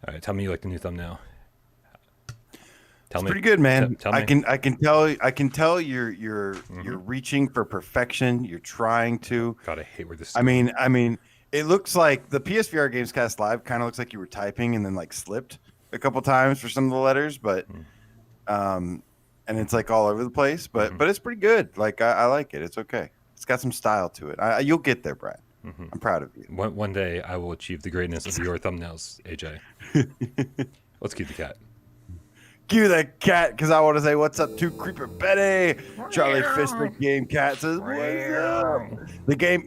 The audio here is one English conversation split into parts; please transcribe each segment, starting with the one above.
All right, tell me you like the new thumbnail. It's pretty good, man. Tell me. I can tell you're reaching for perfection. You're trying to. God, I hate where this is I going. mean, it looks like the PSVR Gamescast Live kind of looks like you were typing and then like slipped a couple times for some of the letters, but and it's like all over the place, but it's pretty good. Like I like it. It's okay. It's got some style to it. You'll get there, Bryan. I'm proud of you. One day I will achieve the greatness of your thumbnails, AJ. Let's keep the cat. Cue that cat because I want to say what's up to Creeper Betty. Charlie Fister Game Cat says what's up.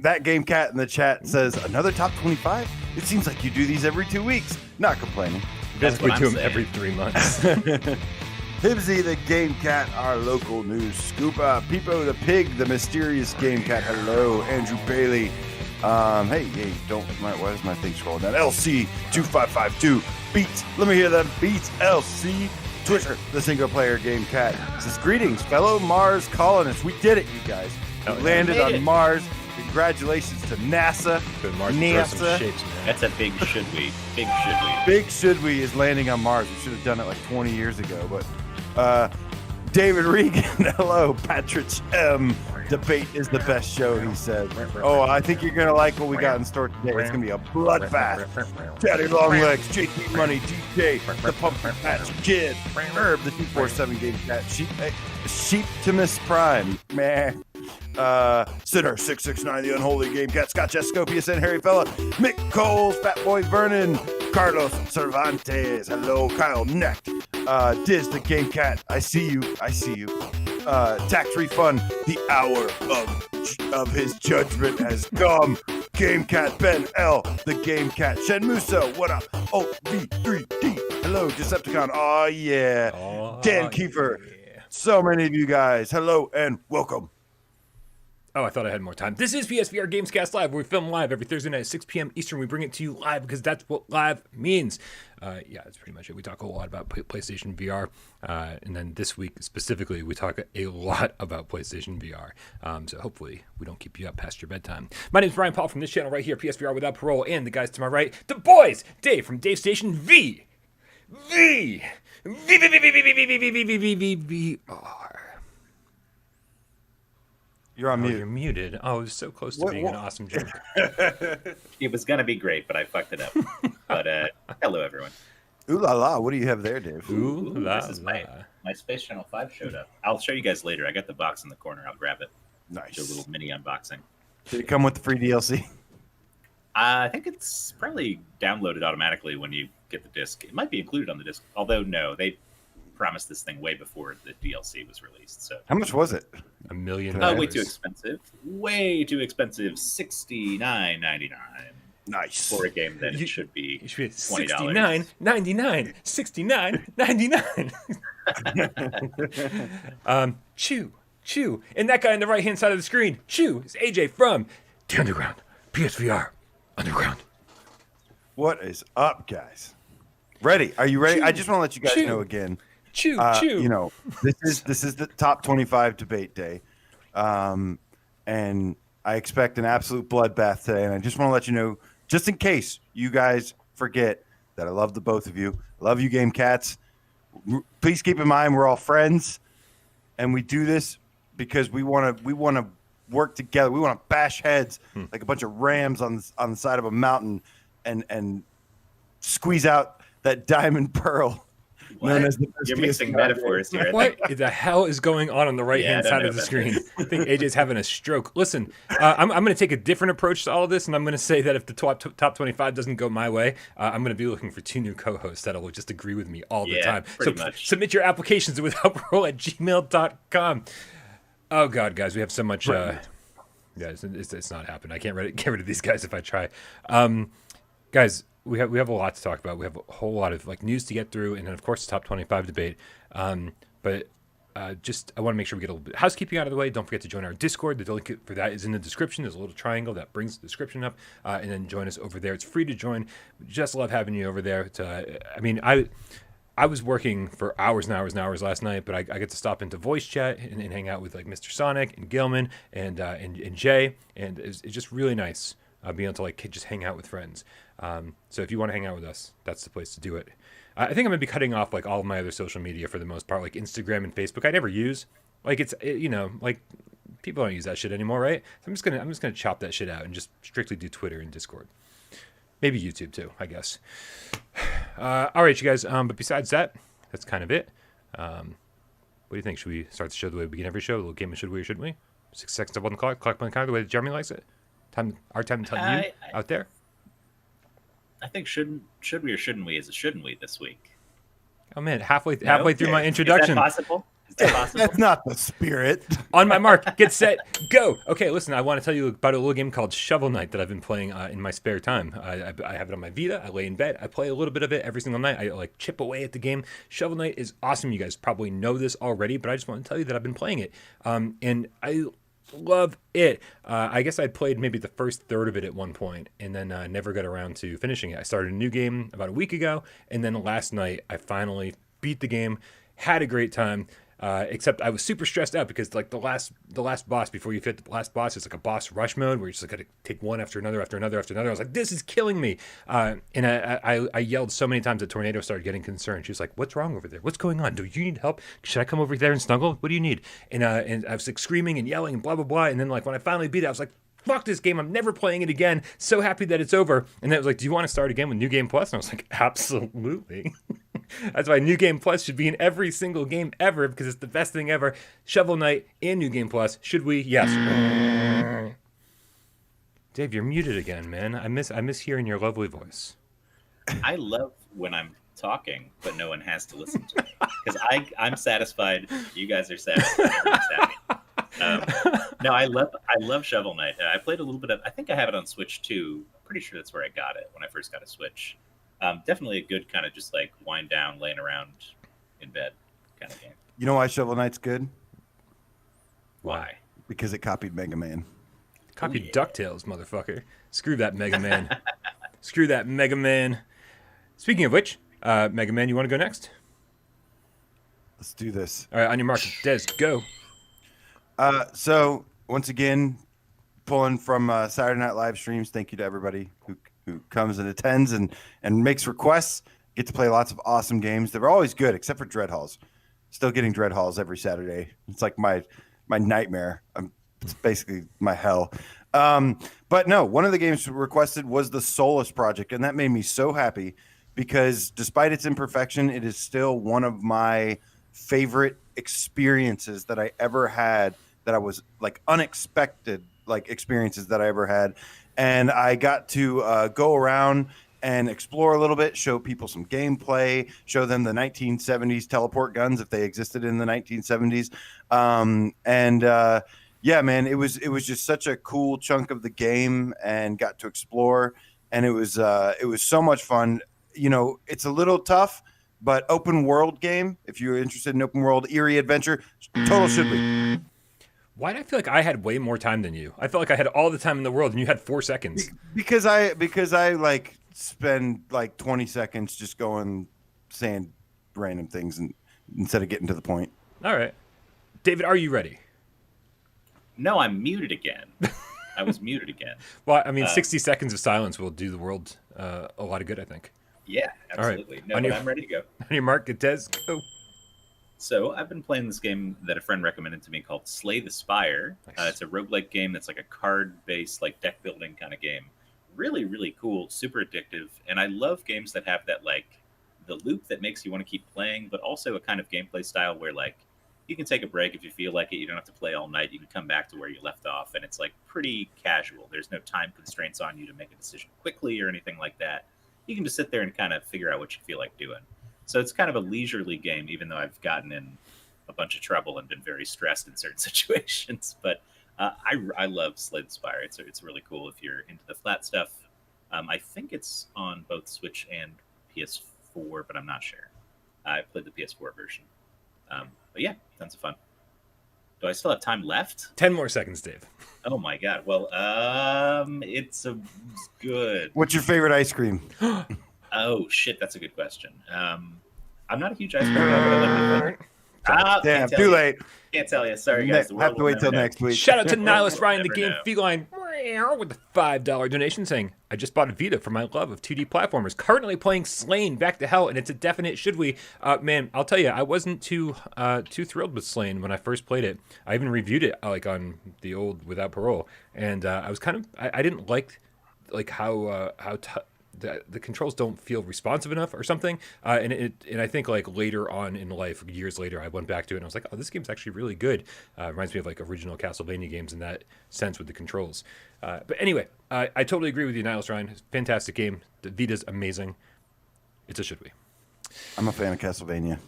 That game cat in the chat says another top 25. It seems like you do these every 2 weeks. Not complaining. That's we do them every 3 months. Hibsy the Game Cat, our local news scooper. Peepo the Pig, the mysterious Game Cat. Hello, Andrew Bailey. Hey, why is my thing scrolling down? LC2552 beats. Let me hear them beats. LC Twitter, the single player Game Cat says, greetings, fellow Mars colonists. We did it, you guys. We landed on Mars. Congratulations to NASA. NASA. Shapes, that's a big should we. Big should we. Big should we is landing on Mars. We should have done it like 20 years ago. But David Regan, hello. Patrick M. Debate is the best show, he said. Oh, I think you're going to like what we got in store today. It's going to be a bloodbath. Daddy Longlegs, JT Money, DJ, the Pumpkin Patch Kid, Herb, the 247 Game Cat, Sheeptimus Prime, man. Sinner 669, the Unholy Game Cat, Scott Escopius and Harry Fella, Mick Coles, Fat Boy Vernon, Carlos Cervantes, hello, Kyle Necht, Diz the Game Cat, I see you. Tax refund, the hour of his judgment has come. Game Cat Ben L, the Game Cat, Shen Musa, what up? OV3D, hello, Decepticon, oh yeah, Dan Kiefer, so many of you guys, hello and welcome. Oh, I thought I had more time. This is PSVR Gamescast Live, where we film live every Thursday night at 6 p.m. Eastern. We bring it to you live because that's what live means. Yeah, that's pretty much it. We talk a lot about PlayStation VR. And then this week specifically, we talk a lot about PlayStation VR. So hopefully we don't keep you up past your bedtime. My name is Bryan Paul from this channel right here, PSVR Without Parole. And the guys to my right, the boys, Dave from Dave Station VR. You're on mute. You're muted. Oh, it was so close to being an awesome joke. It was going to be great, but I fucked it up. But hello, everyone. Ooh la la, what do you have there, Dave? Ooh la this is my Space Channel 5 showed up. I'll show you guys later. I got the box in the corner. I'll grab it. Nice. Do a little mini unboxing. Did it come with the free DLC? I think it's probably downloaded automatically when you get the disc. It might be included on the disc, although no, they promised this thing way before the DLC was released. So how much was it? $1 million. Way too expensive. Way too expensive. $69.99. Nice for a game that it should be $20. $69.99. $69.99. Chew. And that guy on the right hand side of the screen, Chew, is AJ from the Underground. PSVR Underground. What is up, guys? Ready? Are you ready? I just want to let you guys know again. Chew. You know, this is the top 25 debate day, and I expect an absolute bloodbath today. And I just want to let you know, just in case you guys forget, that I love the both of you. I love you, Game Cats. Please keep in mind we're all friends, and we do this because we want to work together. We want to bash heads like a bunch of rams on the side of a mountain, and squeeze out that diamond pearl. You're mixing metaphors here. What the hell is going on the right-hand side of the screen? I think AJ's having a stroke. Listen, I'm going to take a different approach to all of this, and I'm going to say that if the top 25 doesn't go my way, I'm going to be looking for 2 new co-hosts that will just agree with me all the time. So submit your applications to withoutparole@gmail.com. Oh, God, guys, we have so much... guys, it's not happening. I can't get rid of these guys if I try. Guys... We have a lot to talk about. We have a whole lot of news to get through, and then of course the top 25 debate. But I want to make sure we get a little bit of housekeeping out of the way. Don't forget to join our Discord. The link for that is in the description. There's a little triangle that brings the description up, and then join us over there. It's free to join. We just love having you over there. I was working for hours and hours and hours last night, but I get to stop into voice chat and hang out with Mr. Sonic and Gilman and Jay, and it's just really nice being able to just hang out with friends. So if you want to hang out with us, that's the place to do it. I think I'm gonna be cutting off like all of my other social media for the most part, like Instagram and Facebook. I never use. Like like people don't use that shit anymore, right? So I'm just gonna chop that shit out and just strictly do Twitter and Discord. Maybe YouTube too, I guess. All right, you guys. But besides that, that's kind of it. What do you think? Should we start the show the way we begin every show? A little game of should we or shouldn't we? 6 seconds up on the clock. Clock on the counter, the way that Jeremy likes it. Our time to tell you out there. I think should we or shouldn't we is a shouldn't we this week. Oh man, halfway through my introduction. Is that possible? That's not the spirit. On my mark, get set, go. Okay, listen, I want to tell you about a little game called Shovel Knight that I've been playing in my spare time. I have it on my Vita. I lay in bed. I play a little bit of it every single night. I like chip away at the game. Shovel Knight is awesome. You guys probably know this already, but I just want to tell you that I've been playing it. And I love it. I guess I played maybe the first third of it at one point and then never got around to finishing it. I started a new game about a week ago, and then last night I finally beat the game, had a great time. Except I was super stressed out because like the last boss, before you hit the last boss, it's like a boss rush mode where you just like gotta take one after another after another after another. I was like, this is killing me. And I yelled so many times that Tornado started getting concerned. She was like, what's wrong over there? What's going on? Do you need help? Should I come over there and snuggle? What do you need? And I was like screaming and yelling and blah blah blah. And then like when I finally beat it, I was like, fuck this game, I'm never playing it again. So happy that it's over. And then it was like, do you want to start again with New Game Plus? And I was like, absolutely. That's why New Game Plus should be in every single game ever, because it's the best thing ever. Shovel Knight in New Game Plus. Should we? Yes. Dave, you're muted again, man. I miss hearing your lovely voice. I love when I'm talking, but no one has to listen to me. Because I'm satisfied. You guys are satisfied. Everyone's happy. No, I love Shovel Knight. I played a little bit of. I think I have it on Switch too. Pretty sure that's where I got it when I first got a Switch. Definitely a good kind of just like wind down, laying around in bed kind of game. You know why Shovel Knight's good? Why? Because it copied Mega Man. Copied DuckTales, motherfucker. Screw that Mega Man. Screw that Mega Man. Speaking of which, Mega Man, you want to go next? Let's do this. All right, on your mark, Des, go. So once again, pulling from Saturday Night Live streams. Thank you to everybody who comes and attends and makes requests. Get to play lots of awesome games. They're always good, except for Dread Halls. Still getting Dread Halls every Saturday. It's like my nightmare. It's basically my hell. But no, one of the games requested was the Solus Project, and that made me so happy because despite its imperfection, it is still one of my favorite experiences that I ever had, that I was like unexpected like experiences that I ever had. And I got to go around and explore a little bit, show people some gameplay, show them the 1970s teleport guns if they existed in the 1970s. Yeah, man, it was just such a cool chunk of the game, and got to explore, and it was so much fun. You know, it's a little tough, but open world game. If you're interested in open world eerie adventure, total should be. Why do I feel like I had way more time than you? I felt like I had all the time in the world, and you had 4 seconds. Because I like spend like 20 seconds just saying random things and instead of getting to the point. All right, David, are you ready? No, I'm muted again. I was muted again. Well, I mean, 60 seconds of silence will do the world a lot of good, I think. Yeah, absolutely. Right. No, but I'm ready to go. On your mark, Des, go. So I've been playing this game that a friend recommended to me called Slay the Spire. Nice. It's a roguelike game that's like a card-based, like deck building kind of game. Really, really cool, super addictive, and I love games that have that like the loop that makes you want to keep playing, but also a kind of gameplay style where like you can take a break if you feel like it. You don't have to play all night. You can come back to where you left off, and it's like pretty casual. There's no time constraints on you to make a decision quickly or anything like that. You can just sit there and kind of figure out what you feel like doing. So it's kind of a leisurely game, even though I've gotten in a bunch of trouble and been very stressed in certain situations. But I love Slay the Spire. It's really cool if you're into the flat stuff. I think it's on both Switch and PS4, but I'm not sure. I played the PS4 version. But yeah, tons of fun. Do I still have time left? 10 more seconds, Dave. Oh my god. Well, it's good. What's your favorite ice cream? Oh shit, that's a good question. I'm not a huge ice cream guy, but I like Damn, too late. Can't tell you. Sorry, guys. Have to wait till next week. Shout out to Nihilus Ryan, the Never game know. feline, with the $5 donation saying, I just bought a Vita for my love of 2D platformers. Currently playing Slain Back to Hell, and it's a definite should we. Man, I'll tell you, I wasn't too thrilled with Slain when I first played it. I even reviewed it like on the old Without Parole, and I was kind of I didn't like how the controls don't feel responsive enough or something. And I think like later on in life, years later, I went back to it and I was like, oh, this game's actually really good. Reminds me of like original Castlevania games in that sense with the controls. But anyway, I totally agree with you, Niles Ryan. It's a fantastic game. The Vita's amazing. It's a should we. I'm a fan of Castlevania.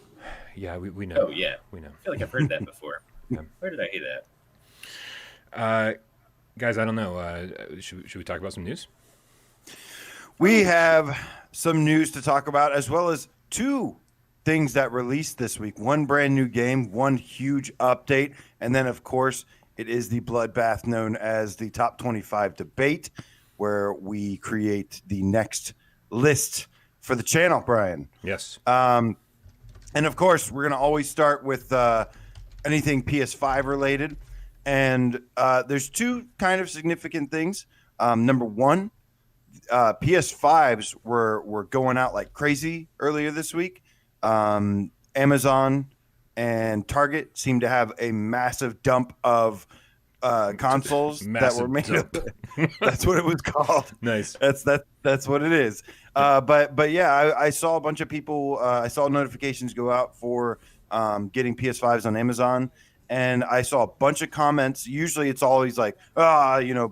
Yeah, we know. Oh, yeah. We know. I feel like I've heard that before. Yeah. Where did I hear that? Guys, I don't know. Should we talk about some news? We have some news to talk about, as well as two things that released this week. One brand new game, one huge update, and then, of course, it is the bloodbath known as the Top 25 debate, where we create the next list for the channel, Brian. Yes. And, of course, we're going to always start with anything PS5 related. And there's two kind of significant things. Number one, PS5s were going out like crazy earlier this week. Amazon and Target seem to have a massive dump of consoles that were made up. That's what it was called. Nice. That's what it is. But yeah, I saw a bunch of people. I saw notifications go out for getting PS5s on Amazon. And I saw a bunch of comments. Usually it's always like,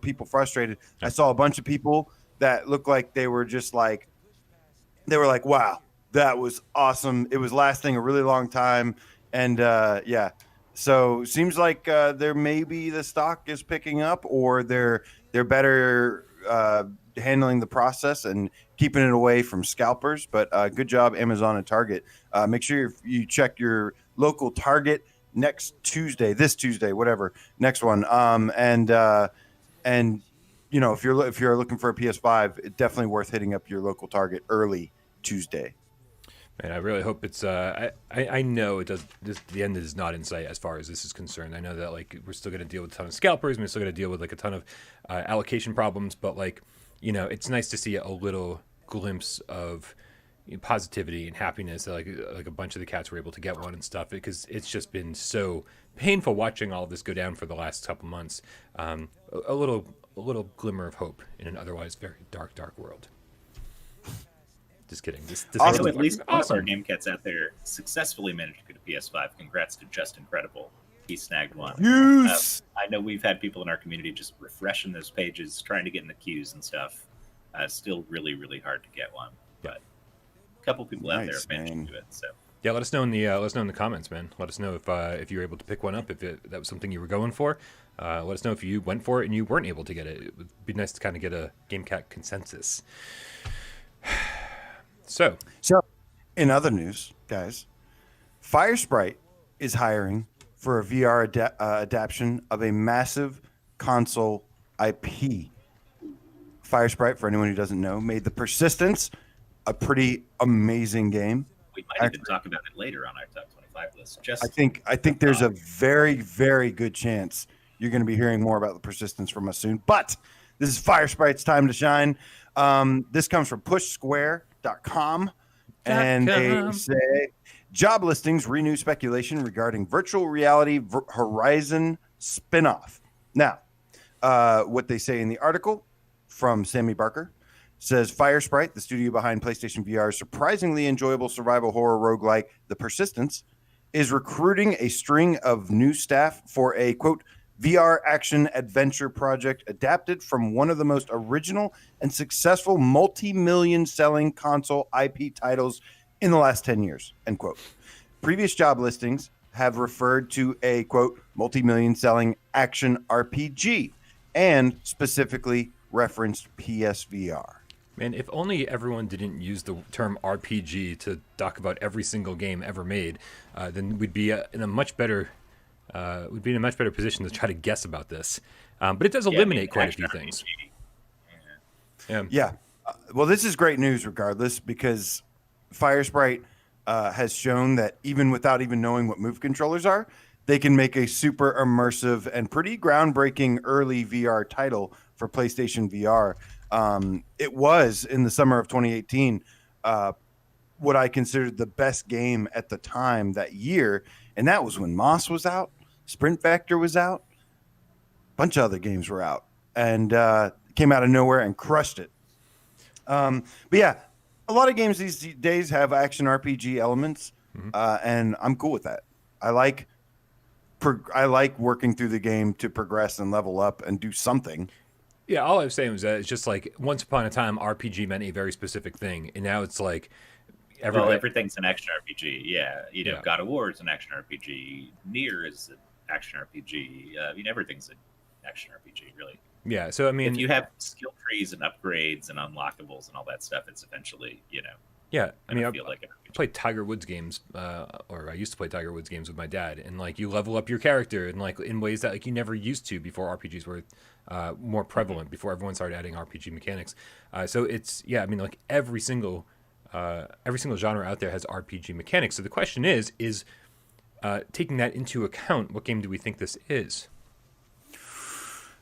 people frustrated. I saw a bunch of people that looked like they were like, wow, that was awesome. It was lasting a really long time. And yeah, so seems like there maybe the stock is picking up, or they're better handling the process and keeping it away from scalpers. But good job, Amazon and Target. Make sure you check your local Target next Tuesday, this Tuesday, whatever, next one. And if you're looking for a PS5, it's definitely worth hitting up your local Target early Tuesday. Man, I really hope it's. I know it does. The end is not in sight as far as this is concerned. I know that like we're still going to deal with a ton of scalpers, and we're still going to deal with like a ton of allocation problems. But like, it's nice to see a little glimpse of positivity and happiness. Like a bunch of the cats were able to get one and stuff, because it's just been so painful watching all of this go down for the last couple months. A little glimmer of hope in an otherwise very dark world. Just kidding. This also, at least one of our game cats out there successfully managed to get a PS5. Congrats to Just Incredible. He snagged one. Yes. I know we've had people in our community just refreshing those pages, trying to get in the queues and stuff. Still really, really hard to get one, but a couple people out there have managed to do it. So yeah, let us know in the comments, man. Let us know if you were able to pick one up, if that was something you were going for. Let us know if you went for it and you weren't able to get it. It would be nice to kind of get a GameCat consensus. So, in other news, guys, Firesprite is hiring for a VR adaptation of a massive console IP. Firesprite, for anyone who doesn't know, made The Persistence, a pretty amazing game. We might even talk about it later on our top 25 list. I think there's a very, very good chance you're going to be hearing more about The Persistence from us soon. But this is Firesprite's time to shine. This comes from PushSquare.com, and they say job listings renew speculation regarding virtual reality Horizon spinoff. Now, what they say in the article from Sammy Barker says Firesprite, the studio behind PlayStation VR's surprisingly enjoyable survival horror roguelike The Persistence, is recruiting a string of new staff for a, quote, VR action adventure project adapted from one of the most original and successful multi-million selling console IP titles in the last 10 years, end quote. Previous job listings have referred to a, quote, multi-million selling action RPG and specifically referenced PSVR. Man, if only everyone didn't use the term RPG to talk about every single game ever made, then we'd be in a much better position to try to guess about this. But it does eliminate quite a few things. Yeah. Well, this is great news regardless, because Firesprite has shown that even without even knowing what move controllers are, they can make a super immersive and pretty groundbreaking early VR title for PlayStation VR. It was in the summer of 2018, what I considered the best game at the time that year. And that was when Moss was out, Sprint Vector was out, a bunch of other games were out, and came out of nowhere and crushed it. But yeah, a lot of games these days have action RPG elements, and I'm cool with that. I like working through the game to progress and level up and do something. Yeah, all I was saying was that it's just like once upon a time, RPG meant a very specific thing, and now it's like everything's an action RPG. Yeah, Yeah. God of War is an action RPG. Nier is an action RPG. Everything's an action RPG, really. Yeah, so I mean, if you have skill trees and upgrades and unlockables and all that stuff, it's eventually, yeah, I mean, I feel like played Tiger Woods games, or I used to play Tiger Woods games with my dad, and like you level up your character and like in ways that like you never used to before RPGs were more prevalent, before everyone started adding RPG mechanics. So it's I mean, like every single genre out there has RPG mechanics. So the question is taking that into account, what game do we think this is?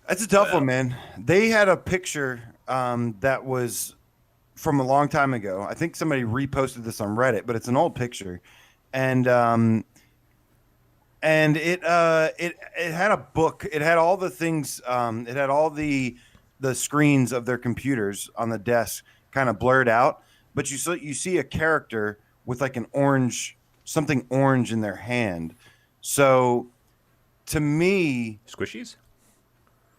That's a tough one, man. They had a picture that was from a long time ago. I think somebody reposted this on Reddit, but it's an old picture, and it had a book. It had all the things. It had all the screens of their computers on the desk kind of blurred out, but you see a character with like something orange in their hand. So to me, Squishies?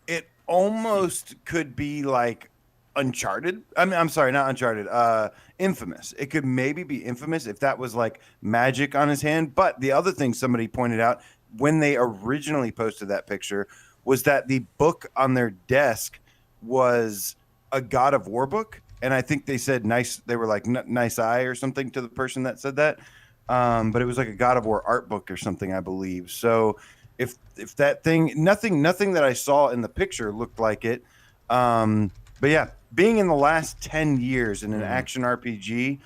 It almost could be like Uncharted. I mean, I'm sorry, not Uncharted. Infamous. It could maybe be Infamous if that was like magic on his hand. But the other thing somebody pointed out when they originally posted that picture was that the book on their desk was a God of War book. And I think they said nice. They were like nice eye or something to the person that said that. But it was like a God of War art book or something, I believe. So if that thing, nothing that I saw in the picture looked like it. But yeah, being in the last 10 years in an action RPG,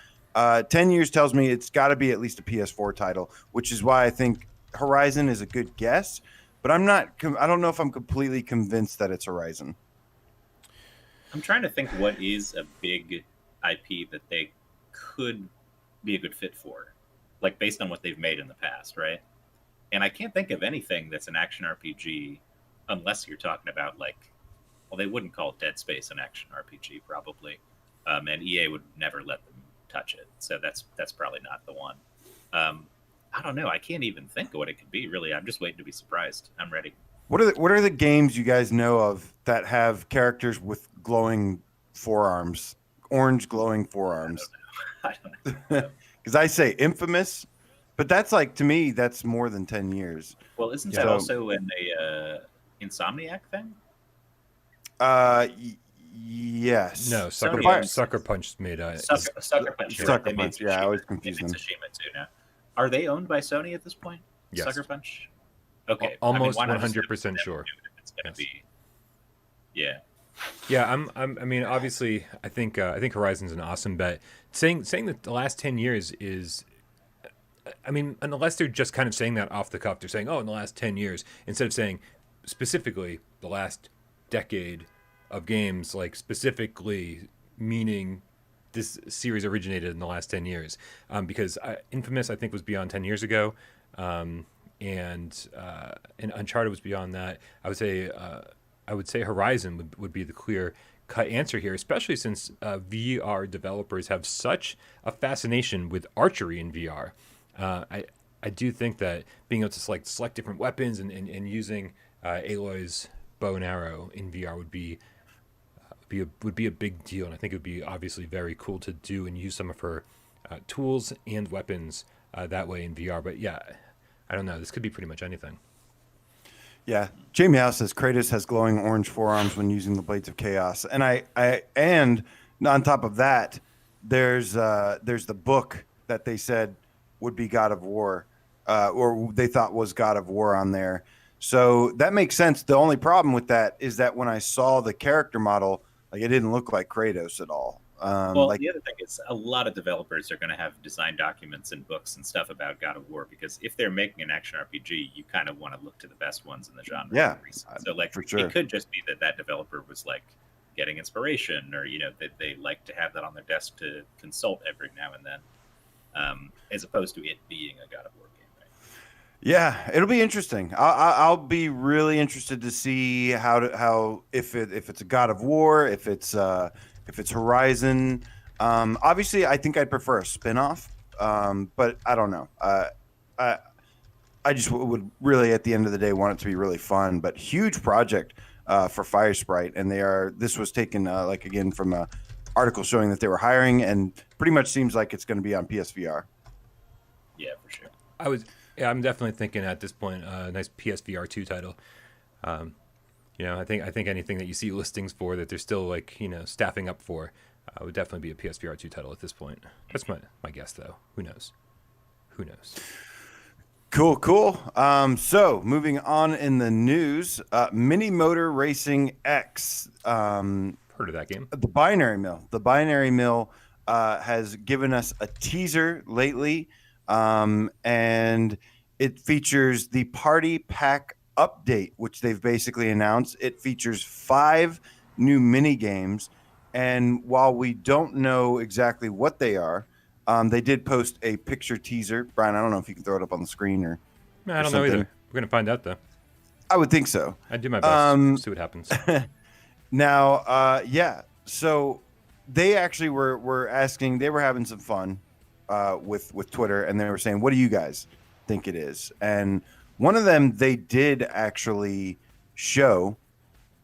10 years tells me it's got to be at least a PS4 title, which is why I think Horizon is a good guess. But I don't know if I'm completely convinced that it's Horizon. I'm trying to think what is a big IP that they could be a good fit for, like based on what they've made in the past, right? And I can't think of anything that's an action RPG unless you're talking about like, well, they wouldn't call Dead Space an action RPG probably, and EA would never let them touch it. So that's probably not the one. I don't know. I can't even think of what it could be. Really, I'm just waiting to be surprised. I'm ready. What are the games you guys know of that have characters with glowing forearms, orange glowing forearms? I don't know. Because I say Infamous, but that's like, to me, that's more than 10 years. Well, isn't that also in a Insomniac thing? Yes. No, Sucker Punch made Sucker Punch. Sucker Punch. Yeah, I always confuse them. Tsushima too now. Are they owned by Sony at this point? Yes. Sucker Punch. Okay. Almost 100% sure. It's going to be. Yeah. Yeah, I mean, obviously, I think Horizon's an awesome bet. Saying that the last 10 years is, I mean, unless they're just kind of saying that off the cuff, they're saying, oh, in the last 10 years, instead of saying specifically the last decade of games, like specifically meaning this series originated in the last 10 years. Because Infamous, I think, was beyond 10 years ago. And Uncharted was beyond that. I would say Horizon would be the clear cut answer here, especially since VR developers have such a fascination with archery in VR. I do think that being able to select different weapons and using Aloy's bow and arrow in VR would be a big deal, and I think it would be obviously very cool to do and use some of her tools and weapons that way in VR. But yeah, I don't know. This could be pretty much anything. Yeah, Jamie House says Kratos has glowing orange forearms when using the Blades of Chaos, and and on top of that, there's the book that they said would be God of War, or they thought was God of War on there. So that makes sense. The only problem with that is that when I saw the character model, like, it didn't look like Kratos at all. Well, the other thing is a lot of developers are going to have design documents and books and stuff about God of War, because if they're making an action RPG, you kind of want to look to the best ones in the genre. Yeah, so like for sure. It could just be that developer was like getting inspiration, or that they like to have that on their desk to consult every now and then, as opposed to it being a God of War game. Right? Yeah, it'll be interesting. I'll be really interested to see how if it's a God of War, if it's Horizon. Obviously, I think I'd prefer a spinoff, but I don't know. I just would really, at the end of the day, want it to be really fun. But huge project for Firesprite, and this was taken again from a article showing that they were hiring, and pretty much seems like it's going to be on PSVR. Yeah, for sure. I'm definitely thinking at this point, a nice PSVR 2 title. I think anything that you see listings for that they're still staffing up for would definitely be a PSVR 2 title at this point. That's my guess, though. Who knows? Cool. So moving on in the news, Mini Motor Racing X. Heard of that game? The Binary Mill has given us a teaser lately, and it features the Party Pack update, which they've basically announced. It features 5 new mini games, and while we don't know exactly what they are, they did post a picture teaser. Brian, I don't know if you can throw it up on the screen or. I don't know either. We're gonna find out though. I would think so. I do my best. See what happens. Now, so they actually were asking. They were having some fun with Twitter, and they were saying, "What do you guys think it is?" And one of them they did actually show,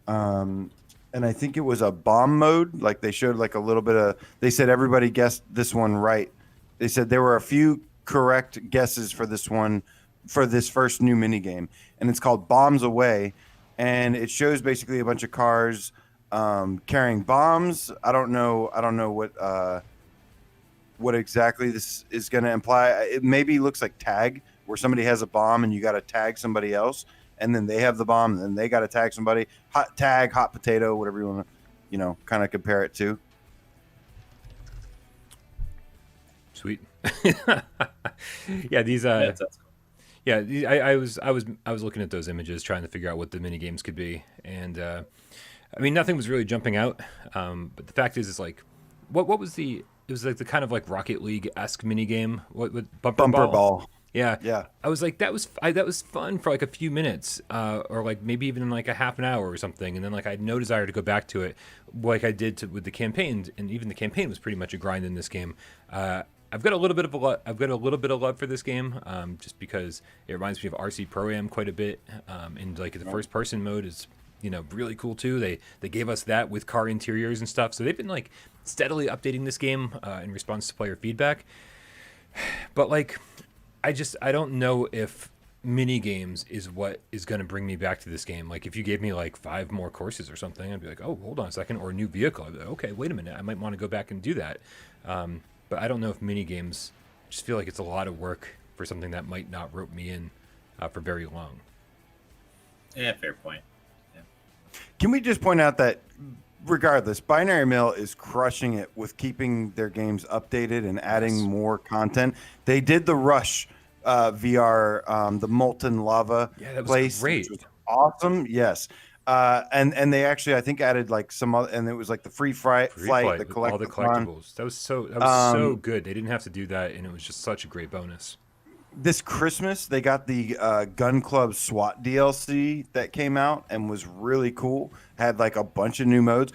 and I think it was a bomb mode. Like they showed like a little bit of. They said everybody guessed this one right. They said there were a few correct guesses for this one, for this first new mini game, and it's called Bombs Away, and it shows basically a bunch of cars carrying bombs. I don't know what exactly this is going to imply. It maybe looks like tag, where somebody has a bomb and you got to tag somebody else, and then they have the bomb and then they got to tag somebody. Hot potato, whatever you want to, kind of compare it to. Sweet. Yeah, these I was looking at those images trying to figure out what the mini games could be, and nothing was really jumping out, but the fact is like what was it was like the kind of like Rocket League-esque mini game, what bumper ball. Yeah. I was like, that was fun for like a few minutes, or like maybe even like a half an hour or something, and then like I had no desire to go back to it, like I did with the campaign, and even the campaign was pretty much a grind in this game. I've got a little bit of love for this game, just because it reminds me of RC Pro-Am quite a bit, and like the first person mode is really cool too. They gave us that with car interiors and stuff, so they've been like steadily updating this game in response to player feedback. But like, I don't know if mini games is what is going to bring me back to this game. Like if you gave me like 5 more courses or something, I'd be like, oh, hold on a second, or a new vehicle. I'd be like, okay, wait a minute, I might want to go back and do that. But I don't know if mini games, just feel like it's a lot of work for something that might not rope me in for very long. Yeah, fair point. Yeah. Can we just point out that regardless, Binary Mill is crushing it with keeping their games updated and adding more content. They did the Rush VR, the Molten Lava place, great. which was awesome. Yes. And they actually, I think, added like some other, and it was like the free flight, the all the collectibles. That was so good. They didn't have to do that, and it was just such a great bonus. This Christmas, they got the Gun Club SWAT DLC that came out and was really cool. Had like a bunch of new modes.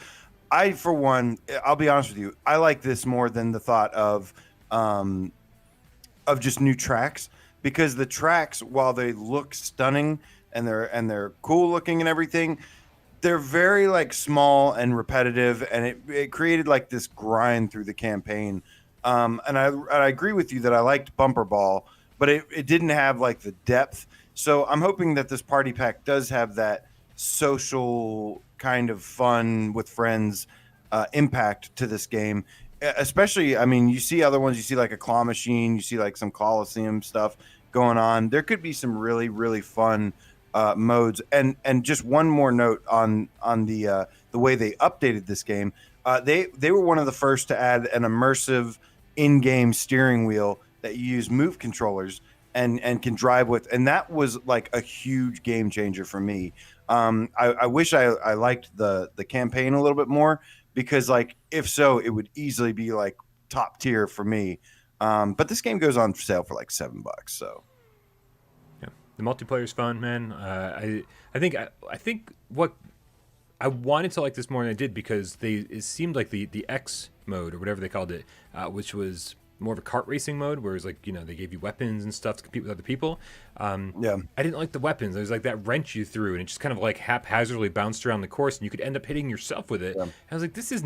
I, for one, I'll be honest with you, I like this more than the thought of just new tracks, because the tracks, while they look stunning and they're cool looking and everything, they're very like small and repetitive, and it created like this grind through the campaign. And I agree with you that I liked Bumper Ball, but it didn't have like the depth. So I'm hoping that this party pack does have that social kind of fun with friends impact to this game. Especially, I mean, you see other ones, you see like a claw machine, you see like some Coliseum stuff going on. There could be some really, really fun modes. And just one more note on the way they updated this game. They were one of the first to add an immersive in-game steering wheel that you use move controllers and can drive with, and that was like a huge game changer for me. I wish I liked the campaign a little bit more, because like if so, it would easily be like top tier for me. But this game goes on sale for like $7. So yeah, the multiplayer's fun, man. I think what I wanted to like this more than I did, because it seemed like the X mode, or whatever they called it, which was more of a kart racing mode, whereas like, you know, they gave you weapons and stuff to compete with other people. yeah, I didn't like the weapons. There was like that wrench you threw, and it just kind of like haphazardly bounced around the course, and you could end up hitting yourself with it. Yeah. I was like, this is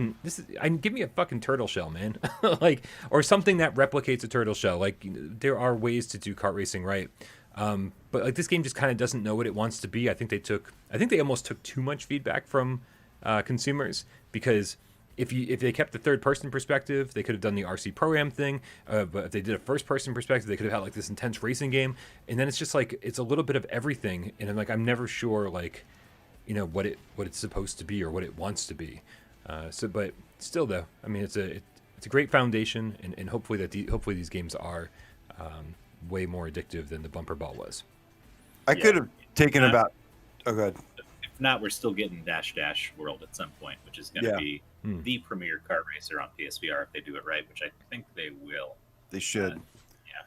give me a fucking turtle shell, man. Like, or something that replicates a turtle shell. Like, there are ways to do kart racing right. But like, this game just kind of doesn't know what it wants to be. I think they almost took too much feedback from consumers, because if they kept the third person perspective, they could have done the RC Pro-Am thing. But if they did a first person perspective, they could have had like this intense racing game. And then it's just like, it's a little bit of everything. And I'm never sure, like, you know, what it's supposed to be or what it wants to be. But still though, I mean, it's a great foundation, and hopefully these games are way more addictive than the bumper ball was. I could have taken about. Oh, good. If not, we're still getting Dash Dash World at some point, which is going to be the premier kart racer on PSVR if they do it right, which I think they will. They should. Yeah.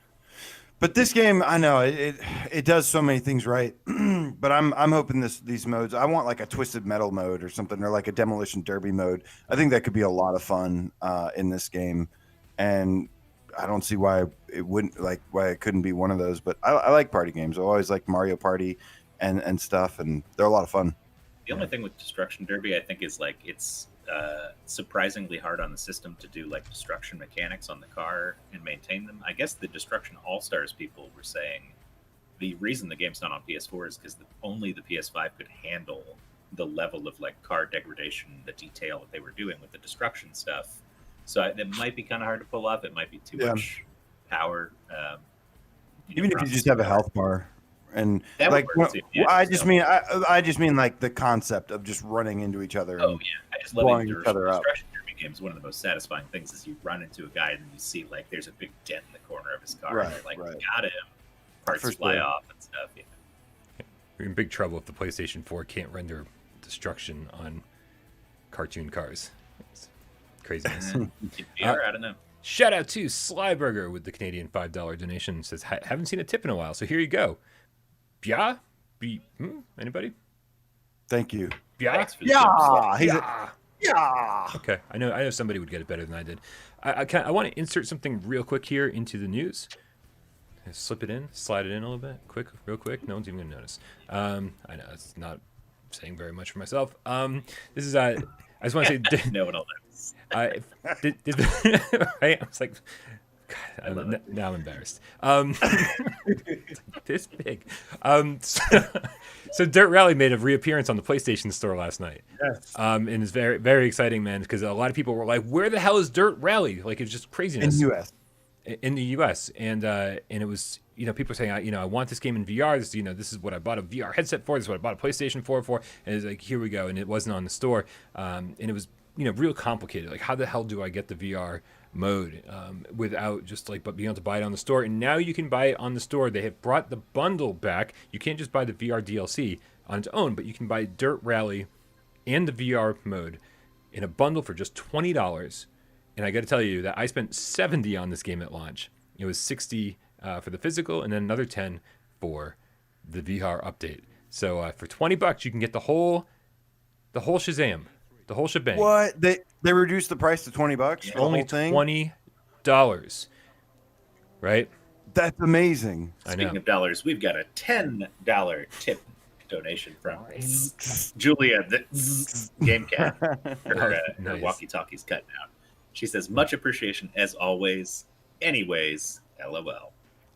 But this game, I know it does so many things right. But I'm hoping these modes. I want like a Twisted Metal mode or something, or like a Demolition Derby mode. I think that could be a lot of fun in this game, and I don't see why it couldn't be one of those. But I like party games. I always like Mario Party and stuff, and they're a lot of fun. The only thing with Destruction Derby, I think, is like it's surprisingly hard on the system to do like destruction mechanics on the car and maintain them. I guess the Destruction All-Stars people were saying the reason the game's not on PS4 is because only the PS5 could handle the level of like car degradation, the detail that they were doing with the destruction stuff. So it might be kind of hard to pull off. It might be too much power. Even if you just have a health bar, and that like, I just mean like the concept of just running into each other. Oh yeah, I just love it. Each other up. Destruction Derby games. One of the most satisfying things is you run into a guy and you see like there's a big dent in the corner of his car. Right, and you're like, right. Got him. Parts fly off and stuff. Yeah. You're in big trouble if the PlayStation 4 can't render destruction on cartoon cars. It's craziness. VR, I don't know. Shout out to Slyburger with the Canadian $5 donation. Says, haven't seen a tip in a while, so here you go. Yeah? Anybody? Thank you. Yeah. Yeah. Okay, I know somebody would get it better than I did. I want to insert something real quick here into the news. Slip it in, slide it in a little bit, real quick. No one's even gonna notice. I know it's not saying very much for myself. This is I just want to say. No one will notice. Right? I was like, God, now I'm embarrassed. This big. So Dirt Rally made a reappearance on the PlayStation Store last night. Yes. And it's very, very exciting, man, because a lot of people were like, "Where the hell is Dirt Rally?" Like, it's just craziness. In the U.S. and it was, you know, people saying, I want this game in VR. This is what I bought a VR headset for. This is what I bought a PlayStation 4 for. And it's like, here we go. And it wasn't on the store. And it was, real complicated. Like, how the hell do I get the VR mode without just but being able to buy it on the store? And now you can buy it on the store. They have brought the bundle back. You can't just buy the VR DLC on its own, but you can buy Dirt Rally and the VR mode in a bundle for just $20. And I got to tell you that I spent $70 on this game at launch. It was $60 for the physical, and then another $10 for the VR update. So for $20, you can get the whole Shazam, the whole shebang. What? They reduced the price to $20 for only the whole thing? $20, right? That's amazing. Speaking of dollars, we've got a $10 tip donation from Julia, the GameCast. Her walkie-talkie's cutting out. She says, much appreciation as always. Anyways, LOL.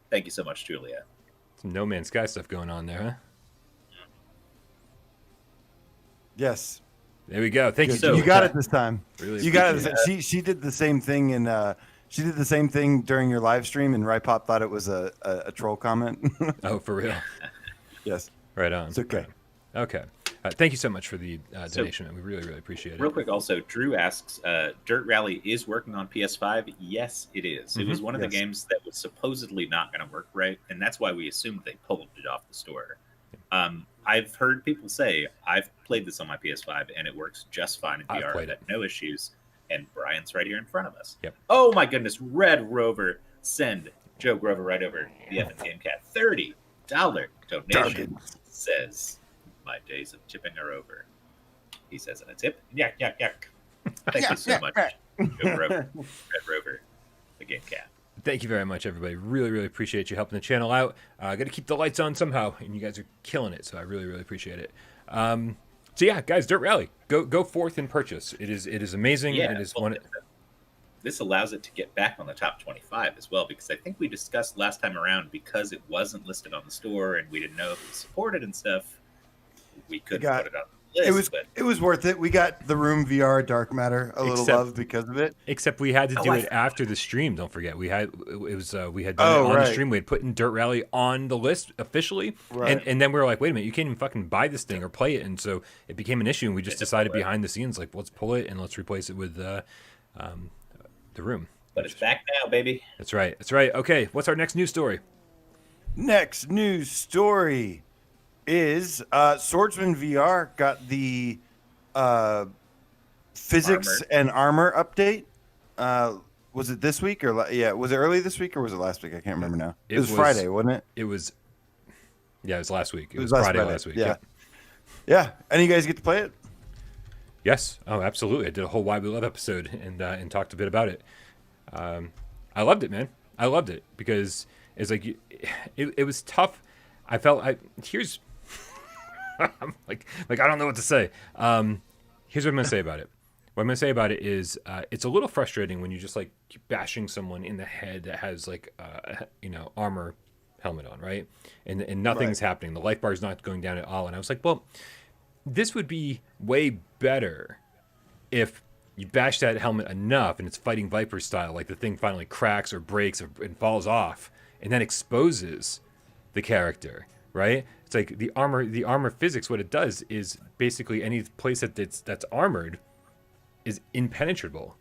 Thank you so much, Julia. Some No Man's Sky stuff going on there, huh? Yes. There we go. Thank you. So, you got it this time. Really, you got it. She did the same thing she did the same thing during your live stream, and Rypop thought it was a troll comment. Oh, for real? Yes. Right on. It's okay. Okay. Thank you so much for the donation. We really, really appreciate it. Real quick, also, Drew asks, Dirt Rally is working on PS5? Yes, it is. It was one of the games that was supposedly not going to work right, and that's why we assumed they pulled it off the store. I've heard people say, I've played this on my PS5, and it works just fine in VR. I've had no issues, and Brian's right here in front of us. Yep. Oh, my goodness. Red Rover, send Joe Grover right over the Evans GameCast. $30 donation says, my days of tipping are over. He says in a tip, yak, yak, yak. Thank you so much, Joe Grover, Red Rover, the GameCast. Thank you very much, everybody. Really, really appreciate you helping the channel out. Got to keep the lights on somehow, and you guys are killing it, so I really, really appreciate it. So yeah, guys, Dirt Rally, go forth and purchase. It is amazing. Yeah, it is one. This allows it to get back on the top 25 as well, because I think we discussed last time around, because it wasn't listed on the store and we didn't know if it was supported and stuff, we couldn't put it on the list. It was worth it. We got the Room VR Dark Matter little love because of it. Except we had to do it after the stream. Don't forget, we had done it on the stream. We had put in Dirt Rally on the list officially, and then we were like, wait a minute, you can't even fucking buy this thing or play it, and so it became an issue. And we just decided behind the scenes, like, let's pull it and let's replace it with the Room. But it's back now, baby. That's right. That's right. Okay, what's our next news story? Next news story is Swordsman VR got the physics and armor update. Was it this week or was it early this week or was it last week? I can't remember now. It was Friday, wasn't it? It was. Yeah, it was last week. It was Friday last week. Yeah. And you guys get to play it? Yes. Oh, absolutely. I did a whole Why We Love episode and talked a bit about it. I loved it, man. I loved it because it's like it was tough. I felt here's I'm like I don't know what to say. Here's what I'm gonna say about it. What I'm gonna say about it is it's a little frustrating when you just like keep bashing someone in the head that has like armor helmet on, right? And nothing's happening. The life bar is not going down at all. And I was like, well, this would be way better if you bash that helmet enough and it's fighting Viper style, like the thing finally cracks or breaks and falls off and then exposes the character, right? It's like the armor physics, what it does is basically any place that's armored is impenetrable.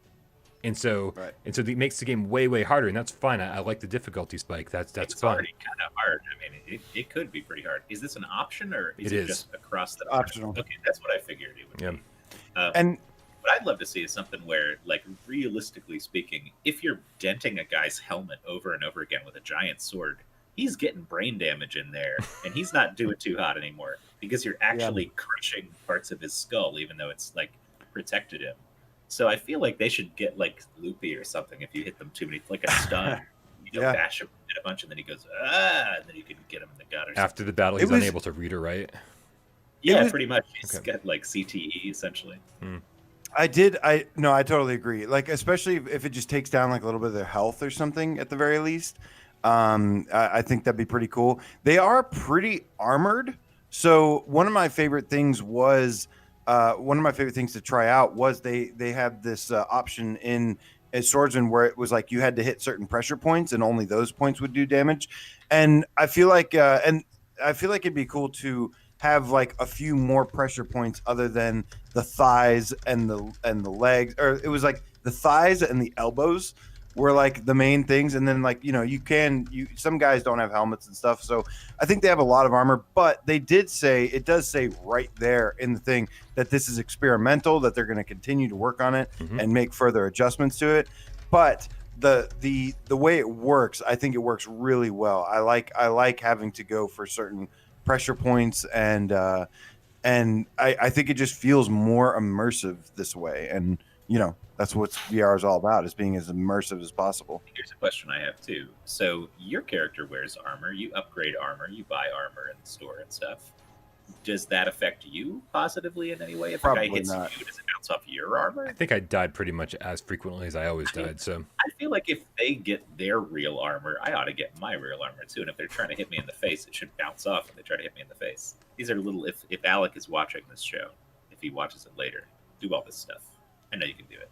And so it makes the game way, way harder, and that's fine. I like the difficulty spike. That's it's fun. Already kind of hard. I mean, it could be pretty hard. Is this an option or is it just across the board? Optional? Okay, that's what I figured it would be. And what I'd love to see is something where, like, realistically speaking, if you're denting a guy's helmet over and over again with a giant sword, he's getting brain damage in there, and he's not doing too hot anymore because you're actually crushing parts of his skull, even though it's like protected him. So I feel like they should get like loopy or something if you hit them too many, like a stun. You bash him a bunch, and then he goes, and then you can get him in the gut or something. After the battle, he's unable to read or write. Yeah, pretty much. He's got like CTE essentially. I totally agree. Like, especially if it just takes down like a little bit of their health or something at the very least. I think that'd be pretty cool. They are pretty armored. So one of my favorite things to try out was they had this option in Swordsman where it was like you had to hit certain pressure points and only those points would do damage. And I feel like it'd be cool to have like a few more pressure points other than the thighs and the legs, or it was like the thighs and the elbows were like the main things. And then like, some guys don't have helmets and stuff. So I think they have a lot of armor, but it does say right there in the thing that this is experimental, that they're going to continue to work on it and make further adjustments to it. But the way it works, I think it works really well. I like having to go for certain pressure points and I think it just feels more immersive this way. And, that's what VR is all about, is being as immersive as possible. Here's a question I have too. So your character wears armor, you upgrade armor, you buy armor in the store and stuff. Does that affect you positively in any way? If Probably a guy hits not. you, does it bounce off your armor? I think I died pretty much as frequently as I always died. So I feel like if they get their real armor, I ought to get my real armor too. And if they're trying to hit me in the face, it should bounce off if they try to hit me in the face. These are little, if Alec is watching this show, if he watches it later, do all this stuff. I know you can do it.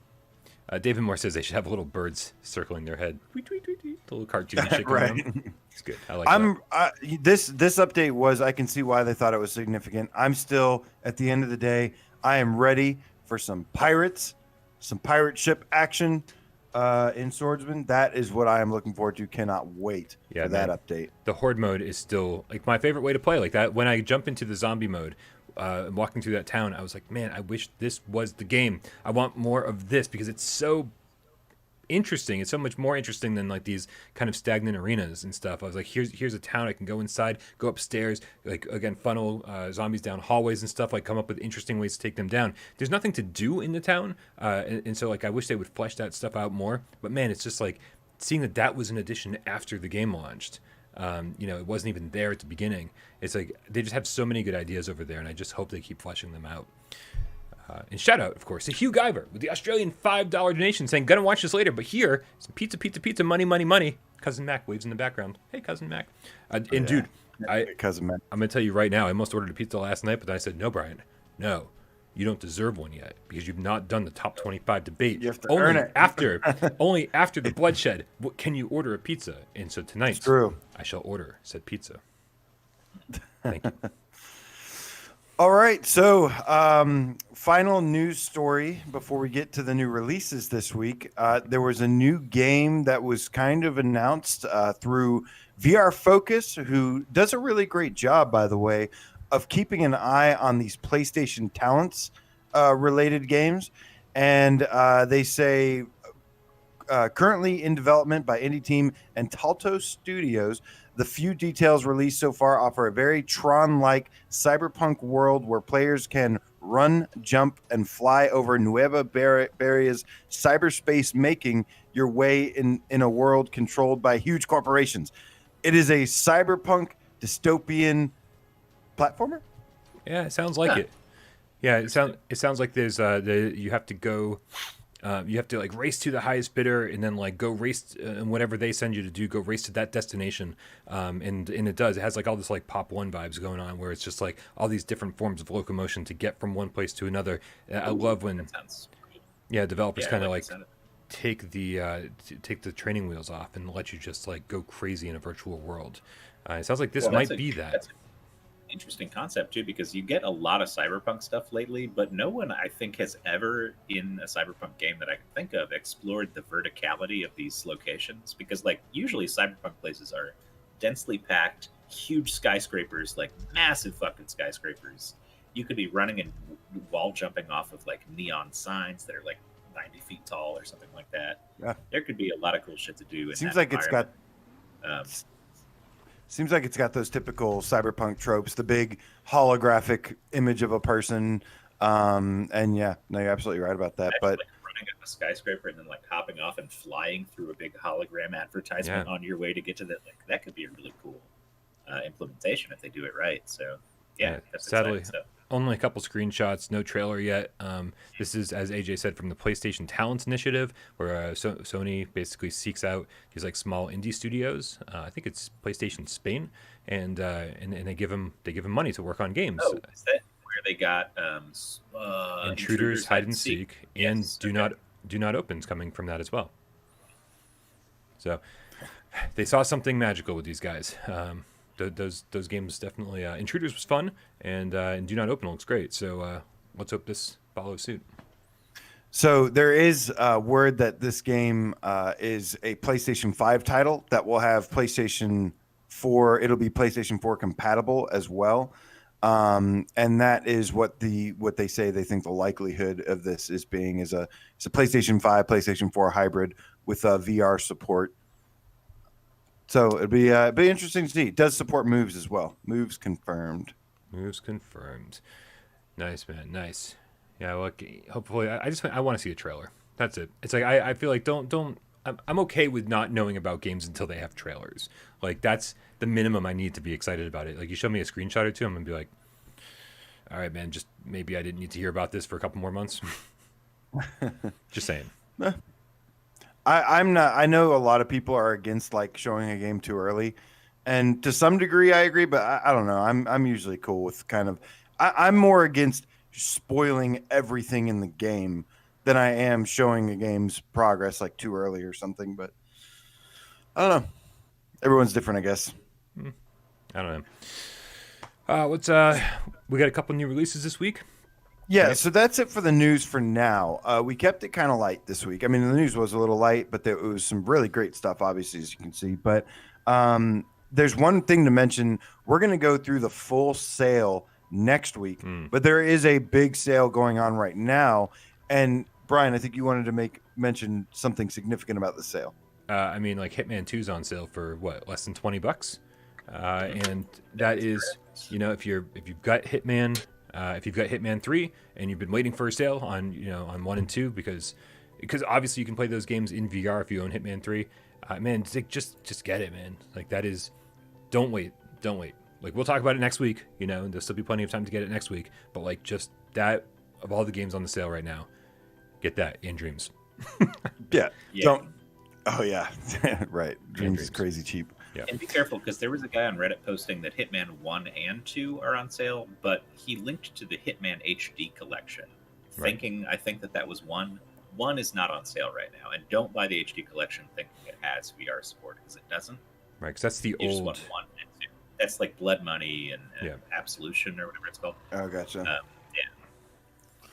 David Moore says they should have little birds circling their head. Tweet, tweet, tweet, tweet. The little cartoony shit going on. It's good. I like that. This update was, I can see why they thought it was significant. I'm still, at the end of the day, I am ready for some pirates, some pirate ship action in Swordsman. That is what I am looking forward to. Cannot wait for that update. The Horde mode is still like my favorite way to play. Like that, when I jump into the zombie mode, walking through that town, I was like, man, I wish this was the game. I want more of this because it's so interesting. It's so much more interesting than like these kind of stagnant arenas and stuff. I was like, here's a town I can go inside, go upstairs, like again funnel zombies down hallways and stuff, like come up with interesting ways to take them down. There's nothing to do in the town, and so like I wish they would flesh that stuff out more. But man, it's just like seeing that was an addition after the game launched. It wasn't even there at the beginning. It's like they just have so many good ideas over there, and I just hope they keep fleshing them out. And shout out, of course, to Hugh Guyver with the Australian $5 donation saying, gonna watch this later, but here, some pizza, money. Cousin Mac waves in the background. Hey, Cousin Mac. Dude, Cousin Mac. I'm going to tell you right now, I almost ordered a pizza last night, but then I said, no, Brian, no. You don't deserve one yet because you've not done the top 25 debate. You have to earn it. Only after the bloodshed can you order a pizza. And so tonight, I shall order said pizza. Thank you. All right, so final news story before we get to the new releases this week. There was a new game that was kind of announced through VR Focus, who does a really great job, by the way, of keeping an eye on these PlayStation Talents related games. And they say currently in development by indie team and Talto Studios. The few details released so far offer a very Tron-like cyberpunk world where players can run, jump, and fly over Nueva Baria's cyberspace, making your way in a world controlled by huge corporations. It is a cyberpunk dystopian platformer. Yeah, it sounds like it. Yeah, it sounds like there's you have to go. You have to like race to the highest bidder and then like go race and whatever they send you to do, go race to that destination. And it does. It has like all this like Pop 1 vibes going on where it's just like all these different forms of locomotion to get from one place to another. I love when developers kind of like take the training wheels off and let you just like go crazy in a virtual world. It sounds like this might be that. That's an interesting concept too, because you get a lot of cyberpunk stuff lately, but no one I think has ever in a cyberpunk game that I can think of explored the verticality of these locations, because like usually cyberpunk places are densely packed, huge skyscrapers, like massive fucking skyscrapers. You could be running and wall jumping off of like neon signs that are like 90 feet tall or something like that. Yeah. There could be a lot of cool shit to do. Seems like it's got those typical cyberpunk tropes, the big holographic image of a person. And yeah, no, you're absolutely right about that. But like running up a skyscraper and then like hopping off and flying through a big hologram advertisement on your way to get to that, like that could be a really cool implementation if they do it right. So yeah, that's sadly stuff. Only a couple screenshots, no trailer yet. This is, as AJ said, from the PlayStation Talents Initiative, where Sony basically seeks out these like small indie studios. I think it's PlayStation Spain, and they give them money to work on games. Oh, is that where they got Intruders, Hide and Seek, and yes, Do Not Open's coming from that as well. So they saw something magical with these guys. Those games definitely. Intruders was fun, and Do Not Open looks great. So let's hope this follows suit. So there is word that this game is a PlayStation 5 title that will have PlayStation 4. It'll be PlayStation 4 compatible as well, and that is what they say they think the likelihood of this is being is a PlayStation 5, PlayStation 4 hybrid with VR support. So it'd be interesting to see. It does support moves as well. Moves confirmed. Nice, man. Nice. Yeah. Well, hopefully, I want to see a trailer. That's it. It's like I feel like I'm okay with not knowing about games until they have trailers. Like that's the minimum I need to be excited about it. Like you show me a screenshot or two, I'm gonna be like, all right, man. Just maybe I didn't need to hear about this for a couple more months. Just saying. I'm not. I know a lot of people are against like showing a game too early, and to some degree I agree. But I don't know. I'm usually cool with kind of. I'm more against spoiling everything in the game than I am showing a game's progress like too early or something. But I don't know. Everyone's different, I guess. I don't know. We got a couple new releases this week. Yeah, so that's it for the news for now. We kept it kind of light this week. I mean, the news was a little light, but there was some really great stuff, obviously, as you can see. But there's one thing to mention. We're going to go through the full sale next week, but there is a big sale going on right now. And Brian, I think you wanted to mention something significant about the sale. I mean, like Hitman 2's on sale for what, less than $20, and that is, you know, if you've got Hitman, if you've got Hitman 3 and you've been waiting for a sale on, you know, on 1 and 2 because obviously you can play those games in VR if you own Hitman 3, man, just get it, man. Like that is, don't wait. Like we'll talk about it next week, you know, and there'll still be plenty of time to get it next week. But like just that, of all the games on the sale right now, get that in Dreams. Yeah. Don't. Oh yeah, right. Dreams is crazy cheap. Yeah. And be careful because there was a guy on Reddit posting that Hitman 1 and 2 are on sale, but he linked to the Hitman HD collection, thinking I think that was 1. 1 is not on sale right now, and don't buy the HD collection thinking it has VR support because it doesn't. Right, because that's the you old. Just want 1 and 2. That's like Blood Money and Absolution or whatever it's called. Oh, gotcha.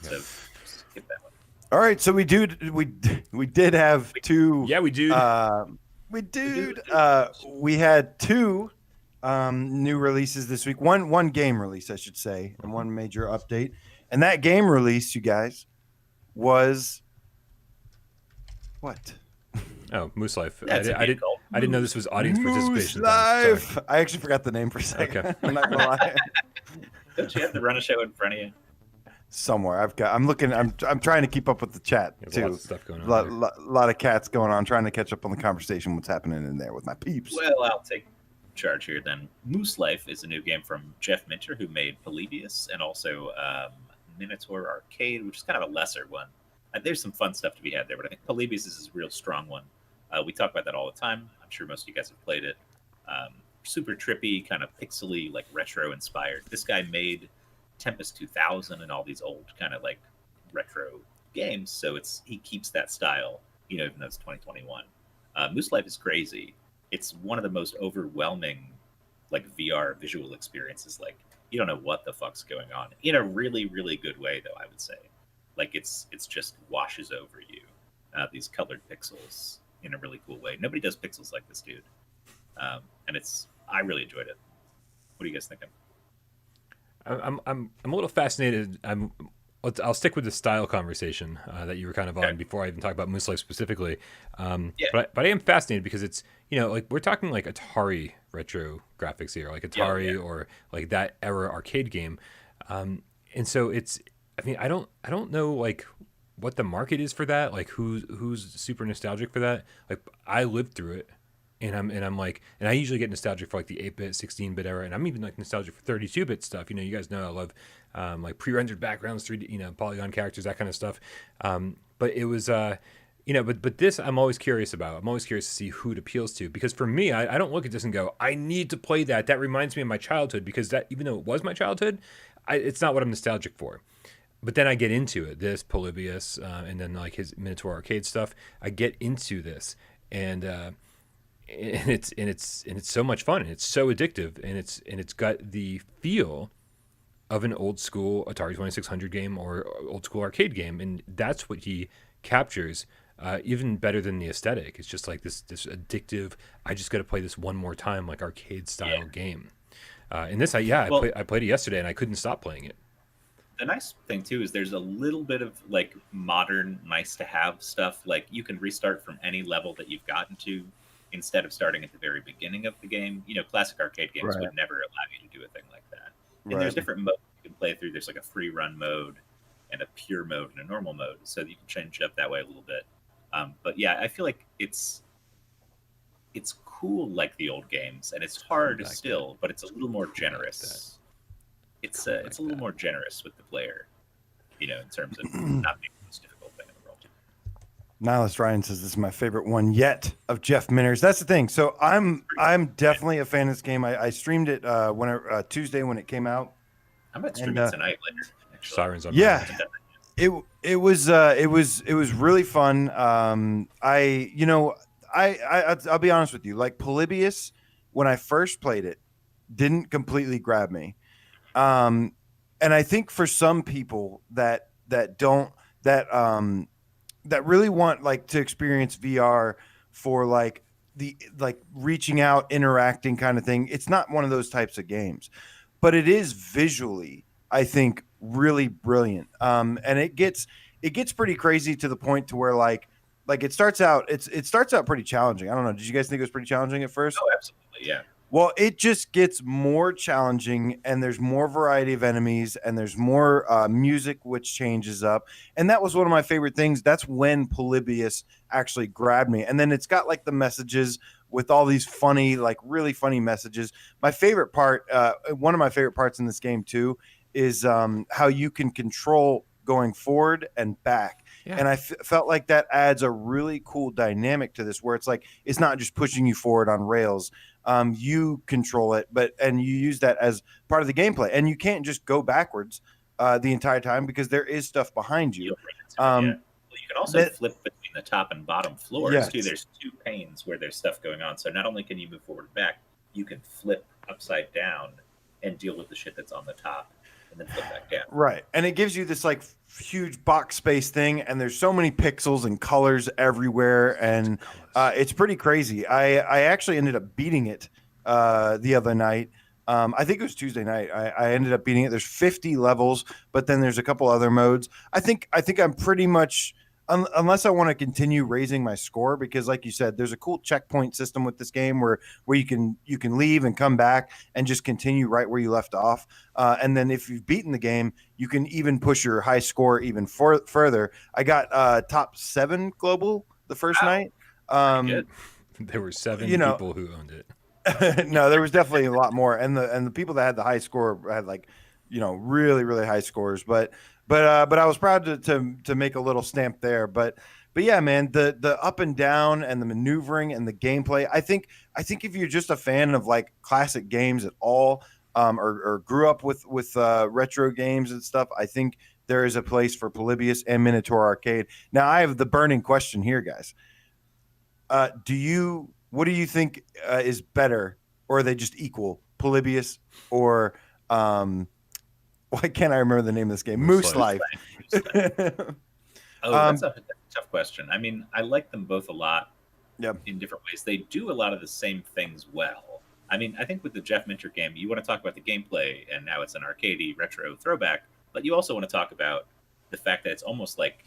So just skip that one. All right, so we did have two. Yeah, we do. We had two new releases this week. One game release, I should say, and one major update. And that game release, you guys, was what? Oh, Moose Life. Yeah, I didn't know this was audience participation. Moose Life. I actually forgot the name for a second. Okay. I'm not gonna lie. Don't you have to run a show in front of you? Somewhere I'm looking. I'm trying to keep up with the chat There's too. lots of stuff going on. Lot of cats going on. Trying to catch up on the conversation. What's happening in there with my peeps? Well, I'll take charge here then. Moose Life is a new game from Jeff Minter, who made Polybius and also Minotaur Arcade, which is kind of a lesser one. There's some fun stuff to be had there, but I think Polybius is a real strong one. We talk about that all the time. I'm sure most of you guys have played it. Super trippy, kind of pixely, like retro inspired. This guy made Tempest 2000 and all these old kind of like retro games, so he keeps that style, you know, even though it's 2021. Moose Life is crazy. It's one of the most overwhelming like VR visual experiences. Like you don't know what the fuck's going on in a really, really good way, though. I would say, like it's just washes over you. These colored pixels in a really cool way. Nobody does pixels like this dude, and I really enjoyed it. What are you guys thinking? I'm a little fascinated. I'll stick with the style conversation that you were kind of on before I even talk about Moose Life specifically. But I am fascinated because it's, you know, like we're talking like Atari retro graphics here, like Atari or like that era arcade game. And so it's, I mean, I don't know like what the market is for that, like who's super nostalgic for that. Like I lived through it. And I'm like, and I usually get nostalgic for like the 8-bit, 16-bit era, and I'm even like nostalgic for 32-bit stuff. You know, you guys know I love like pre-rendered backgrounds, 3D, you know, polygon characters, that kind of stuff. But it was, you know, but this I'm always curious about. I'm always curious to see who it appeals to, because for me, I don't look at this and go, I need to play that. That reminds me of my childhood, because that, even though it was my childhood, it's not what I'm nostalgic for. But then I get into it, this Polybius, and then like his Minotaur Arcade stuff. I get into this, and it's so much fun, and it's so addictive, and it's got the feel of an old school Atari 2600 game or old school arcade game, and that's what he captures even better than the aesthetic. It's just like this addictive, I just got to play this one more time, like arcade style game. And this, I played it yesterday and I couldn't stop playing it. The nice thing too is there's a little bit of like modern nice to have stuff. Like you can restart from any level that you've gotten to, instead of starting at the very beginning of the game. You know, classic arcade games would never allow you to do a thing like that. And there's different modes you can play through. There's like a free run mode and a pure mode and a normal mode, so you can change it up that way a little bit. But yeah, I feel like it's cool like the old games, and it's hard still, but it's a little more generous. It's a little more generous with the player, you know, in terms of not being the most difficult thing in the world. Nihilist Ryan says this is my favorite one yet of Jeff Minter's. That's the thing. So I'm definitely a fan of this game. I streamed it Tuesday when it came out. I'm gonna stream it tonight later. Actually. Sirens on. Yeah, It was really fun. I'll be honest with you. Like Polybius, when I first played it, didn't completely grab me. Um, and I think for some people that don't that really want like to experience VR for like the like reaching out, interacting kind of thing, it's not one of those types of games, but it is visually, I think, really brilliant. And it gets pretty crazy to the point to where like it starts out pretty challenging. I don't know. Did you guys think it was pretty challenging at first? Oh, absolutely, yeah. Well, it just gets more challenging, and there's more variety of enemies, and there's more music, which changes up. And that was one of my favorite things. That's when Polybius actually grabbed me. And then it's got like the messages with all these funny, like really funny messages. My favorite part, one of my favorite parts in this game too, is how you can control going forward and back. Yeah. And I felt like that adds a really cool dynamic to this, where it's like it's not just pushing you forward on rails. You control it, and you use that as part of the gameplay. And you can't just go backwards the entire time because there is stuff behind you. Well, you can also flip between the top and bottom floors Yes. too. There's 2 panes where there's stuff going on. So not only can you move forward and back, you can flip upside down and deal with the shit that's on the top, and then flip back down. Right. And it gives you this like huge box space thing, and there's so many pixels and colors everywhere, and it's pretty crazy. I actually ended up beating it the other night. I think it was Tuesday night. I ended up beating it. There's 50 levels, but then there's a couple other modes. I think I'm pretty much, unless I want to continue raising my score, because like you said, there's a cool checkpoint system with this game where you can leave and come back and just continue right where you left off. And then if you've beaten the game, you can even push your high score even further. I got top 7 global the first night. Good. There were 7 people who owned it. No, there was definitely a lot more, and the people that had the high score had like, really really high scores. But I was proud to make a little stamp there. But yeah, man, the up and down and the maneuvering and the gameplay. I think if you're just a fan of like classic games at all, or grew up with retro games and stuff, I think there is a place for Polybius and Minotaur Arcade. Now, I have the burning question here, guys. What do you think is better, or are they just equal? Polybius or why can't I remember the name of this game? Moose Life. That's a tough question. I mean, I like them both a lot. Yep. In different ways. They do a lot of the same things well. I mean, I think with the Jeff Minter game, you want to talk about the gameplay, and now it's an arcadey retro throwback, but you also want to talk about the fact that it's almost like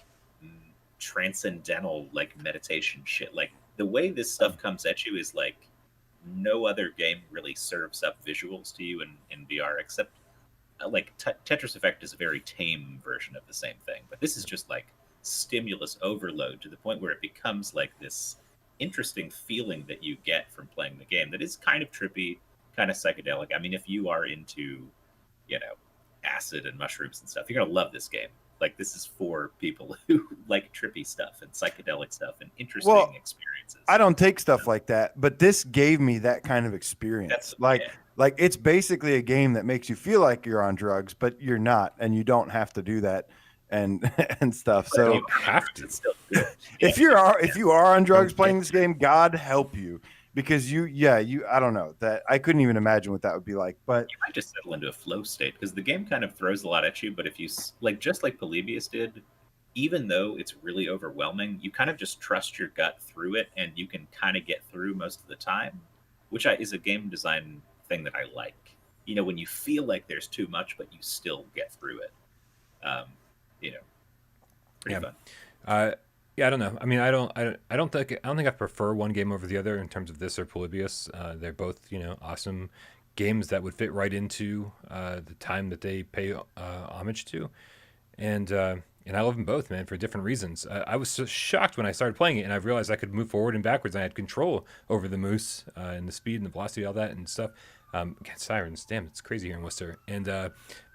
transcendental, like meditation shit. Like the way this stuff comes at you is like no other game really serves up visuals to you in VR, except like Tetris Effect is a very tame version of the same thing. But this is just like stimulus overload to the point where it becomes like this interesting feeling that you get from playing the game that is kind of trippy, kind of psychedelic. I mean, if you are into, acid and mushrooms and stuff, you're going to love this game. Like, this is for people who like trippy stuff and psychedelic stuff and interesting experiences. I don't take stuff like that, but this gave me that kind of experience. Like it's basically a game that makes you feel like you're on drugs, but you're not, and you don't have to do that and stuff. So you have to. It's still good. if you are on drugs playing this game, God help you. Because I don't know, that I couldn't even imagine what that would be like. But you might just settle into a flow state, because the game kind of throws a lot at you. But if you just like Polybius did, even though it's really overwhelming, you kind of just trust your gut through it, and you can kind of get through most of the time, which is a game design thing that I like. When you feel like there's too much, but you still get through it. Pretty fun. Yeah, I don't know. I mean, I don't think I prefer one game over the other in terms of this or Polybius. They're both, awesome games that would fit right into the time that they pay homage to, and I love them both, man, for different reasons. I was so shocked when I started playing it, and I realized I could move forward and backwards. And I had control over the moose and the speed and the velocity, all that and stuff. Against sirens, damn, it's crazy here in Worcester. And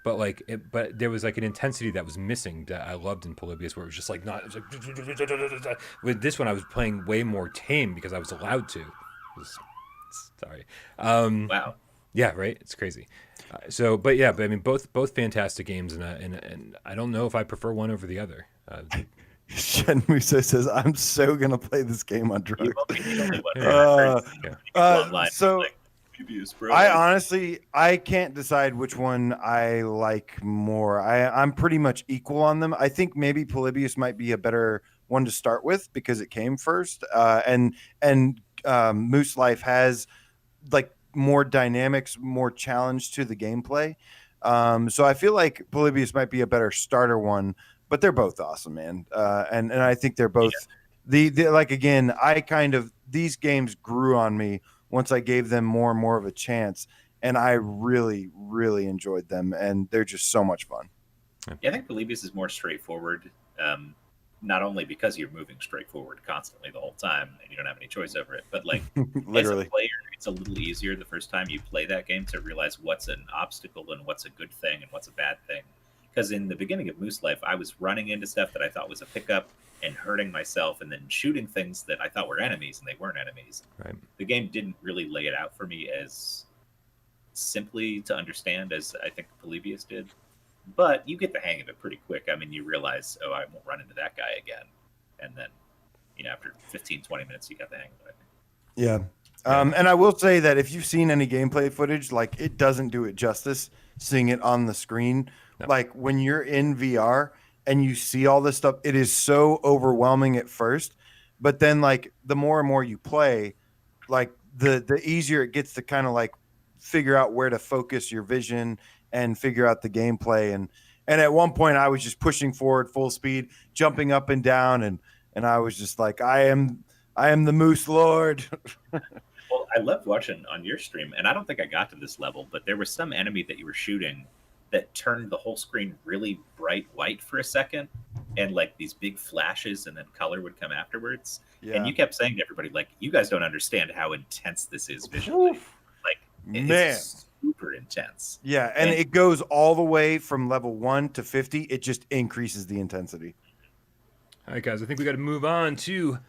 but there was like an intensity that was missing that I loved in Polybius, where it was just like not. It was like, with this one, I was playing way more tame because I was allowed to. Sorry. Wow. Yeah, right. It's crazy. But I mean, both fantastic games, and I don't know if I prefer one over the other. Shenmue says, "I'm so gonna play this game on You drugs." won't be the only one. Yeah. Man. I've heard Yeah. people online So like, "Previous, bro." I honestly, I can't decide which one I like more. I'm pretty much equal on them. I think maybe Polybius might be a better one to start with because it came first, and Moose Life has like more dynamics, more challenge to the gameplay. So I feel like Polybius might be a better starter one, but they're both awesome, man. And I think they're both the like again. I kind of these games grew on me once I gave them more and more of a chance, and I really, really enjoyed them, and they're just so much fun. Yeah, I think Polybius is more straightforward. Not only because you're moving straight forward constantly the whole time and you don't have any choice over it, but like Literally. as a player, it's a little easier the first time you play that game to realize what's an obstacle and what's a good thing and what's a bad thing. Because in the beginning of Moose Life, I was running into stuff that I thought was a pickup and hurting myself and then shooting things that I thought were enemies and they weren't enemies. Right. The game didn't really lay it out for me as simply to understand as I think Polybius did. But you get the hang of it pretty quick. I mean, you realize, oh, I won't run into that guy again. And then, after 15, 20 minutes, you got the hang of it, I think. Yeah. And I will say that if you've seen any gameplay footage, like it doesn't do it justice seeing it on the screen. No. Like when you're in VR and you see all this stuff, it is so overwhelming at first. But then like the more and more you play, like the easier it gets to kind of like figure out where to focus your vision and figure out the gameplay. And at one point I was just pushing forward full speed, jumping up and down. And I was just like, I am the Moose Lord. Well, I loved watching on your stream, and I don't think I got to this level, but there was some enemy that you were shooting that turned the whole screen really bright white for a second, and like these big flashes, and then color would come afterwards. Yeah. And you kept saying to everybody, like, you guys don't understand how intense this is visually. Like, it's super intense. Yeah, and it goes all the way from level 1 to 50. It just increases the intensity. All right, guys, I think we got to move on to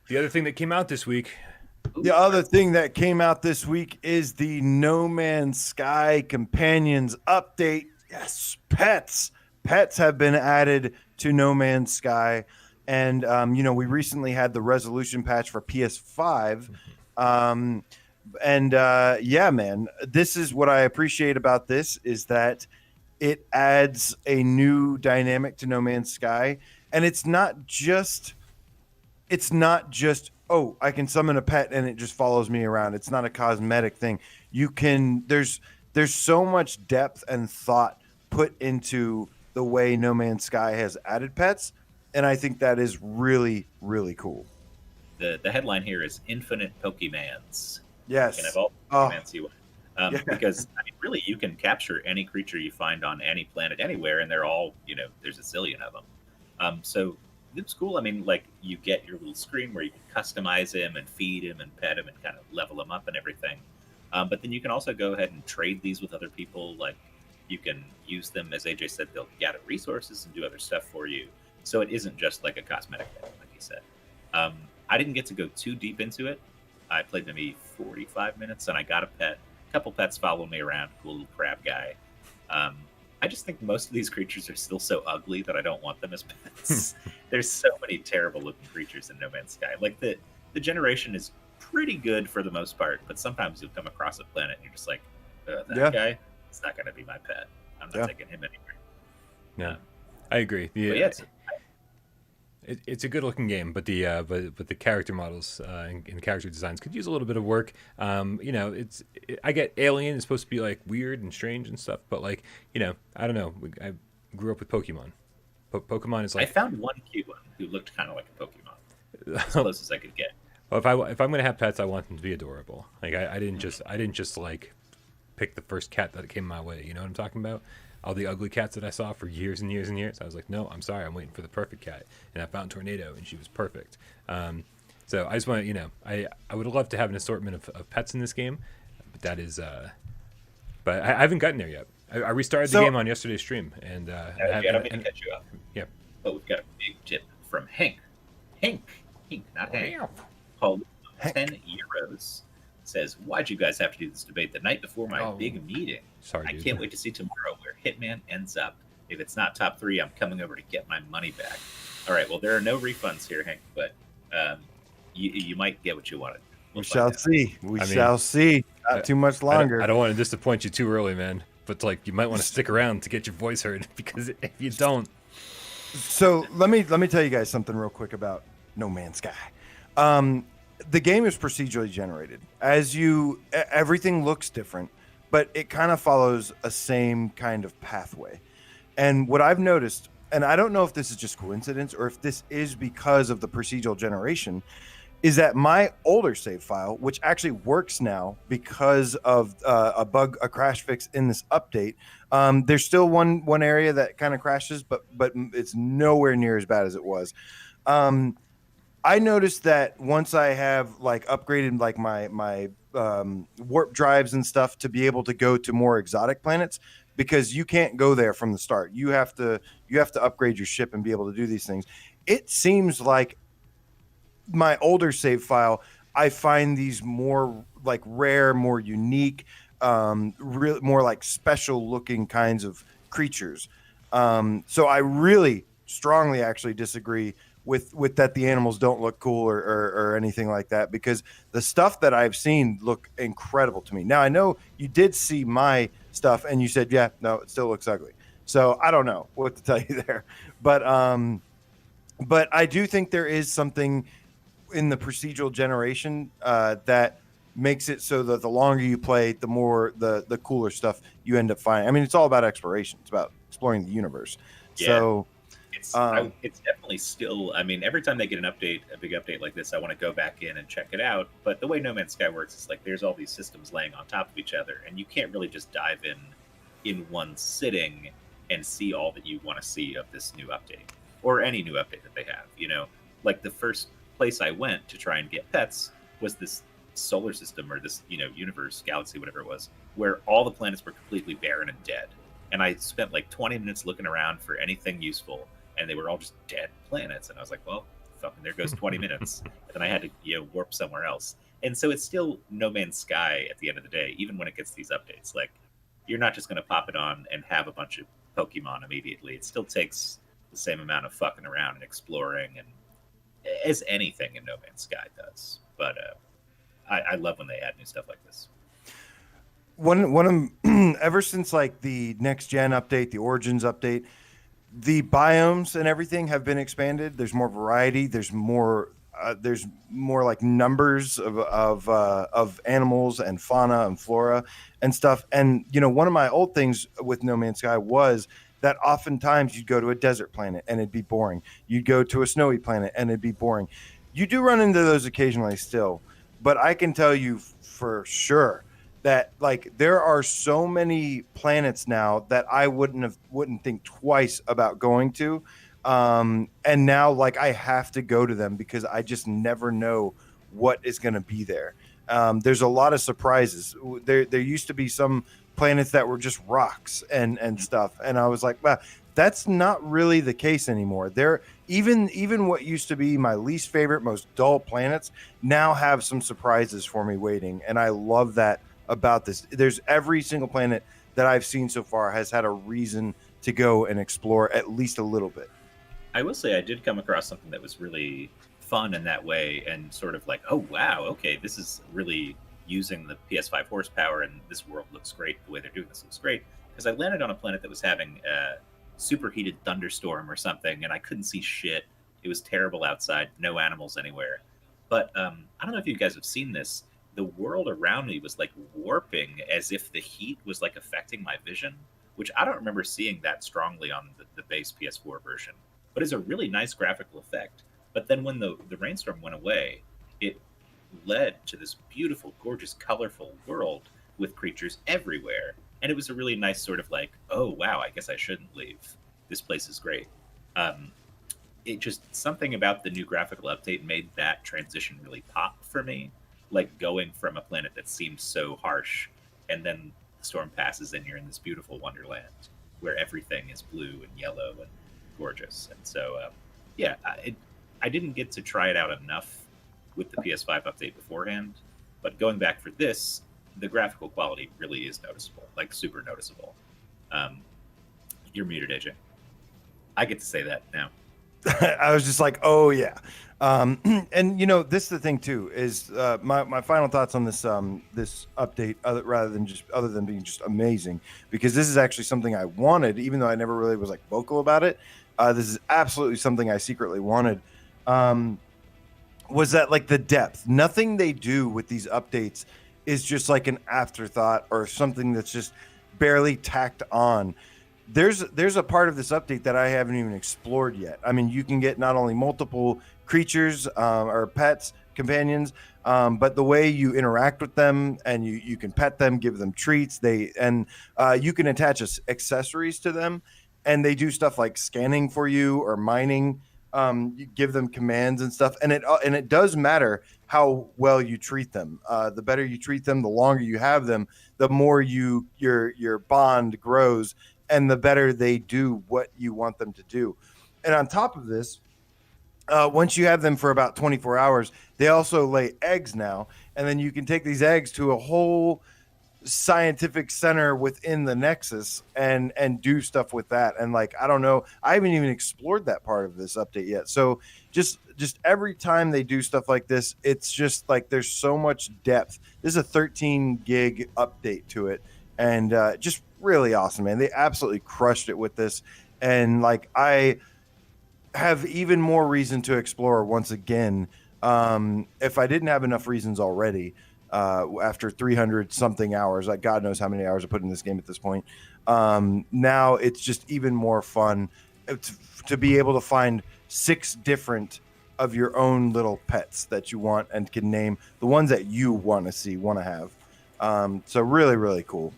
the other thing that came out this week. The other thing that came out this week is the No Man's Sky Companions update. Yes, pets. Pets have been added to No Man's Sky. And, we recently had the resolution patch for PS5. Yeah, man, this is what I appreciate about this is that it adds a new dynamic to No Man's Sky. And it's not just, oh, I can summon a pet and it just follows me around. It's not a cosmetic thing. There's so much depth and thought put into the way No Man's Sky has added pets. And I think that is really, really cool. The headline here is Infinite Pokemans. Yes. You can have all the Pokemans you want. Because, I mean, really, you can capture any creature you find on any planet anywhere, and they're all, there's a zillion of them. So it's cool. I mean, like, you get your little screen where you can customize him and feed him and pet him and kind of level him up and everything. But then you can also go ahead and trade these with other people. Like, you can use them, as AJ said, they'll gather resources and do other stuff for you. So it isn't just like a cosmetic thing, like he said. I didn't get to go too deep into it. I played maybe 45 minutes, and I got a pet. A couple pets followed me around, cool little crab guy. I just think most of these creatures are still so ugly that I don't want them as pets. There's so many terrible looking creatures in No Man's Sky. Like the generation is pretty good for the most part, but sometimes you'll come across a planet and you're just like, that guy, it's not going to be my pet. I'm not taking him anywhere. Yeah, I agree. It's a good looking game, but the character models and character designs could use a little bit of work. I get Alien is supposed to be like weird and strange and stuff, but like I don't know. I grew up with Pokemon. Pokemon is like, I found one cute one who looked kind of like a Pokemon, as close as I could get. Well, if I'm gonna have pets, I want them to be adorable. Like I didn't just like pick the first cat that came my way. You know what I'm talking about? All the ugly cats that I saw for years and years and years. I was like, no, I'm sorry, I'm waiting for the perfect cat. And I found Tornado, and she was perfect. So I just want to, I would love to have an assortment of pets in this game, but that is, but I haven't gotten there yet. I restarted the game on yesterday's stream, and I don't mean to catch you up. Yeah, but we've got a big tip from Hank, not Hank, called 10 euros. says, "Why'd you guys have to do this debate the night before my big meeting? Sorry, I can't wait to see tomorrow where Hitman ends up. If it's not top 3, I'm coming over to get my money back." All right, well, there are no refunds here, Hank, but you might get what you wanted. We shall see. We shall see. Not too much longer. I don't want to disappoint you too early, man. But you might want to stick around to get your voice heard, because if you don't. So let me tell you guys something real quick about No Man's Sky. The game is procedurally generated. Everything looks different, but it kind of follows a same kind of pathway. And what I've noticed, and I don't know if this is just coincidence or if this is because of the procedural generation, is that my older save file, which actually works now because of a crash fix in this update, there's still one area that kind of crashes, but it's nowhere near as bad as it was. I noticed that once I have upgraded my warp drives and stuff to be able to go to more exotic planets, because you can't go there from the start. You have to upgrade your ship and be able to do these things. It seems like my older save file, I find these more rare, more unique, more special looking kinds of creatures. So I really strongly actually disagree with that the animals don't look cool or anything like that, because the stuff that I've seen look incredible to me. Now, I know you did see my stuff and you said, yeah, no, it still looks ugly. So I don't know what to tell you there. But I do think there is something in the procedural generation that makes it so that the longer you play, the more the cooler stuff you end up finding. I mean, it's all about exploration. It's about exploring the universe. Yeah. So it's definitely still, I mean, every time they get a big update like this, I want to go back in and check it out. But the way No Man's Sky works is there's all these systems laying on top of each other, and you can't really just dive in one sitting and see all that you want to see of this new update or any new update that they have. The first place I went to try and get pets was this solar system or this universe, galaxy, whatever it was, where all the planets were completely barren and dead. And I spent 20 minutes looking around for anything useful, and they were all just dead planets. And I was like, well, fucking, there goes 20 minutes. And then I had to warp somewhere else. And so it's still No Man's Sky at the end of the day, even when it gets these updates. You're not just going to pop it on and have a bunch of Pokemon immediately. It still takes the same amount of fucking around and exploring and as anything in No Man's Sky does. But I love when they add new stuff like this. One of ever since the next gen update, the Origins update, the biomes and everything have been expanded. There's more variety. There's more numbers of animals and fauna and flora and stuff. And one of my old things with No Man's Sky was that oftentimes you'd go to a desert planet and it'd be boring. You'd go to a snowy planet and it'd be boring. You do run into those occasionally still, but I can tell you for sure that there are so many planets now that I wouldn't think twice about going to. And now I have to go to them because I just never know what is going to be there. There's a lot of surprises. There used to be some planets that were just rocks and stuff. And I was like, well, that's not really the case anymore. There, even what used to be my least favorite, most dull planets now have some surprises for me waiting. And I love that about this. There's every single planet that I've seen so far has had a reason to go and explore at least a little bit. I will say I did come across something that was really fun in that way, and sort of oh wow, okay, this is really using the PS5 horsepower, and this world looks great. The way they're doing this looks great, because I landed on a planet that was having a superheated thunderstorm or something, and I couldn't see shit. It was terrible outside, no animals anywhere. But I don't know if you guys have seen this. The world around me was warping as if the heat was affecting my vision, which I don't remember seeing that strongly on the base PS4 version. But it's a really nice graphical effect. But then when the rainstorm went away, it led to this beautiful, gorgeous, colorful world with creatures everywhere. And it was a really nice sort of oh, wow, I guess I shouldn't leave. This place is great. It just, something about the new graphical update made that transition really pop for me. Going from a planet that seemed so harsh, and then the storm passes and you're in this beautiful wonderland where everything is blue and yellow and gorgeous. And so, I didn't get to try it out enough with the PS5 update beforehand, But going back for this, the graphical quality really is noticeable, like super noticeable. You're muted, AJ. I get to say that now. I was just like, oh yeah. And you know, this is the thing too, is my final thoughts on this this update, other than being just amazing, because this is actually something I wanted, even though I never really was like vocal about it. This is absolutely something I secretly wanted. Was that like the depth? Nothing they do with these updates is just like an afterthought or something that's just barely tacked on. There's a part of this update that I haven't even explored yet. I mean, you can get not only multiple creatures or pets, companions, but the way you interact with them, and you can pet them, give them treats. You can attach accessories to them, and they do stuff like scanning for you or mining. You give them commands and stuff, and it does matter how well you treat them. The better you treat them, the longer you have them, the more your bond grows, and the better they do what you want them to do. And on top of this, once you have them for about 24 hours, they also lay eggs now, and then you can take these eggs to a whole scientific center within the Nexus and do stuff with that. And like, I don't know, I haven't even explored that part of this update yet. So just every time they do stuff like this, it's just like there's so much depth. This is a 13 gig update to it, and just really awesome, man. They absolutely crushed it with this, and like I have even more reason to explore once again. If I didn't have enough reasons already, after 300 something hours, like God knows how many hours I put in this game at this point. Now it's just even more fun to be able to find 6 different of your own little pets that you want and can name the ones that you want to have. So really, really cool.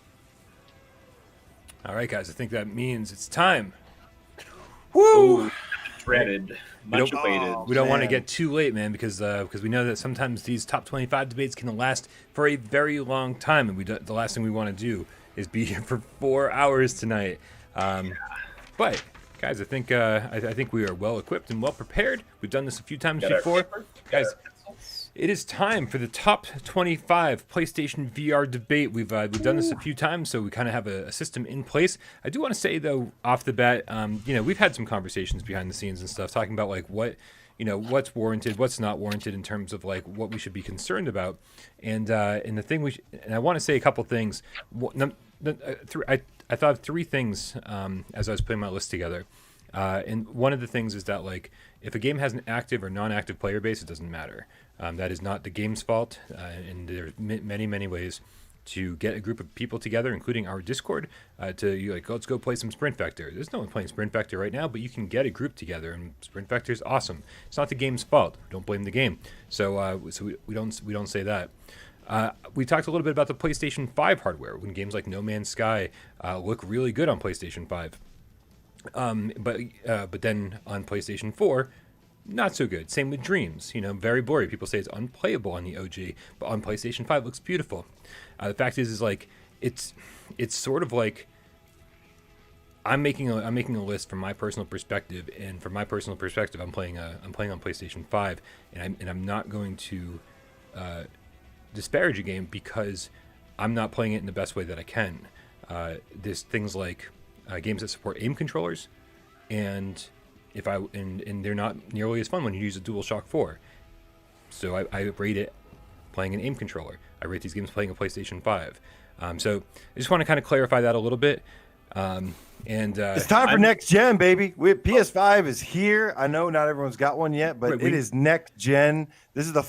All right, guys, I think that means it's time. Woo! Ooh, dreaded, much awaited. We don't want to get too late, man, because we know that sometimes these top 25 debates can last for a very long time, and the last thing we want to do is be here for 4 hours tonight. But guys, I think we are well equipped and well prepared. We've done this a few times before, guys. It is time for the top 25 PlayStation VR debate. We've done this a few times, so we kind of have a system in place. I do want to say, though, off the bat, we've had some conversations behind the scenes and stuff, talking about like what's warranted, what's not warranted in terms of like what we should be concerned about. And the thing and I want to say a couple things. I thought of 3 things as I was putting my list together. And one of the things is that like if a game has an active or non-active player base, it doesn't matter. That is not the game's fault, and there's many ways to get a group of people together, including our Discord, let's go play some Sprint Vector. There's no one playing Sprint Vector right now, but you can get a group together, and Sprint Vector is awesome. It's not the game's fault. Don't blame the game. So we don't say that. We talked a little bit about the PlayStation 5 hardware when games like No Man's Sky look really good on PlayStation 5. But then on PlayStation 4, not so good. Same with Dreams. Very blurry. People say it's unplayable on the OG, but on PlayStation 5 it looks beautiful. The fact is like it's sort of like I'm making a list from my personal perspective, and from my personal perspective, I'm playing on PlayStation 5, and I'm not going to disparage a game because I'm not playing it in the best way that I can. There's things like games that support aim controllers, and they're not nearly as fun when you use a DualShock 4. So I rate it playing an aim controller. I rate these games playing a PlayStation 5. So I just want to kind of clarify that a little bit. It's time for next gen, baby. PS5 is here. I know not everyone's got one yet, but it is next gen. This is the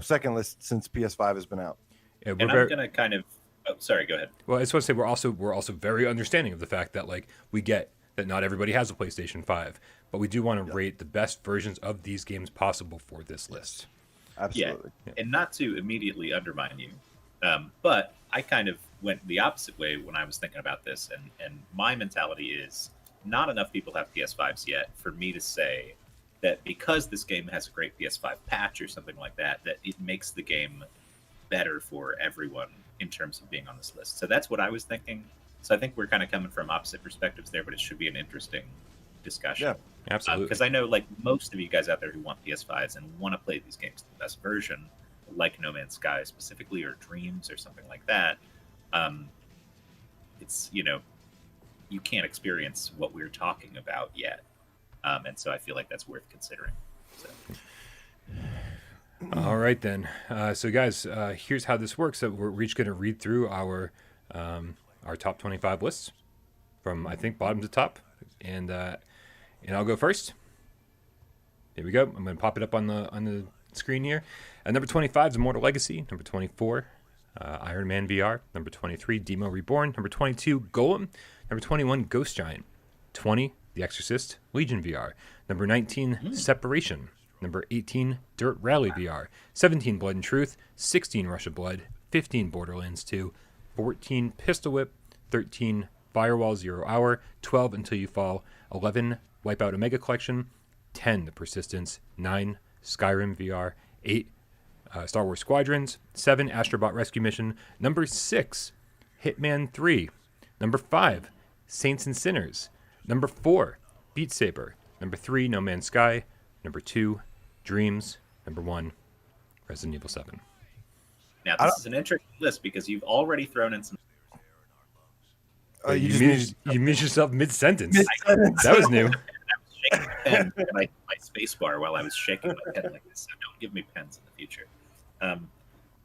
second list since PS5 has been out. Yeah, and I'm gonna kind of. Oh, sorry. Go ahead. Well, I just want to say we're also very understanding of the fact that like we get that not everybody has a PlayStation 5, but we do want to rate the best versions of these games possible for this list. Absolutely. Yeah. And not to immediately undermine you, but I kind of went the opposite way when I was thinking about this, and my mentality is not enough people have PS5s yet for me to say that because this game has a great PS5 patch or something like that, that it makes the game better for everyone in terms of being on this list. So that's what I was thinking. So I think we're kind of coming from opposite perspectives there, but it should be an interesting discussion. Yeah, absolutely. Because I know like most of you guys out there who want PS5s and want to play these games to the best version, like No Man's Sky specifically, or Dreams or something like that, it's, you can't experience what we're talking about yet. And so I feel like that's worth considering. So. All right, then. So, guys, here's how this works. So we're each going to read through our top 25 lists from, I think, bottom to top. And I'll go first. Here we go. I'm going to pop it up on the screen here. Number 25 is Immortal Legacy. Number 24, Iron Man VR. Number 23, Demo Reborn. Number 22, Golem. Number 21, Ghost Giant. 20, The Exorcist, Legion VR. Number 19, Separation. Number 18, Dirt Rally VR. 17, Blood and Truth. 16, Rush of Blood. 15, Borderlands 2. 14, Pistol Whip. 13, Firewall 0 Hour. 12, Until You Fall. 11, Wipeout Omega Collection. 10, The Persistence. 9, Skyrim VR. 8, Star Wars Squadrons. 7, Astrobot Rescue Mission. Number 6, Hitman 3. Number 5, Saints and Sinners. Number 4, Beat Saber. Number 3, No Man's Sky. Number 2, Dreams. Number 1, Resident Evil 7. Now, this is an interesting list because you've already thrown in some... You missed yourself mid-sentence. That was new. I was shaking my pen and my space bar while I was shaking my pen like this, so don't give me pens in the future.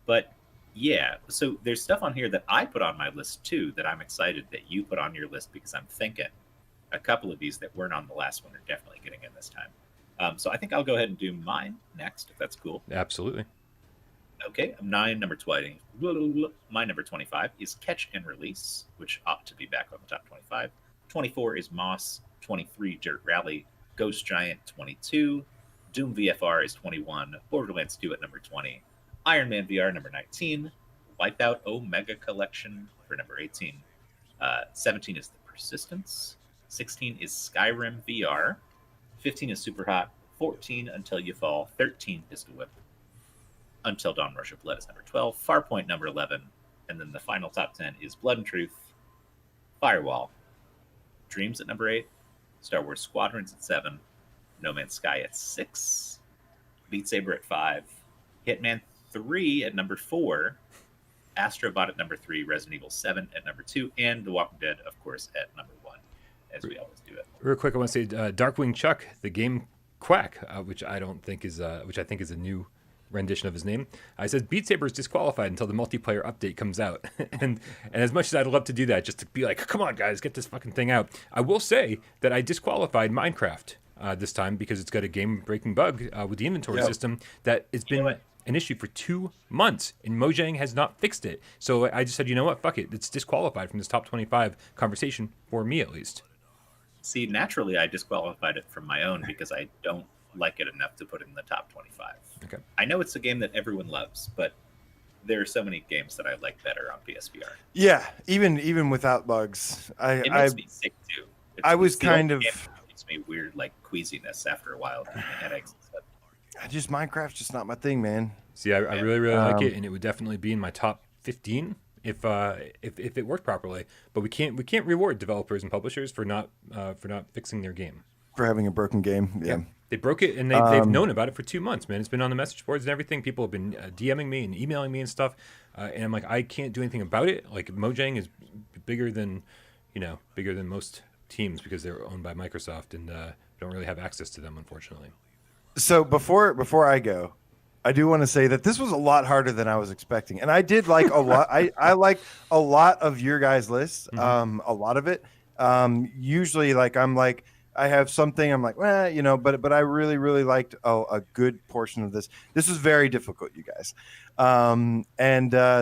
But yeah, so there's stuff on here that I put on my list too that I'm excited that you put on your list, because I'm thinking a couple of these that weren't on the last one are definitely getting in this time. So I think I'll go ahead and do mine next, if that's cool. Absolutely. Okay, number 20. My number 25 is Catch and Release, which ought to be back on the top 25. 24 is Moss. 23, Dirt Rally. Ghost Giant, 22. Doom VFR is 21. Borderlands 2 at number 20. Iron Man VR, number 19. Wipeout Omega Collection for number 18. 17 is The Persistence. 16 is Skyrim VR. 15 is Superhot. 14, Until You Fall. 13, Pistol Whip. Until Dawn, Rush of Blood is number 12. Farpoint, number 11. And then the final top 10 is Blood and Truth, Firewall, Dreams at number 8, Star Wars Squadrons at 7, No Man's Sky at 6, Beat Saber at 5, Hitman 3 at number 4, Astrobot at number 3, Resident Evil 7 at number 2, and The Walking Dead, of course, at number 1, as we always do it. Real quick, I want to say Darkwing Chuck, the game Quack, which I think is a new rendition of his name. I said Beat Saber is disqualified until the multiplayer update comes out. and as much as I'd love to do that, just to be like, come on guys, get this fucking thing out, I will say that I disqualified Minecraft this time because it's got a game-breaking bug with the inventory system that it's been an issue for 2 months, and Mojang has not fixed it. So I just said, you know what, fuck it, it's disqualified from this top 25 conversation, for me at least. See, naturally I disqualified it from my own because I don't like it enough to put it in the top 25. Okay. I know it's a game that everyone loves, but there are so many games that I like better on PSVR. Yeah, even without bugs, it makes me sick too. I was kind of... It makes me weird, like queasiness after a while, headaches and stuff. Minecraft's just not my thing, man. See, I really like it, and it would definitely be in my top 15 if it worked properly. But we can't reward developers and publishers for not fixing their game. For having a broken game, yeah. They broke it, and they've known about it for 2 months, man. It's been on the message boards and everything. People have been DMing me and emailing me and stuff, and I'm like, I can't do anything about it. Like, Mojang is bigger than most teams because they're owned by Microsoft, and don't really have access to them, unfortunately. So before I go, I do want to say that this was a lot harder than I was expecting, and I did like a lot. I like a lot of your guys' lists, a lot of it. Usually, I have something I'm like, well, but I really, really liked a good portion of this. This was very difficult, you guys.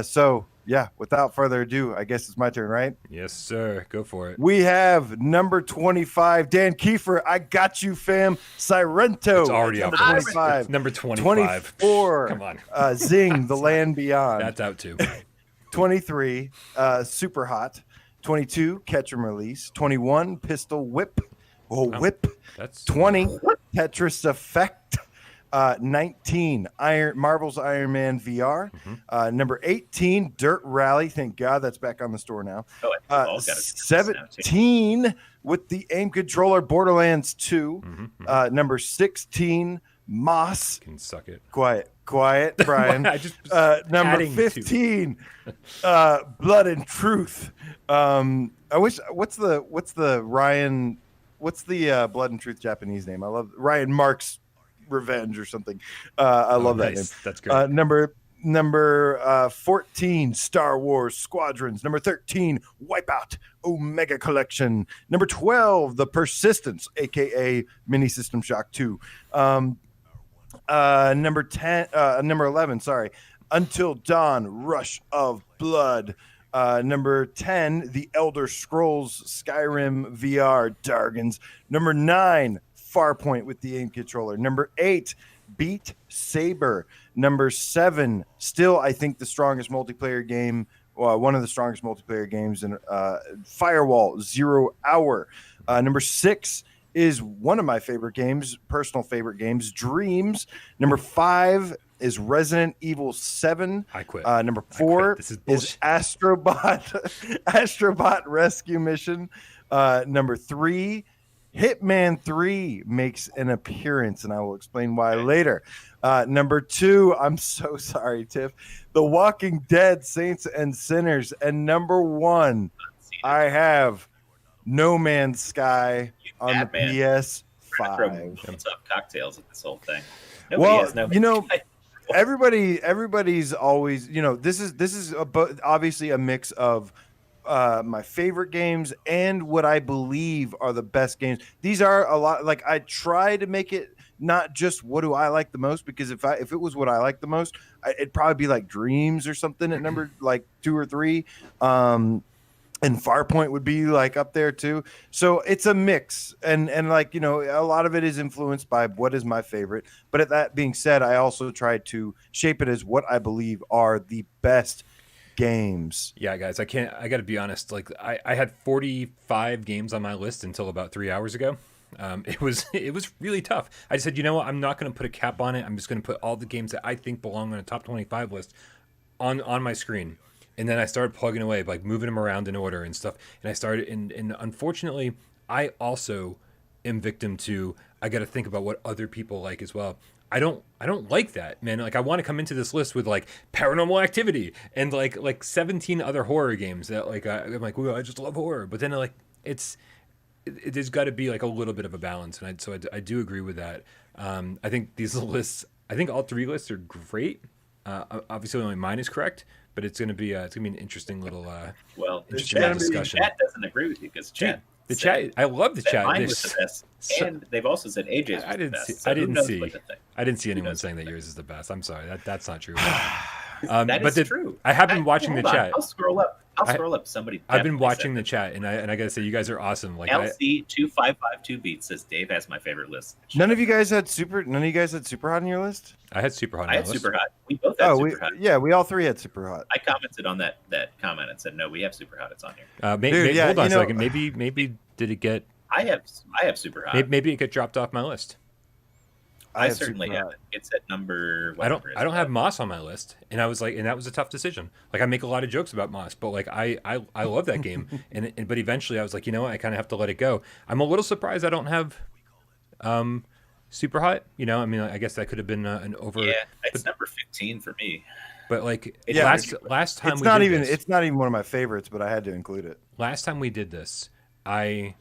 So, yeah, without further ado, I guess it's my turn, right? Yes, sir. Go for it. We have number 25, Dan Kiefer. I got you, fam. Sirento. It's already number up. 25. It's number 25. 24. Come on. Zing, The Land Beyond. That's out too. 23, Super Hot. 22, Catch and Release. 21, Pistol Whip. Whip. That's 20, Tetris Effect. 19, Marvel's Iron Man VR. Number 18, Dirt Rally. Thank God that's back on the store now. 17 with the aim controller, Borderlands 2. Number 16, Moss. Can suck it. Quiet. Quiet, Brian. I just Number adding to. 15, Blood and Truth. I wish. What's the Ryan? What's the Blood and Truth Japanese name? I love Ryan Mark's Revenge or something. I love that name. That's great. Number 14, Star Wars Squadrons. Number 13, Wipeout Omega Collection. Number 12, The Persistence, aka Mini System Shock 2. Number 11, sorry, Until Dawn, Rush of Blood. Number 10, The Elder Scrolls Skyrim VR Dargans. Number 9, Farpoint with the aim controller. Number 8, Beat Saber. Number 7, still I think the strongest multiplayer game, one of the strongest multiplayer games in Firewall 0 Hour. Number 6 is one of my favorite games, personal favorite games, Dreams. Number 5 is Resident Evil 7. I quit. Number 4 This is is Astrobot Rescue Mission. Number 3, Hitman 3 makes an appearance, and I will explain why later. Number 2, I'm so sorry, Tiff, The Walking Dead Saints and Sinners. And number 1, I have No Man's Sky on the PS5. What's up, cocktails at this whole thing? Everybody's always, this is obviously a mix of my favorite games and what I believe are the best games. These are a lot, like, I try to make it not just what do I like the most, because if it was what I like the most, it'd probably be like Dreams or something at number like 2 or 3. And Farpoint would be like up there too. So it's a mix, and like, a lot of it is influenced by what is my favorite. But at that being said, I also try to shape it as what I believe are the best games. Yeah, guys, I got to be honest. Like, I had 45 games on my list until about 3 hours ago. It was really tough. I said, you know what? I'm not going to put a cap on it. I'm just going to put all the games that I think belong on a top 25 list on my screen. And then I started plugging away, like moving them around in order and stuff. And I started, and unfortunately, I also am victim to, I got to think about what other people like as well. I don't like that, man. Like, I want to come into this list with like Paranormal Activity and like 17 other horror games that like I'm like, well, I just love horror. But then like there's got to be like a little bit of a balance, and I do agree with that. I think these lists, I think all 3 lists are great. Obviously, only mine is correct. But it's gonna be an interesting little discussion. Chat doesn't agree with you because chat. The chat. I love the chat. Mine was the best, and they've also said AJ's was the best. I didn't see anyone saying that yours is the best. I'm sorry, that's not true. That is true. I have been watching the chat. I'll scroll up. Somebody. I've been watching the chat, and I gotta say, you guys are awesome. Like, LC2552 beats says Dave has my favorite list. None of you guys had Super Hot on your list? I had Super Hot. I had Super Hot. We both had Super Hot. Yeah, we all 3 had Super Hot. I commented on that comment and said, no, we have Super Hot. It's on here. Hold on a second. Maybe did it get? I have Super Hot. Maybe it got dropped off my list. I certainly have it. It's at number. I don't have Moss on my list, and I was like, and that was a tough decision. Like, I make a lot of jokes about Moss, but like I love that game, but eventually I was like, you know what, I kind of have to let it go. I'm a little surprised I don't have Super Hot. I guess that could have been an over. Yeah, it's number 15 for me. But like last time, it's not even one of my favorites, but I had to include it. Last time we did this, I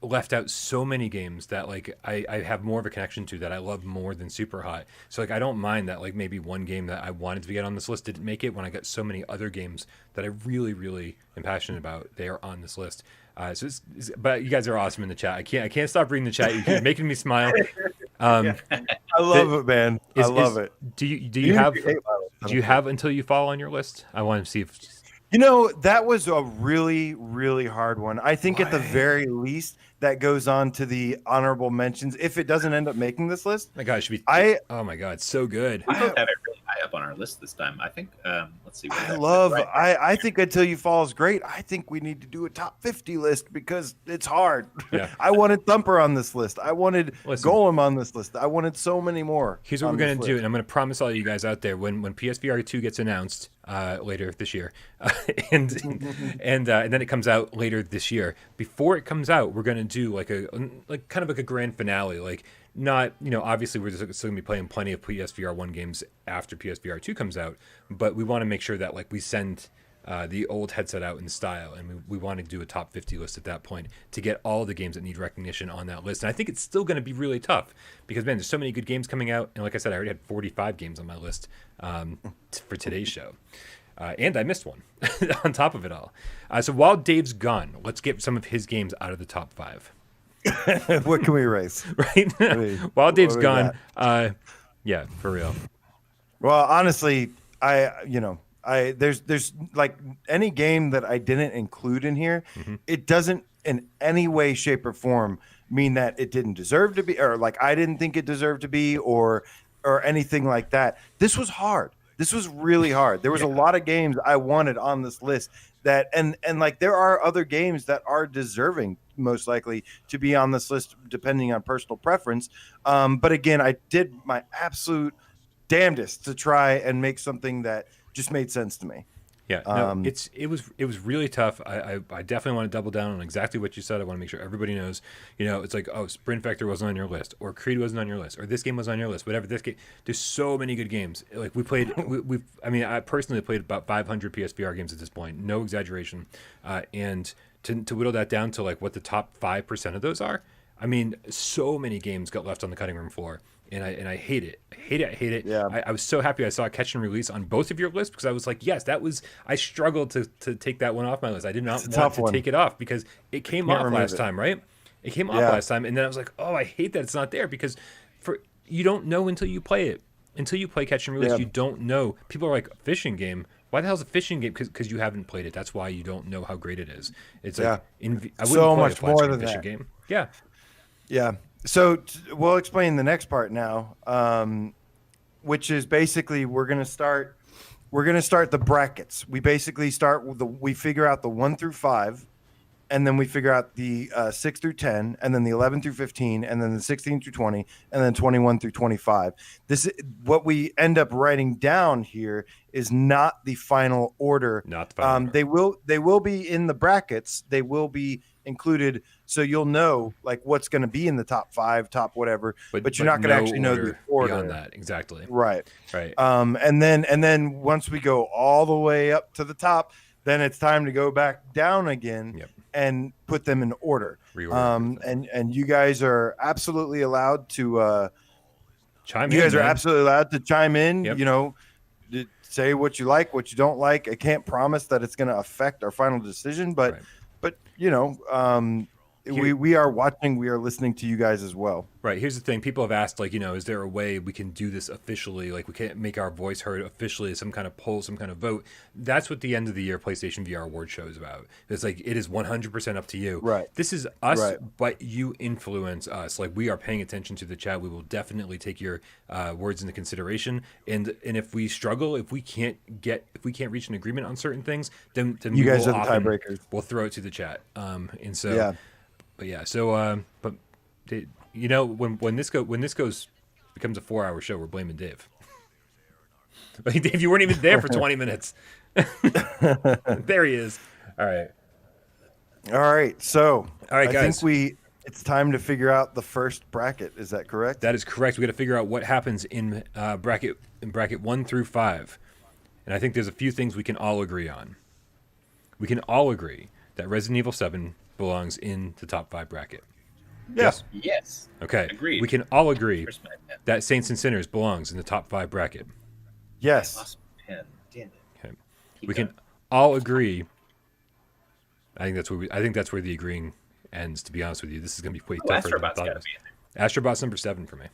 left out so many games that like I have more of a connection to, that I love more than Super Hot. So like I don't mind that like maybe one game that I wanted to get on this list didn't make it, when I got so many other games that I really, really am passionate about, they are on this list. But you guys are awesome in the chat. I can't stop reading the chat. You're making me smile. I love it, man. I love it. Do you have Until You Fall on your list? I want to see if. That was a really, really hard one. I think at the very least that goes on to the honorable mentions if it doesn't end up making this list. My God, it should be. Oh my God, so good. We both have it really high up on our list this time. I think. Let's see. I think Until You Fall is great. I think we need to do a top 50 list because it's hard. Yeah. I wanted Thumper on this list. I wanted Golem on this list. I wanted so many more. Here's what we're gonna do, and I'm gonna promise all you guys out there, when PSVR 2 gets announced later this year, and then it comes out later this year. Before it comes out, we're gonna do like kind of like a grand finale. Like, not, obviously we're just still gonna be playing plenty of PSVR 1 games after PSVR 2 comes out, but we want to make sure that like we send the old headset out in style, and we want to do a top 50 list at that point to get all the games that need recognition on that list. And I think it's still going to be really tough because, man, there's so many good games coming out. And like I said, I already had 45 games on my list for today's show. And I missed one on top of it all. So while Dave's gone, let's get some of his games out of the top 5. What can we erase? Right? While Dave's gone, yeah, for real. Well, honestly, there's like any game that I didn't include in here, it doesn't in any way, shape, or form mean that it didn't deserve to be, or like I didn't think it deserved to be, or anything like that. This was hard. This was really hard. There was a lot of games I wanted on this list that, and like there are other games that are deserving, most likely, to be on this list, depending on personal preference. But again, I did my absolute damnedest to try and make something that just made sense to me. Yeah, no, it was really tough. I definitely want to double down on exactly what you said. I want to make sure everybody knows. It's like, oh, Sprint Vector wasn't on your list, or Creed wasn't on your list, or this game was on your list. Whatever this game, there's so many good games. Like we played, I personally played about 500 PSVR games at this point, no exaggeration. And to whittle that down to like what the top 5% of those are, I mean, so many games got left on the cutting room floor. And I hate it. I hate it. Yeah. I was so happy I saw Catch and Release on both of your lists because I was like, yes, I struggled to take that one off my list. I did not want to take it off because it came off last time, right? It came off last time. And then I was like, oh, I hate that it's not there because you don't know until you play it. Until you play Catch and Release, you don't know. People are like, fishing game? Why the hell is a fishing game? Because you haven't played it. That's why you don't know how great it is. It's like, I wouldn't so call much it a flat more screen than fishing that. game. Yeah. Yeah. So we'll explain the next part now, which is basically we're gonna start the brackets. We basically we figure out the 1 through 5, and then we figure out the 6 through 10, and then the 11 through 15, and then the 16 through 20, and then 21 through 25. What we end up writing down here is not the final order. Not the final order. They will be in the brackets. They will be included, so you'll know like what's going to be in the top 5, top whatever, but you're not going to actually know the order beyond that. Exactly. Right. And then once we go all the way up to the top, then it's time to go back down again and put them in order. And you guys are absolutely allowed to chime in. You guys are absolutely allowed to chime in. Yep. Say what you like, what you don't like. I can't promise that it's going to affect our final decision, but we are watching, we are listening to you guys as well. Right. Here's the thing. People have asked, like, is there a way we can do this officially? Like, we can't make our voice heard officially, some kind of poll, some kind of vote. That's what the end of the year PlayStation VR award show is about. It's like, it is 100% up to you. Right. This is us, but you influence us. Like, we are paying attention to the chat. We will definitely take your words into consideration. And if we struggle, if we can't reach an agreement on certain things, then you guys are the tiebreakers. We'll throw it to the chat. When this becomes a 4-hour show, we're blaming Dave. Like, Dave, you weren't even there for 20 minutes. There he is. All right. So guys. I think it's time to figure out the first bracket. Is that correct? That is correct. We got to figure out what happens in bracket 1 through 5. And I think there's a few things we can all agree on. We can all agree that Resident Evil 7 belongs in the top 5 bracket. Yes. Okay. Agreed. We can all agree that Saints and Sinners belongs in the top 5 bracket. Yes. Damn it. Okay. We can all agree. I think that's where the agreeing ends. To be honest with you, this is going to be way tougher than I thought it was. Astrobot's number 7 for me.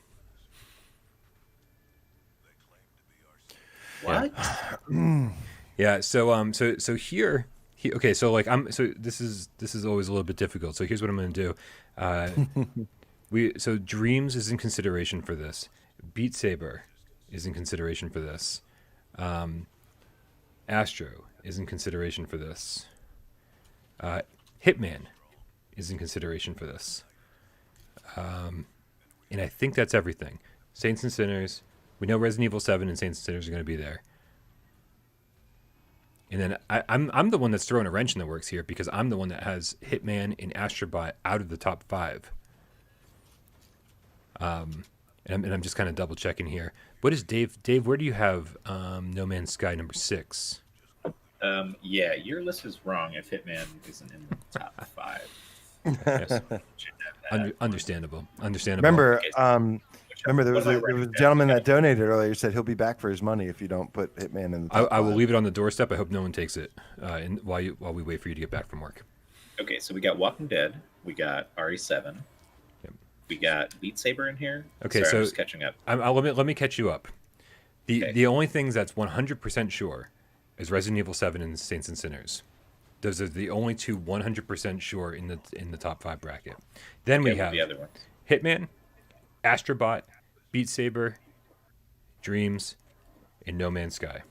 What? Yeah. So here. Okay, so like this is always a little bit difficult. So here's what I'm going to do. So Dreams is in consideration for this. Beat Saber is in consideration for this. Astro is in consideration for this. Hitman is in consideration for this. And I think that's everything. Saints and Sinners. We know Resident Evil 7 and Saints and Sinners are going to be there. And then I'm the one that's throwing a wrench in the works here because I'm the one that has Hitman and Astrobot out of the top 5. And I'm just kind of double checking here. What is Dave? Dave, where do you have No Man's Sky number 6? Yeah, your list is wrong if Hitman isn't in the top 5. Yes. Understandable. Remember, Okay, remember there was a gentleman that donated earlier said he'll be back for his money if you don't put Hitman in the top I will 5. leave it on the doorstep. I hope no one takes it while we wait for you to get back from work. Okay, so we got Walking Dead, we got RE7, Yep. we got Beat Saber in here. Okay, Sorry, so I'm just catching up. let me catch you up. Okay. The only things that's 100% sure is Resident Evil 7 and Saints and Sinners. Those are the only two 100% sure in the top 5 bracket. Then we have the other ones. Hitman, Astrobot, Beat Saber, Dreams, and No Man's Sky.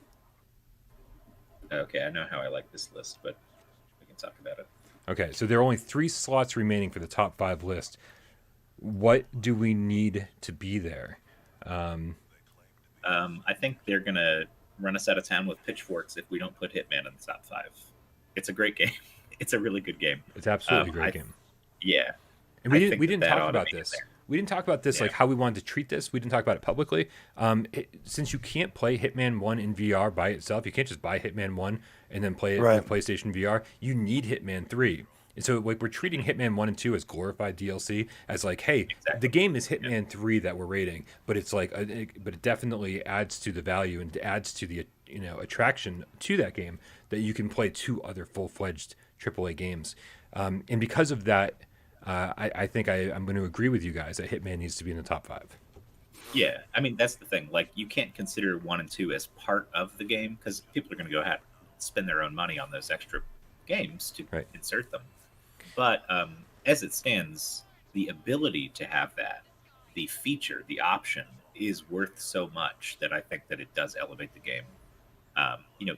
Okay, I know how I like this list, but we can talk about it. Okay, so there are only 3 slots remaining for the top 5 list. What do we need to be there? I think they're going to run us out of town with pitchforks if we don't put Hitman in the top 5. It's a great game. It's a really good game. It's absolutely a great game. Yeah. And we didn't talk about this. We didn't talk about this, like how we wanted to treat this. We didn't talk about it publicly. Since you can't play Hitman 1 in VR by itself, you can't just buy Hitman 1 and then play it with PlayStation VR. You need Hitman 3. And so like we're treating Hitman 1 and 2 as glorified DLC, as like, hey, the game is Hitman 3 that we're rating, but it's like, but it definitely adds to the value and adds to the attraction to that game that you can play 2 other full-fledged AAA games. And because of that, I think I'm going to agree with you guys that Hitman needs to be in the top 5. Yeah, I mean, that's the thing. Like, you can't consider 1 and 2 as part of the game because people are going to go ahead and spend their own money on those extra games to insert them. But as it stands, the ability to have that, the feature, the option, is worth so much that I think that it does elevate the game.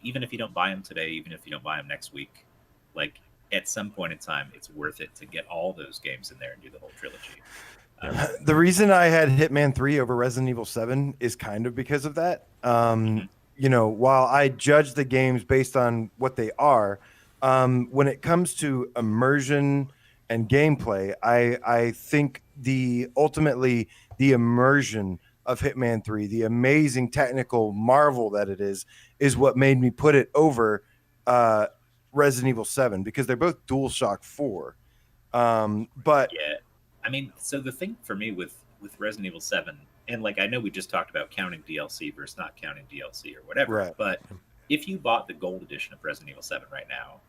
Even if you don't buy them today, even if you don't buy them next week, like, at some point in time, it's worth it to get all those games in there and do the whole trilogy. The reason I had Hitman 3 over Resident Evil 7 is kind of because of that. While I judge the games based on what they are, when it comes to immersion and gameplay, I think ultimately the immersion of Hitman 3, the amazing technical marvel that it is what made me put it over Resident Evil 7 because they're both DualShock 4. But yeah, I mean, so the thing for me with Resident Evil 7, and like I know we just talked about counting DLC versus not counting DLC or whatever, but if you bought the gold edition of Resident Evil 7 right now,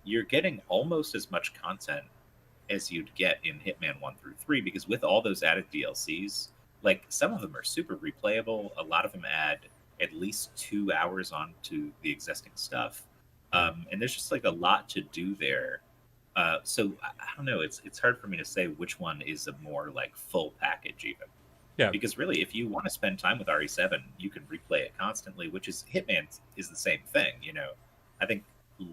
you're getting almost as much content as you'd get in Hitman 1 through 3 because with all those added DLCs, like some of them are super replayable. A lot of them add at least 2 hours onto the existing stuff. And there's just like a lot to do there. So I don't know. It's hard for me to say which one is a more like full package even. Yeah. Because really, if you want to spend time with RE7, you can replay it constantly, which is Hitman is the same thing. I think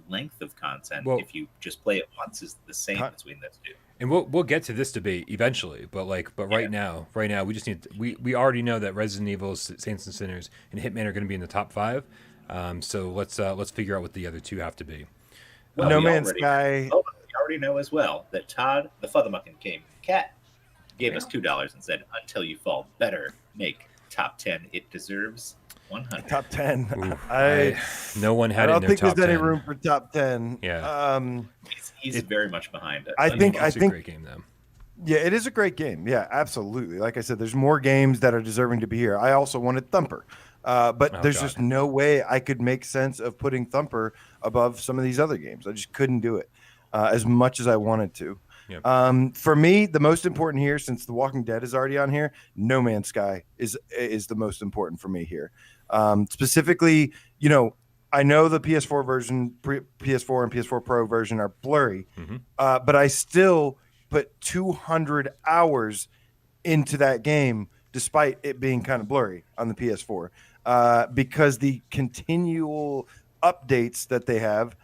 length of content, if you just play it once, is the same between those two. And we'll get to this debate eventually, but right now we just need we already know that Resident Evil, Saints and Sinners, and Hitman are going to be in the top 5. So let's figure out what the other 2 have to be. No Man's Sky. Oh, we already know as well that Todd, the Futhermucking King Cat, gave us $2 and said, "Until you fall, better make top 10. It deserves 100." Top 10. No one had. I don't in think their top there's 10. any room for top 10. Yeah. He's very much behind it. I think it's a great game though. Yeah, it is a great game. Yeah, absolutely. Like I said, there's more games that are deserving to be here. I also wanted Thumper. But there's just no way I could make sense of putting Thumper above some of these other games. I just couldn't do it as much as I wanted to. Yep. For me, the most important here, since The Walking Dead is already on here, No Man's Sky is the most important for me here. Specifically, I know the PS4 version, PS4 and PS4 Pro version are blurry, but I still put 200 hours into that game despite it being kind of blurry on the PS4. Because the continual updates that they have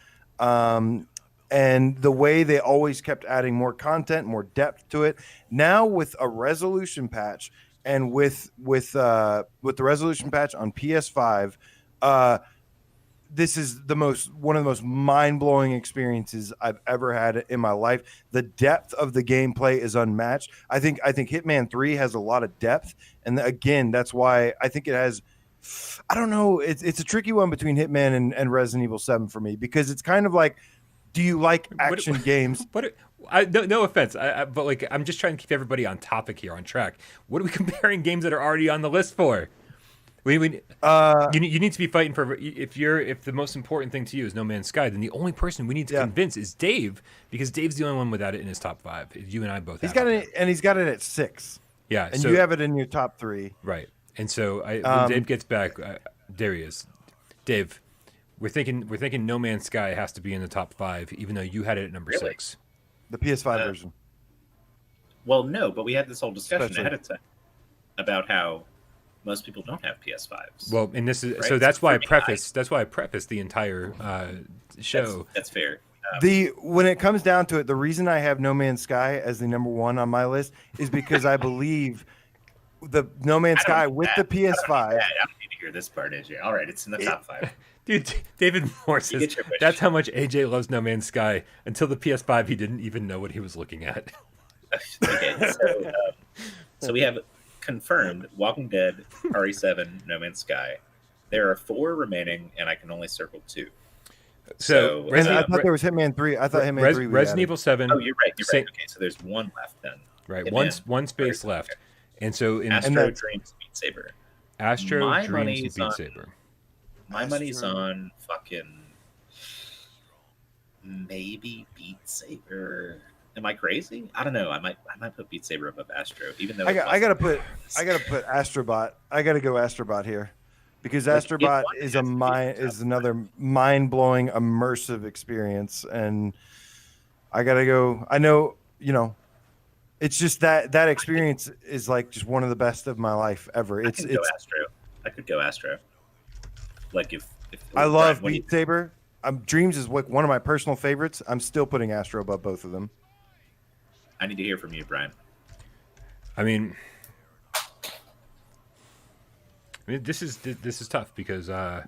and the way they always kept adding more content, more depth to it. Now with a resolution patch and with the resolution patch on PS5, this is one of the most mind-blowing experiences I've ever had in my life. The depth of the gameplay is unmatched. I think Hitman 3 has a lot of depth, and again, that's why I think it has. I don't know. It's a tricky one between Hitman and Resident Evil 7 for me, because it's kind of like, do you like action games? No offense, but like I'm just trying to keep everybody on topic here, on track. What are we comparing games that are already on the list for? You need to be fighting for, if the most important thing to you is No Man's Sky, then the only person we need to convince is Dave, because Dave's the only one without it in his top 5. You and I both. He's got it, and he's got it at 6. Yeah, and you have it in your top 3. Right. And so when Dave gets back, there he is. Dave, we're thinking No Man's Sky has to be in the top 5, even though you had it at number 6. The PS5 version. Well, no, but we had this whole discussion ahead of time about how most people don't have PS5s. Well, and this is right? so that's why I prefaced the entire show. That's fair. When it comes down to it, the reason I have No Man's Sky as the number 1 on my list is because I believe the No Man's Sky with the PS5. I don't need to hear this part, AJ. All right, it's in the top 5. Dude, David Moore says that's how much AJ loves No Man's Sky. Until the PS5, he didn't even know what he was looking at. Okay, so we have confirmed Walking Dead, RE7, No Man's Sky. There are 4 remaining, and I can only circle 2. So I thought there was Hitman 3. I thought Hitman 3 was Resident Evil 7. Oh, you're right. Okay, so there's 1 left then. Right, Hitman, one space left. And so in Astro Dreams Beat Saber. Astro Dreams Beat Saber. My money's on fucking maybe Beat Saber. Am I crazy? I don't know. I might put Beat Saber above Astro, even though I gotta put Astrobot. I gotta go Astrobot here, because Astrobot is another mind-blowing immersive experience, and I gotta go. I know, it's just that experience is like just one of the best of my life ever. I could go Astro. Like if I love Beat Saber. Dreams is like one of my personal favorites. I'm still putting Astro above both of them. I need to hear from you, Brian. I mean, this is tough because right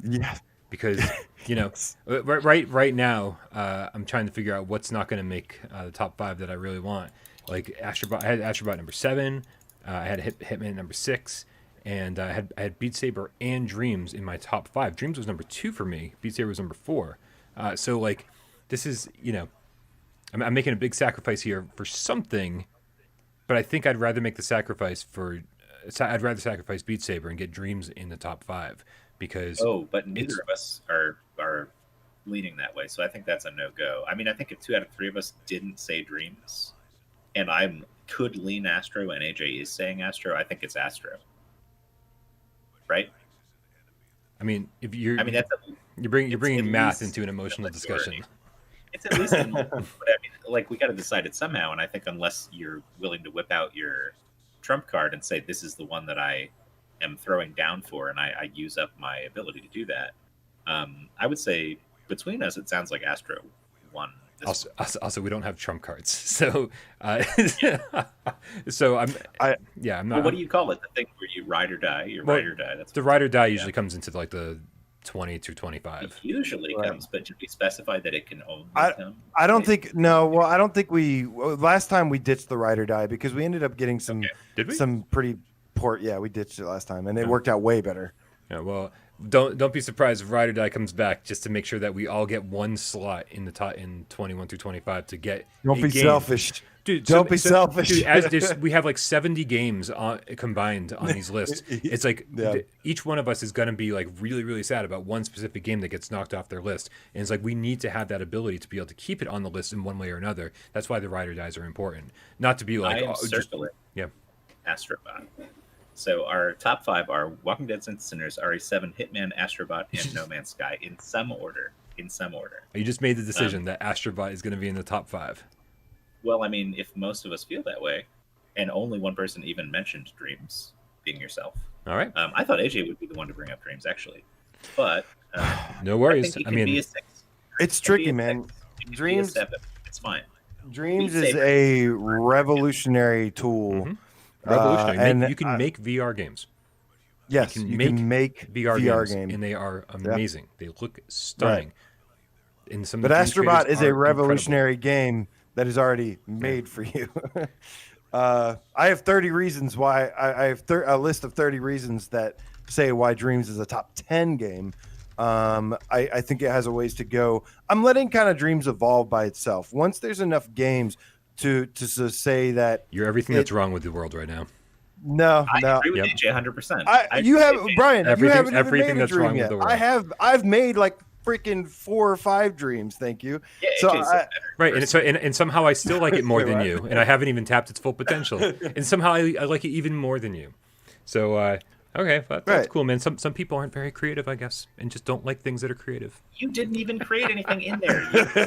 now I'm trying to figure out what's not going to make the top 5 that I really want. Like Astrobot, I had Astrobot number 7, I had Hitman number 6, and I had Beat Saber and Dreams in my top 5. Dreams was number 2 for me. Beat Saber was number 4. So like, this is I'm making a big sacrifice here for something, but I think I'd rather make the sacrifice I'd rather sacrifice Beat Saber and get Dreams in the top 5 because. Oh, but neither of us are leaning that way, so I think that's a no-go. I mean, I think if 2 out of 3 of us didn't say Dreams, and I could lean Astro, and AJ is saying Astro, I think it's Astro. Right? I mean, you're bringing math into an emotional discussion. It's at least in, but I mean, like, we got to decide it somehow, and I think unless you're willing to whip out your trump card and say this is the one that I am throwing down for, and I use up my ability to do that, I would say between us, it sounds like Astro won. Also, we don't have trump cards, so so I'm not. Well, what do you call it? The thing where you ride or die. Ride or die. That's the ride or die usually comes into like the 20 through 25. It usually comes, but should we specify that it can only come? I don't think. No, well, I don't think last time we ditched the ride or die because we ended up getting some. Did we? Some pretty poor. Yeah, we ditched it last time, and it worked out way better. Yeah, well, don't be surprised if Ride or Die comes back just to make sure that we all get one slot in the top in 21 through 25 to get. Don't be selfish, dude. Don't be selfish. Dude, we have like 70 games combined on these lists. It's like each one of us is gonna be like really, really sad about one specific game that gets knocked off their list, and it's like we need to have that ability to be able to keep it on the list in one way or another. That's why the Ride or Dies are important, not to be like circling. Astrobot. So our top 5 are Walking Dead, Saints and Sinners, RE7, Hitman, Astrobot, and No Man's Sky in some order. You just made the decision that Astrobot is going to be in the top 5. Well, I mean, if most of us feel that way, and only one person even mentioned Dreams, being yourself. All right. I thought AJ would be the one to bring up Dreams, actually. But no worries. I mean, be a 6. It's tricky, man. Dreams. 7. It's fine. Dreams is a revolutionary tool. Mm-hmm. Revolutionary. You can make VR games. Yes, you can make VR games, and they are amazing. They look stunning. Right. And some But of the Astrobot is a incredible. revolutionary game that is already made for you. I have 30 reasons why. I have a list of 30 reasons that say why Dreams is a top 10 game. I think it has a ways to go. I'm letting kind of Dreams evolve by itself. Once there's enough games to say that you're everything that's wrong with the world right now. No, I agree with AJ 100%. You have Brian. You haven't even everything made a that's wrong dream with yet. the world. I've made like freaking 4 or 5 dreams. Thank you. Yeah, So right, and somehow I still like it more than you, and I haven't even tapped its full potential, and somehow I like it even more than you. So okay, that's cool, man. Some people aren't very creative, I guess, and just don't like things that are creative. You didn't even create anything in there. God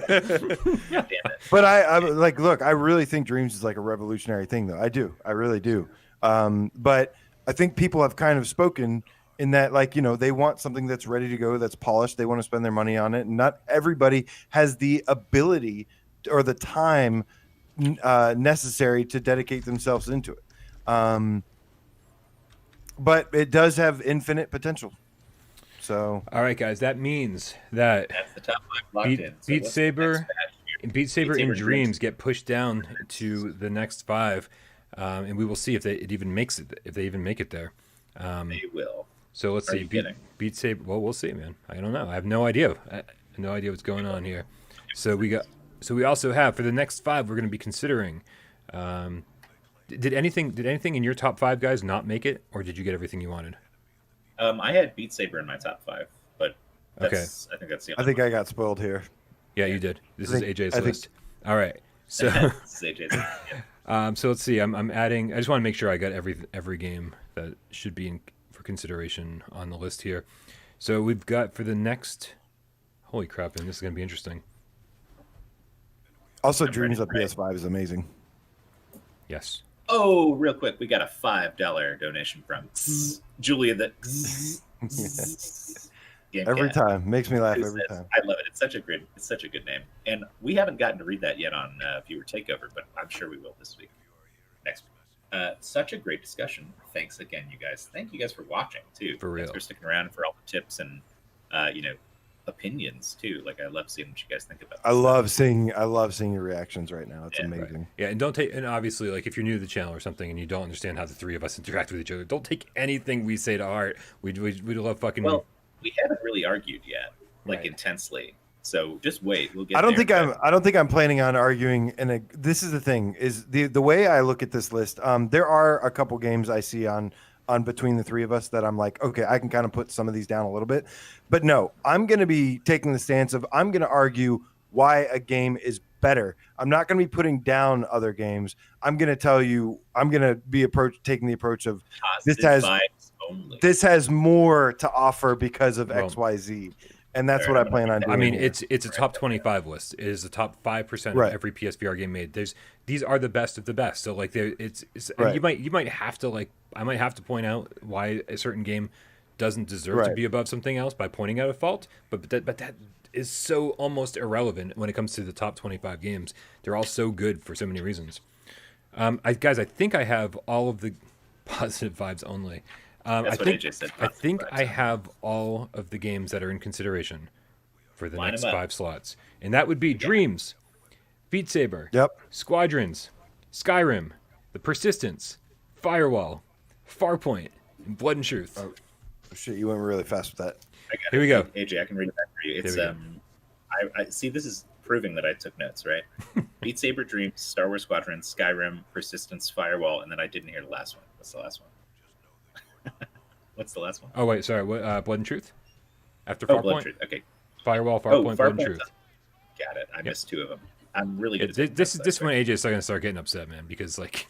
damn it. But I like look. I really think Dreams is like a revolutionary thing, though. I do. I really do. But I think people have kind of spoken in that, like, you know, they want something that's ready to go, that's polished. They want to spend their money on it. And not everybody has the ability or the time necessary to dedicate themselves into it. But it does have infinite potential. So, all right, guys, that means that that's the top 5 locked in. So Beat Saber and Dreams get pushed down to the next 5. And we will see if it even makes it. If they even make it there, they will. So let's see. Beat Saber. Well, we'll see, man. I don't know. I have no idea. I have no idea what's going on here. So we also have for the next 5. We're going to be considering. Did anything in your top 5 guys not make it, or did you get everything you wanted? I had Beat Saber in my top 5, but that's, okay. I think that's the. I think I got spoiled here. Yeah, you did. This is AJ's list. All right. So. This is AJ's list. Yeah. So let's see. I'm adding. I just want to make sure I got every game that should be for consideration on the list here. So we've got for the next. Holy crap! And this is going to be interesting. Also, Dreams on PS5 is amazing. Yes. Oh, real quick, we got a $5 donation from Julia. Every time makes me laugh every time. I love it. It's such a good name, and we haven't gotten to read that yet on Viewer Takeover, but I'm sure we will this week, next week. Such a great discussion. Thanks again, you guys. Thank you guys for watching too. For real. Thanks for sticking around and for all the tips and opinions too. Like I love seeing what you guys think about this. I love seeing your reactions right now. It's amazing. Right. Yeah, and obviously, like if you're new to the channel or something and you don't understand how the 3 of us interact with each other, don't take anything we say to heart. We love fucking. Well, we haven't really argued yet, like intensely. So just wait. We'll get. I don't think I'm planning on arguing. And this is the thing: is the way I look at this list. There are a couple games I see on between the 3 of us that I'm like, okay, I can kind of put some of these down a little bit. But no, I'm going to be taking the stance of I'm going to argue why a game is better. I'm not going to be putting down other games. I'm going to tell you. I'm going to be taking the approach of this has more to offer because of XYZ. And that's what I plan on doing. I mean, it's a top 25 list. It is the top 5% of every PSVR game made. These are the best of the best. So like, it's you might have to like, I might have to point out why a certain game doesn't deserve to be above something else by pointing out a fault. But that is so almost irrelevant when it comes to the top 25 games. They're all so good for so many reasons. I think I have all of the positive vibes only. I think I have all of the games that are in consideration for the next 5 slots. And that would be Dreams, Beat Saber, Squadrons, Skyrim, The Persistence, Firewall, Farpoint, and Blood and Truth. Oh, shit, you went really fast with that. Here we go. AJ, I can read it back for you. It's I see, this is proving that I took notes, right? Beat Saber, Dreams, Star Wars Squadrons, Skyrim, Persistence, Firewall, and then I didn't hear the last one. What's the last one? What's the last one? Oh wait, sorry. What? Blood and Truth. After Farpoint. Blood and Truth. Okay. Firewall, Farpoint, Blood and Truth. Got it. I missed 2 of them. I'm really good. This when AJ is going to start getting upset, man, because like.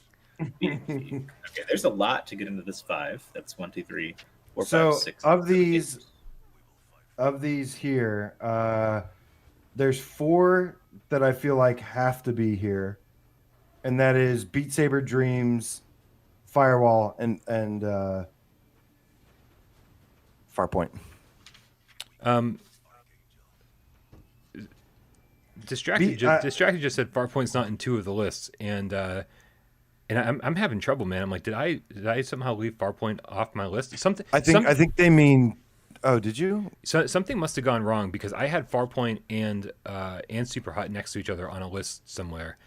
Okay, there's a lot to get into this 5. That's 1, 2, 3, 4, 5, 6. Of these here, there's 4 that I feel like have to be here, and that is Beat Saber, Dreams, Firewall, and Farpoint. Distracted just said Farpoint's not in 2 of the lists, and And I'm having trouble, man. I'm like, did I somehow leave Farpoint off my list? I think they mean. Oh, did you? So something must have gone wrong because I had Farpoint and Superhot next to each other on a list somewhere,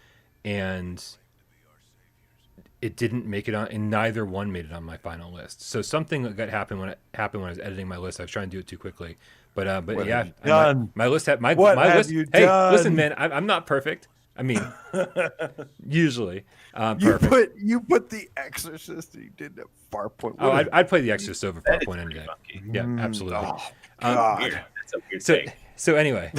and it didn't make it on, and neither one made it on my final list. So something that happened when I was editing my list. I was trying to do it too quickly, but yeah, my list had my list. Hey, listen, man, I'm not perfect. I mean, usually, perfect. You put The Exorcist. You did that Farpoint. Oh, I'd play The Exorcist over Farpoint any day. Yeah, absolutely. Oh, God. That's a weird thing. So anyway,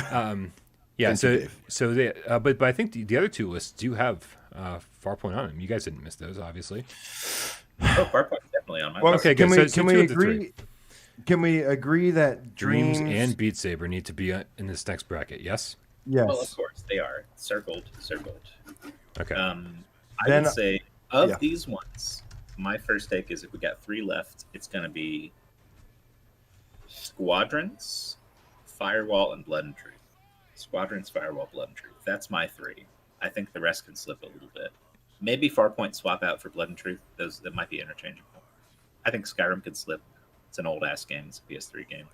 yeah. Thank So they, but I think the other two lists do have Farpoint on them. You guys didn't miss those, obviously. Oh, Farpoint's definitely on my Well, list. Okay, can good. we So can we two of the agree? three. Can we agree that Dreams and Beat Saber need to be in this next bracket? Yes. yes? Well, of course they are circled. Okay. I Then- would say of yeah. these ones, my first take is if we got 3 left, it's going to be Squadrons, Firewall, and Blood and Truth. Squadrons, Firewall, Blood and Truth. That's my 3. I think the rest can slip a little bit. Maybe Farpoint swap out for Blood and Truth. Those that might be interchangeable. I think Skyrim could slip. It's an old ass game. It's a PS3 game.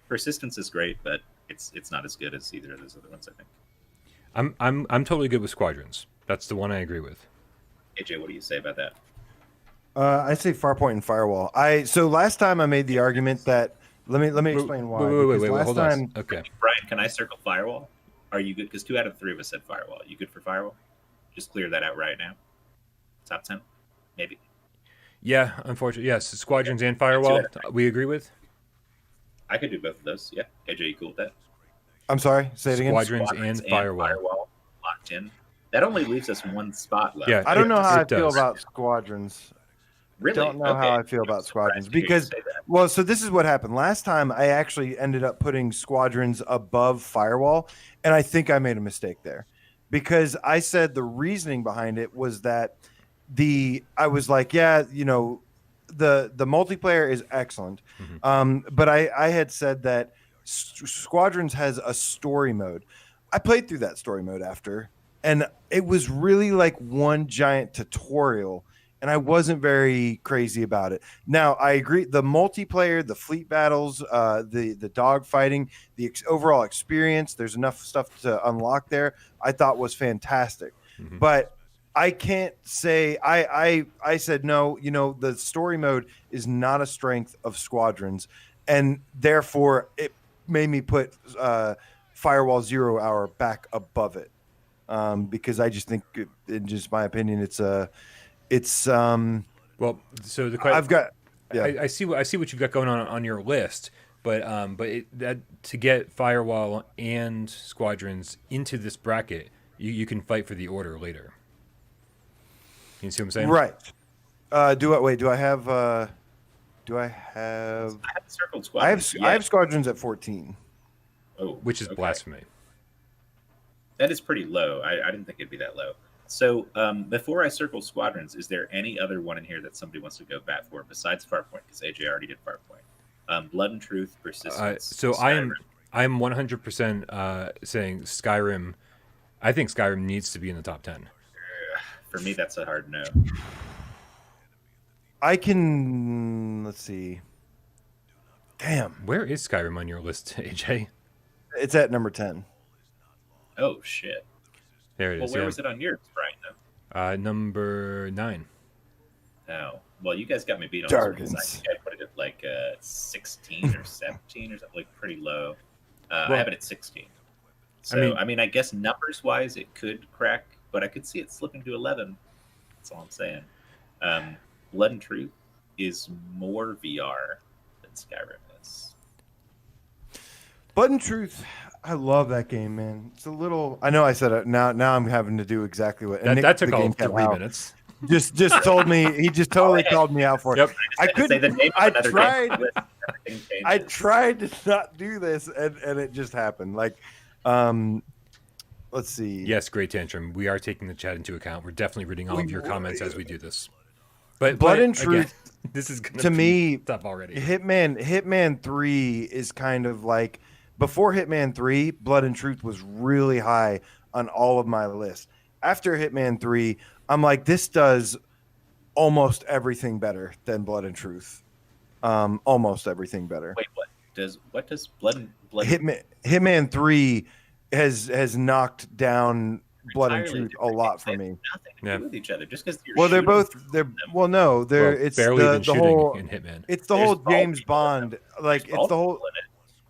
Persistence is great, but it's not as good as either of those other ones. I think. I'm totally good with Squadrons. That's the one I agree with. AJ, what do you say about that? I say Farpoint and Firewall. So last time I made the argument that let me explain why. Wait, Because hold on. Okay. Brian, can I circle Firewall? Are you good? Because 2 out of 3 of us said Firewall. You good for Firewall? Just clear that out right now. Top 10, maybe. Yeah, unfortunately, yes. Squadrons and Firewall, we agree with. I could do both of those. Yeah, AJ, you cool with that? I'm sorry. Say it again. Squadrons and Firewall. Locked in. That only leaves us 1 spot left. Yeah, I don't know how I it feel does. about Squadrons. Really? Don't know how I feel about I'm Squadrons surprised to hear you because, say that. well, so this is what happened. Last time I actually ended up putting Squadrons above Firewall, and I think I made a mistake there because I said the reasoning behind it was that I was like, yeah, the multiplayer is excellent, but I had said that Squadrons has a story mode. I played through that story mode after, and it was really like one giant tutorial. And I wasn't very crazy about it. Now, I agree. The multiplayer, the fleet battles, the dog fighting, the overall experience, there's enough stuff to unlock there, I thought was fantastic. Mm-hmm. But I can't say I said, no, the story mode is not a strength of Squadrons. And therefore, it made me put Firewall 0 Hour back above it. Because I just think, in just my opinion, it's well. So the question I've got. Yeah. I see what you've got going on your list, but to get Firewall and Squadrons into this bracket, you can fight for the order later. You see what I'm saying? Right. Do I have? I haven't circled I have Squadrons. Squadrons at 14. Oh, Which is okay. blasphemy. That is pretty low. I didn't think it'd be that low. So before I circle Squadrons, is there any other one in here that somebody wants to go bat for besides Farpoint? Because AJ already did Farpoint. Blood and Truth, Persistence. So Skyrim. I'm 100% saying Skyrim. I think Skyrim needs to be in the top 10. For me, that's a hard no. I can. Let's see. Damn. Where is Skyrim on your list, AJ? It's at number 10. Oh shit. There it is. Well, where yeah. was it on yours, Brian? Though. Number 9. Oh, well, you guys got me beat on Jargons. this one. I think I put it at like 16 or 17 or something, like pretty low. I have it at 16. So, I mean, I guess numbers-wise, it could crack, but I could see it slipping to 11. That's all I'm saying. Blood and Truth is more VR than Skyrim is. Blood and Truth. I love that game, man. It's a little. I know I said it. Now I'm having to do exactly what. And That took the all game 3 cat out. minutes. Just told me. He just totally called me out for it. Yep. I Just had to say the couldn't. name of I another tried. game. Everything changes. I tried to not do this, and it just happened. Like, let's see. Yes, great tantrum. We are taking the chat into account. We're definitely reading all of your comments as we do this. But Blood and again, Truth, this is gonna to be me, tough already. Hitman 3 is kind of like before Hitman 3, Blood and Truth was really high on all of my lists. After Hitman 3, I'm like, this does almost everything better than Blood and Truth. Almost everything better. Wait, what does Blood Hitman 3 has knocked down Blood and Truth a lot for me. Nothing to do with each other. Just because they're both it's barely the been shooting whole in Hitman. It's the whole James Bond, like it's the whole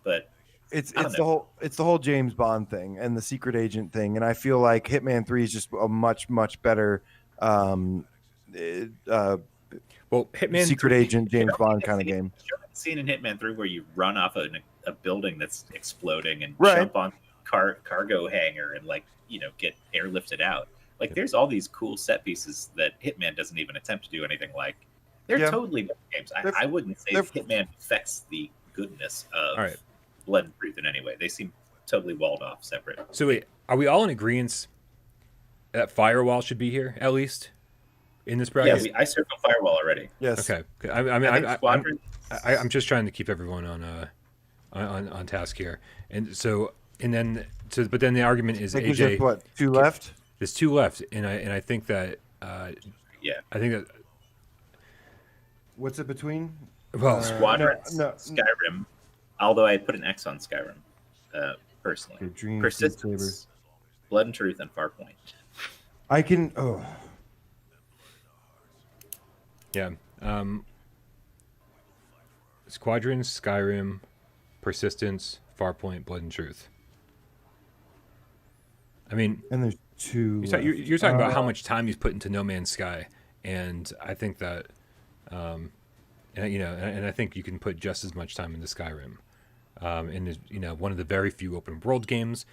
but it's the whole James Bond thing and the secret agent thing, and I feel like Hitman 3 is just a much better Hitman secret 3, agent James Bond kind of game. Scene in Hitman 3 where you run off a building that's exploding and right. jump on cargo hangar and get airlifted out. Like there's all these cool set pieces that Hitman doesn't even attempt to do anything like. They're totally different games. I wouldn't say Hitman affects the goodness of Blood and Truth in any way. They seem totally walled off, separate. So wait, are we all in agreement that Firewall should be here at least in this bracket? Yeah, I served on Firewall already. Yes. Okay. I'm just trying to keep everyone on task here, but then the argument is AJ. What, 2 left? There's 2 left, and I think that I think that. What's it between? Well, Squadrons, Skyrim. Although I put an X on Skyrim, personally. Persistence, Blood and Truth, and Farpoint. I can. Oh. Yeah. Squadrons, Skyrim, Persistence, Farpoint, Blood and Truth. I mean, and there's 2. You're talking about how much time he's put into No Man's Sky, and I think that, and I think you can put just as much time into Skyrim. And is one of the very few open world games.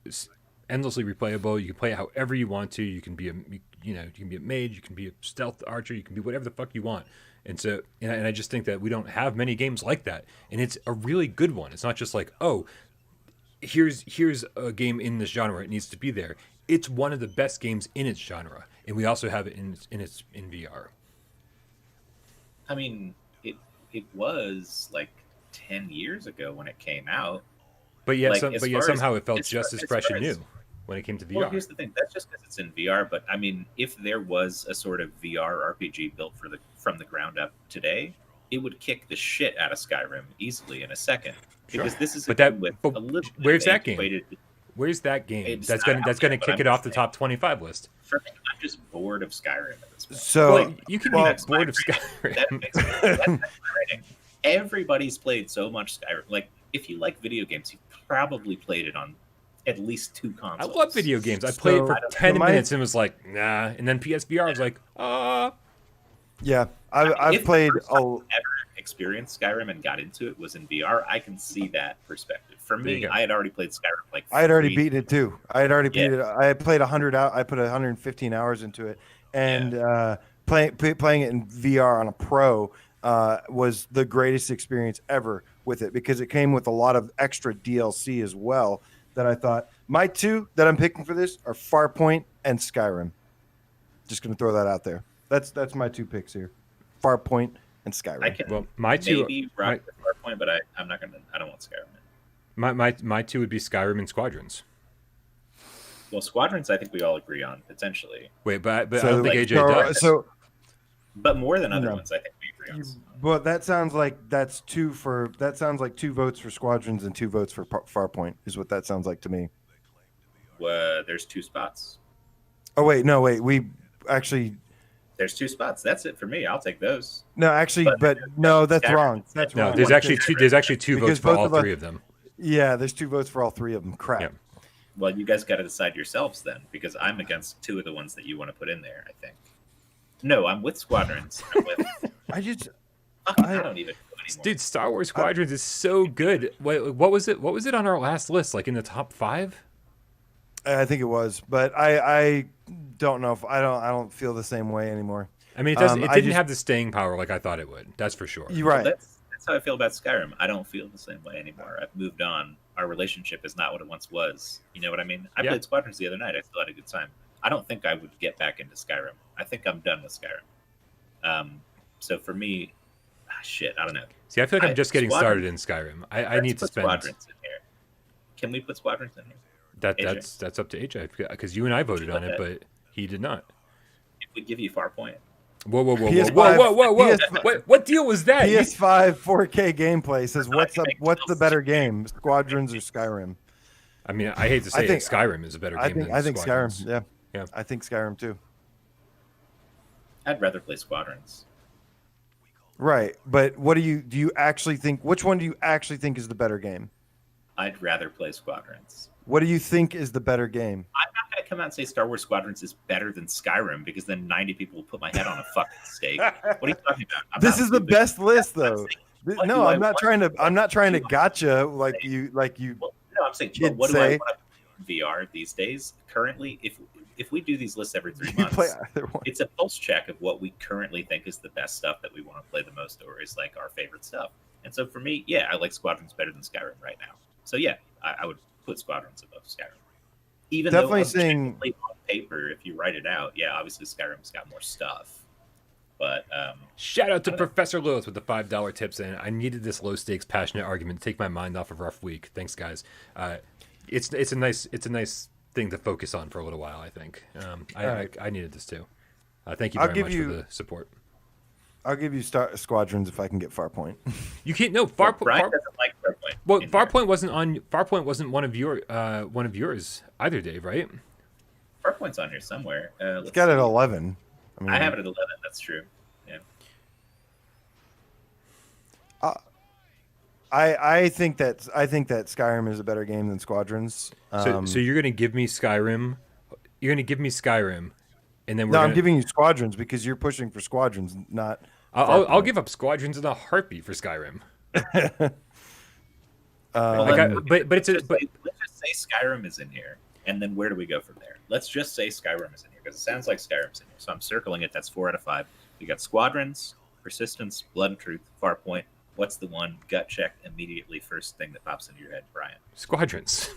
It's endlessly replayable. You can play it however you want to. You can be a mage. You can be a stealth archer. You can be whatever the fuck you want. And so, and I just think that we don't have many games like that. And it's a really good one. It's not just like, oh, here's a game in this genre. It needs to be there. It's one of the best games in its genre, and we also have it in VR. I mean, it was like 10 years ago when it came out. But yet, somehow it felt just as fresh and new when it came to VR. Well, here's the thing. That's just because it's in VR. But I mean, if there was a sort of VR RPG built from the ground up today, it would kick the shit out of Skyrim easily in a second. Because this is where's that game? Where's that game that's going to kick it off the top 25 list? For me, I'm just bored of Skyrim at this point. So you can be bored of Skyrim. That's everybody's played so much Skyrim. Like, if you like video games, you've probably played it on at least 2 consoles. I love video games. I played it for 10 minutes and was like, nah. And then PSVR was like, Yeah, I've played. Ever experienced Skyrim and got into it was in VR. I can see that perspective. For me, I had already played Skyrim. I had already beaten it too. I had already beat it. I had played 100 out. I put 115 hours into it, and playing it in VR on a Pro was the greatest experience ever with it, because it came with a lot of extra DLC as well. That I thought my 2 that I'm picking for this are Farpoint and Skyrim. Just gonna throw that out there. That's my 2 picks here. Farpoint and Skyrim. I can maybe rock the Farpoint, but I'm not gonna. I don't want Skyrim. My 2 would be Skyrim and Squadrons. Well, Squadrons, I think we all agree on potentially. Wait, but I don't think AJ does. But more than other ones, I think we agree on. But that sounds like that's 2 votes for Squadrons and 2 votes for Farpoint is what that sounds like to me. There's 2 spots. Oh wait, we actually. There's 2 spots. That's it for me. I'll take those. No, actually, but no, that's wrong. That's wrong. There's actually 2 votes for all 3 of them. Yeah, there's 2 votes for all 3 of them. Crap. Yeah. Well, you guys got to decide yourselves then, because I'm against 2 of the ones that you want to put in there, I think. No, I'm with Squadrons. I don't even know anymore. Dude, Star Wars Squadrons is so good. What was it? What was it on our last list? Like in the top 5? I think it was, but I don't know if I don't feel the same way anymore. I mean, it didn't have the staying power like I thought it would. That's for sure. You're right. Well, that's how I feel about Skyrim. I don't feel the same way anymore. I've moved on. Our relationship is not what it once was. You know what I mean? I played Squadrons the other night. I still had a good time. I don't think I would get back into Skyrim. I think I'm done with Skyrim. So for me, I don't know. See, I feel like I'm just getting started in Skyrim. I need to spend. Squadrons in here. Can we put Squadrons in here? That's up to AJ, because you and I voted on it, but he did not. If we give you Farpoint. Whoa, whoa, whoa, PS5 whoa, whoa, whoa, whoa! PS5 What deal was that? PS5 4K gameplay says, "What's the better game, Squadrons or Skyrim?" I mean, I hate to say it, Skyrim is a better game than Skyrim. Squadrons. Yeah, I think Skyrim too. I'd rather play Squadrons. Right, but what do you actually think? Which one do you actually think is the better game? I'd rather play Squadrons. What do you think is the better game? I'm not going to come out and say Star Wars Squadrons is better than Skyrim because then 90 people will put my head on a fucking stake. What are you talking about? This is the best list, though. No, I'm not trying to gotcha like you. Well, no, I'm saying, but what do I want to play in VR these days? Currently, if we do these lists every 3 months, it's a pulse check of what we currently think is the best stuff that we want to play the most, or is like our favorite stuff. And so for me, yeah, I like Squadrons better than Skyrim right now. So yeah, I would put Squadrons above Skyrim. Even definitely though saying on paper, if you write it out, yeah, obviously Skyrim's got more stuff. But shout out to Professor Lilith with the $5 tips in. I needed this low stakes, passionate argument to take my mind off of a rough week. Thanks, guys. It's a nice thing to focus on for a little while. I think I needed this too. Thank you very much for the support. I'll give you Squadrons if I can get Farpoint. You can't. No, Brian doesn't like Farpoint. Well, Farpoint wasn't one of yours either, Dave. Right? Farpoint's on here somewhere. It's got it at 11. I have it at 11. That's true. Yeah. I think that Skyrim is a better game than Squadrons. So you're gonna give me Skyrim. You're gonna give me Skyrim, and then I'm giving you Squadrons because you're pushing for Squadrons, not. I'll give up Squadrons in a heartbeat for Skyrim. Let's just say Skyrim is in here, and then where do we go from there? Let's just say Skyrim is in here because it sounds like Skyrim's in here. So I'm circling it. That's 4 out of 5. We got Squadrons, Persistence, Blood and Truth, Farpoint. What's the one gut check immediately? First thing that pops into your head, Brian? Squadrons.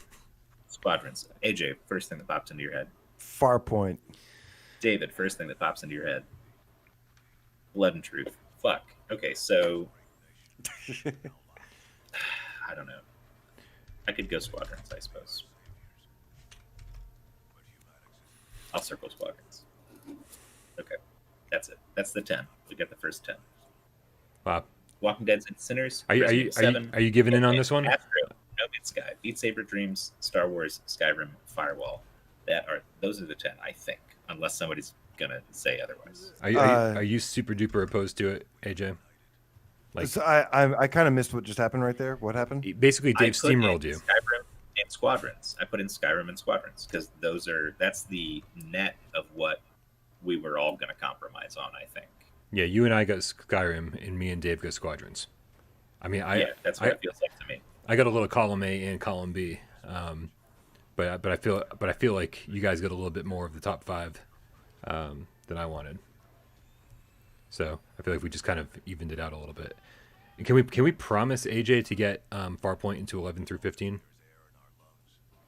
AJ, first thing that pops into your head. Farpoint. David, first thing that pops into your head. Blood and Truth. Fuck. Okay, so I don't know. I could go Squadrons, I suppose. I'll circle Squadrons. Okay, that's it. That's the 10. We got the first 10. Wow. Walking Dead and Sinners. Are you giving in on this one? Astro, No Man's Sky, Beat Saber Dreams, Star Wars, Skyrim, Firewall. Those are the 10, I think, unless somebody's gonna say otherwise. Are you super duper opposed to it, AJ? Like, so I kind of missed what just happened right there. What happened? Basically, Dave steamrolled you. Skyrim and Squadrons. I put in Skyrim and Squadrons because that's the net of what we were all going to compromise on, I think. Yeah, you and I got Skyrim, and me and Dave got Squadrons. I mean, that's what it feels like to me. I got a little column A and column B, but I feel like you guys got a little bit more of the top 5 than I wanted. So I feel like we just kind of evened it out a little bit. And can we promise AJ to get Farpoint into 11 through 15?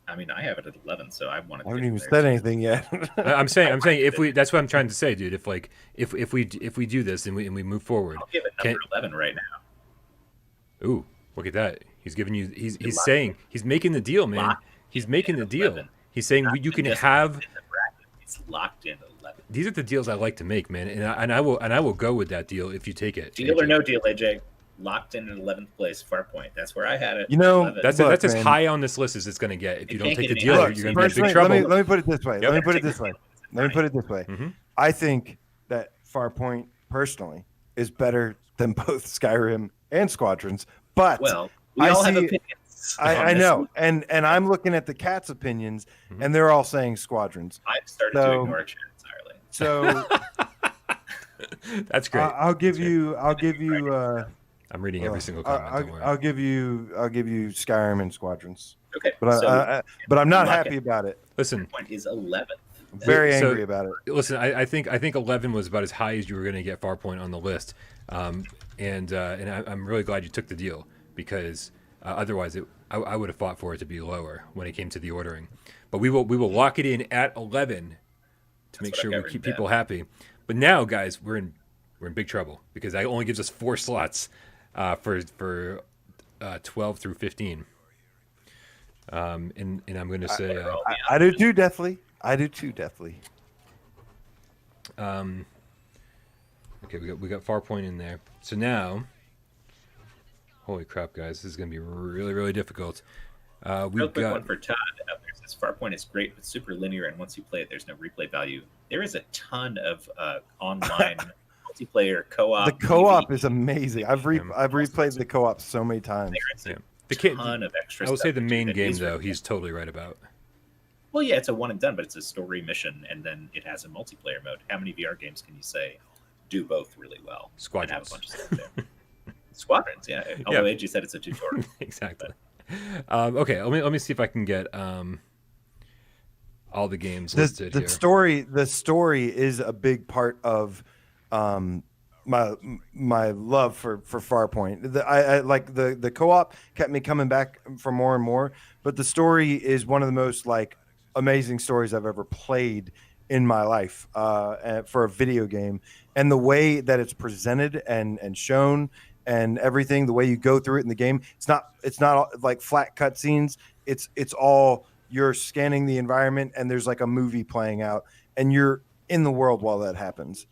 I mean, I have it at 11, so I want to. I haven't even said anything yet. I'm saying if we. That's what I'm trying to say, dude. If we do this and we move forward, I'll give it number 11 right now. Ooh, look at that. He's giving you. He's saying he's making the deal, man. He's making the deal. 11. He's saying you can have. It's locked in 11. These are the deals I like to make, man, and I will go with that deal if you take it. Deal AJ. Or no deal, AJ. Locked in 11th place, Farpoint. That's where I had it. That's as high on this list as it's going to get. If you don't take the deal, you're going to be in big trouble. Let me put it this way. Let me put it this way. Mm-hmm. I think that Farpoint, personally, is better than both Skyrim and Squadrons. But we all have opinions. I know, and I'm looking at the cat's opinions, and they're all saying Squadrons. I've started to ignore chat entirely. So that's great. I'll give you. I'm reading every single comment. I'll give you Skyrim and Squadrons. Okay, but I'm not happy about it. Listen, point is 11th. Very angry about it. Listen, I think 11 was about as high as you were going to get Farpoint on the list, and I'm really glad you took the deal because otherwise I would have fought for it to be lower when it came to the ordering. But we will lock it in at 11 to make sure we keep people happy. But now, guys, we're in big trouble because that only gives us 4 slots. For 12 through 15, and I'm going to say I do too, deathly. Okay, we got Farpoint in there. So now, holy crap, guys, this is gonna be really, really difficult. Real quick one for Todd. There's this Farpoint is great, but super linear, and once you play it, there's no replay value. There is a ton of online multiplayer co-op. The co-op is amazing. I've replayed the co-op so many times. There is a ton of extra. I will say the main game is though, he's totally right about. Well, yeah, it's a one and done, but it's a story mission, and then it has a multiplayer mode. How many VR games can you say do both really well? Squadrons. And have a bunch of stuff there. Squadrons, yeah. Although AG said it's a tutorial. Exactly. Okay, let me see if I can get all the games listed here. The story is a big part of my love for Farpoint. I like the co-op kept me coming back for more and more, but the story is one of the most like amazing stories I've ever played in my life for a video game, and the way that it's presented and shown and everything, the way you go through it in the game, it's not like flat cutscenes. It's all you're scanning the environment and there's like a movie playing out and you're in the world while that happens.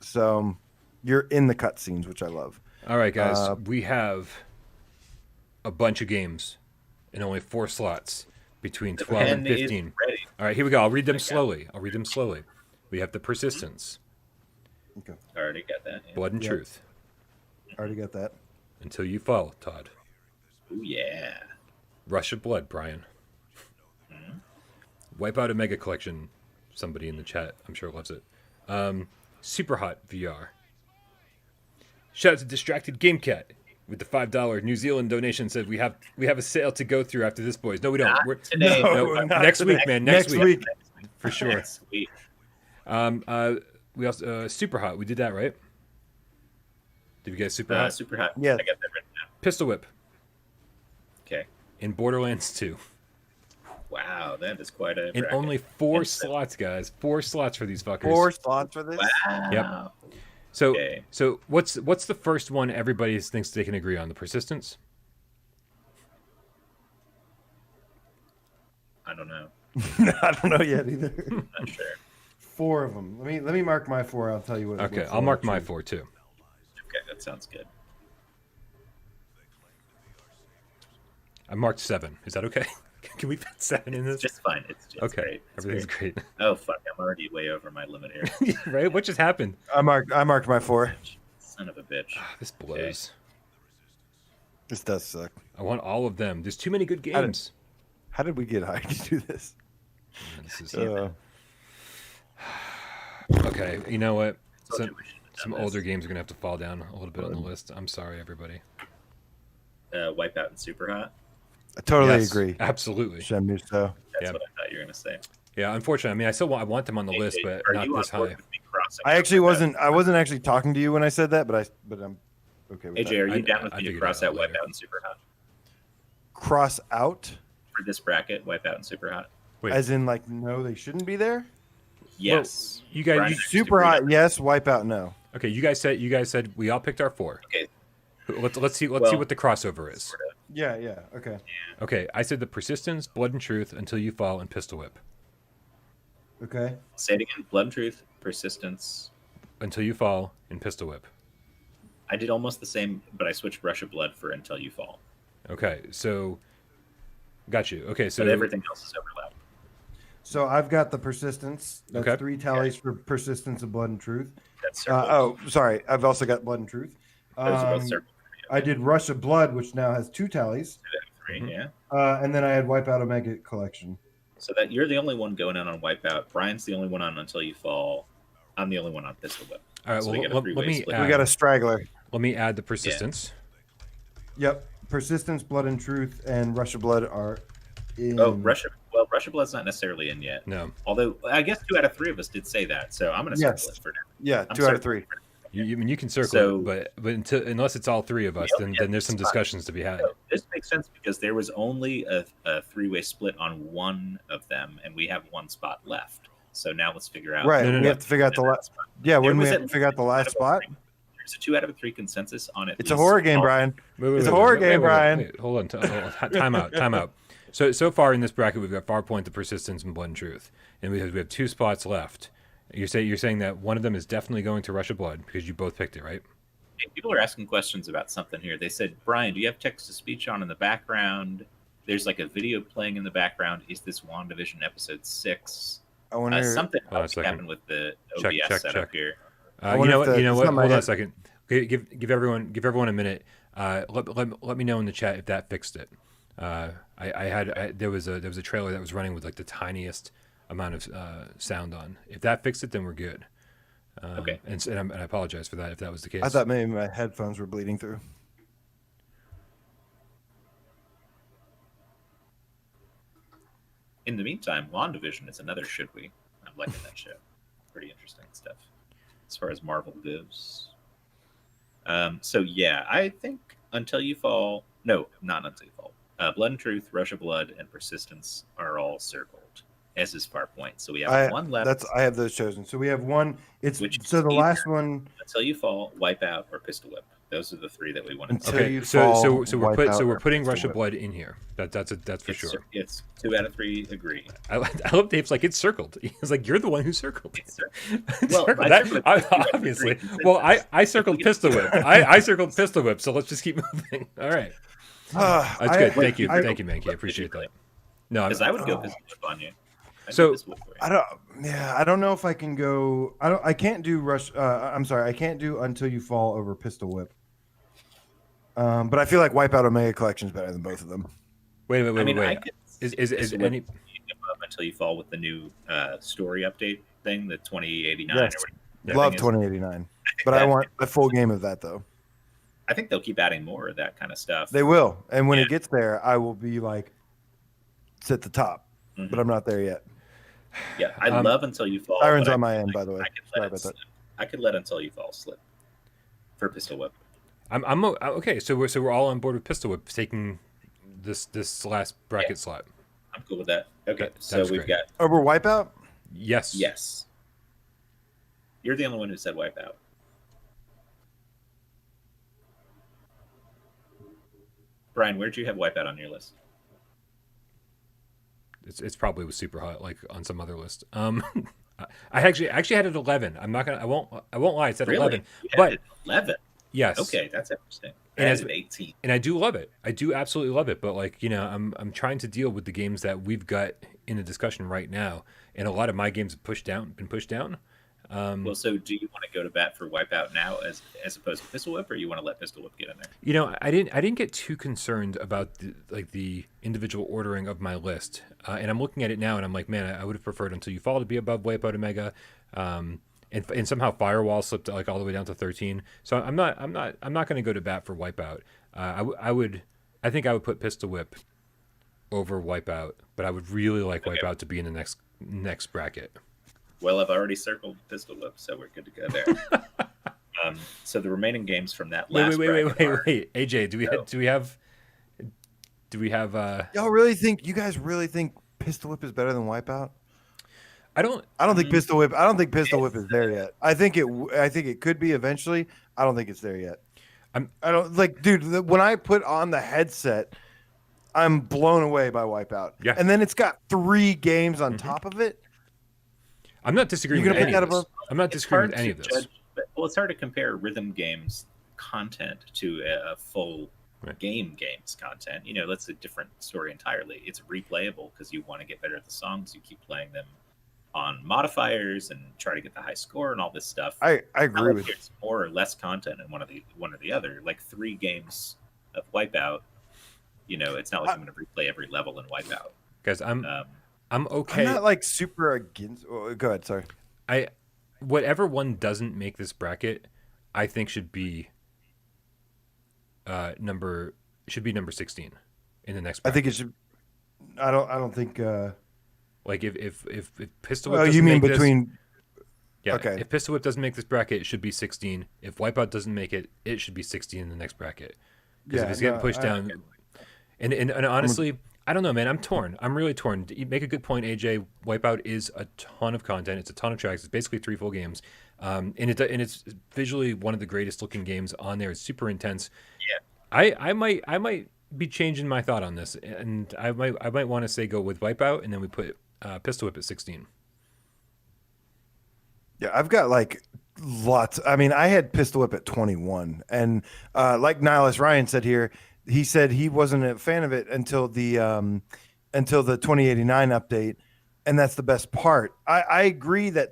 So you're in the cutscenes, which I love. All right, guys, we have a bunch of games and only 4 slots between 12 and 15. All right, here we go. I'll read them slowly. We have the Persistence. Okay. I already got that. Yeah. Blood and Truth. Already got that. Until You Fall, Todd. Oh yeah. Rush of Blood, Bryan. Mm-hmm. Wipeout Omega Collection. Somebody in the chat, I'm sure, loves it. Super Hot VR. Shout out to Distracted GameCat with the $5 New Zealand donation. Said we have a sale to go through after this, boys. No, we don't. Next today. week, man. Next week. For sure. Next week. We also Super Hot. We did that, right? Did we get Super Hot? Super Hot. Yeah. I got that written down. Pistol Whip. Okay. In Borderlands 2. Wow, that is quite a. And only 4 slots, guys. 4 slots for these fuckers. 4 slots for this? Wow. Yep. So what's the first one everybody thinks they can agree on? The Persistence? I don't know. I don't know yet either. Not sure. 4 of them. Let me mark my 4. I'll tell you what. Okay, I'll mark my 4 too. Okay, that sounds good. I marked 7. Is that okay? Can we fit 7 in this? It's just fine. It's just okay. Great. Everything's great. Oh fuck! I'm already way over my limit here. Right? What just happened? I marked my 4. Son of a bitch. This blows. Okay. This does suck. I want all of them. There's too many good games. How did we get hired to do this? This is okay. You know what? Some older games are gonna have to fall down a little bit on the list. I'm sorry, everybody. Wipeout and Super Hot. I totally agree. Absolutely. Shenmue, so. That's what I thought you were gonna say. Yeah, unfortunately, I mean, I want them on the list, but not this high. I actually wasn't actually talking to you when I said that, but I'm okay with AJ, that. are you down with me to cross out Wipeout and Super Hot? Cross out? For this bracket, Wipeout and Super Hot. Wait. As in, like, no, they shouldn't be there? Yes. Well, you guys, Super Hot, yes. Wipeout, no. Okay, you guys said we all picked our 4. Okay. Let's see what the crossover is. Sort of. Yeah, okay. Okay, I said the Persistence, Blood and Truth, Until You Fall, and Pistol Whip. Okay. Say it again. Blood and Truth, Persistence. Until You Fall, and Pistol Whip. I did almost the same, but I switched Rush of Blood for Until You Fall. Okay, so got you. Okay, so but everything else is overlapped. So I've got the Persistence. That's okay. 3 tallies for Persistence of Blood and Truth. That's sorry. I've also got Blood and Truth. I did Rush of Blood, which now has 2 tallies. 3, yeah. And then I had Wipeout Omega Collection. So that you're the only one going out on Wipeout. Brian's the only one on Until You Fall. I'm the only one on Pistol Whip. All right, so well, we got a straggler. Let me add the Persistence. Yeah. Yep. Persistence, Blood and Truth, and Rush of Blood are in. Oh, Rush of Blood's not necessarily in yet. No. Although I guess 2 out of 3 of us did say that, so I'm going to circle it for now. Yeah, 2 out of 3. You can circle it, but unless it's all 3 of us, then there's some discussions to be had. So this makes sense because there was only a 3-way split on one of them, and we have 1 spot left. So now let's figure out. Right, we have to figure out the last. Yeah, when we have to figure out the last spot. There's a 2 out of 3 consensus on it. It's a horror game, Brian. It's a horror game, Brian. Hold on. Time out. So far in this bracket, we've got Farpoint, the Persistence, and Blood and Truth, and we have 2 spots left. You're saying that one of them is definitely going to Rush of Blood because you both picked it, right? Hey, people are asking questions about something here. They said, Brian, do you have text to speech on in the background? There's like a video playing in the background. Is this WandaVision episode 6? I wonder Something happened with the OBS setup here. You know what? Hold on a second. Give everyone a minute. Let me know in the chat if that fixed it. There was a trailer that was running with like the tiniest amount of sound on. If that fixed it, then we're good. Okay. And I apologize for that if that was the case. I thought maybe my headphones were bleeding through. In the meantime, WandaVision is another should we. I'm liking that show. Pretty interesting stuff as far as Marvel goes. So yeah, I think Until You Fall. No, not Until You Fall. Blood and Truth, Rush of Blood, and Persistence are all circled, as is Farpoint. So we have one left. I have those chosen. So we have one. The last one. Until You Fall, Wipeout, or Pistol Whip. Those are the 3 that we wanted. Okay, so we're putting Rush of Blood in here. That's for sure. It's 2 out of 3 agree. I love Dave's like it's circled. He's like you're the one who circled. Well, obviously. Well, I circled Pistol Whip. I circled Pistol Whip. So let's just keep moving. All right. That's good. Thank you, Mankey. I appreciate that. No, because I would go Pistol Whip on you. I don't know if I can go. I can't do Rush. I'm sorry. I can't do Until You Fall over Pistol Whip. But I feel like Wipeout Omega Collection is better than both of them. Wait. Is any Until You Fall with the new story update thing, the 2089? Yes. Love 2089, but I want a full game of that though. I think they'll keep adding more of that kind of stuff. They will, and when it gets there, I will be like, it's at the top, but I'm not there yet. Yeah, I love Until You Fall. Siren's on my end, by the way. Sorry about that. I could let Until You Fall slip for Pistol Whip. I'm okay. So we're all on board with Pistol Whip taking this last bracket slot. I'm cool with that. Okay, so we've got over Wipeout. Yes. You're the only one who said Wipeout. Brian, where'd you have Wipeout on your list? It's probably was super hot, like on some other list. I actually had it 11. I won't lie. It's at 11. But 11. Yes. Okay, that's interesting. And as 18. And I do love it. I do absolutely love it. But like, I'm trying to deal with the games that we've got in the discussion right now, and a lot of my games have been pushed down. Well, so do you want to go to bat for Wipeout now as opposed to Pistol Whip, or you want to let Pistol Whip get in there? I didn't get too concerned about the individual ordering of my list, and I'm looking at it now, and I'm like, man, I would have preferred Until You Fall to be above Wipeout Omega, and somehow Firewall slipped like all the way down to 13. So I'm not going to go to bat for Wipeout. I think I would put Pistol Whip over Wipeout, but I would really like Wipeout to be in the next bracket. Well, I've already circled Pistol Whip, so we're good to go there. So the remaining games from that last wait. AJ, do we have you guys really think Pistol Whip is better than Wipeout? I don't think Pistol Whip is there yet. I think it could be eventually. I don't think it's there yet. Dude, when I put on the headset, I'm blown away by Wipeout. Yeah. And then it's got 3 games on top of it. I'm not disagreeing with any of this. I'm not disagreeing with any of this. Well, it's hard to compare rhythm games content to a full games content. That's a different story entirely. It's replayable because you want to get better at the songs. You keep playing them on modifiers and try to get the high score and all this stuff. I agree with you. It's more or less content in one or the other. Like 3 games of Wipeout, it's not like I'm going to replay every level in Wipeout. Guys, I'm okay. I'm not like super against. Oh, go ahead. Sorry. Whatever one doesn't make this bracket, I think should be number 16 in the next bracket. I think it should. I don't think. Like if Pistol Whip. Oh, you mean between? Yeah. Okay. If Pistol Whip doesn't make this bracket, it should be 16. If Wipeout doesn't make it, it should be 16 in the next bracket. Because if it's getting pushed down, and honestly. I don't know, man. I'm torn. I'm really torn. You make a good point, AJ. Wipeout is a ton of content. It's a ton of tracks. It's basically 3 full games, and it's visually one of the greatest looking games on there. It's super intense. Yeah. I might be changing my thought on this, and I might want to say go with Wipeout, and then we put Pistol Whip at 16. Yeah, I've got like lots. I mean, I had Pistol Whip at 21, and like Nihilus Ryan said here, he said he wasn't a fan of it until the 2089 update, and that's the best part. I agree that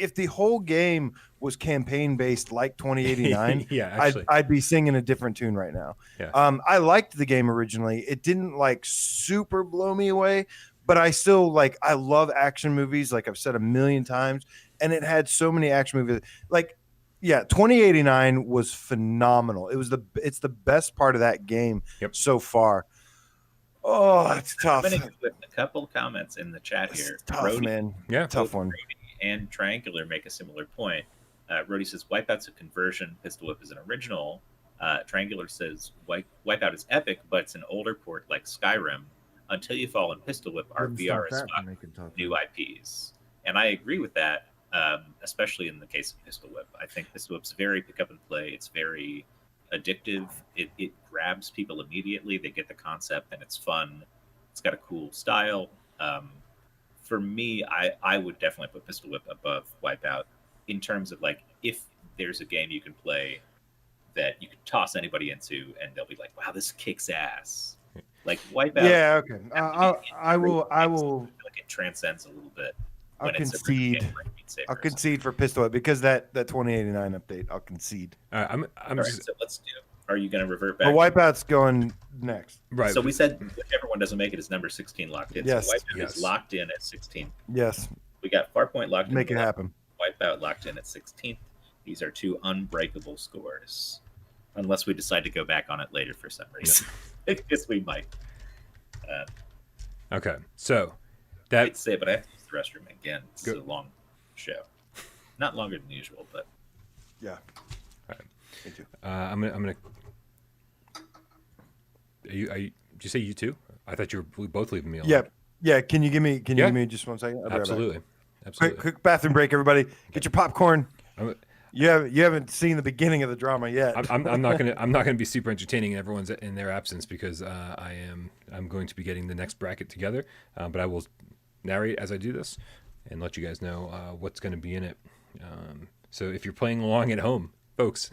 if the whole game was campaign based like 2089, Yeah, actually. I'd be singing a different tune right now. Yeah. I liked the game originally. It didn't like super blow me away, but I still like. I love action movies, like I've said a million times, and it had so many action movies. Like, yeah, 2089 was phenomenal. It's the best part of that game so far. Oh, it's tough. I'm gonna put a couple comments in the chat here. It's tough, Rhodey, man. Yeah, tough one. Rhodey and Triangular make a similar point. Rhodey says Wipeout's a conversion. Pistol Whip is an original. Triangular says Wipeout is epic, but it's an older port like Skyrim. Until You Fall and Pistol Whip are VR as fuck new IPs, and I agree with that. Especially in the case of Pistol Whip, I think Pistol Whip's very pick up and play. It's very addictive. It grabs people immediately. They get the concept, and it's fun. It's got a cool style. For me, I would definitely put Pistol Whip above Wipeout in terms of like if there's a game you can play that you can toss anybody into, and they'll be like, "Wow, this kicks ass." Like Wipeout. Yeah, okay. I will. I feel like it transcends a little bit. I'll concede. I'll concede for Pistol Whip because that 2089 update. I'll concede. I'm All right, so let's do. Are you going to revert back? But Wipeout's going next. Right. So we said whichever one doesn't make it is number 16 locked in. Yes. So Wipeout is locked in at 16. Yes. We got Farpoint locked in. Make it happen. Wipeout locked in at 16th. These are two unbreakable scores, unless we decide to go back on it later for some reason. I guess we might. Okay, so I hate to say it, but I have to use the restroom again. It's a long show, not longer than usual, but yeah. All right. Me too. I'm gonna. Are you? Did you say you too? I thought you were both leaving me alone. Yeah. Yeah. Can you give me? Give me just 1 second? Absolutely. Right, Absolutely. quick bathroom break, everybody. Get your popcorn. You haven't seen the beginning of the drama yet. I'm not gonna be super entertaining in everyone's in their absence because I'm going to be getting the next bracket together, but I will narrate as I do this and let you guys know what's going to be in it. So if you're playing along at home, folks,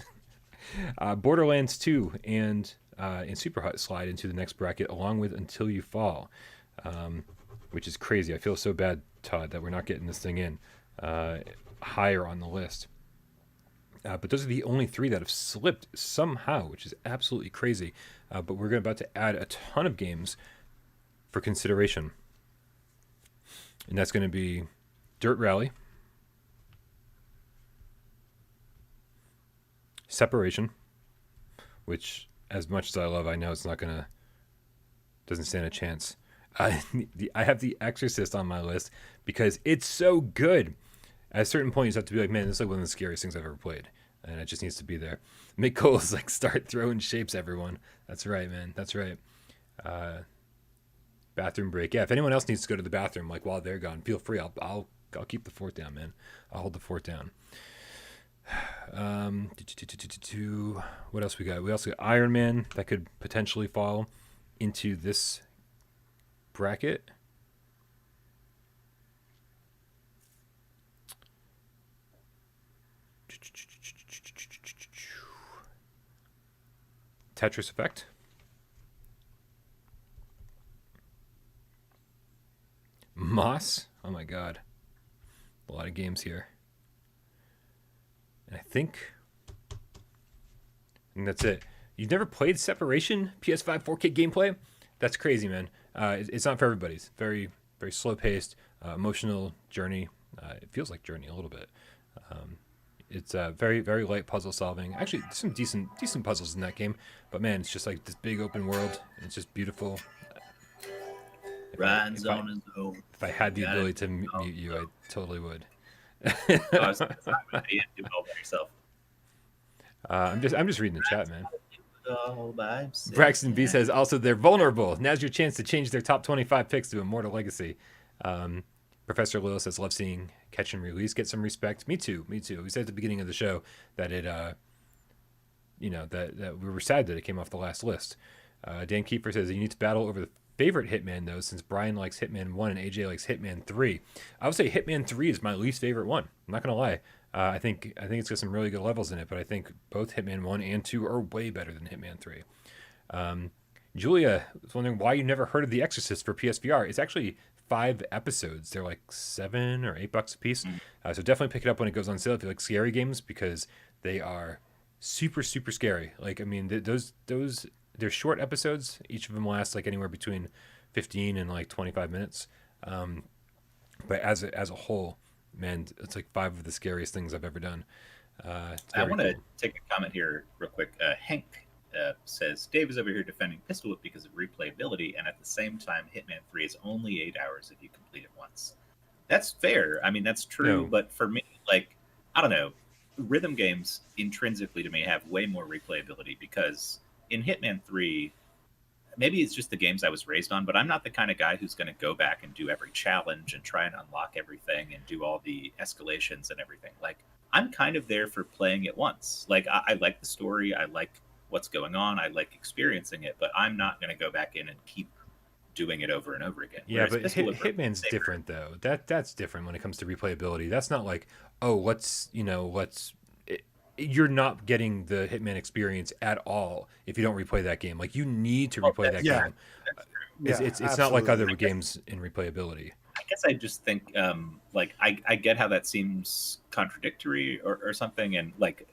Borderlands 2 and Super Hut slide into the next bracket along with Until You Fall, which is crazy. I feel so bad, Todd, that we're not getting this thing in higher on the list. But those are the only three that have slipped somehow, which is absolutely crazy. But we're about to add a ton of games for consideration. And that's going to be Dirt Rally, Separation, which as much as I love, I know it's not doesn't stand a chance. I have The Exorcist on my list because it's so good. At a certain point, you just have to be like, man, this is like one of the scariest things I've ever played. And it just needs to be there. Mick Cole is like, start throwing shapes, everyone. That's right, man. That's right. Bathroom break. Yeah, if anyone else needs to go to the bathroom, like while they're gone, feel free. I'll keep the fort down, man. I'll hold the fort down. What else we got? We also got Iron Man that could potentially fall into this bracket. Tetris Effect. Moss. Oh my god. A lot of games here. And I think that's it. You've never played Separation? PS5 4K gameplay? That's crazy, man. It's not for everybody. It's very, very slow-paced, emotional journey. It feels like Journey a little bit. It's very, very light puzzle solving. Actually, some decent puzzles in that game. But man, it's just like this big open world. And it's just beautiful. If I had the ability to mute you, I totally would. I'm just reading the chat, man. Braxton B says also they're vulnerable. Now's your chance to change their top 25 picks to Immortal Legacy. Professor Lil says love seeing Catch and Release get some respect. Me too. We said at the beginning of the show that it that we were sad that it came off the last list. Dan Kiefer says you need to battle over the favorite Hitman, though, since Bryan likes Hitman 1 and AJ likes Hitman 3, I would say Hitman 3 is my least favorite one. I'm not going to lie. I think it's got some really good levels in it, but I think both Hitman 1 and 2 are way better than Hitman 3. Julia was wondering why you never heard of The Exorcist for PSVR. It's actually 5 episodes. They're like $7 or $8 a piece. So definitely pick it up when it goes on sale if you like scary games, because they are super, super scary. Like, I mean, those they're short episodes. Each of them lasts like anywhere between 15 and like 25 minutes. But as a whole, man, it's like 5 of the scariest things I've ever done. I want to take a comment here real quick. Hank says, Dave is over here defending Pistol Whip because of replayability, and at the same time, Hitman 3 is only 8 hours if you complete it once. That's fair. I mean, that's true. No. But for me, like, I don't know, rhythm games intrinsically to me have way more replayability, because in Hitman 3, maybe it's just the games I was raised on, but I'm not the kind of guy who's going to go back and do every challenge and try and unlock everything and do all the escalations and everything. Like, I'm kind of there for playing it once. Like, I like the story. I like what's going on. I like experiencing it, but I'm not going to go back in and keep doing it over and over again. Yeah, but Hitman's different, though. That's different when it comes to replayability. That's not like, oh, you're not getting the Hitman experience at all if you don't replay that game. Like, you need to replay that game. It's not like other games in replayability. I guess I just think, I get how that seems contradictory or something, and like,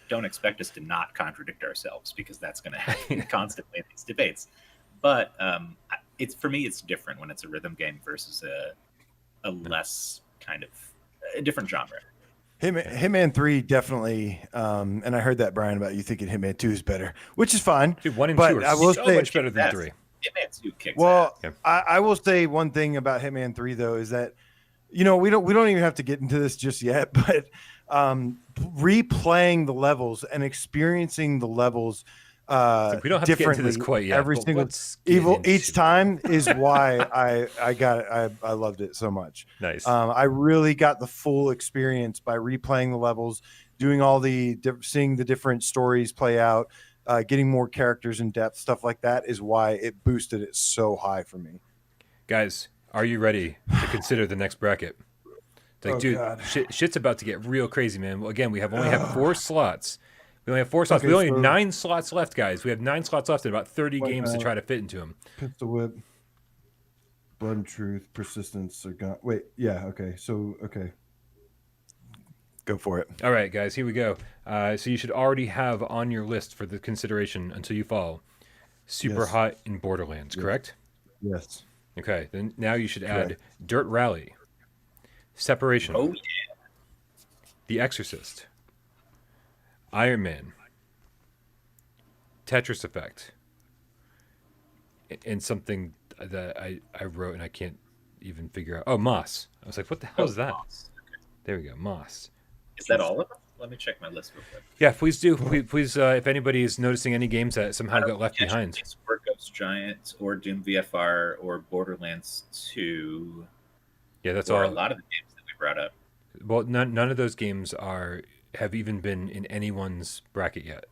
don't expect us to not contradict ourselves, because that's going to happen constantly in these debates. But it's, for me, it's different when it's a rhythm game versus a less kind of a different genre. Hitman 3 definitely, and I heard that, Bryan, about you thinking Hitman 2 is better, which is fine. Dude, 1 and 2 are so much better than 3. Hitman 2 kicks ass. Yeah. I will say one thing about Hitman 3, though, is that, we don't even have to get into this just yet, but replaying the levels and experiencing the levels we don't have to get into this quite yet. Every single each time is why I loved it so much. Nice. I really got the full experience by replaying the levels, doing all seeing the different stories play out, getting more characters in depth, stuff like that is why it boosted it so high for me. Guys, are you ready to consider the next bracket? Like, dude, shit's about to get real crazy, man. Well, again, we only have 4 slots. We only have 4 slots. We only have 9 slots left, guys. We have 9 slots left and about 30 games to try to fit into them. Pistol Whip, Blood and Truth, Persistence are gone. Wait, yeah, okay. So, okay. Go for it. All right, guys, here we go. So you should already have on your list for the consideration Until You Fall, Super Hot in Borderlands, correct? Yes. Okay, then now you should add Dirt Rally, Separation, The Exorcist, Iron Man, Tetris Effect, and something that I wrote and I can't even figure out. Oh, Moss. I was like, what the hell is that? Moss. Okay. There we go, Moss. Is that all of them? Let me check my list real quick. Yeah, please do. Please, if anybody is noticing any games that somehow got left behind. Or Ghost Giant, or Doom VFR, or Borderlands 2. Yeah, that's all. all. A lot of the games that we brought up. Well, none of those games have even been in anyone's bracket yet.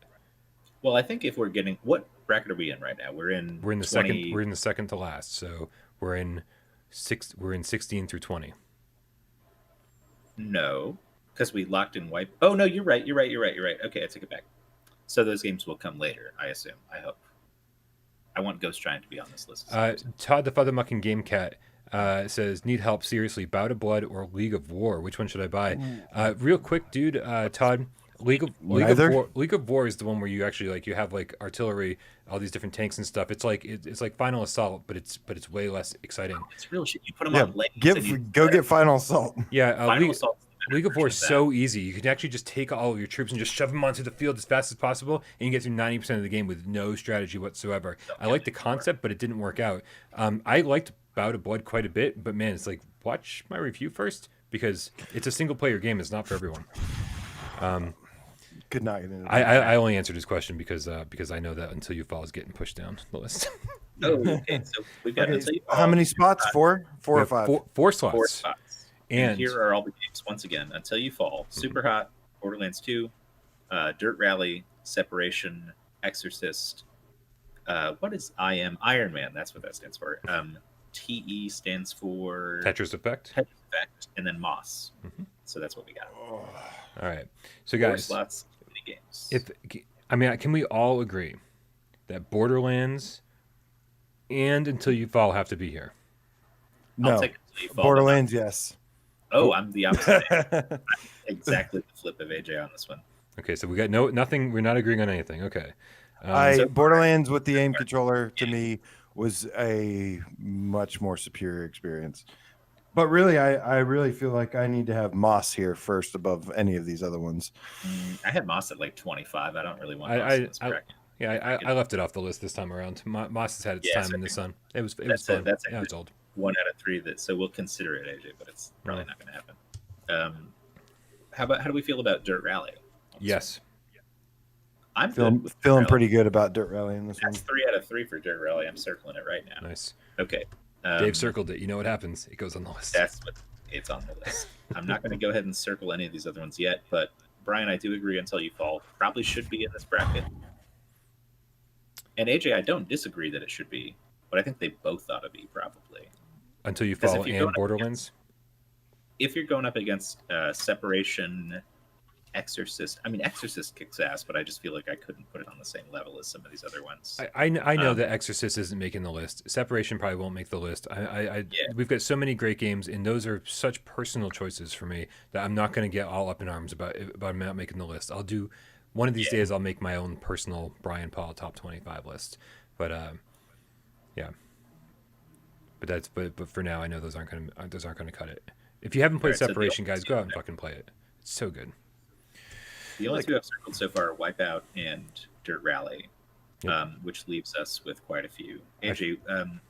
Well, I think if we're getting, what bracket are we in right now? We're in the 20... second. We're in the second to last, so we're in 16 through 20. No, because we locked in wipe. Oh no, you're right. Okay, I take it back. So those games will come later, I assume. I hope. I want Ghost Giant to be on this list. Todd the Fathermucking Game Cat says, need help, seriously, Bout of Blood or League of War? Which one should I buy? Real quick, dude, Todd, League of War is the one where you actually you have artillery, all these different tanks and stuff. It's like Final Assault, but it's way less exciting. It's real shit. You put them on lanes. Go get Final Assault. Yeah, League of War is so easy. You can actually just take all of your troops and just shove them onto the field as fast as possible, and you get through 90% of the game with no strategy whatsoever. I like the concept, but it didn't work out. I liked Bout of Blood quite a bit, but man, it's like, watch my review first, because it's a single-player game. It's not for everyone. Could not get into I only answered his question because I know that Until You Fall is getting pushed down the list. Oh, okay. So we've got Until You Fall. How many spots? 4 or 5? 4 slots. 4 spots. And here are all the games once again: Until You Fall, Super Hot, Borderlands 2, Dirt Rally, Separation, Exorcist, What is IM? Iron Man. That's what that stands for. TE stands for Tetris Effect. Tetris Effect, and then Moss. Mm-hmm. So that's what we got. All right. So 4 guys, slots, mini games. Can we all agree that Borderlands and Until You Fall have to be here? No. I'll take Until You Fall, Borderlands, yes. Oh, I'm the opposite. I'm exactly the flip of AJ on this one. Okay, so we got nothing. We're not agreeing on anything. Okay. Borderlands with the aim controller to me was a much more superior experience. But really, I really feel like I need to have Moss here first above any of these other ones. I had Moss at like 25. I don't really want Moss in this bracket. I left it off the list this time around. Moss has had its time in the sun. It was fun. It's old. 1 out of 3 so we'll consider it, AJ, but it's probably not going to happen. How do we feel about Dirt Rally? Yes. I'm feeling pretty good about Dirt Rally in this one. That's 3 out of 3 for Dirt Rally. I'm circling it right now. Nice. Okay. Dave circled it. You know what happens? It goes on the list. It's on the list. I'm not going to go ahead and circle any of these other ones yet, but Bryan, I do agree Until You Fall probably should be in this bracket. And AJ, I don't disagree that it should be, but I think they both ought to be probably. Until You Fall and Borderlands? If you're going up against Separation, Exorcist, Exorcist kicks ass, but I just feel like I couldn't put it on the same level as some of these other ones. I know that Exorcist isn't making the list. Separation probably won't make the list. We've got so many great games, and those are such personal choices for me that I'm not going to get all up in arms about not making the list. I'll do one of these days. I'll make my own personal Bryan Paul top 25 list. But yeah. But for now, I know those aren't going to cut it. If you haven't played Separation, guys, go out and fucking play it. It's so good. The only two I've circled so far are Wipeout and Dirt Rally, which leaves us with quite a few. AJ,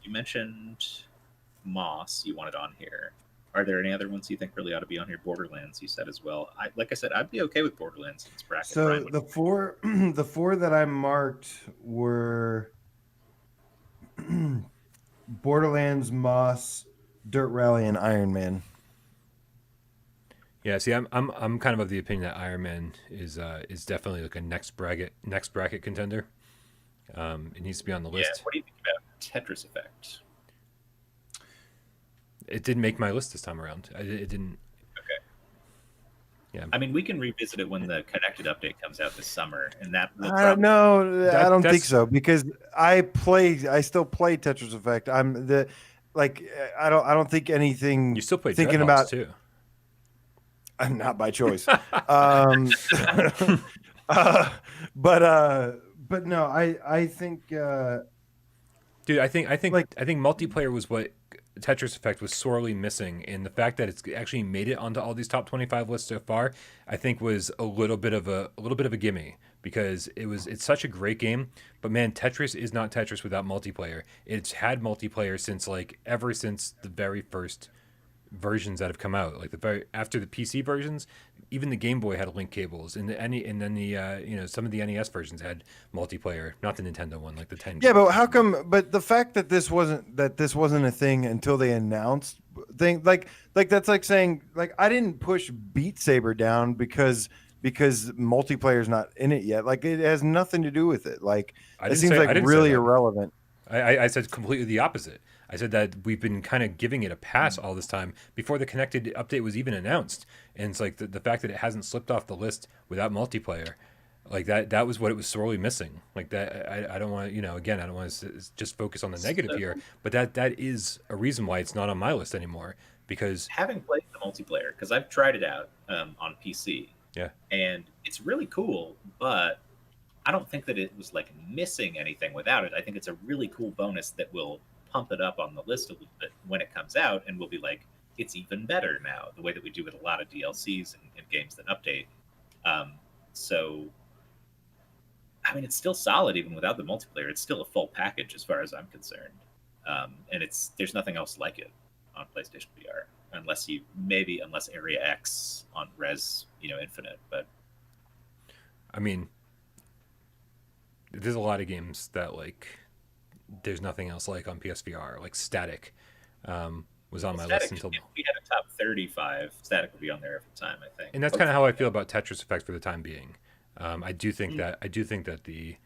you mentioned Moss you wanted on here. Are there any other ones you think really ought to be on here? Borderlands, you said as well. Like I said, I'd be okay with Borderlands in this bracket. So the four that I marked were Borderlands, Moss, Dirt Rally, and Iron Man. Yeah, see, I'm kind of the opinion that Iron Man is definitely like a next bracket contender. It needs to be on the list. What do you think about Tetris Effect? It didn't make my list this time around. It didn't. Okay. Yeah. We can revisit it when the Connected update comes out this summer, and that. I don't think so because I still play Tetris Effect. I don't think anything. You still play thinking about too. Not by choice. But no, I think dude, I think multiplayer was what Tetris Effect was sorely missing, and the fact that it's actually made it onto all these top 25 lists so far, I think was a little bit of a gimme because it's such a great game, but man, Tetris is not Tetris without multiplayer. It's had multiplayer ever since the very first versions that have come out, after the PC versions. Even the Game Boy had link cables, and then some of the NES versions had multiplayer, not the Nintendo one, like the 10. Yeah, but how come? But the fact that this wasn't a thing until they announced that's like saying I didn't push Beat Saber down because multiplayer's not in it yet. It has nothing to do with it. It seems really irrelevant. I said completely the opposite. I said that we've been kind of giving it a pass all this time before the Connected update was even announced. And it's the fact that it hasn't slipped off the list without multiplayer, that was what it was sorely missing. I don't want to, again, I don't want to just focus on the negative here, but that is a reason why it's not on my list anymore, because having played the multiplayer, because I've tried it out on PC. Yeah. And it's really cool, but I don't think that it was missing anything without it. I think it's a really cool bonus that will pump it up on the list a little bit when it comes out, and we'll be it's even better now, the way that we do with a lot of DLCs and games that update. It's still solid even without the multiplayer. It's still a full package as far as I'm concerned. And there's nothing else like it on PlayStation VR, unless Area X on Res, Infinite. But there's a lot of games that there's nothing else on PSVR. Static was on my list until if we had a top 35. Static would be on there every time, I think. And that's kind of how I feel about Tetris Effect for the time being. I do think that the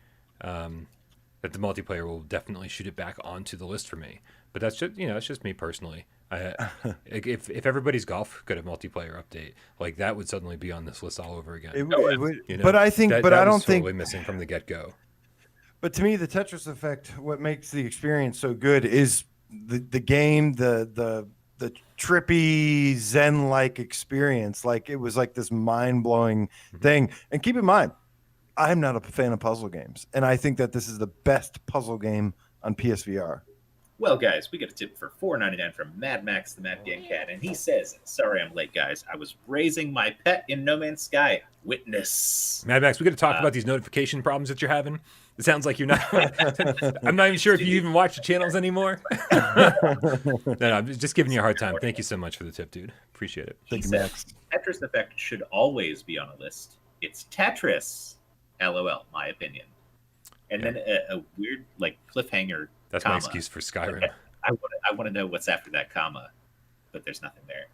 that the multiplayer will definitely shoot it back onto the list for me. But that's just that's just me personally. If everybody's golf got a multiplayer update, like that would suddenly be on this list all over again. It would, You know? but I think, but that I was don't think totally missing from the get go. But to me, the Tetris effect, what makes the experience so good is the game, the trippy Zen-like experience. Like it was like this mind-blowing thing. And keep in mind, I'm not a fan of puzzle games, and I think that this is the best puzzle game on PSVR. Well, guys, we got a tip for $4.99 from Mad Max the Mad Gang Cat, and he says, "Sorry, I'm late, guys. I was raising my pet in No Man's Sky. Witness." Mad Max, we got to talk about these notification problems that you're having. It sounds like you're not. I'm not even sure if you even watch the channels anymore. No, I'm just giving you a hard time. Thank you so much for the tip, dude. Appreciate it. He says, Tetris Effect should always be on a list. It's Tetris. LOL, my opinion. And then a weird like cliffhanger. That's comma. my excuse for Skyrim. I want to know what's after that comma, but there's nothing there.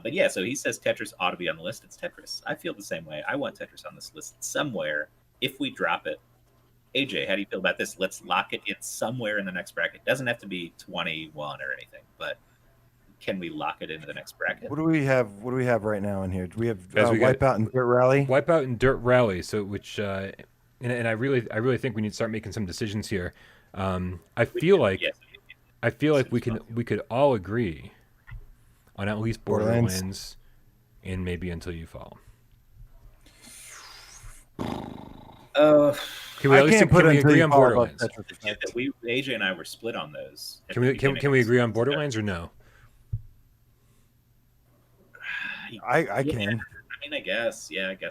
But yeah, so he says Tetris ought to be on the list. It's Tetris. I feel the same way. I want Tetris on this list somewhere. If we drop it, AJ, how do you feel about this? Let's lock it in somewhere in the next bracket. Doesn't have to be 21 or anything, but can we lock it into the next bracket? What do we have? What do we have right now in here? Do we have we got Wipeout and Dirt Rally? Wipeout and Dirt Rally. So which and I really think we need to start making some decisions here. I feel like we could all agree on at least Borderlands and maybe Until You Fall. Can we at least agree on Borderlands? AJ and I were split on those. Can we agree on Borderlands or no? I can. I mean, I guess. Yeah. I can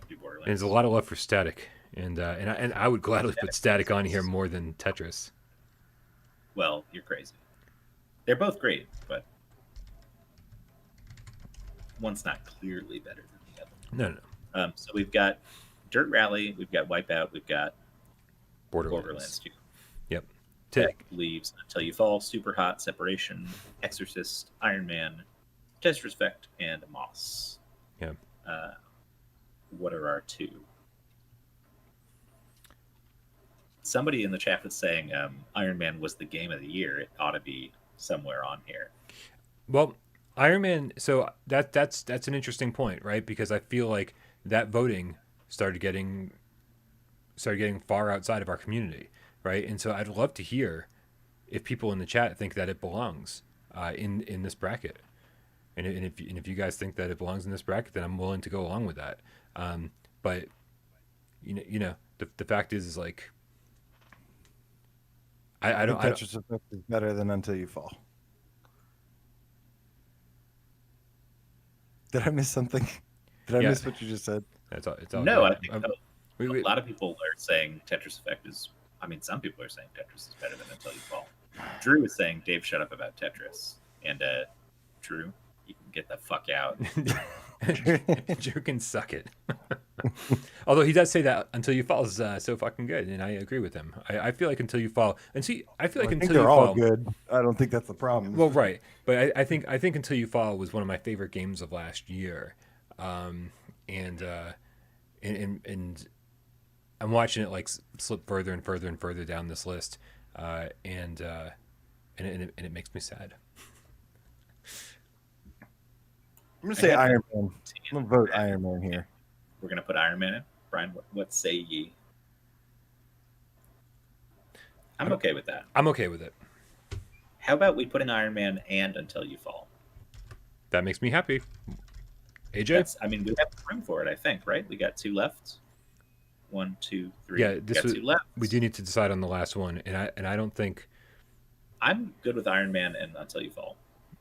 do Borderlands. And there's a lot of love for Static, and I would gladly put Static on here more than Tetris. Well, you're crazy. They're both great, but one's not clearly better than the other. No. So we've got Dirt Rally, we've got Wipeout, we've got Borderlands 2. Yep. Tech leaves Until You Fall, Super Hot, Separation, Exorcist, Iron Man, Tetris Effect, and Moss. Yeah. What are our two? Somebody in the chat was saying Iron Man was the game of the year. It ought to be somewhere on here. Well, Iron Man. So that's an interesting point, right? Because I feel like that voting started getting far outside of our community, right? And so I'd love to hear if people in the chat think that it belongs in this bracket, and if you guys think that it belongs in this bracket, then I'm willing to go along with that. But the fact is like I don't. Tetris Effect is better than Until You Fall. Did I miss something? Did I miss what you just said? It's all no, good. I think a lot of people are saying Tetris Effect is. I mean, some people are saying Tetris is better than Until You Fall. Drew is saying Dave, shut up about Tetris, and Drew, you can get the fuck out. Drew can suck it. Although he does say that Until You Fall is so fucking good, and I agree with him. I feel like Until You Fall, and see, I feel like Until they're You all Fall, good. I don't think that's the problem. Well, right, but I think Until You Fall was one of my favorite games of last year, and I'm watching it like slip further and further and further down this list, and it makes me sad. I'm gonna say Iron Man. I'm gonna vote Iron Man here. We're gonna put Iron Man in. Brian, what say ye? I'm okay with that. I'm okay with it. How about we put in Iron Man and Until You Fall? That makes me happy. AJ? I mean, we have room for it, I think, right? We got two left. 1, 2, 3. Yeah, two left. We do need to decide on the last one, and I don't think. I'm good with Iron Man and Until You Fall.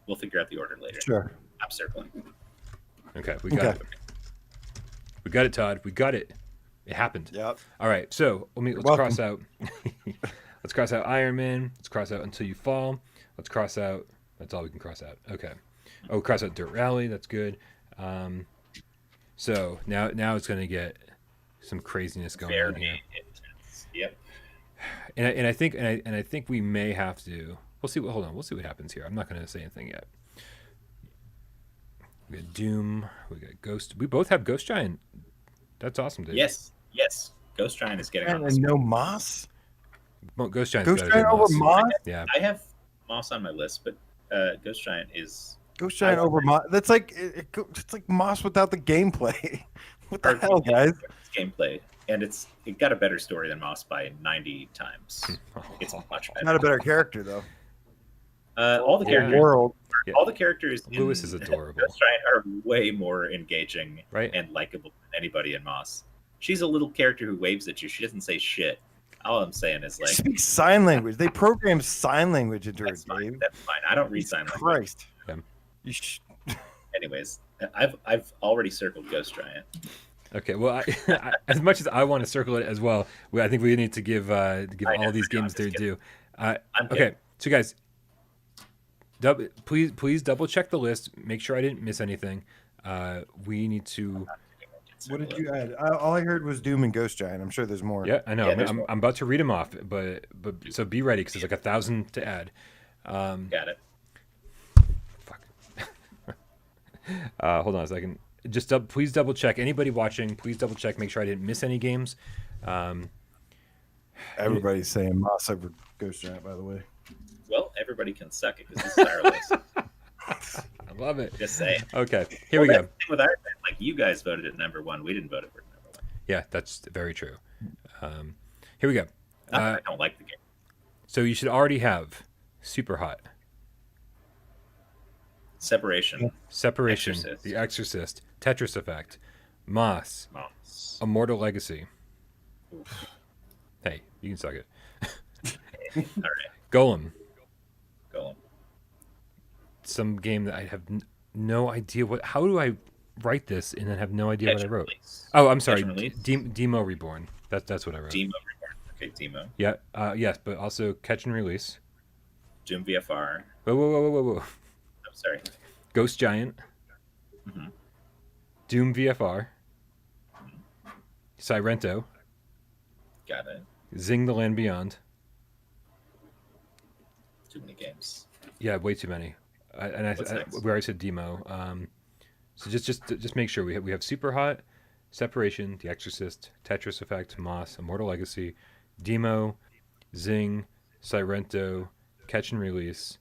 We'll figure out the order later. Sure. I'm circling. Okay, we got it. We got it, Todd. We got it. It happened. Yep. All right, so let's cross out. Let's cross out Iron Man. Let's cross out Until You Fall. Let's cross out. That's all we can cross out. Okay. Oh, cross out Dirt Rally. That's good. So now it's going to get some craziness going on here. Intense. Yep. And I think we may have to. We'll see. Hold on. We'll see what happens here. I'm not going to say anything yet. We got Doom. We got Ghost. We both have Ghost Giant. That's awesome, dude. Yes. Ghost Giant is getting on And this. no Moss. Ghost Giant's Ghost better Giant than over Moss. Moss. Yeah. I have Moss on my list, but Ghost Giant is Ghost Giant over Moss. That's like it's like Moss without the gameplay. What the hell, guys? gameplay, and it got a better story than Moss by 90 times. It's much better. Not a better character though. All the characters, World. all the characters. Lewis in is adorable. Ghost Giant are way more engaging Right. and likable than anybody in Moss. She's a little character who waves at you. She doesn't say shit. All I'm saying is like, Speak sign language. They program sign language into that's it, fine. Dave. That's fine. I don't read sign language. Christ. Yeah. You Anyways, I've already circled Ghost Giant. Okay, well, as much as I want to circle it as well, I think we need to give all these games their due. Okay, so guys, please double check the list. Make sure I didn't miss anything. We need to. What did you add? All I heard was Doom and Ghost Giant. I'm sure there's more. Yeah, I know. Yeah, I'm about to read them off, but so be ready because there's like 1,000 to add. Got it. Fuck. Hold on a second. Just please double check. Anybody watching, please double check. Make sure I didn't miss any games. Everybody's saying Moss over Ghost Giant, by the way. Well, everybody can suck it because this is our list. I love it. Just saying. Okay, here we go. Thing with our thing, like you guys voted at number 1, we didn't vote for number 1. Yeah, that's very true. Here we go. Not that I don't like the game. So you should already have Super Hot, Separation, Separation, The Exorcist, Tetris Effect, Moss, Immortal Legacy. Oof. Hey, you can suck it. All right, Golem, go on. some game that I have no idea what. How do I write this and then have no idea what I wrote? Release. Oh, I'm sorry. Catch and release. Demo Reborn. That's what I wrote. Demo Reborn. Okay, Demo. Yeah. Yes, but also Catch and Release. Doom VFR. Whoa. I'm sorry. Ghost Giant. Mhm. Doom VFR. Sirento. Got it. Zing the Land Beyond. Too many games. Yeah, way too many. What's next? We already said demo. So just make sure we have Super Hot, Separation, The Exorcist, Tetris Effect, Moss, Immortal Legacy, Demo, Zing, Sirento, Catch and Release,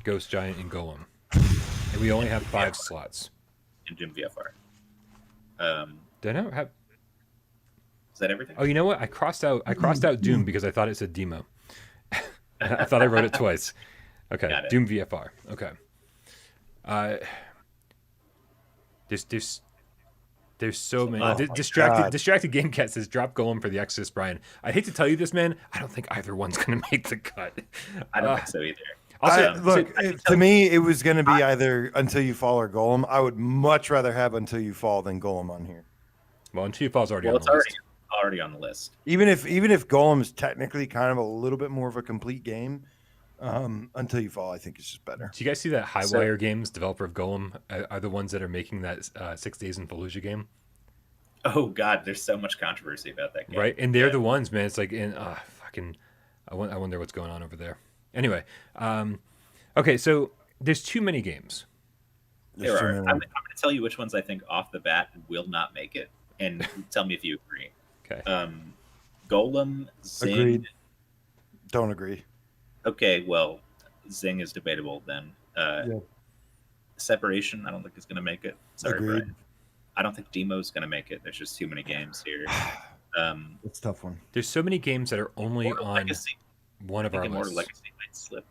Ghost Giant, and Golem. And we only have 5 slots. And Doom VFR. Did I not have? Is that everything? Oh, you know what? I crossed out Doom because I thought it said demo. I thought I wrote it twice. Okay, Got it. Doom VFR. Okay. There's so many. Oh, Distracted GameCat says drop Golem for The Exorcist, Bryan. I hate to tell you this, man. I don't think either one's gonna make the cut. I don't think so either. Also, to me, it was going to be either Until You Fall or Golem. I would much rather have Until You Fall than Golem on here. well, Until You Fall's already Well, on it's the list. already on the list. Even if Golem is technically kind of a little bit more of a complete game, Until You Fall, I think is just better. Do you guys see that Highwire Games, developer of Golem, are the ones that are making that 6 Days in Fallujah game? Oh God, there's so much controversy about that game. Right, and they're the ones, man. It's like I wonder what's going on over there. Anyway, okay, so there's too many games. There are. I'm going to tell you which ones I think off the bat will not make it, and tell me if you agree. Okay. Golem, Zing. Agreed. Don't agree. Okay, well, Zing is debatable then. Separation, I don't think is going to make it. Sorry, Agreed. Bryan. I don't think Demo's going to make it. There's just too many games here. It's a tough one. There's so many games that are only Immortal on Legacy. one of I our think Immortal lists. Legacy might slip.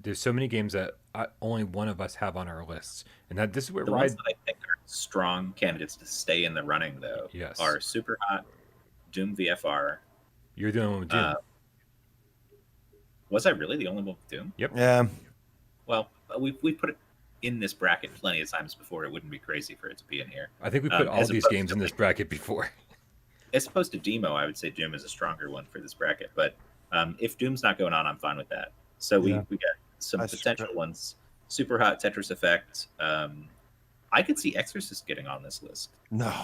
There's so many games that only one of us have on our lists, and this is where The ones that I think are strong candidates to stay in the running, though, Yes. are Super Hot, Doom VFR. You're the only one with Doom. Was I really the only one with Doom? Yep. Yeah. Well, we put it in this bracket plenty of times before. It wouldn't be crazy for it to be in here. I think we put all as these opposed games to in this bracket before. As opposed to Demo, I would say Doom is a stronger one for this bracket. But if Doom's not going on, I'm fine with that. So we got some potential ones. Super Hot, Tetris Effect. I could see Exorcist getting on this list. No,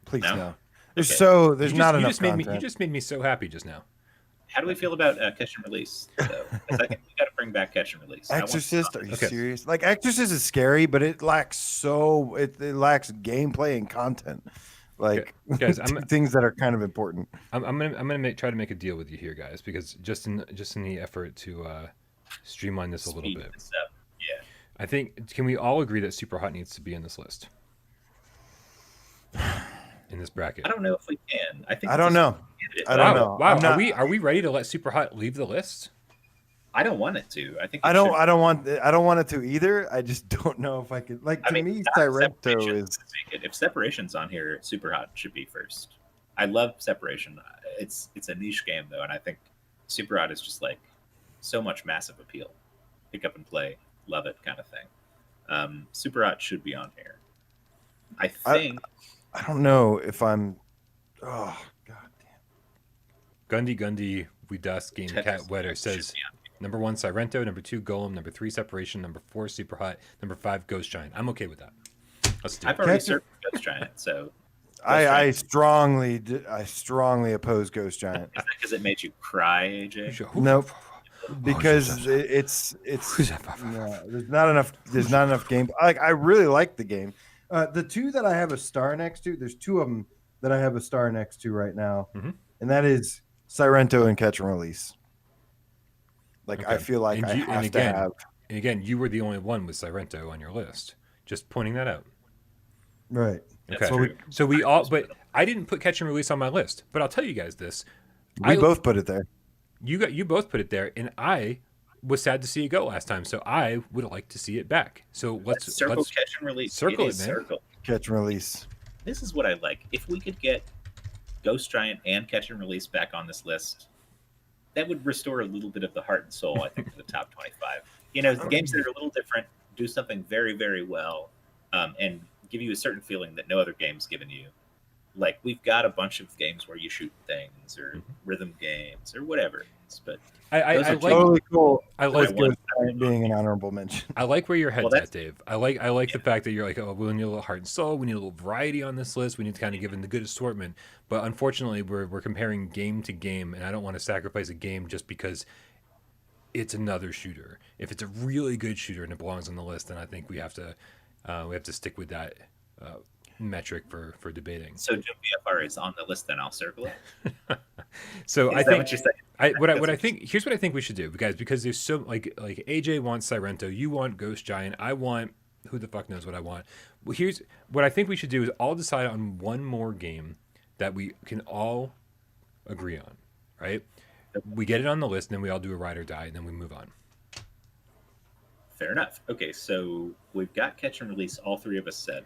please No? no. There's Okay. there's not enough You content. just made me so happy just now. How do we feel about Catch and Release, though? 'Cause I think we got to bring back Catch and Release. Exorcist? Are you Okay. serious? Like Exorcist is scary, but it lacks it lacks gameplay and content. Like guys, two things that are kind of important. I'm gonna try to make a deal with you here, guys, because just in the effort to streamline this a little bit. Yeah. I think, can we all agree that Super Hot needs to be in this list? In this bracket. I don't know if we can. I don't know. I don't know. Wow. Are we ready to let Super Hot leave the list? I don't want it to. I think I don't want it to either. I just don't know if I could. Like, to me, Sirento is. If Separation's on here, Super Hot should be first. I love Separation. It's a niche game though, and I think Super Hot is just like so much massive appeal. Pick up and play, love it kind of thing. Super Hot should be on here. I think. I don't know if I'm. Oh god damn. Gundy We Dust Game Cat Wetter says number 1 Sirento, number 2 Golem, number 3 Separation, number 4 Super Hot, number 5 Ghost Giant. I'm okay with that. Let's do it. I've already searched Ghost Giant, so. I strongly oppose Ghost Giant. Is that because it made you cry, AJ? Nope. Because it's there's not enough game. Like, I really like the game. The two that I have a star next to, there's two of them that I have a star next to right now, and that is Sirento and Catch and Release. Like, okay. I feel like I have to have. And again, you were the only one with Sirento on your list. Just pointing that out. Right. Okay. So we all, but I didn't put Catch and Release on my list. But I'll tell you guys this: we both put it there. You both put it there, and I was sad to see it go last time. So I would like to see it back. So let's Catch and Release. Circle it, man. Circle. Catch and Release. This is what I like. If we could get Ghost Giant and Catch and Release back on this list, that would restore a little bit of the heart and soul, I think, to the top 25. You know, games that are a little different, do something very, very well, and give you a certain feeling that no other game's given you. Like, we've got a bunch of games where you shoot things, or rhythm games, or whatever it is, but I like totally cool. I like Ghost Giant being an honorable mention. I like where your head's at, Dave. I like the fact that you're like, oh, we need a little heart and soul. We need a little variety on this list. We need to kind of give in the good assortment. But unfortunately, we're comparing game to game, and I don't want to sacrifice a game just because it's another shooter. If it's a really good shooter and it belongs on the list, then I think we have to stick with that metric for debating. So Doom BFR is on the list, then I'll circle it. So is I think what you're saying? Here's what I think we should do, guys, because there's so like AJ wants Sirento, you want Ghost Giant, I want who the fuck knows what I want. Well, here's what I think we should do is all decide on one more game that we can all agree on, right? We get it on the list, and then we all do a ride or die, and then we move on. Fair enough. Okay, so we've got Catch and Release. All three of us said.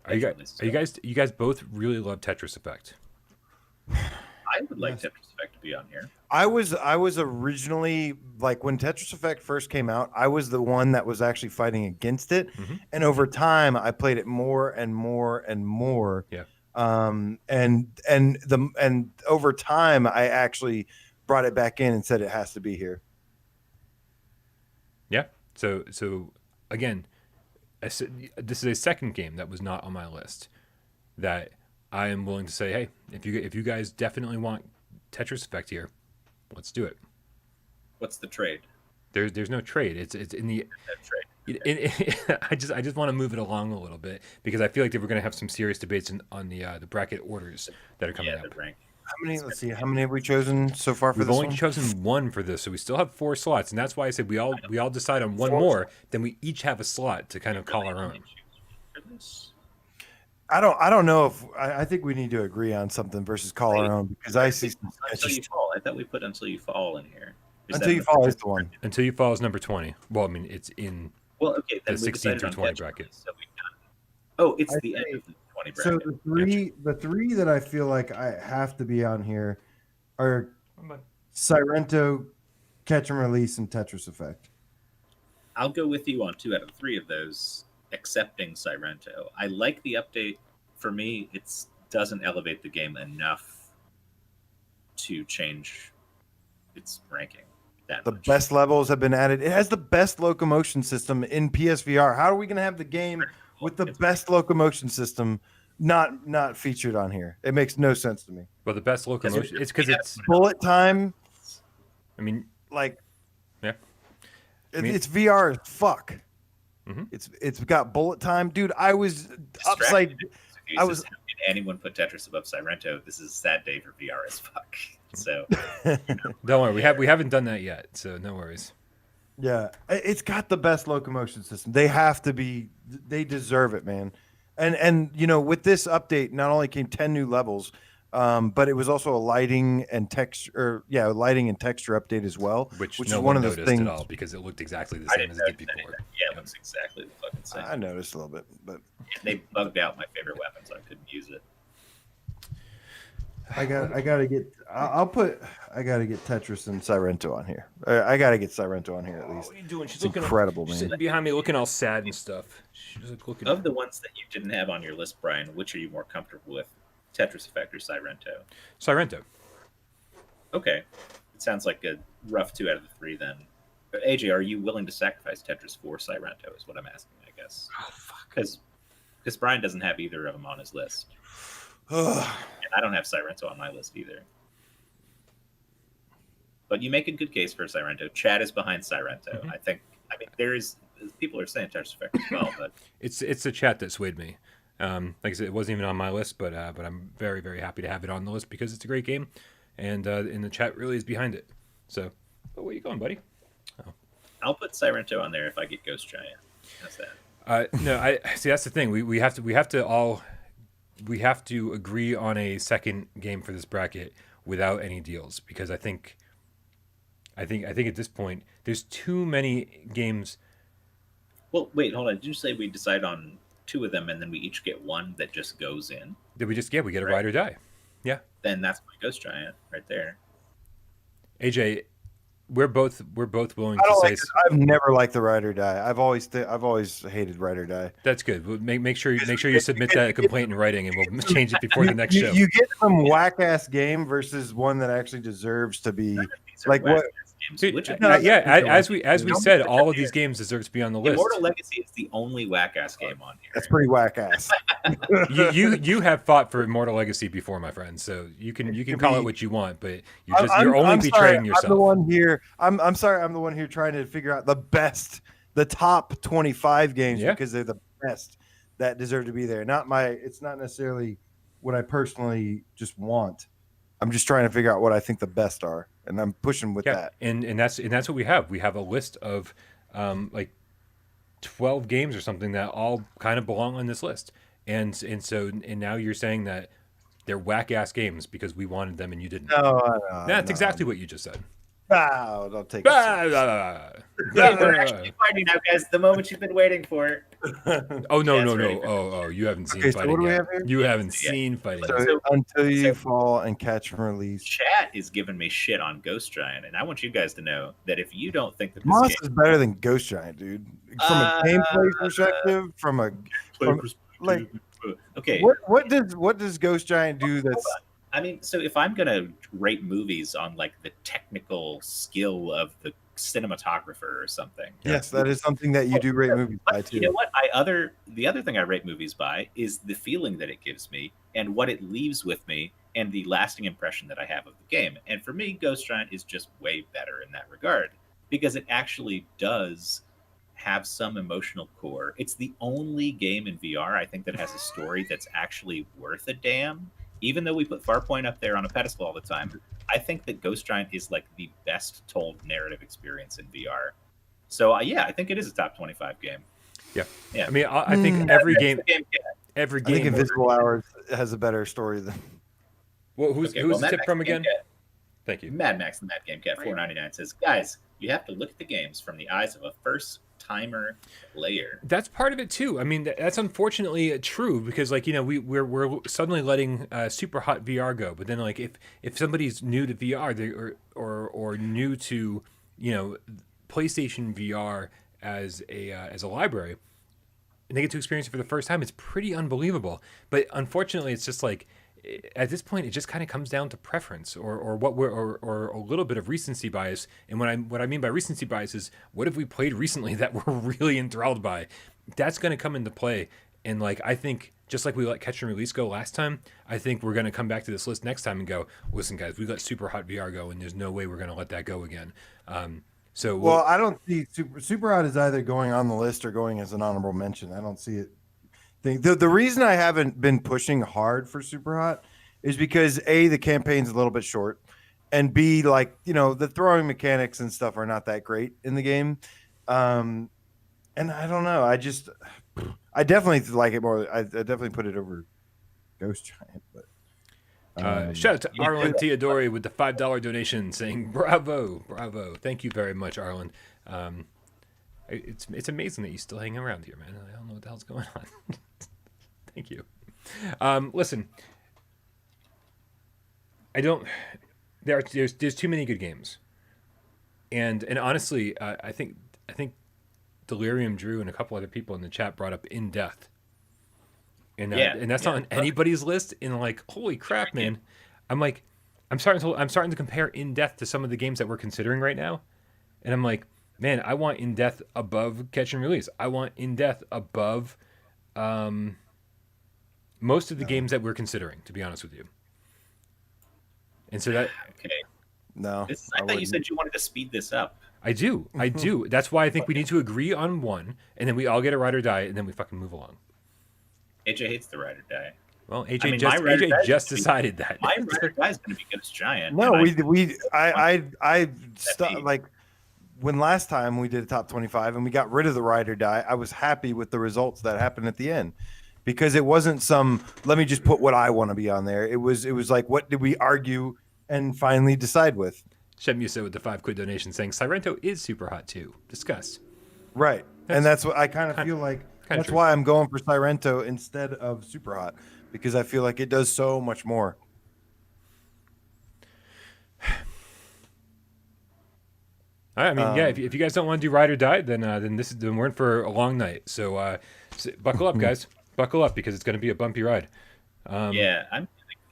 You guys both really love Tetris Effect? I would like Tetris Effect to be on here. I was originally, like, when Tetris Effect first came out, I was the one that was actually fighting against it, and over time I played it more and more and more. Yeah. And over time I actually brought it back in and said it has to be here. Yeah. So again, this is a second game that was not on my list that I am willing to say, hey, if you guys definitely want Tetris Effect here, let's do it. What's the trade? There's no trade. It's in the I just want to move it along a little bit because I feel like we're going to have some serious debates on the bracket orders that are coming up. Let's see, how many have we chosen so far for this one? We've only chosen one for this, so we still have 4 slots, and that's why I said we all decide on one more, then we each have a slot to kind of call our own. I don't know if I think we need to agree on something versus call our own, because I see some Until You Fall. I thought we put Until You Fall in here. Until You Fall is the one. Until You Fall is number 20. Well, I mean, it's in the 16 through 20 bracket. So it's the end of the 20 bracket. So the three that I feel like I have to be on here are Sirento, Catch and Release, and Tetris Effect. I'll go with you on 2 out of 3 of those, accepting Sirento. I like the update. For me, it doesn't elevate the game enough to change its ranking. The best levels have been added. It has the best locomotion system in PSVR. How are we going to have the game with the best locomotion system not featured on here? It makes no sense to me. Well, the best locomotion, it's because it's bullet time. I mean, like, yeah, it's VR as fuck. It's got bullet time, dude. I was upside. I was anyone put Tetris above Sirento, this is a sad day for VR as fuck. So don't worry, we haven't done that yet, so no worries. Yeah, it's got the best locomotion system. They have to be. They deserve it, man. And with this update, not only came 10 new levels, but it was also a lighting and texture update as well, which is no one one of those noticed things at all because it looked exactly the same as it did before. Yeah, it looks exactly the fucking same. I noticed a little bit, but they bugged out my favorite weapon, so I couldn't use it. I gotta get Tetris and Sirento on here. I gotta get Sirento on here at least. What are you doing? She's looking incredible, man. She's sitting behind me, looking all sad and stuff. She's like looking. Of the ones that you didn't have on your list, Brian, which are you more comfortable with, Tetris Effect or Sirento? Sirento. Okay, it sounds like a rough 2 out of the 3 then. But AJ, are you willing to sacrifice Tetris for Sirento? Is what I'm asking, I guess. Oh fuck. Because Brian doesn't have either of them on his list. And I don't have Sirento on my list either. But you make a good case for Sirento. Chad is behind Sirento. Mm-hmm. I mean, there is people are saying Tetris Effect as well, but it's the chat that swayed me. Like I said, it wasn't even on my list, but I'm very, very happy to have it on the list because it's a great game, and the chat really is behind it. So, where are you going, buddy? Oh. I'll put Sirento on there if I get Ghost Giant. How's that? No, I see. That's the thing. We have to agree on a second game for this bracket without any deals because I think at this point there's too many games. Well, wait, hold on. Did you say we decide on 2 of them and then we each get one that just goes in? Did we get a ride or die? Yeah. Then that's my Ghost Giant right there. AJ, we're both willing to say. I've never liked the ride or die. I've always hated ride or die. That's good. We'll make sure you submit that complaint in writing, and we'll change it before the next show. You get some whack ass game versus one that actually deserves to be like what. Dude, as we said, all of these games deserve to be on the list. Immortal Legacy is the only whack-ass game on here. That's pretty whack-ass. you have fought for Immortal Legacy before, my friend. So you can call it what you want, but you're only betraying yourself. I'm the one here. I'm sorry. I'm the one here trying to figure out the top 25 games because they're the best that deserve to be there. It's not necessarily what I personally just want. I'm just trying to figure out what I think the best are, and I'm pushing with that. And that's what we have. We have a list of like 12 games or something that all kind of belong on this list. And now you're saying that they're whack ass games because we wanted them and you didn't. No, that's exactly what you just said. Oh, don't take it. We're actually fighting now, guys. The moment you've been waiting for. Oh no! Oh, you haven't seen fighting yet. You haven't seen fighting yet. Until you fall and catch and release. Chat is giving me shit on Ghost Giant, and I want you guys to know that if you don't think that this Moss game is better than Ghost Giant, dude. From a gameplay perspective, okay. What does Ghost Giant do that's I mean, so if I'm gonna rate movies on like the technical skill of the cinematographer or something, yes, that is something that you do rate movies by too. You know what? The other thing I rate movies by is the feeling that it gives me and what it leaves with me and the lasting impression that I have of the game. And for me, Ghost Giant is just way better in that regard because it actually does have some emotional core. It's the only game in VR I think that has a story that's actually worth a damn. Even though we put Farpoint up there on a pedestal all the time, I think that Ghost Giant is like the best told narrative experience in VR. So I think it is a top 25 game. Yeah. I mean, I think every game. I think Invisible Hours has a better story than. Well, who's the tip from again? Thank you. Mad Max the Mad Game Cat 499 says, guys, you have to look at the games from the eyes of a first timer player. That's part of it too. I mean, that's unfortunately true because, like, you know, we're suddenly letting super hot VR go. But then, like, if somebody's new to VR or new to, you know, PlayStation VR as a library, and they get to experience it for the first time, it's pretty unbelievable. But unfortunately, it's just like, at this point, it just kind of comes down to preference or a little bit of recency bias. And what I mean by recency bias is, what have we played recently that we're really enthralled by? That's going to come into play. And like, I think just like we let Catch and Release go last time, I think we're going to come back to this list next time and go, listen, guys, we let Super Hot VR go, and there's no way we're going to let that go again. Well, I don't see Super Hot is either going on the list or going as an honorable mention. I don't see it. thing. The reason I haven't been pushing hard for Super Hot is because A, the campaign's a little bit short, and B, like, the throwing mechanics and stuff are not that great in the game. And I don't know. I definitely like it more. I definitely put it over Ghost Giant. But shout out to Arlen Teodori with the $5 donation, saying bravo. Thank you very much, Arlen. It's amazing that you still hang around here, man. I don't know what the hell's going on. Thank you. Listen, there's too many good games, and honestly, I think Delirium Drew and a couple other people in the chat brought up In Death, and that's not on anybody's list. And like, holy crap, man! I'm starting to compare In Death to some of the games that we're considering right now, and I'm like, man, I want In Death above Catch and Release. I want In Death above most of the games that we're considering, to be honest with you. And so that okay. No, I thought you said you wanted to speed this up. I do. That's why I think we need to agree on one, and then we all get a ride or die, and then we fucking move along. AJ hates the ride or die. Well, AJ just decided that. My ride or die is going to be Ghost Giant. No, I like when last time we did a top 25 and we got rid of the ride or die. I was happy with the results that happened at the end, because it wasn't let me just put what I want to be on there. It was like, what did we argue and finally decide with? Shem Yusa with the $5 donation saying Sirento is super hot too. Discuss. Right. And that's what I kind of feel like. That's why I'm going for Sirento instead of Super Hot, because I feel like it does so much more. All right, I mean, if you guys don't want to do ride or die, then we're in for a long night. So buckle up, guys. Buckle up, because it's going to be a bumpy ride. I'm going to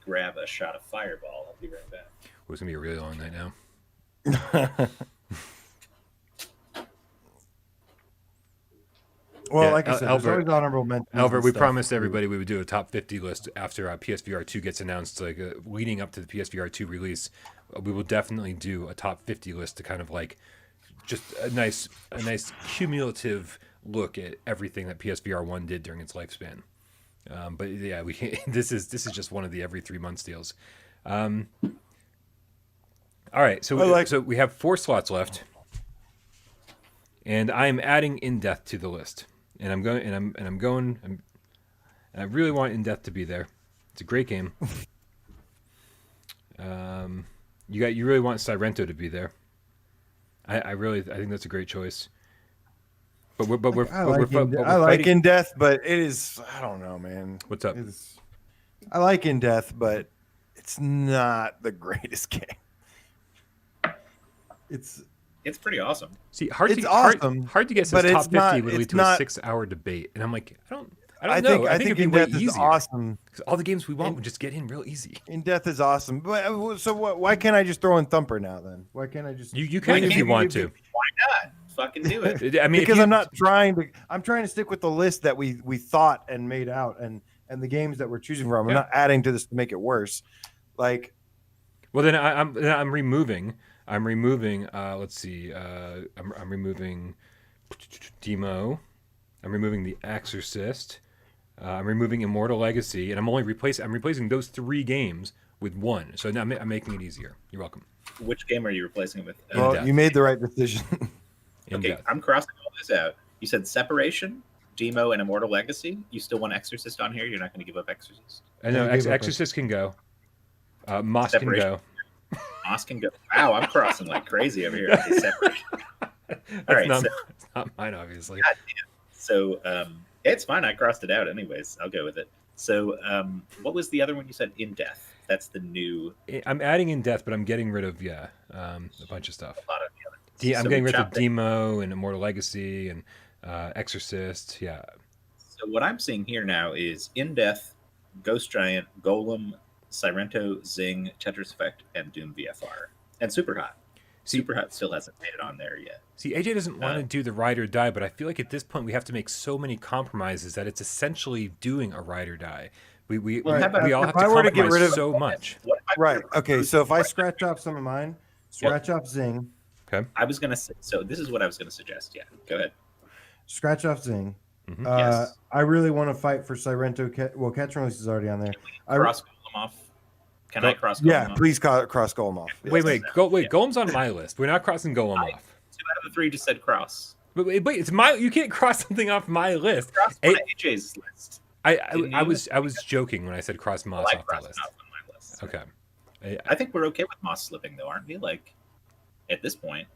grab a shot of Fireball. I'll be right back. It's going to be a really long night now. Well, like I said, there's always honorable mentions. Albert, we promised everybody we would do a top 50 list after PSVR 2 gets announced, leading up to the PSVR 2 release. We will definitely do a top 50 list to kind of like just a nice cumulative look at everything that PSVR 1 did during its lifespan. But yeah, this is just one of the every 3 months deals. All right, so we have 4 slots left, and I am adding In Death to the list, and I really want In Death to be there. It's a great game. You really want Sirento to be there. I think that's a great choice. But I like In Death, but it is, I don't know, man. What's up? I like In Death, but it's not the greatest game. It's pretty awesome. See, hard to get to top 50 would lead to a 6-hour debate, and I'm like, I don't know. I think it'd be way easier. Awesome. Because all the games we want would just get in real easy. In Death is awesome, but so why can't I just throw in Thumper now? Then why can't I just? You can if you want to. Why not? Fucking do it. I mean, because I'm not trying to. I'm trying to stick with the list that we thought and made out, and the games that we're choosing from. I'm not adding to this to make it worse. Like, well, then I'm removing. Let's see. I'm removing Demo. I'm removing The Exorcist. I'm removing Immortal Legacy, and I'm replacing those 3 games with 1. So now I'm making it easier. You're welcome. Which game are you replacing it with? Well, you made the right decision. Okay, I'm crossing all this out. You said Separation, Demo, and Immortal Legacy. You still want Exorcist on here? You're not going to give up Exorcist? I know Exorcist can go. Moss can go. Moss can go. Wow, I'm crossing like crazy over here. Separation. All right, it's not mine, obviously. So it's fine. I crossed it out anyways. I'll go with it. So what was the other one you said? In Death. That's the new. I'm adding In Death, but I'm getting rid of a bunch of stuff. A lot of the other. I'm getting rid of Demo and Immortal Legacy and Exorcist. Yeah. So what I'm seeing here now is In Death, Ghost Giant, Golem, Sirento, Zing, Tetris Effect, and Doom VFR, and Super Hot. Super Hot still hasn't made it on there yet. See, AJ doesn't want to do the ride or die, but I feel like at this point we have to make so many compromises that it's essentially doing a ride or die. We all have to compromise so much. Right. Okay. So if I scratch off some of mine, off Zing. Okay. I was gonna say. So this is what I was gonna suggest. Yeah. Go ahead. Scratch off Zing. Yes. I really want to fight for Sirento. Catch and Release is already on there. Cross Golem off. Can I cross Golem Yeah, off? please cross Golem off. Wait, Yes. Golem's on my list. We're not crossing Golem off. 2 out of the 3 just said cross. But wait, it's my. You can't cross something off my list. Cross one of AJ's list. I was joking when I said cross Moss Well, I off crossed the it list. off on my list. Okay. I think we're okay with Moss slipping, though, aren't we? Like, at this point.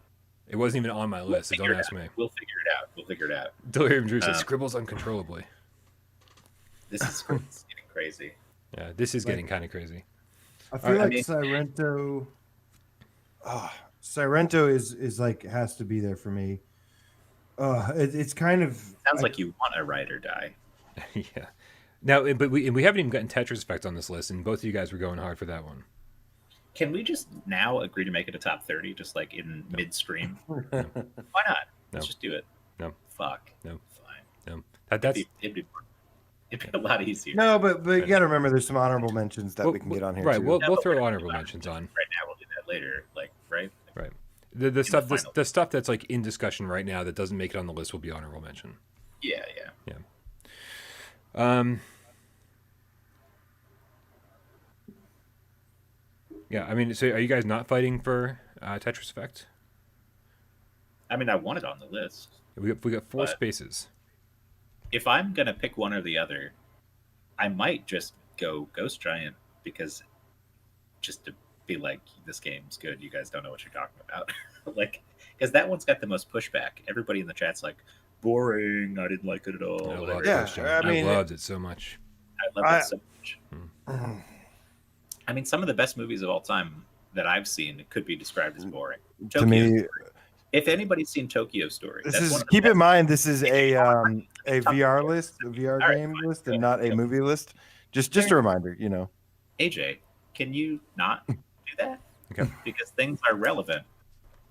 It wasn't even on my list, so don't ask me. We'll figure it out. Delirium Drew says scribbles uncontrollably. This is getting crazy. Yeah, this is getting kind of crazy. I feel like Sirento. Sirento is like has to be there for me. It's kind of sounds like you want a ride or die. Yeah. Now, but we haven't even gotten Tetris Effect on this list, and both of you guys were going hard for that one. Can we just now agree to make it a top 30, just like in midstream? Why not? Let's just do it. No. Fuck. No. Fine. No. That's it'd be a lot easier. No, but you got to remember, there's some honorable mentions that we can get on here. Right. Too. We'll throw honorable mentions on. Right now, we'll do that later. Like, right. Right. The stuff that's like in discussion right now that doesn't make it on the list will be honorable mention. Yeah. Yeah, I mean, so are you guys not fighting for Tetris Effect? I mean, I want it on the list. We got 4 spaces. If I'm gonna pick one or the other, I might just go Ghost Giant because just to be like, this game's good. You guys don't know what you're talking about, like, because that one's got the most pushback. Everybody in the chat's like, boring. I didn't like it at all. I loved it so much. I loved it so much. I mean, some of the best movies of all time that I've seen could be described as boring. To me, if anybody's seen Tokyo Story, keep in mind this is a VR list, a VR game list, and not a movie list. Just a reminder, you know. AJ, can you not do that? Okay. Because things are relevant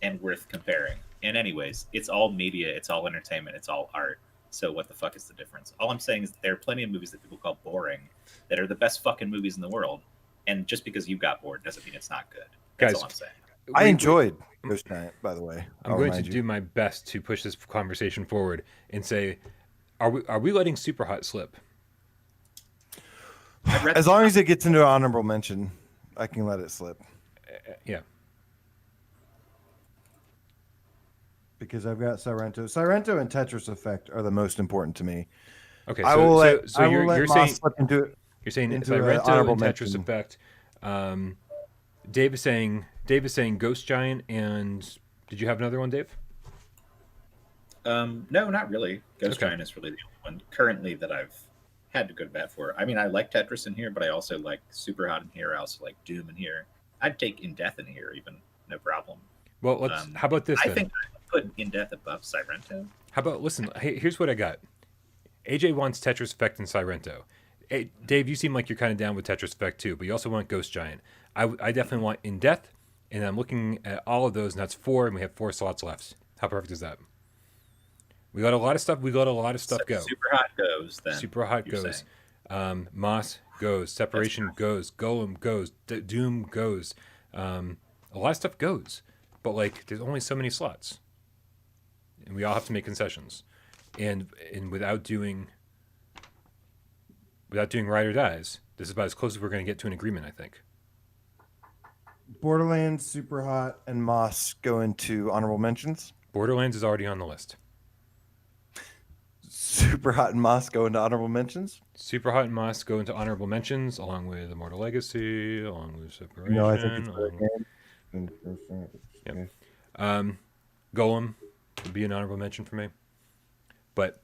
and worth comparing. And anyways, it's all media, it's all entertainment, it's all art. So what the fuck is the difference? All I'm saying is there are plenty of movies that people call boring that are the best fucking movies in the world. And just because you got bored doesn't mean it's not good. That's all I'm saying. I enjoyed Ghost Giant, by the way. I'm going to do my best to push this conversation forward and say, are we letting Super Hot slip? As long as it gets into an honorable mention, I can let it slip. Yeah. Because I've got Sirento and Tetris Effect are the most important to me. Okay, so you're saying slip into it. You're saying into Sirento and Tetris mention. Effect. Dave is saying Ghost Giant, and did you have another one, Dave? No, not really. Ghost Giant is really the only one currently that I've had to go to bat for. I mean, I like Tetris in here, but I also like Super Hot in here. I also like Doom in here. I'd take In Death in here, even, no problem. Well, how about this? I think I would put In Death above Sirento. How about, listen, hey, here's what I got. AJ wants Tetris Effect and Sirento. Hey, Dave, you seem like you're kind of down with Tetris Effect too, but you also want Ghost Giant. I definitely want In Death, and I'm looking at all of those, and that's 4, and we have 4 slots left. How perfect is that? We got a lot of stuff. Go. Super Hot goes then. Super Hot goes. Moss goes. Separation goes. Golem goes. Doom goes. A lot of stuff goes, but like there's only so many slots, and we all have to make concessions, and without doing Ride or Dies, this is about as close as we're going to get to an agreement, I think. Borderlands, Super Hot, and Moss go into honorable mentions. Borderlands is already on the list. Super Hot and Moss go into honorable mentions. Super Hot and Moss go into honorable mentions, along with Immortal Legacy, along with Separation. No, I think it's Golem would be an honorable mention for me. But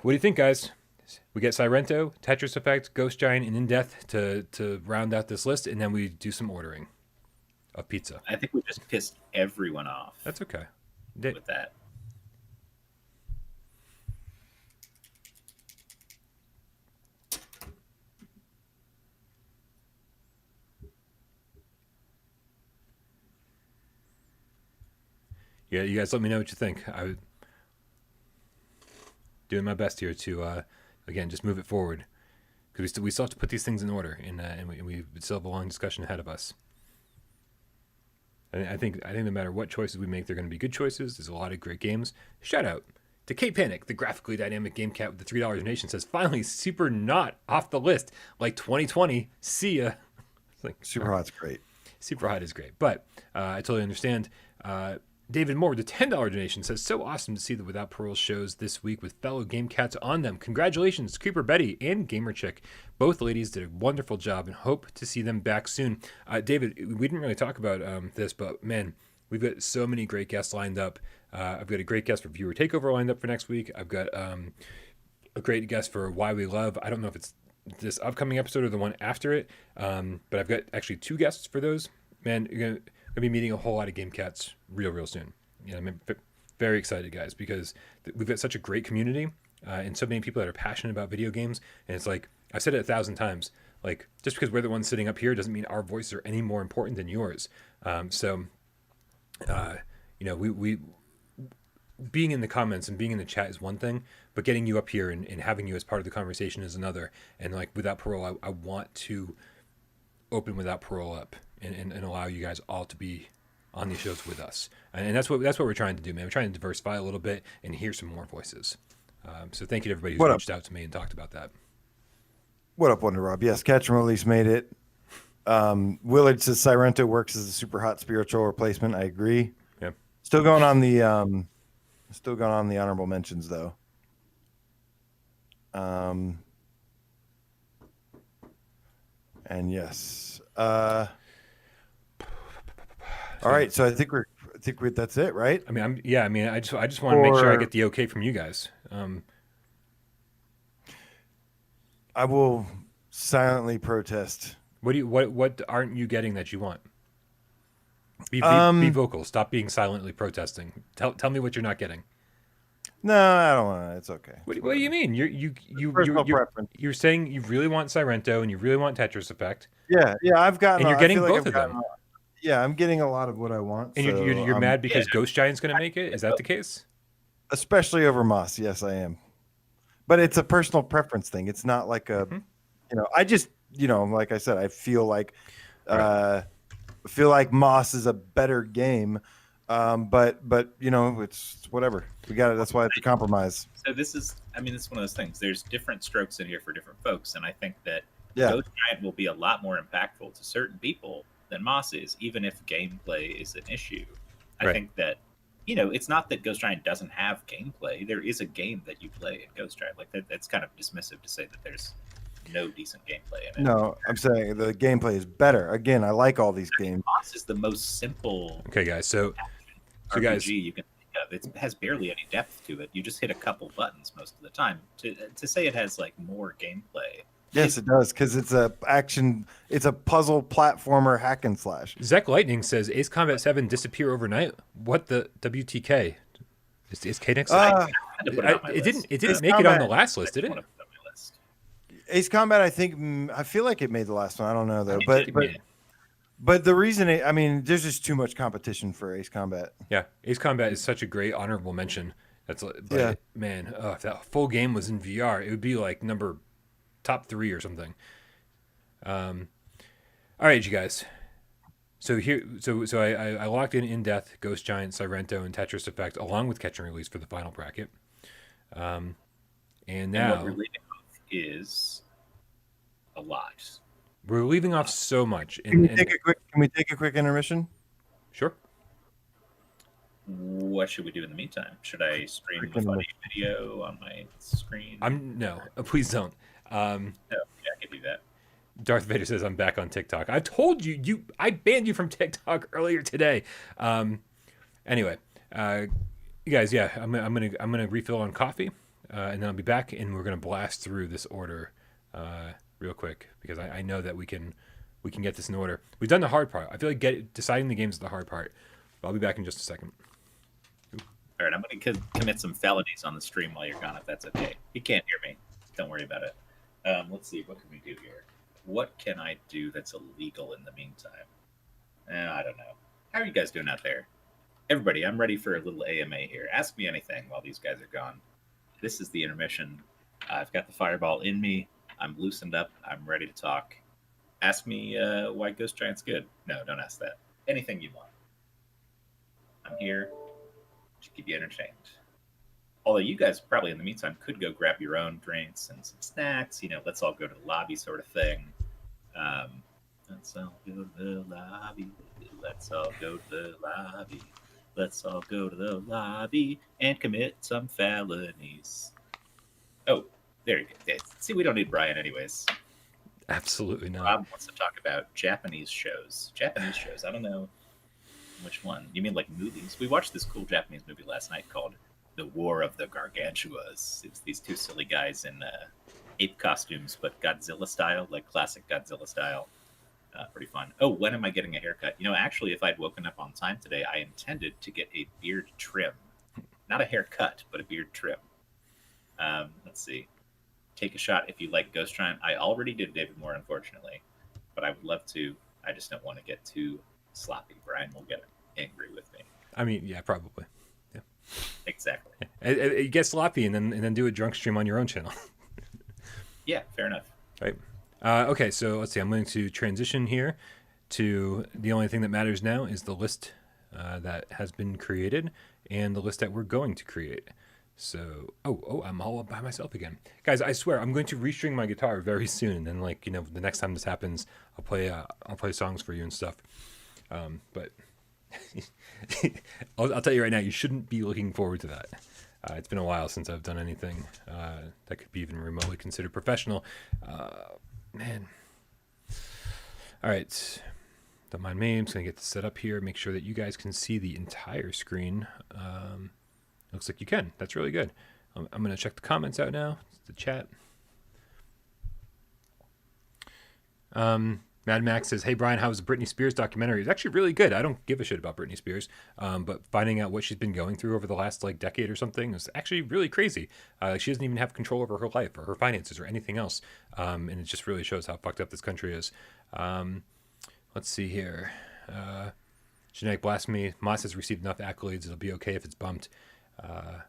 what do you think, guys? We get Sirento, Tetris Effect, Ghost Giant, and In Death to round out this list, and then we do some ordering of pizza. I think we just pissed everyone off. That's okay. With that. Yeah, you guys let me know what you think. I'm doing my best here to, again, just move it forward. Because we still have to put these things in order, and we still have a long discussion ahead of us. I think no matter what choices we make, they're going to be good choices. There's a lot of great games. Shout out Decay Panic, the graphically dynamic game cat with the $3 donation, says, finally, Super not off the list. Like 2020. See ya. Like, Super Hot's great. Super Hot is great. But I totally understand. David Moore with the $10 donation says, so awesome to see the Without Parole shows this week with fellow game cats on them. Congratulations, Creeper Betty and Gamer Chick. Both ladies did a wonderful job and hope to see them back soon. David, we didn't really talk about this, but man, we've got so many great guests lined up. I've got a great guest for Viewer Takeover lined up for next week. I've got a great guest for Why We Love. I don't know if it's this upcoming episode or the one after it, but I've got actually 2 guests for those. Man, you're going to be meeting a whole lot of game cats real soon. I'm very excited, guys, because we've got such a great community and so many people that are passionate about video games. And it's like, I've said it 1,000 times, like, just because we're the ones sitting up here doesn't mean our voices are any more important than yours. We being in the comments and being in the chat is one thing, but getting you up here and having you as part of the conversation is another. And like Without Parole, I want to open Without Parole up and allow you guys all to be on these shows with us. And that's what we're trying to do, man. We're trying to diversify a little bit and hear some more voices. So thank you to everybody who's reached out to me and talked about that. What up, Wonder Rob? Yes, Catch and Release made it. Willard says Sirento works as a Super Hot spiritual replacement. I agree. Yeah. Still going on the honorable mentions though. And yes. All right, so I think that's it, right? I mean, I just want to make sure I get the okay from you guys. I will silently protest. What aren't you getting that you want? Be vocal. Stop being silently protesting. Tell me what you're not getting. No, I don't want to. It's okay. What do you mean? You're saying you really want Sirento and you really want Tetris Effect. Yeah, I've gotten. And you're getting both of them. Yeah, I'm getting a lot of what I want. And you're mad because Ghost Giant's going to make it? Is that the case? Especially over Moss. Yes, I am. But it's a personal preference thing. It's not like a, I just, like I said, I feel like, Moss is a better game. But it's whatever. We got it. That's why it's a compromise. So this is one of those things. There's different strokes in here for different folks. And I think that Yeah. Ghost Giant will be a lot more impactful to certain people than Moss is, even if gameplay is an issue. I think that, it's not that Ghost Giant doesn't have gameplay. There is a game that you play in Ghost Giant. Like that's kind of dismissive to say that there's no decent gameplay in it. No, I'm saying the gameplay is better. Again, I like all these games. Moss is the most simple. Okay, guys. So RPG guys, you can think of. It has barely any depth to it. You just hit a couple buttons most of the time. To say it has like more gameplay. Yes, it does, because it's a puzzle platformer hack and slash. Zach Lightning says Ace Combat 7 disappear overnight. What the WTK? Is K next? It didn't make it on the last list, did it? Ace Combat, I feel like it made the last one. I don't know though, but the reason there's just too much competition for Ace Combat. Yeah, Ace Combat is such a great honorable mention. Man, if that full game was in VR, it would be like top 3 or something. All right, you guys. So I locked in Death, Ghost Giant, Sirento, and Tetris Effect along with Catch and Release for the final bracket. And now what we're leaving off is a lot. We're leaving off so much. Can we take a quick intermission? Sure. What should we do in the meantime? Should I stream a funny video on my screen? No, please don't. I can do that. Darth Vader says I'm back on TikTok. I told you I banned you from TikTok earlier today. Anyway, you guys, I'm gonna refill on coffee, and then I'll be back, and we're gonna blast through this order real quick because I know that we can get this in order. We've done the hard part. I feel like deciding the games is the hard part. But I'll be back in just a second. All right, I'm gonna commit some felonies on the stream while you're gone, if that's okay. You can't hear me. Don't worry about it. Let's see. What can we do here? What can I do that's illegal in the meantime? I don't know. How are you guys doing out there? Everybody, I'm ready for a little AMA here. Ask me anything while these guys are gone. This is the intermission. I've got the fireball in me. I'm loosened up. I'm ready to talk. Ask me why Ghost Giant's good. No, don't ask that. Anything you want. I'm here to keep you entertained. Although you guys probably in the meantime could go grab your own drinks and some snacks. Let's all go to the lobby sort of thing. Let's all go to the lobby. Let's all go to the lobby. Let's all go to the lobby and commit some felonies. Oh, there you go. See, we don't need Bryan anyways. Absolutely not. Rob wants to talk about Japanese shows. I don't know which one. You mean like movies? We watched this cool Japanese movie last night called The War of the Gargantuas. It's these two silly guys in ape costumes, but Godzilla style, like classic Godzilla style. Pretty fun. Oh, when am I getting a haircut? Actually, if I'd woken up on time today, I intended to get a beard trim. Not a haircut, but a beard trim. Let's see. Take a shot if you like Ghost Ryan. I already did David Moore, unfortunately, but I would love to. I just don't want to get too sloppy. Bryan will get angry with me. I mean, yeah, probably. Yeah. Exactly. You get sloppy and then do a drunk stream on your own channel. Yeah, fair enough. Right. Okay, so let's see. I'm going to transition here to the only thing that matters now is the list that has been created and the list that we're going to create. So, I'm all up by myself again, guys. I swear I'm going to restring my guitar very soon, and then the next time this happens, I'll play songs for you and stuff. But I'll tell you right now, you shouldn't be looking forward to that. It's been a while since I've done anything that could be even remotely considered professional. Man. All right. Don't mind me. I'm just going to get this set up here. Make sure that you guys can see the entire screen. Looks like you can. That's really good. I'm going to check the comments out now. The chat. Mad Max says, "Hey Bryan, how was the Britney Spears documentary? It's actually really good. I don't give a shit about Britney Spears, but finding out what she's been going through over the last decade or something is actually really crazy. She doesn't even have control over her life or her finances or anything else, and it just really shows how fucked up this country is." Let's see here. Genetic Blasphemy. Moss has received enough accolades. It'll be okay if it's bumped. I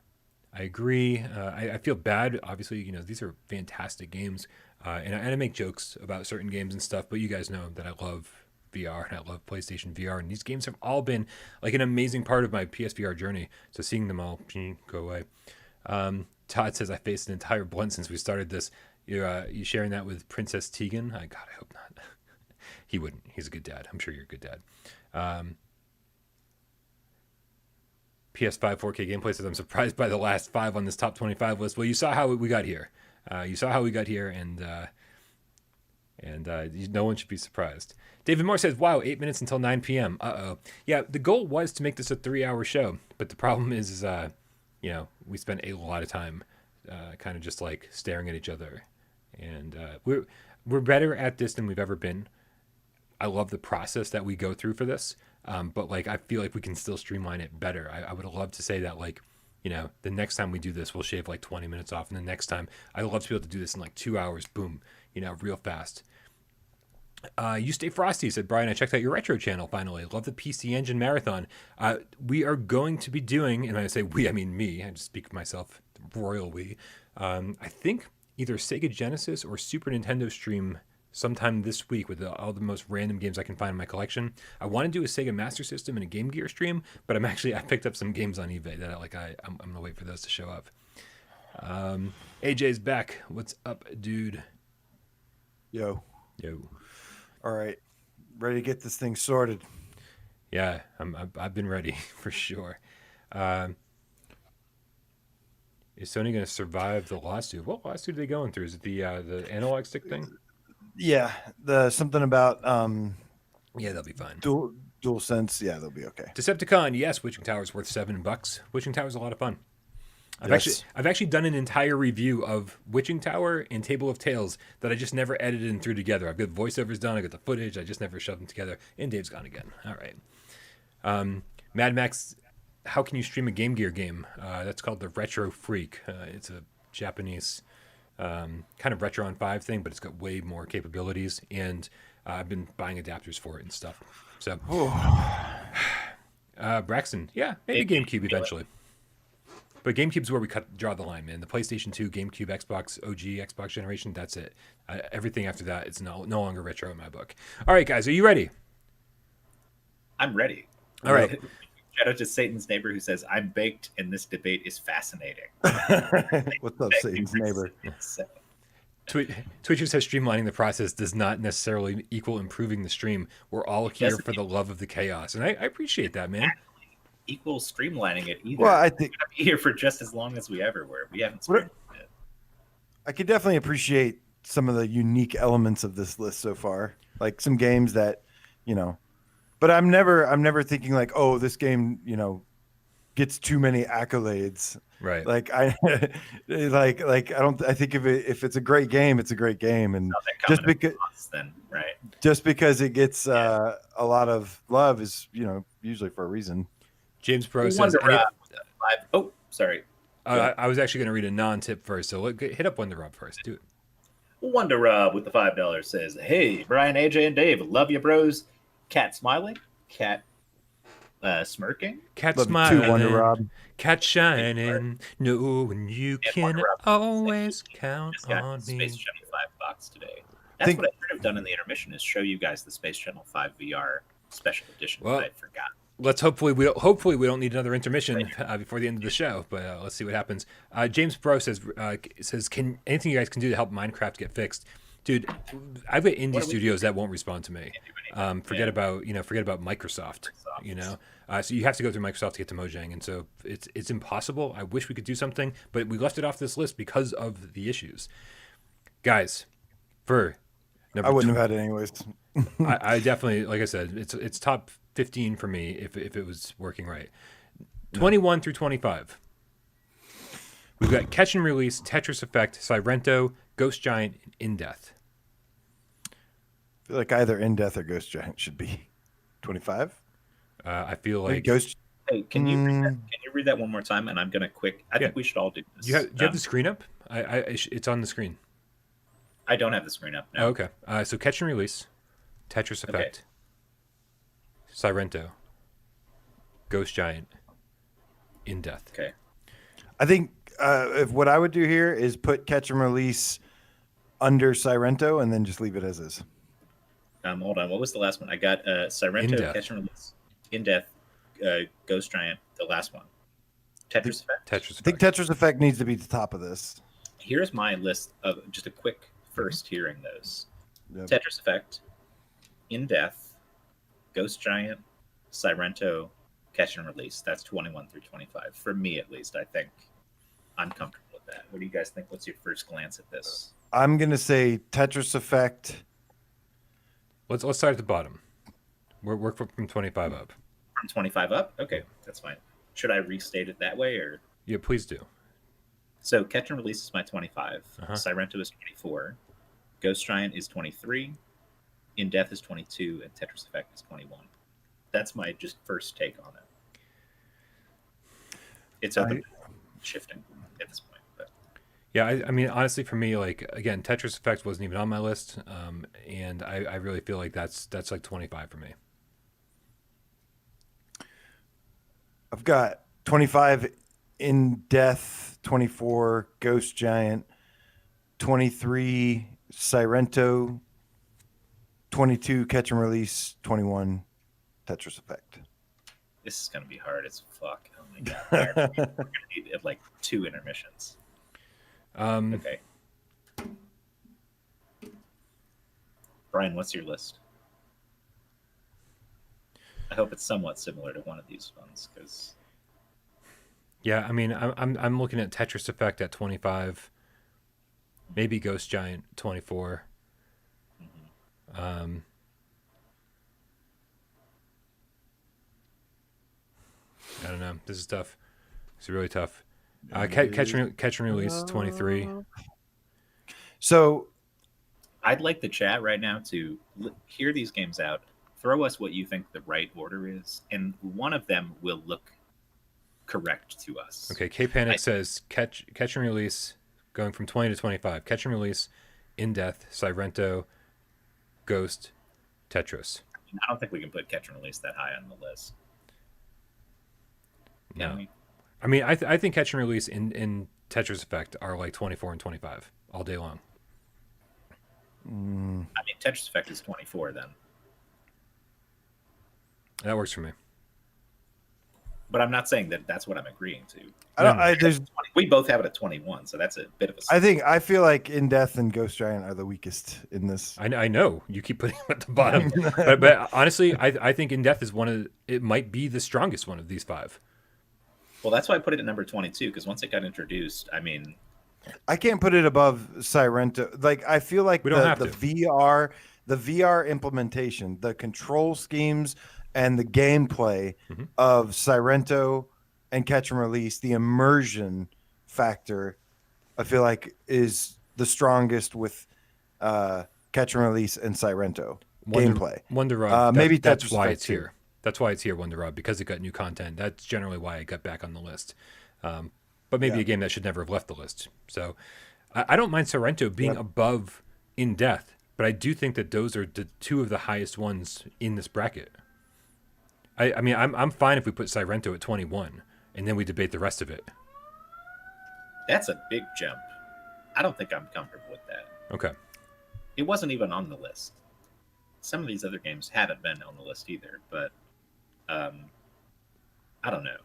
agree. I feel bad. Obviously, these are fantastic games. And I make jokes about certain games and stuff, but you guys know that I love VR and I love PlayStation VR. And these games have all been an amazing part of my PSVR journey. So seeing them all go away. Todd says, "I faced an entire blunt since we started this." You sharing that with Princess Tegan? God, I hope not. He wouldn't. He's a good dad. I'm sure you're a good dad. PS5 4K gameplay says, "I'm surprised by the last 5 on this top 25 list." Well, you saw how we got here. And no one should be surprised. David Moore says, "Wow, 8 minutes until 9 p.m. Uh-oh. Yeah, the goal was to make this a 3-hour show, but the problem is we spent a lot of time kind of just staring at each other. And we're better at this than we've ever been. I love the process that we go through for this, but I feel like we can still streamline it better. I would love to say that the next time we do this, we'll shave 20 minutes off. And the next time, I'd love to be able to do this in 2 hours, boom, real fast. You Stay Frosty said, "Bryan, I checked out your retro channel finally. Love the PC Engine Marathon." We are going to be doing, and when I say we, I mean me. I just speak for myself, royal we. I think either Sega Genesis or Super Nintendo stream sometime this week with all the most random games I can find in my collection. I want to do a Sega Master System and a Game Gear stream, but I picked up some games on eBay that I'm gonna wait for those to show up. AJ's back. What's up, dude? Yo. All right, ready to get this thing sorted. Yeah, I've been ready for sure. Is Sony gonna survive the lawsuit? What lawsuit are they going through? Is it the analog stick thing? Yeah, the something about yeah, they'll be fine. Dual sense, yeah, they'll be okay. Decepticon, yes, Witching Tower's worth $7. Witching Tower's a lot of fun. I've actually done an entire review of Witching Tower and Table of Tales that I just never edited and threw together. I've got voiceovers done, I got the footage, I just never shoved them together. And Dave's gone again. All right. Mad Max, how can you stream a Game Gear game? That's called the Retro Freak. It's a Japanese kind of Retro on 5 thing, but it's got way more capabilities, and I've been buying adapters for it and stuff. So, Braxton, yeah, maybe GameCube eventually. But GameCube's where we draw the line, man. The PlayStation 2, GameCube, Xbox, OG, Xbox generation, that's it. Everything after that, it's no longer retro in my book. All right, guys, are you ready? I'm ready. All right. Shout out to Satan's neighbor who says, "I'm baked, and this debate is fascinating." What's up, Satan's neighbor? Twitcher says streamlining the process does not necessarily equal improving the stream. We're all here for the love of the chaos, and I appreciate that, man. Equal streamlining it either. Well, I think we're gonna be here for just as long as we ever were. We haven't streamed it. I could definitely appreciate some of the unique elements of this list so far, like some games that, but I'm never thinking like, oh, this game, gets too many accolades. Right. Like I think if it's a great game, it's a great game. And just because it gets a lot of love is, usually for a reason. James Pro says, sorry. I was actually going to read a non-tip first. So hit up Wonder Rob first. Do it. Wonder Rob with the $5 says, "Hey, Brian, AJ, and Dave, love you, bros. Cat smiling, cat smirking, cat smiling, too, Wonder Rob. Cat shining, knowing you can always count on me." Space Channel 5 box today. That's what I should have done in the intermission, is show you guys the Space Channel 5 VR special edition. Well, I forgot. Let's hopefully we don't need another intermission before the end of the show, but let's see what happens. James Bro says can anything you guys can do to help Minecraft get fixed? Dude, I've got indie studios that won't respond to me. Forget about Microsoft. So you have to go through Microsoft to get to Mojang, and so it's impossible. I wish we could do something, but we left it off this list because of the issues. Guys, for number I wouldn't have had it anyways. I definitely, like I said, it's top 15 for me if it was working right. 21 through 25. We've got Catch and Release, Tetris Effect, Sirento, Ghost Giant, and In Death. I feel like either In Death or Ghost Giant should be 25. I feel like Ghost. Hey, can you read that one more time? And I'm gonna I think we should all do this. Do you have the screen up? It's on the screen. I don't have the screen up. No. Oh, okay. So Catch and Release, Tetris Effect, Sirento, Ghost Giant, In Death. Okay. I think if what I would do here is put Catch and Release under Sirento and then just leave it as is. Hold on. What was the last one? I got Sirento, Catch and Release, In Death, Ghost Giant, the last one. Tetris Effect? Tetris Effect. I think Tetris Effect needs to be at the top of this. Here's my list of just a quick first hearing those. Yep. Tetris Effect, In Death, Ghost Giant, Sirento, Catch and Release. That's 21 through 25. For me, at least, I think I'm comfortable with that. What do you guys think? What's your first glance at this? I'm going to say Tetris Effect. Let's start at the bottom. Work from 25 up. From 25 up? Okay, that's fine. Should I restate it that way, or? Yeah, please do. So Catch and Release is my 25. Sirento is 24. Ghost Giant is 23. In Death is 22, and Tetris Effect is 21. That's my just first take on it. It's open shifting at this point. But. Yeah, I mean, honestly, for me, like, again, Tetris Effect wasn't even on my list, and I really feel like that's like 25 for me. I've got 25 In Death, 24 Ghost Giant, 23 Sirento, 22 Catch and Release, 21 Tetris Effect. This is going to be hard as fuck. Oh my god. We're going to need like 2 intermissions. Okay. Brian, what's your list? I hope it's somewhat similar to one of these ones, because. Yeah, I mean, I'm looking at Tetris Effect at 25, maybe Ghost Giant 24. I don't know. This is tough. It's really tough. Catch and Release 23. So, I'd like the chat right now to hear these games out. Throw us what you think the right order is, and one of them will look correct to us. Okay, K-Panic says Catch and Release going from 20 to 25. Catch and Release, In Death, Sirento, Ghost, Tetris. I don't think we can put Catch and Release that high on the list. No. I mean, I think Catch and Release in Tetris Effect are like 24 and 25 all day long. I mean, Tetris Effect is 24 then. That works for me. But I'm not saying that that's what I'm agreeing to. We both have it at 21, so that's a bit of a. I feel like In Death and Ghost Giant are the weakest in this. I know you keep putting them at the bottom, but honestly, I think In Death is it might be the strongest one of these 5. Well, that's why I put it at number 22, because once it got introduced, I mean, I can't put it above Sirento. Like, I feel like the VR implementation, the control schemes, and the gameplay of Sirento and Catch and Release, the immersion factor, I feel like is the strongest with Catch and Release and Sirento gameplay. Wonder Rod, maybe that's why it's here. That's why it's here, Wonder Rod, because it got new content. That's generally why it got back on the list. But maybe a game that should never have left the list. So I don't mind Sirento being above In Death, but I do think that those are the 2 of the highest ones in this bracket. I mean, I'm fine if we put Sirento at 21, and then we debate the rest of it. That's a big jump. I don't think I'm comfortable with that. Okay. It wasn't even on the list. Some of these other games haven't been on the list either, but I don't know.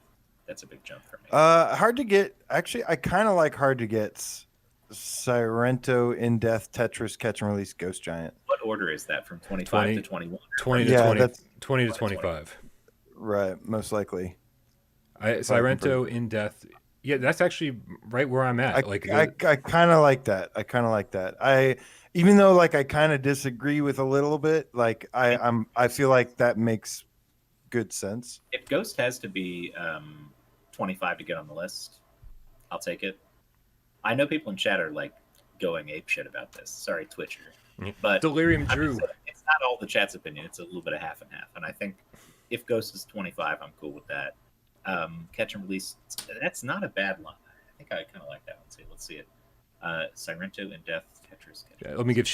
That's a big jump for me. Hard to get. Actually, I kind of like Hard to Get's Sirento, In Death, Tetris, Catch and Release, Ghost Giant. What order is that? From 25 to 21? 20 to 20. 20 to 25. Right, most likely. Sirento, In Death. Yeah, that's actually right where I'm at. I kind of like that. Even though like I kind of disagree with a little bit. Like I feel like that makes good sense. If Ghost has to be 25 to get on the list, I'll take it. I know people in chat are like going apeshit about this. Sorry, Twitcher. But Delirium Drew. It's not all the chat's opinion. It's a little bit of half and half. And I think if Ghost is 25, I'm cool with that. Catch and Release, that's not a bad line. I think I kind of like that one. Let's see it. Sirento, In Death, Tetris. Yeah, let me give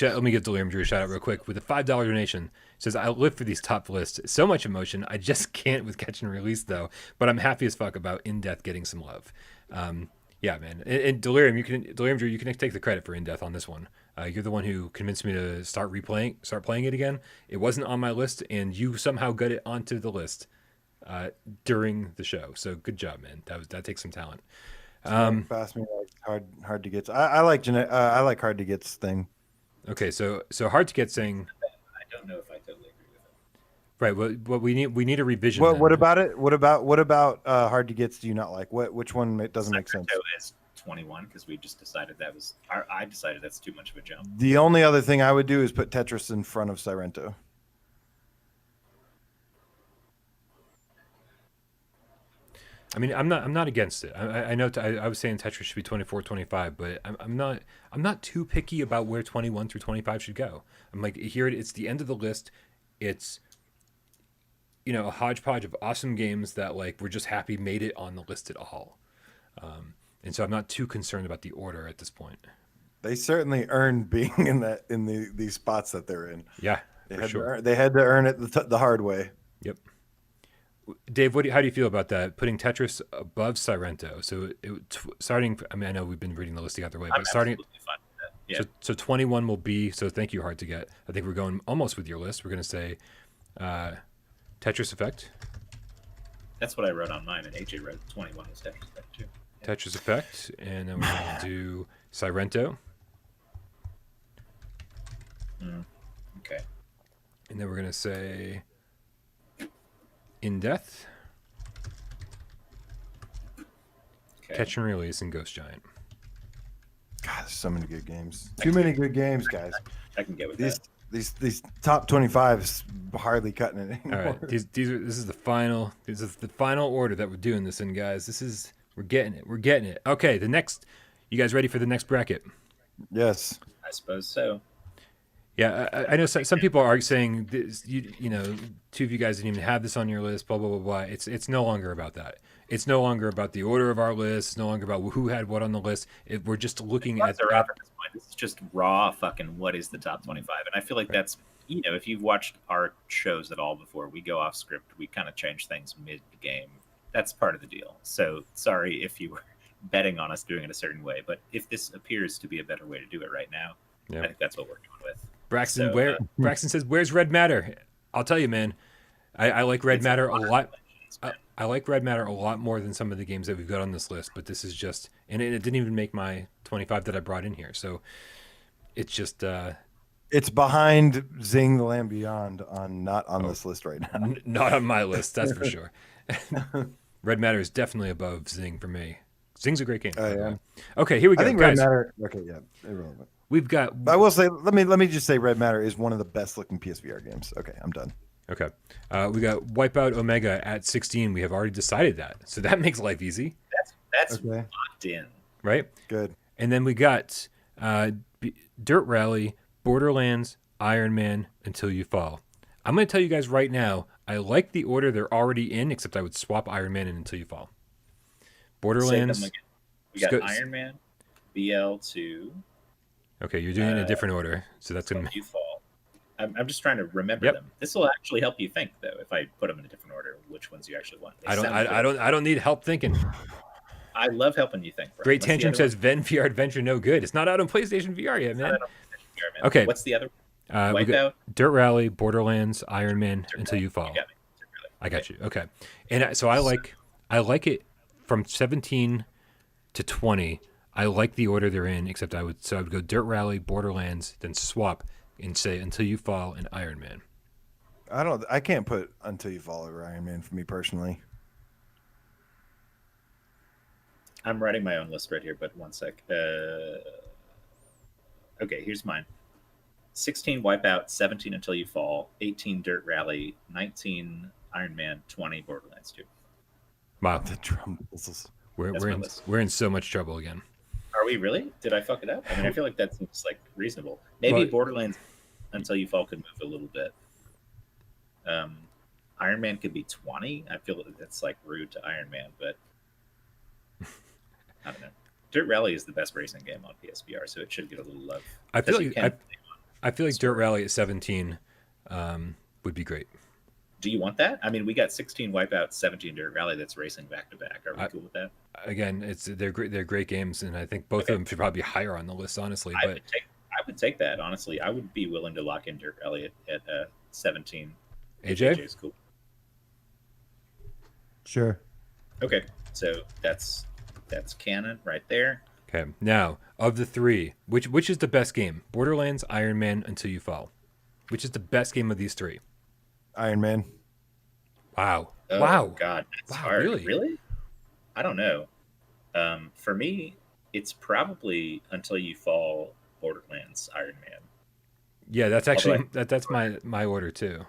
Delirium Drew a shout out real quick with a $5 donation. It says, I live for these top lists. So much emotion. I just can't with Catch and Release though. But I'm happy as fuck about In Death getting some love. Yeah, man. And Delirium Drew, you can take the credit for In Death on this one. You're the one who convinced me to start playing it again. It wasn't on my list, and you somehow got it onto the list during the show. So good job, man. That takes some talent. Pass me like hard to get. I like Hard to Get's thing. Okay, so Hard to Get saying. I don't know if I totally agree with it. Right. Well, we need a revision. What about it? What about Hard to Get's? Do you not like? Which one doesn't make sense? Is 21 because we just decided I decided that's too much of a jump. The only other thing I would do is put Tetris in front of Sirento. I mean, I'm not against it. I know I was saying Tetris should be 24, 25, but I'm not too picky about where 21 through 25 should go. I'm like, here it's the end of the list. It's a hodgepodge of awesome games that like we're just happy made it on the list at all. And so I'm not too concerned about the order at this point. They certainly earned being in these spots that they're in. Yeah, they had to earn it the hard way. Yep. Dave, how do you feel about that? Putting Tetris above Sirento. So starting. I mean, I know we've been reading the list the other way, but starting. Fine with that. Yeah. So 21 will be. So thank you, Hard to Get. I think we're going almost with your list. We're going to say Tetris Effect. That's what I wrote on mine, and AJ wrote 21 was Tetris Effect too. Yeah. Tetris Effect, and then we're going to do Sirento. Okay. And then we're going to say In Death, Catch and Release, and Ghost Giant. God, there's so many good games. Too many good games, guys. I can get with that. These top 25 is hardly cutting it anymore. All right, this is the final. This is the final order that we're doing this in, guys. We're getting it. Okay, you guys ready for the next bracket? Yes, I suppose so. Yeah, I know some people are saying this, two of you guys didn't even have this on your list, blah, blah, blah, blah. It's no longer about that. It's no longer about the order of our list. It's no longer about who had what on the list. We're just looking at this point. This is just raw fucking what is the top 25. And I feel like that's, if you've watched our shows at all before, we go off script. We kind of change things mid-game. That's part of the deal. So sorry if you were betting on us doing it a certain way. But if this appears to be a better way to do it right now, I think that's what we're going with. Braxton, Braxton says, "Where's Red Matter?" I'll tell you, man. I like Red Matter a lot. I like Red Matter a lot more than some of the games that we've got on this list, but this is just, and it didn't even make my 25 that I brought in here. So it's just, it's behind Zing the Land Beyond not on this list right now. Not on my list, that's for sure. Red Matter is definitely above Zing for me. Zing's a great game. Yeah. Okay, here we go. I think guys. Red Matter. Okay, yeah, irrelevant. We've got. I will say, let me just say, Red Matter is one of the best looking PSVR games. Okay, I'm done. Okay, we got Wipeout Omega at 16. We have already decided that, so that makes life easy. That's okay. locked in. Right. Good. And then we got Dirt Rally, Borderlands, Iron Man, Until You Fall. I'm going to tell you guys right now, I like the order they're already in, except I would swap Iron Man and Until You Fall. Borderlands. We got Iron Man, BL2. Okay, you're doing it in a different order, so that's going to. You Fall. I'm just trying to remember them. This will actually help you think, though, if I put them in a different order, which ones you actually want. I don't need help thinking. I love helping you think. Brian. Great Tantrum says Ven VR Adventure no good. It's not out on PlayStation VR yet, man. Okay. What's the other? Wipeout, Dirt Rally, Borderlands, Iron Man, Until You Fall. I got you. Okay, and so I like it from 17 to 20. I like the order they're in, except I would go Dirt Rally, Borderlands, then swap and say Until You Fall and Iron Man. I can't put Until You Fall over Iron Man for me personally. I'm writing my own list right here, but one sec. Okay, here's mine. 16 Wipeout, 17 Until You Fall, 18 Dirt Rally, 19 Iron Man, 20 Borderlands 2. Wow, the drum whistles. We're in so much trouble again. Are we really? Did I fuck it up? I mean, I feel like that seems like reasonable. Maybe Borderlands Until You Fall could move a little bit. Iron Man could be 20. I feel like that's like rude to Iron Man, but I don't know. Dirt Rally is the best racing game on PSVR, so it should get a little love. I feel like Dirt Rally at 17 would be great. Do you want that? I mean, we got 16 Wipeout, 17 Dirt Rally that's racing back to back. Are we cool with that? Again, they're great games, and I think both of them should probably be higher on the list, honestly. I would take that, honestly. I would be willing to lock in Dirt Rally at 17. AJ? AJ's cool. Sure. Okay, so that's canon right there. Okay, now of the three, which is the best game? Borderlands, Iron Man, Until You Fall. Which is the best game of these three? Iron Man. Wow. Oh, wow. God, that's hard. Really? I don't know. For me, it's probably Until You Fall, Borderlands, Iron Man. Yeah, that's actually that's my order too.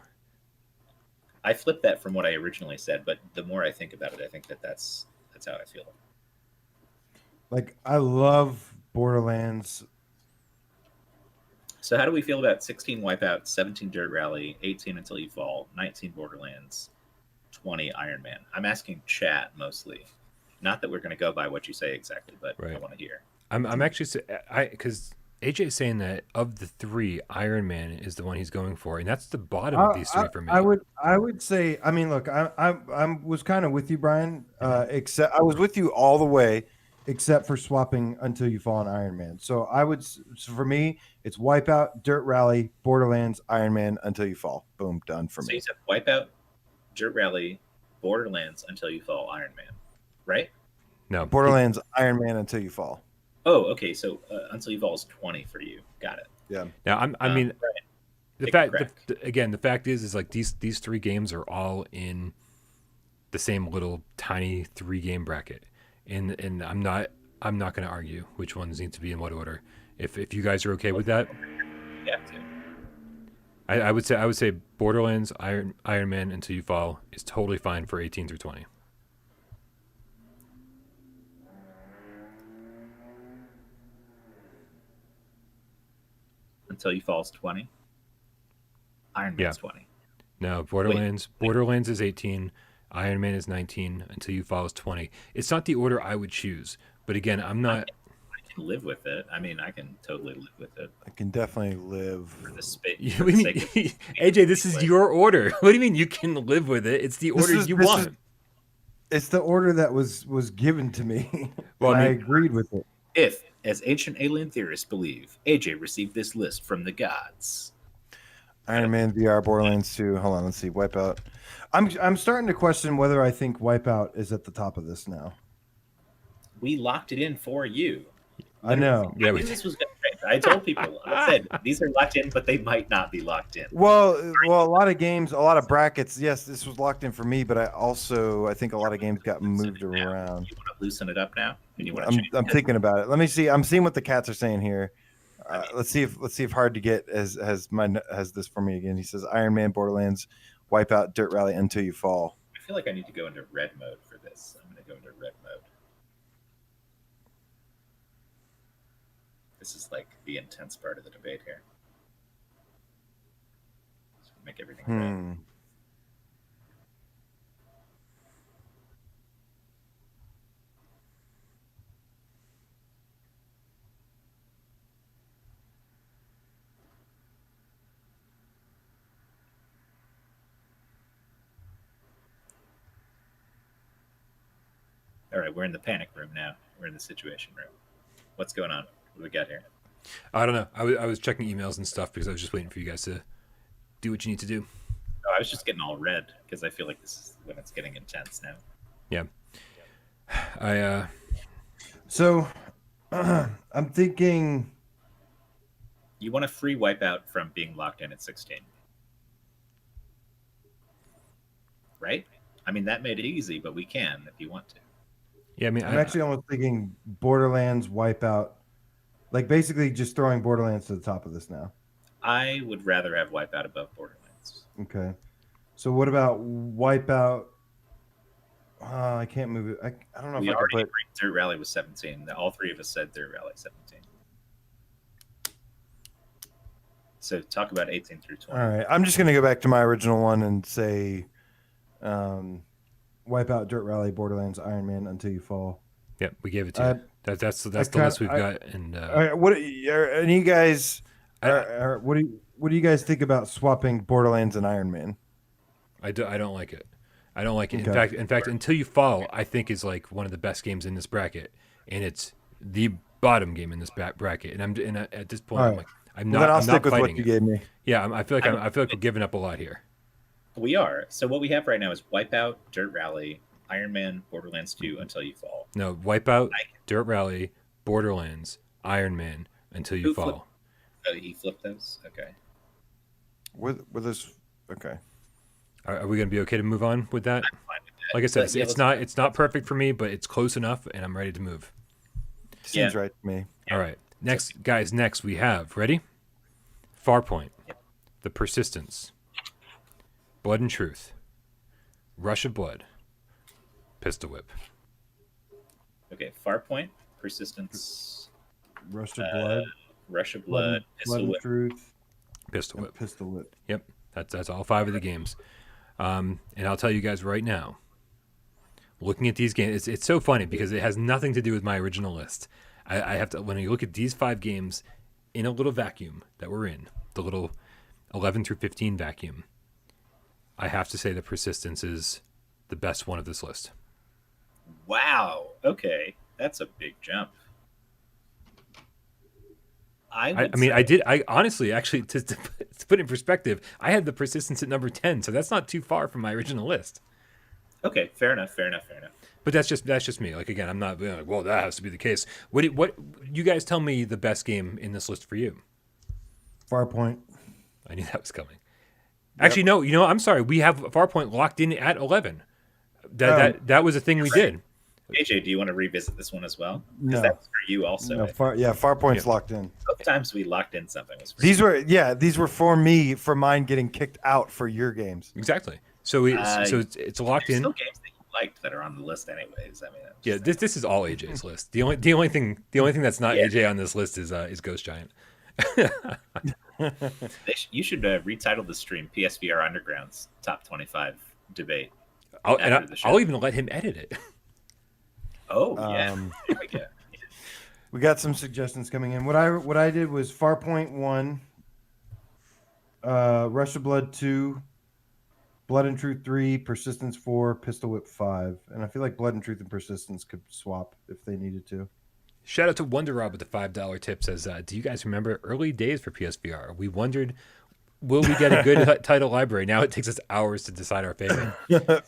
I flipped that from what I originally said, but the more I think about it, I think that's how I feel. Like, I love Borderlands. So how do we feel about 16 Wipeout, 17 Dirt Rally, 18 Until You Fall, 19 Borderlands, 20 Iron Man? I'm asking chat mostly. Not that we're going to go by what you say exactly, but I want to hear. I'm actually because AJ is saying that of the three, Iron Man is the one he's going for, and that's the bottom of these three for me. I would say, I mean, look, I was kind of with you, Brian. Except I was with you all the way, except for swapping Until You Fall and Iron Man. So for me, it's Wipeout, Dirt Rally, Borderlands, Iron Man, Until You Fall. Boom, done for me. So you said Wipeout, Dirt Rally, Borderlands, Until You Fall, Iron Man, right? No, Borderlands, Iron Man, Until You Fall. Oh, okay. So Until You Fall is 20 for you. Got it. Yeah. Now I mean, the fact is like these three games are all in the same little tiny 3-game bracket, and I'm not going to argue which ones need to be in what order. If you guys are okay with that, yeah. I would say Borderlands, Iron Man, Until You Fall is totally fine for 18 through 20. Until You Fall is 20. Iron Man's 20. No, Borderlands is 18. Iron Man is 19. Until You Fall is 20. It's not the order I would choose, but again, I'm not. I can live with it. I mean, I can totally live with it. I can definitely live. For the space. AJ, this is your order. What do you mean you can live with it? It's the order you want. It's the order that was given to me. Well, I agreed with it. If, as ancient alien theorists believe, AJ received this list from the gods. Iron Man VR, Borderlands 2. Hold on, let's see. Wipeout. I'm starting to question whether I think Wipeout is at the top of this now. We locked it in for you. I know. I knew this was going to change. I told people. I said these are locked in, but they might not be locked in. Well, a lot of games, a lot of brackets. Yes, this was locked in for me, but I think a lot of games got moved around. You want to loosen it up now? And you want I'm thinking about it. Let me see. I'm seeing what the cats are saying here. Let's see if Hard to Get has this for me again. He says Iron Man, Borderlands, Wipeout, Dirt Rally, Until You Fall. I feel like I need to go into red mode for this. I'm going to go into red mode. This is like the intense part of the debate here. Let's make everything red. All right, we're in the panic room now. We're in the situation room. What's going on? What do we got here? I don't know. I was checking emails and stuff because I was just waiting for you guys to do what you need to do. Oh, I was just getting all red because I feel like this is when it's getting intense now. Yeah. So, I'm thinking. You want a free Wipeout from being locked in at 16. Right? I mean, that made it easy, but we can if you want to. Yeah, I mean, I'm actually almost thinking Borderlands, Wipeout. Like, basically just throwing Borderlands to the top of this now. I would rather have Wipeout above Borderlands. Okay. So what about Wipeout? I can't move it. I don't know We if I already can put... agreed Dirt Rally was 17. All three of us said Dirt Rally 17. So talk about 18 through 20. All right. I'm just going to go back to my original one and say Wipeout, Dirt Rally, Borderlands, Iron Man, Until You Fall. Yep, we gave it to you. That's the list we've got. And what are you guys? What do you guys think about swapping Borderlands and Iron Man? I don't like it. I don't like it. Okay. In fact, Until You Fall, I think is like one of the best games in this bracket, and it's the bottom game in this bracket. And at this point, right. I'm Then I'll I'm stick not with fighting what you gave me. Yeah, I feel like we're giving up a lot here. We are. So what we have right now is Wipeout, Dirt Rally, Iron Man, Borderlands 2, Until You Fall. No, Wipeout, Dirt Rally, Borderlands, Iron Man, Until You Fall. He flipped those? Okay. With this, okay. Are we going to be okay to move on with that? I'm fine with that. Like I said, it's not perfect for me, but it's close enough, and I'm ready to move. Seems right to me. Yeah. All right. Next we have, ready? Farpoint, The Persistence, Blood and Truth, Rush of Blood, Pistol Whip. Okay, Farpoint, Persistence, Rush of Blood, Pistol Whip, Truth, Pistol Whip. Pistol Whip. Yep, that's all 5 of the games. And I'll tell you guys right now, looking at these games, it's so funny because it has nothing to do with my original list. I have to, when you look at these 5 games in a little vacuum that we're in, the little 11 through 15 vacuum, I have to say that Persistence is the best one of this list. Wow. Okay, that's a big jump. I honestly, actually, to put it in perspective, I had the Persistence at number 10, so that's not too far from my original list. Okay, fair enough. But that's just me. Like, again, I'm not like, well, that has to be the case. What you guys tell me the best game in this list for you? Farpoint. I knew that was coming. Actually, no. You know, I'm sorry. We have Farpoint locked in at 11. That was a thing we did. AJ, do you want to revisit this one as well? No. Because that's for you also. No, Farpoint's locked in. Both times we locked in something. Was for these were for me, for mine getting kicked out for your games. Exactly. So it's locked in. Still games that you liked that are on the list, anyways. I mean, this is all AJ's list. The only thing that's not AJ on this list is Ghost Giant. You should retitle the stream PSVR Underground's top 25 debate. I'll even let him edit it. Oh yeah, there we go. We got some suggestions coming in. What I did was Farpoint 1, Rush of Blood 2, Blood and Truth 3, Persistence 4, Pistol Whip 5, and I feel like Blood and Truth and Persistence could swap if they needed to. Shout out to Wonder Rob with the $5 tip. Says, do you guys remember early days for PSVR? We wondered will we get a good title library? Now it takes us hours to decide our favorite.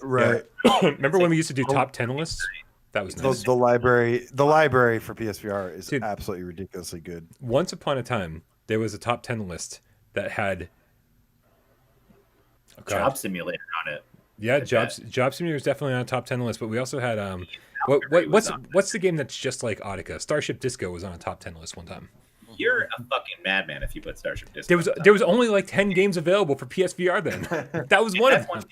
Right. Remember when we used to do top 10 lists? That was nice. The library for PSVR is absolutely ridiculously good. Once upon a time, there was a top 10 list that had Job Simulator on it. Yeah, Job Simulator is definitely on a top 10 list, but we also had what's the game that's just like Audica? Starship Disco was on a top 10 list one time. You're a fucking madman if you put Starship Disco. There was only like 10 games available for PSVR then. That was one of them.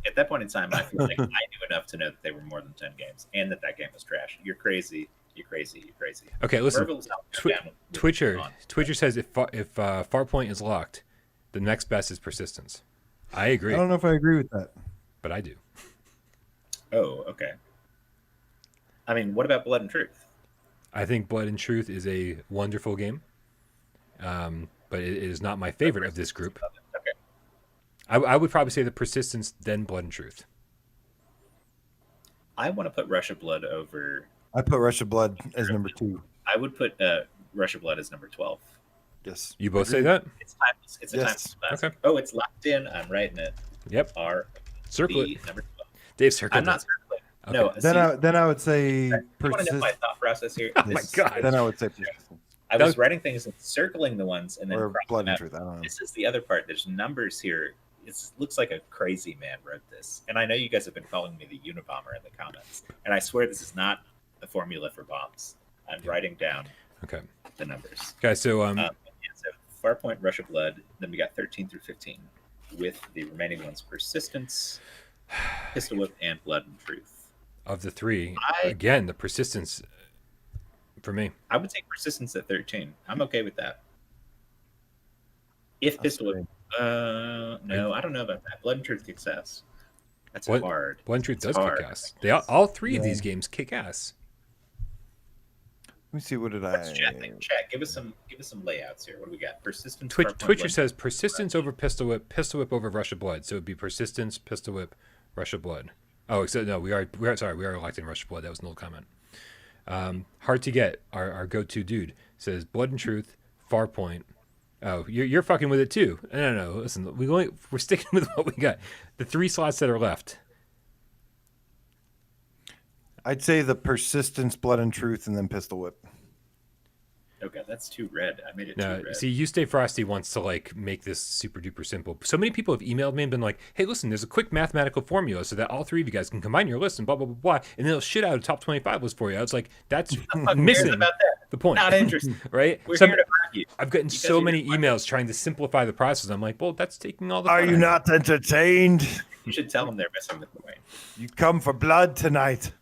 At that point in time, I feel like I knew enough to know that they were more than 10 games and that game was trash. You're crazy. You're crazy. Okay, listen. Twitcher says if Farpoint is locked, the next best is Persistence. I agree. I don't know if I agree with that, but I do. Oh, okay. I mean, what about Blood and Truth? I think Blood and Truth is a wonderful game, but it is not my favorite of this group. Okay. I would probably say the Persistence, then Blood and Truth. I want to put Rush of Blood over. I put Rush of Blood as number 2. I would put Rush of Blood as number 12. Yes. You both say that? It's timeless. It's a timeless classic. Okay. Oh, it's locked in. I'm writing it. Yep. Circle it. Number 12. Dave circled I'm not circling. Okay. No. Then I would say. You want to know my thought process here? Oh my god. Then I would say Persistence. I was writing things and circling the ones and then or Blood and Truth. I don't know. This is the other part. There's numbers here. It looks like a crazy man wrote this. And I know you guys have been calling me the Unabomber in the comments. And I swear this is not a formula for bombs. I'm writing down the numbers. Okay, so so Farpoint, Rush of Blood. Then we got 13 through 15 with the remaining ones: Persistence, Pistol Whip, and Blood and Truth. Of the three, again, the Persistence for me. I would take Persistence at 13. I'm okay with that. If Pistol Whip, no, I don't know about that. Blood and Truth kicks ass. That's hard. Blood and Truth does kick ass. All three of these games kick ass. Let me see. What did I? Check. Give us some layouts here. What do we got? Persistence. Twitcher says Persistence over Pistol Whip over Rush of Blood. So it'd be Persistence, Pistol Whip, Rush of Blood. Oh, except no, we are electing Rush of Blood. That was an old comment. Hard to Get, our go-to dude, says Blood and Truth, Farpoint. Oh, you're fucking with it too. No. Listen, we're sticking with what we got. The 3 slots that are left. I'd say the Persistence, Blood and Truth, and then Pistol Whip. Okay, that's too red. I made it too red. See, You Stay Frosty wants to make this super duper simple. So many people have emailed me and been like, "Hey, listen, there's a quick mathematical formula so that all 3 of you guys can combine your list and blah blah blah blah, and then it'll shit out a top 25 list for you." I was like, "That's missing about that. The point." Not interested, right? We're here to argue. I've gotten so many emails trying to simplify the process. I'm like, "Well, that's taking all the." Are you not entertained? You should tell them they're missing the point. You come for blood tonight.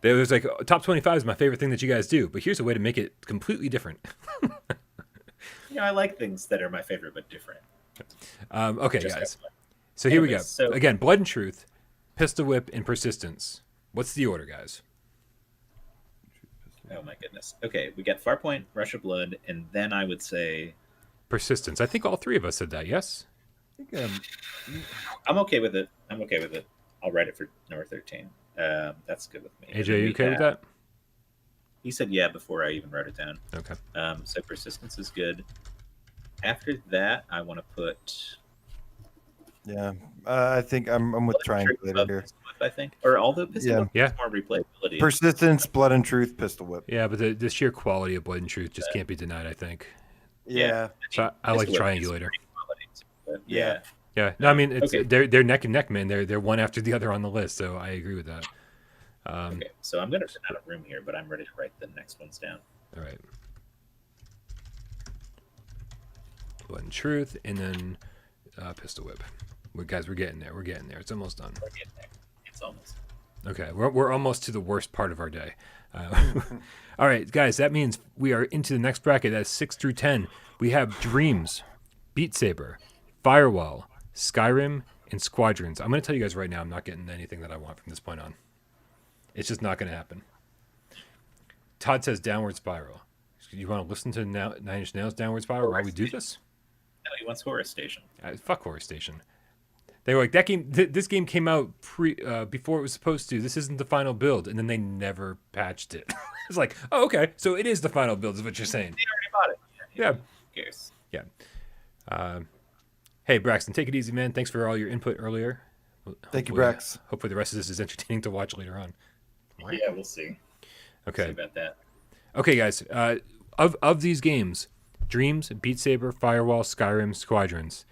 There was like top 25 is my favorite thing that you guys do, but here's a way to make it completely different. I like things that are my favorite but different. Okay, guys. So here we go. So, again, Blood and Truth, Pistol Whip, and Persistence. What's the order, guys? Oh my goodness. Okay, we got Farpoint, Rush of Blood, and then I would say Persistence. I think all 3 of us said that. Yes. I'm okay with it. I'll write it for number 13. That's good with me. AJ, are you okay with that? He said yeah before I even wrote it down. Okay. So Persistence is good. After that, I want to put. Yeah, I think I'm with Triangulator here. I think, or although Pistol Whip has more replayability. Persistence, Blood and Truth, Pistol Whip. Yeah, but the sheer quality of Blood and Truth just can't be denied, I think. Yeah. So I like Triangulator. Yeah. Yeah. No, I mean they're neck and neck, man. They're one after the other on the list, so I agree with that. Okay, so I'm gonna run out of room here, but I'm ready to write the next ones down. All right. Blood and Truth, and then Pistol Whip. Guys, we're getting there. It's almost done. We're getting there. It's almost. Okay, we're almost to the worst part of our day. All right, guys, that means we are into the next bracket. That's 6 through 10. We have Dreams, Beat Saber, Firewall, Skyrim, and Squadrons. I'm going to tell you guys right now, I'm not getting anything that I want from this point on. It's just not going to happen. Todd says Downward Spiral. You want to listen to Nine Inch Nails Downward Spiral while we do this? No, he wants Horror Station. Fuck Horror Station. They were like, that game. This game came out before it was supposed to. This isn't the final build, and then they never patched it. It's like, oh, okay, so it is the final build, is what you're saying. They already bought it. Yeah. Who cares? Yeah. Hey, Braxton, take it easy, man. Thanks for all your input earlier. Thank you, Hopefully- Brax. Hopefully the rest of this is entertaining to watch later on. Yeah, we'll see. Okay. See about that. Okay, guys. Of these games, Dreams, Beat Saber, Firewall, Skyrim, Squadrons.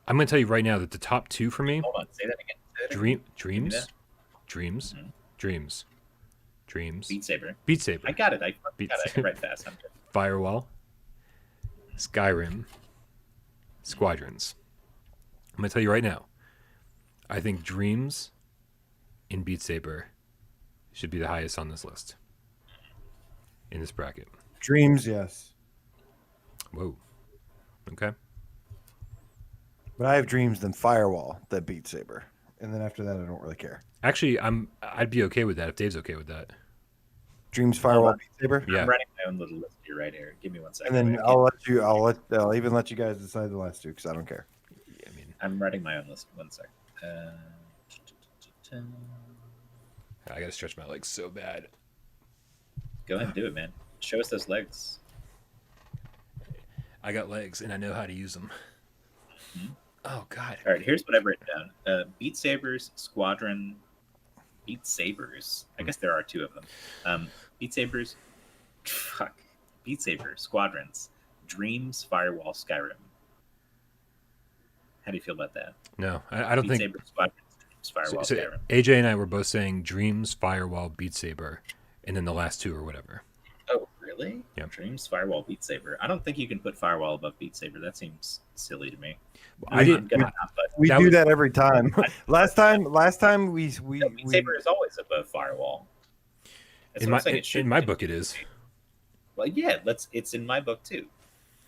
I'm going to tell you right now that the top two for me. Hold on, say that again. Say that again. Dreams, Mm-hmm. Dreams. Beat Saber. Beat Saber. I got it. I Beat got it. I can write fast. I'm good. Firewall, Skyrim, Squadrons. I'm going to tell you right now. I think Dreams and Beat Saber should be the highest on this list. In this bracket. Dreams, yes. Whoa. Okay. But I have Dreams, then Firewall, then Beat Saber. And then after that, I don't really care. Actually, I'd be okay with that if Dave's okay with that. Dreams, Firewall, Beat Saber. Yeah. I'm writing my own little list here right here. Give me 1 second. And then I'll even let you guys decide the last two because I don't care. I mean, I'm writing my own list. 1 second. I gotta stretch my legs so bad. Go ahead and do it, man. Show us those legs. I got legs and I know how to use them. Mhm. Oh God. All right, here's what I've written down. Beat Sabers, Squadron, Beat Sabers. I guess there are two of them. Beat Sabers, Beat Saber, Squadrons, Dreams, Firewall, Skyrim. How do you feel about that? No, I don't Beat think. Saber, Squadrons, Dreams, Firewall, So Skyrim. AJ and I were both saying Dreams, Firewall, Beat Saber, and then the last two or whatever. Oh, really? Yeah. Dreams, Firewall, Beat Saber. I don't think you can put Firewall above Beat Saber. That seems silly to me. I didn't. I'm gonna not put- We That do was- that every time. last time we No, Beat Saber is always above Firewall. That's In what my I'm saying. It should in my be. book, it is. Well, yeah, it's in my book too.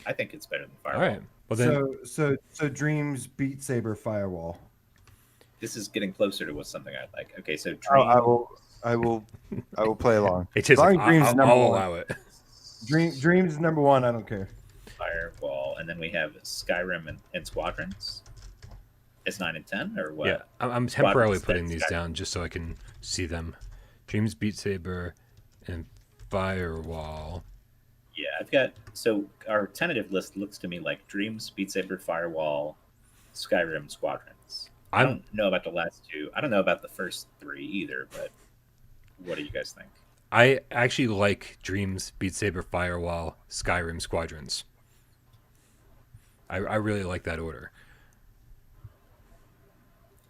I think it's better than All Firewall. right. Well then, so Dreams, Beat Saber, Firewall. This is getting closer to what something I like. Okay, so Oh, Dreams, I will play along. it is As long like, as Dreams is I'll number one. allow it. Dreams is number one. I don't care. Firewall, and then we have Skyrim and Squadrons. It's 9 and 10, or what? Yeah, I'm temporarily Squadrons, putting then these Skyrim. down just so I can see them. Dreams, Beat Saber, and Firewall. Yeah, I've got. So our tentative list looks to me like Dreams, Beat Saber, Firewall, Skyrim, Squadrons. I I'm don't know about the last two. I don't know about the first three either, but what do you guys think? I actually like Dreams, Beat Saber, Firewall, Skyrim, Squadrons. I really like that order.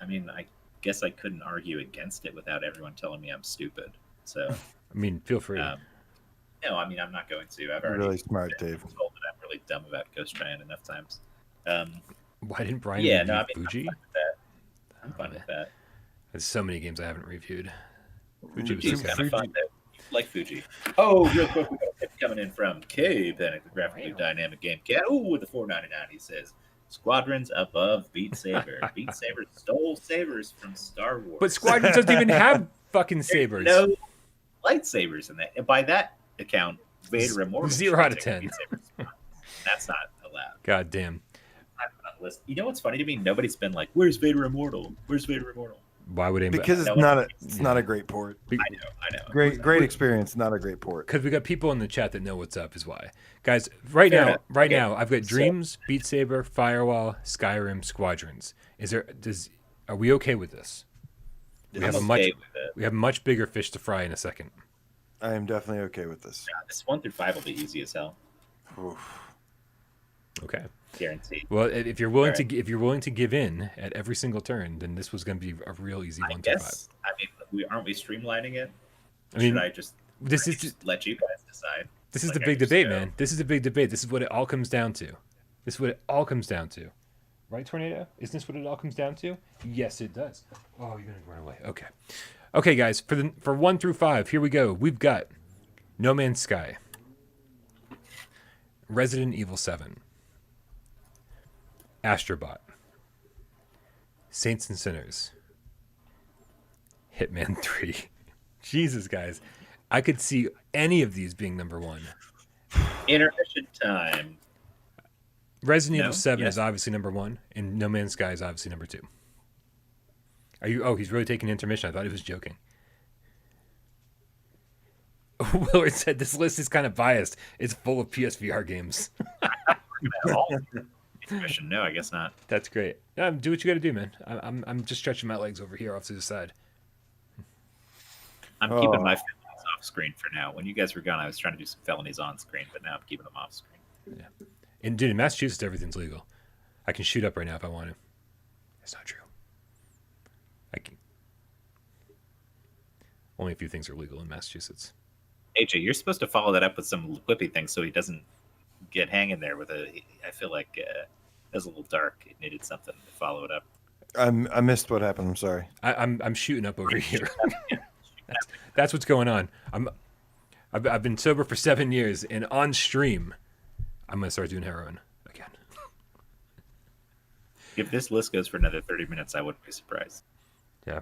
I mean, I guess I couldn't argue against it without everyone telling me I'm stupid. So, I mean, feel free. no, I mean, I'm not going to. I've You're already really smart, Dave. been told that I'm really dumb about Ghost Giant enough times. Why didn't Bryan Yeah, review no, I mean, Fuji? I'm fine with that. There's so many games I haven't reviewed. Fuji was Fuji's okay. kind of fun, though. Like Fuji. Oh, real quick, we got a tip coming in from Cave, then a graphically dynamic game cat. Oh, with the $4.99, he says, Squadrons above Beat Saber. Beat Saber stole sabers from Star Wars. But Squadrons doesn't even have fucking There's sabers. no lightsabers in that. And by that account, Vader Immortal. 0 out of 10. Beat Saber's fine. That's not allowed. God damn. I'm not list. You know what's funny to me? Nobody's been like, "Where's Vader Immortal? Where's Vader Immortal?" Why would anybody? Because it's not a great port. I know. Great experience, not a great port. Because we got people in the chat that know what's up is why. Guys, right now, I've got Dreams, Beat Saber, Firewall, Skyrim, Squadrons. Are we okay with this? We have I'm a okay with it. we have much bigger fish to fry in a second. I am definitely okay with this. Yeah, this 1 through 5 will be easy as hell, Oof. Okay. guaranteed. Well, if you're willing to give in at every single turn, then this was going to be a real easy I 1 through 5. guess. I mean, aren't we streamlining it? I mean, Should I just let you guys decide? This is Like, the I big just debate, go- man. This is the big debate. This is what it all comes down to. This is what it all comes down to. Right, Tornado? Isn't this what it all comes down to? Yes, it does. Oh, you're going to run away. Okay. Okay, guys, for 1 through 5, here we go. We've got No Man's Sky, Resident Evil 7, Astrobot, Saints and Sinners, Hitman 3. Jesus, guys. I could see any of these being number 1. Intermission time. Resident No? Evil 7 Yes. is obviously number 1, and No Man's Sky is obviously number 2. Are you? Oh, he's really taking intermission. I thought he was joking. Willard said this list is kind of biased. It's full of PSVR games. Intermission. No, I guess not. That's great. Do what you got to do, man. I'm just stretching my legs over here off to the side. I'm keeping my felonies off screen for now. When you guys were gone, I was trying to do some felonies on screen, but now I'm keeping them off screen. Yeah. And dude, in Massachusetts, everything's legal. I can shoot up right now if I want to. It's not true. I can. Only a few things are legal in Massachusetts. AJ, you're supposed to follow that up with some quippy thing so he doesn't get hanging there with a. I feel like it was a little dark. It needed something to follow it up. I missed what happened. I'm sorry. I'm shooting up over here. That's what's going on. I've been sober for 7 years, and on stream, I'm gonna start doing heroin again. If this list goes for another 30 minutes, I wouldn't be surprised. Yeah.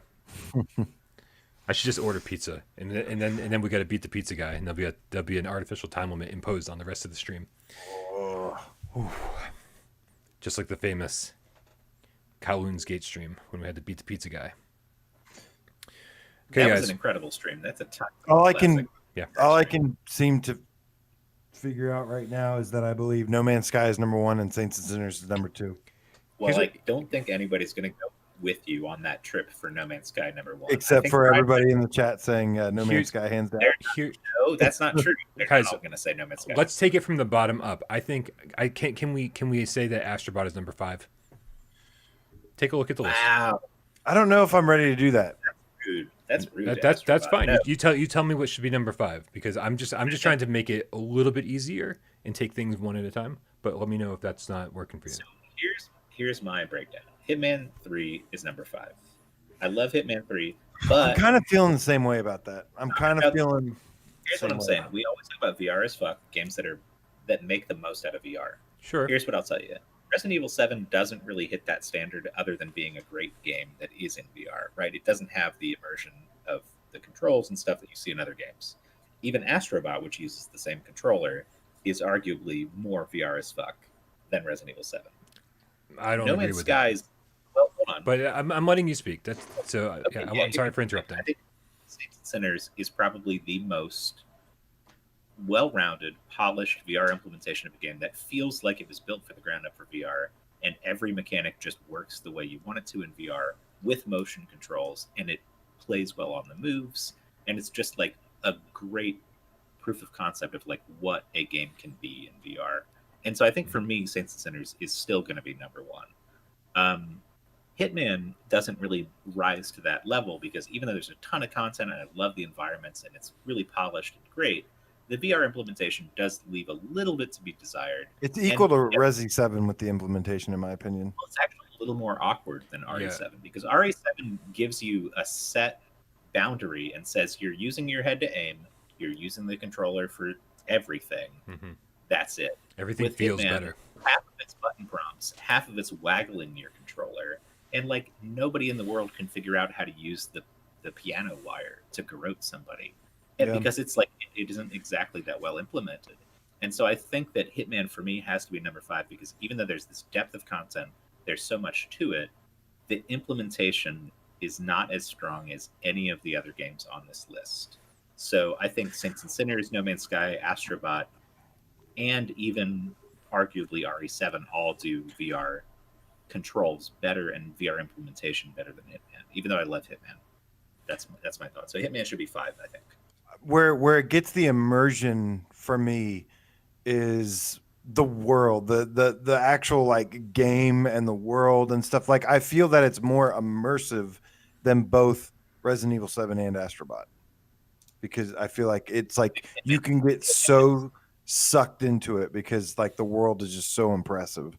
I should just order pizza, and then we got to beat the pizza guy, and there'll be an artificial time limit imposed on the rest of the stream. Oh. Just like the famous Kowloon's Gate stream when we had to beat the pizza guy. Okay, that guys. was an incredible stream. That's a ton. All I can seem to figure out right now is that I believe No Man's Sky is number 1 and Saints and Sinners is number 2. Well, I don't think anybody's going to go with you on that trip for No Man's Sky number 1. Except for everybody in the chat saying No Man's Sky hands down. No, that's not true. They're Guys, all going to say No Man's Sky. Let's take it from the bottom up. I think can we say that Astrobot is number 5? Take a look at the list. Wow. I don't know if I'm ready to do that. Rude. That's rude. That's fine. No. You tell me what should be number 5, because I'm just trying to make it a little bit easier and take things one at a time. But let me know if that's not working for you. So here's my breakdown. Hitman 3 is number 5. I love Hitman 3, but I'm kind of feeling the same way about that. I'm kind of feeling. Here's what I'm saying. We always talk about VR as fuck, games that make the most out of VR. Sure. Here's what I'll tell you. Resident Evil 7 doesn't really hit that standard other than being a great game that is in VR, right? It doesn't have the immersion of the controls and stuff that you see in other games. Even Astrobot, which uses the same controller, is arguably more VR as fuck than Resident Evil 7. I don't No agree Man's with Sky that. Well, hold on. But I'm letting you speak. That's so. Okay, I'm sorry for interrupting. I think Saints and Sinners is probably the most well-rounded, polished VR implementation of a game that feels like it was built for the ground up for VR, and every mechanic just works the way you want it to in VR with motion controls, and it plays well on the moves, and it's just like a great proof of concept of like what a game can be in VR. And so I think for me, Saints and Sinners is still going to be number 1. Hitman doesn't really rise to that level because even though there's a ton of content and I love the environments and it's really polished and great, the VR implementation does leave a little bit to be desired. It's equal to Resi 7 with the implementation, in my opinion. Well, it's actually a little more awkward than RE7 because RE7 gives you a set boundary and says you're using your head to aim, you're using the controller for everything. Mm-hmm. That's it. Everything With feels Hitman, better. Half of it's button prompts, half of it's waggling your controller, and like nobody in the world can figure out how to use the piano wire to garrote somebody, and because it's like it isn't exactly that well implemented. And so I think that Hitman for me has to be number 5 because even though there's this depth of content, there's so much to it. The implementation is not as strong as any of the other games on this list. So I think Saints and Sinners, No Man's Sky, Astrobot, and even arguably RE7 all do VR controls better and VR implementation better than Hitman. Even though I love Hitman, that's my thought. So Hitman should be 5, I think. Where it gets the immersion for me is the world, the actual like game and the world and stuff. Like I feel that it's more immersive than both Resident Evil 7 and Astrobot because I feel like it's like you can get so sucked into it because like the world is just so impressive.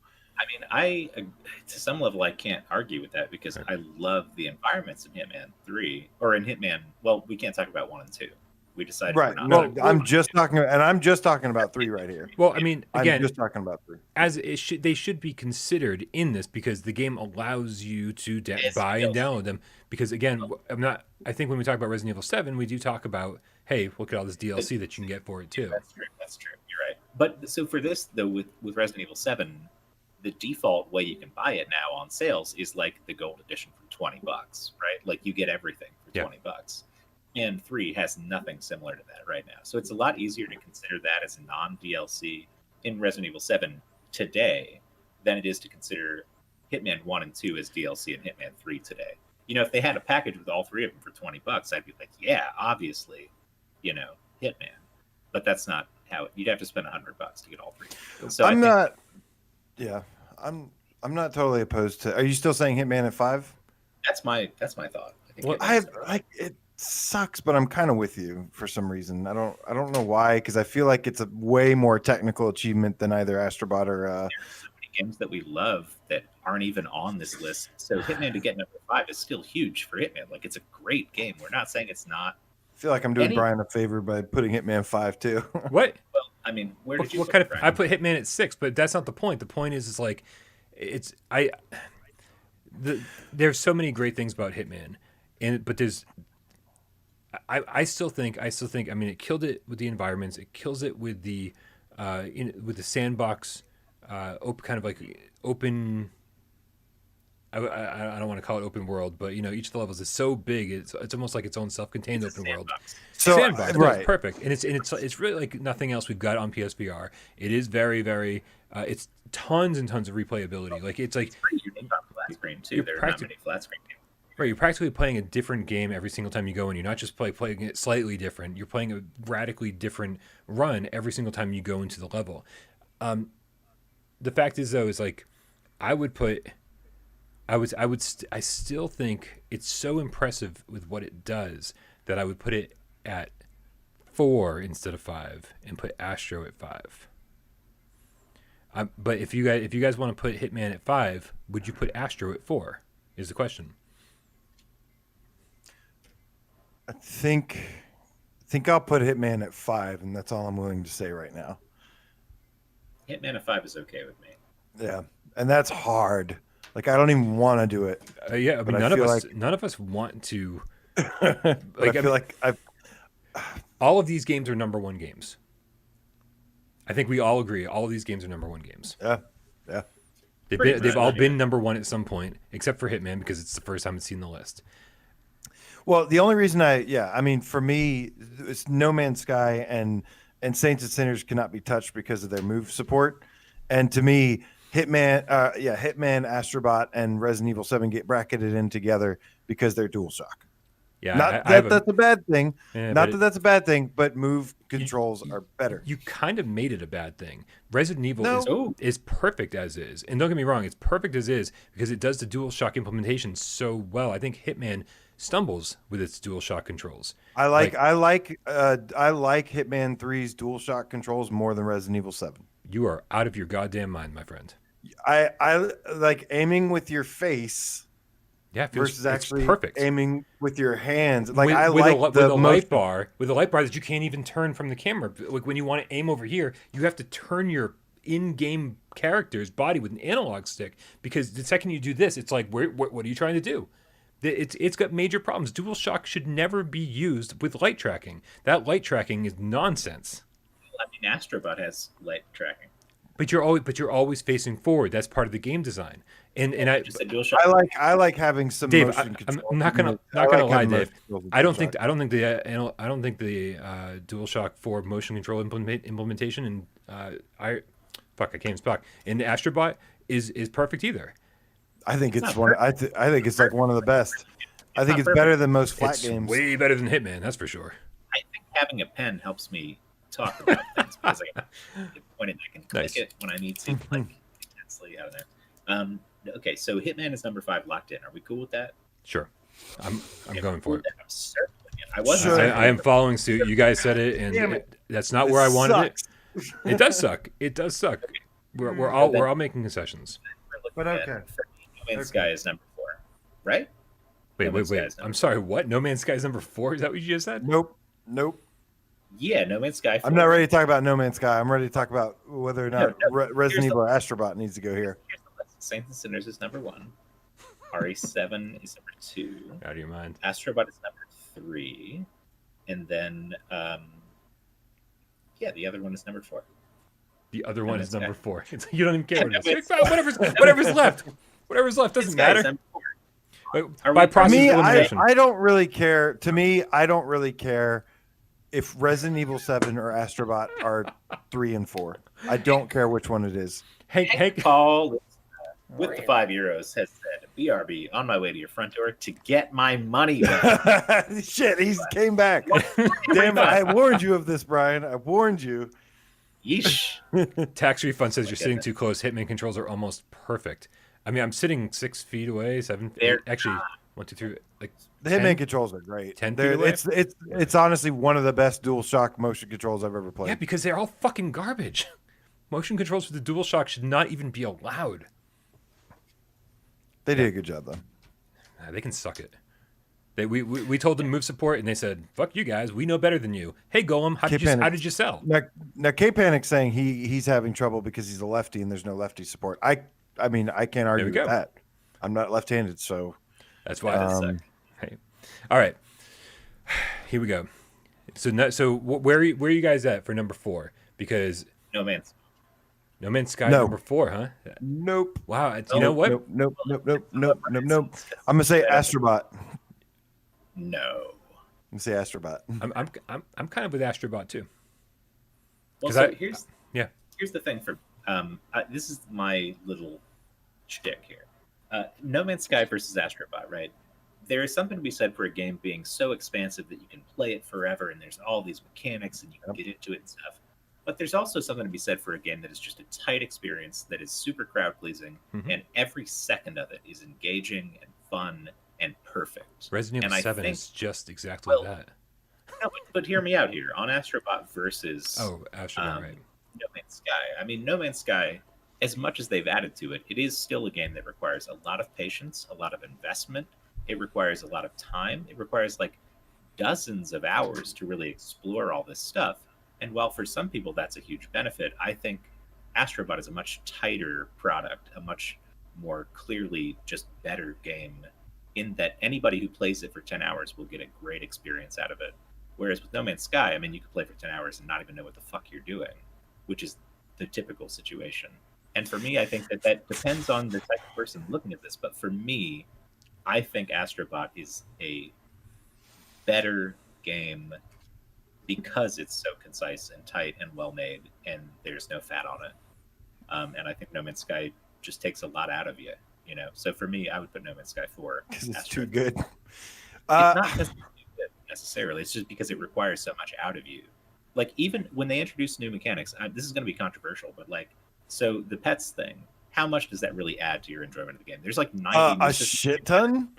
I mean, to some level I can't argue with that because I love the environments in Hitman 3 or in Hitman. Well, we can't talk about 1 and 2. We decided right. We're not. Well, I'm just talking about 3 right here. Well, I mean, again, I'm just talking about 3. As they should be considered in this because the game allows you to buy and download them. Because again, I think when we talk about Resident Evil 7, we do talk about, hey, look at all this DLC that you can get for it too. That's true. You're right. But so for this though, with Resident Evil 7, the default way you can buy it now on sales is like the gold edition for $20, right? Like you get everything for $20. And 3 has nothing similar to that right now. So it's a lot easier to consider that as a non-DLC in Resident Evil 7 today than it is to consider Hitman 1 and 2 as DLC and Hitman 3 today. You know, if they had a package with all three of them for $20, I'd be like, yeah, obviously, you know, Hitman. But that's not how you'd have to spend $100 to get all three. So I'm not totally opposed to. Are you still saying Hitman at 5? That's my thought. I think it sucks, but I'm kind of with you for some reason. I don't know why, because I feel like it's a way more technical achievement than either Astrobot or. There's so many games that we love that aren't even on this list. So Hitman to get number 5 is still huge for Hitman. Like, it's a great game. We're not saying it's not. I feel like I'm doing Bryan a favor by putting Hitman 5 too. What? Well, I mean, where did you? What kind of? Brian? I put Hitman at 6, but that's not the point. The point is like, there's so many great things about Hitman, but there's. I still think. I mean, it killed it with the environments. It kills it with the, with the sandbox, kind of like open. I don't want to call it open world, but you know, each of the levels is so big. It's almost like its own self-contained open world. So sandbox, right, it's perfect, and it's really like nothing else we've got on PSVR. It is very, very. It's tons and tons of replayability. Like it's like. It's pretty unique on flat screen too. There are not many flat screen games. Right, you're practically playing a different game every single time you go in. You're not just playing it slightly different. You're playing a radically different run every single time you go into the level. The fact is, though, is like I still think it's so impressive with what it does that I would put it at 4 instead of 5 and put Astro at 5. But if you guys want to put Hitman at 5, would you put Astro at 4? Is the question. I think I'll put Hitman at 5, and that's all I'm willing to say right now. Hitman at 5 is okay with me. Yeah, and that's hard. Like I don't even want to do it. Yeah, I mean, none of us want to. All of these games are number 1 games. I think we all agree. All of these games are number 1 games. Yeah. They've all been number 1 at some point, except for Hitman because it's the first time it's seen the list. Well, the only reason I mean, for me, it's No Man's Sky and Saints and Sinners cannot be touched because of their move support. And to me, Hitman, Astrobot, and Resident Evil 7 get bracketed in together because they're DualShock. Yeah, that's a bad thing. Yeah, that's a bad thing, but move controls are better. You kind of made it a bad thing. Resident Evil is perfect as is. And don't get me wrong, it's perfect as is because it does the DualShock implementation so well. I think Hitman stumbles with its DualShock controls. I like Hitman 3's DualShock controls more than Resident Evil 7. You are out of your goddamn mind, my friend. I like aiming with your face. Yeah, versus actually perfect. Aiming with your hands. Like with a light bar that you can't even turn from the camera. Like when you want to aim over here, you have to turn your in-game character's body with an analog stick because the second you do this, it's like, what are you trying to do? It's got major problems. DualShock should never be used with light tracking. That light tracking is nonsense. I mean, Astrobot has light tracking. But you're always facing forward. That's part of the game design. And I like having some Dave, motion control. I'm not gonna lie, Dave. I don't think the DualShock 4 motion control implementation and I can't speak. And the Astrobot is perfect either. I think it's one. I think it's like one of the best. I think it's better than most flat games. Way better than Hitman, that's for sure. I think having a pen helps me talk about things because I can point it, I can click it when I need to, like intensely out of there. Okay, so Hitman is number 5 locked in. Are we cool with that? Sure. I'm going for it. I'm circling it. I am following suit. You guys said it, and that's not where I wanted it. It does suck. It does suck. We're all making concessions. But okay. No Man's Sky is number 4, right? Wait. I'm sorry. What? No Man's Sky is number 4? Is that what you just said? Nope. Yeah, No Man's Sky 4. I'm not ready to talk about No Man's Sky. I'm ready to talk about whether or not Resident Evil or Astrobot needs to go here. Saints and Sinners is number 1. RE7 is number 2. Out of your mind. Astrobot is number 3. And then, the other one is number 4. The other one is number 4. You don't even care what it is. Whatever's left. Whatever's left doesn't matter. By process of elimination. I don't really care. To me, I don't really care if Resident Evil 7 or Astrobot are 3 and 4. I don't care which one it is. Hank Paul with the €5 has said, BRB, on my way to your front door to get my money back. Shit, he came back. Damn it, I warned you of this, Brian. I warned you. Yeesh. Tax refund says you're sitting too close. Hitman controls are almost perfect. I mean, I'm sitting 6 feet away, 7 feet. Actually, 1, 2, 3, like the Hitman controls are great. 10 feet away. It's honestly one of the best DualShock motion controls I've ever played. Yeah, because they're all fucking garbage. Motion controls for the DualShock should not even be allowed. They did a good job though. They can suck it. We told them move support, and they said, "Fuck you guys. We know better than you." Hey, Golem, how did you sell? Now K-Panic's saying he's having trouble because he's a lefty and there's no lefty support. I mean, I can't argue with that. I'm not left-handed, so that's why I suck. Hey. All right, here we go. So where are you guys at for number 4? Because No Man's Sky number 4, huh? Nope. Wow. You know what? Nope. I'm gonna say Astrobot. No. I'm gonna say Astrobot. I'm kind of with Astrobot too. Well, so here's the thing for this is my little shtick here. No Man's Sky versus Astrobot, right? There is something to be said for a game being so expansive that you can play it forever, and there's all these mechanics, and you can get into it and stuff. But there's also something to be said for a game that is just a tight experience that is super crowd-pleasing, and every second of it is engaging and fun and perfect. Resident Evil 7 is just exactly that. No, but hear me out here. On Astrobot versus Astrobot, right. No Man's Sky. I mean, No Man's Sky, as much as they've added to it, it is still a game that requires a lot of patience, a lot of investment. It requires a lot of time. It requires like dozens of hours to really explore all this stuff. And while for some people that's a huge benefit, I think Astrobot is a much tighter product, a much more clearly just better game, in that anybody who plays it for 10 hours will get a great experience out of it. Whereas with No Man's Sky, I mean, you could play for 10 hours and not even know what the fuck you're doing, which is the typical situation. And for me, I think that depends on the type of person looking at this. But for me, I think Astrobot is a better game because it's so concise and tight and well made, and there's no fat on it. And I think No Man's Sky just takes a lot out of you, you know. So for me, I would put No Man's Sky 4 because it's too good. It's not necessarily. It's just because it requires so much out of you. Like even when they introduce new mechanics, this is going to be controversial, but like, so the pets thing, how much does that really add to your enjoyment of the game? There's like 90 a shit ton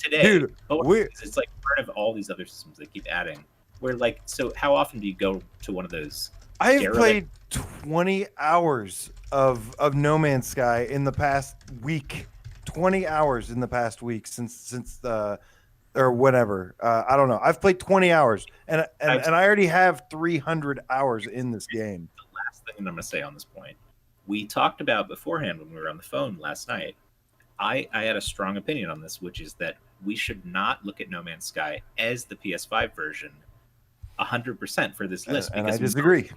today, dude. It's like part of all these other systems they keep adding. Where like, so how often do you go to one of those? I've played 20 hours of No Man's Sky in the past week. 20 hours in the past week since or whatever. I don't know. I've played 20 hours and I already have 300 hours in this game. The last thing I'm going to say on this point, we talked about beforehand when we were on the phone last night. I had a strong opinion on this, which is that we should not look at No Man's Sky as the PS5 version 100% for this list, because I disagree.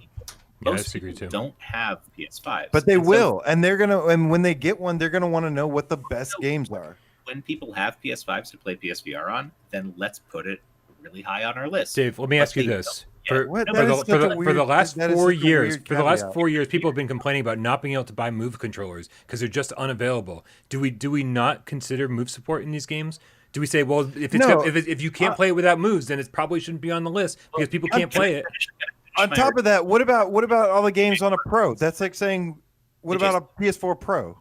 I disagree too. Don't have PS5s, but they will, and they're gonna. And when they get one, they're gonna want to know what the best games are. When people have PS5s to play PSVR on, then let's put it really high on our list. Dave, let me ask you this: for the last 4 years, people have been complaining about not being able to buy Move controllers because they're just unavailable. Do we not consider Move support in these games? Do we say, well, if you can't play it without moves, then it probably shouldn't be on the list because people can't play it? On top of that, what about all the games on a Pro? That's like saying, what about a PS4 Pro?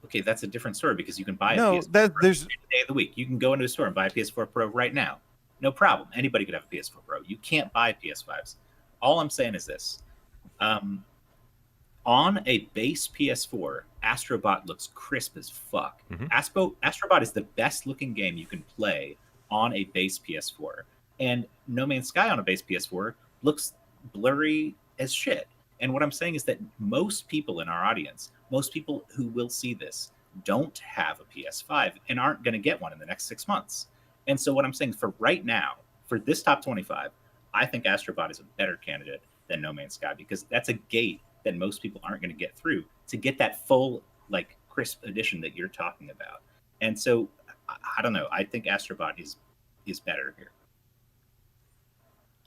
Okay, that's a different story because you can buy a PS4 Pro there's any day of the week. You can go into a store and buy a PS4 Pro right now. No problem. Anybody could have a PS4 Pro. You can't buy PS5s. All I'm saying is this. On a base PS4, Astrobot looks crisp as fuck. Astrobot is the best looking game you can play on a base PS4. And No Man's Sky on a base PS4 looks blurry as shit. And what I'm saying is that most people in our audience, most people who will see this, don't have a PS5 and aren't going to get one in the next 6 months. And so what I'm saying for right now, for this top 25, I think Astrobot is a better candidate than No Man's Sky, because that's a gate that most people aren't going to get through to get that full, like, crisp edition that you're talking about. And so I don't know. I think Astrobot is better here.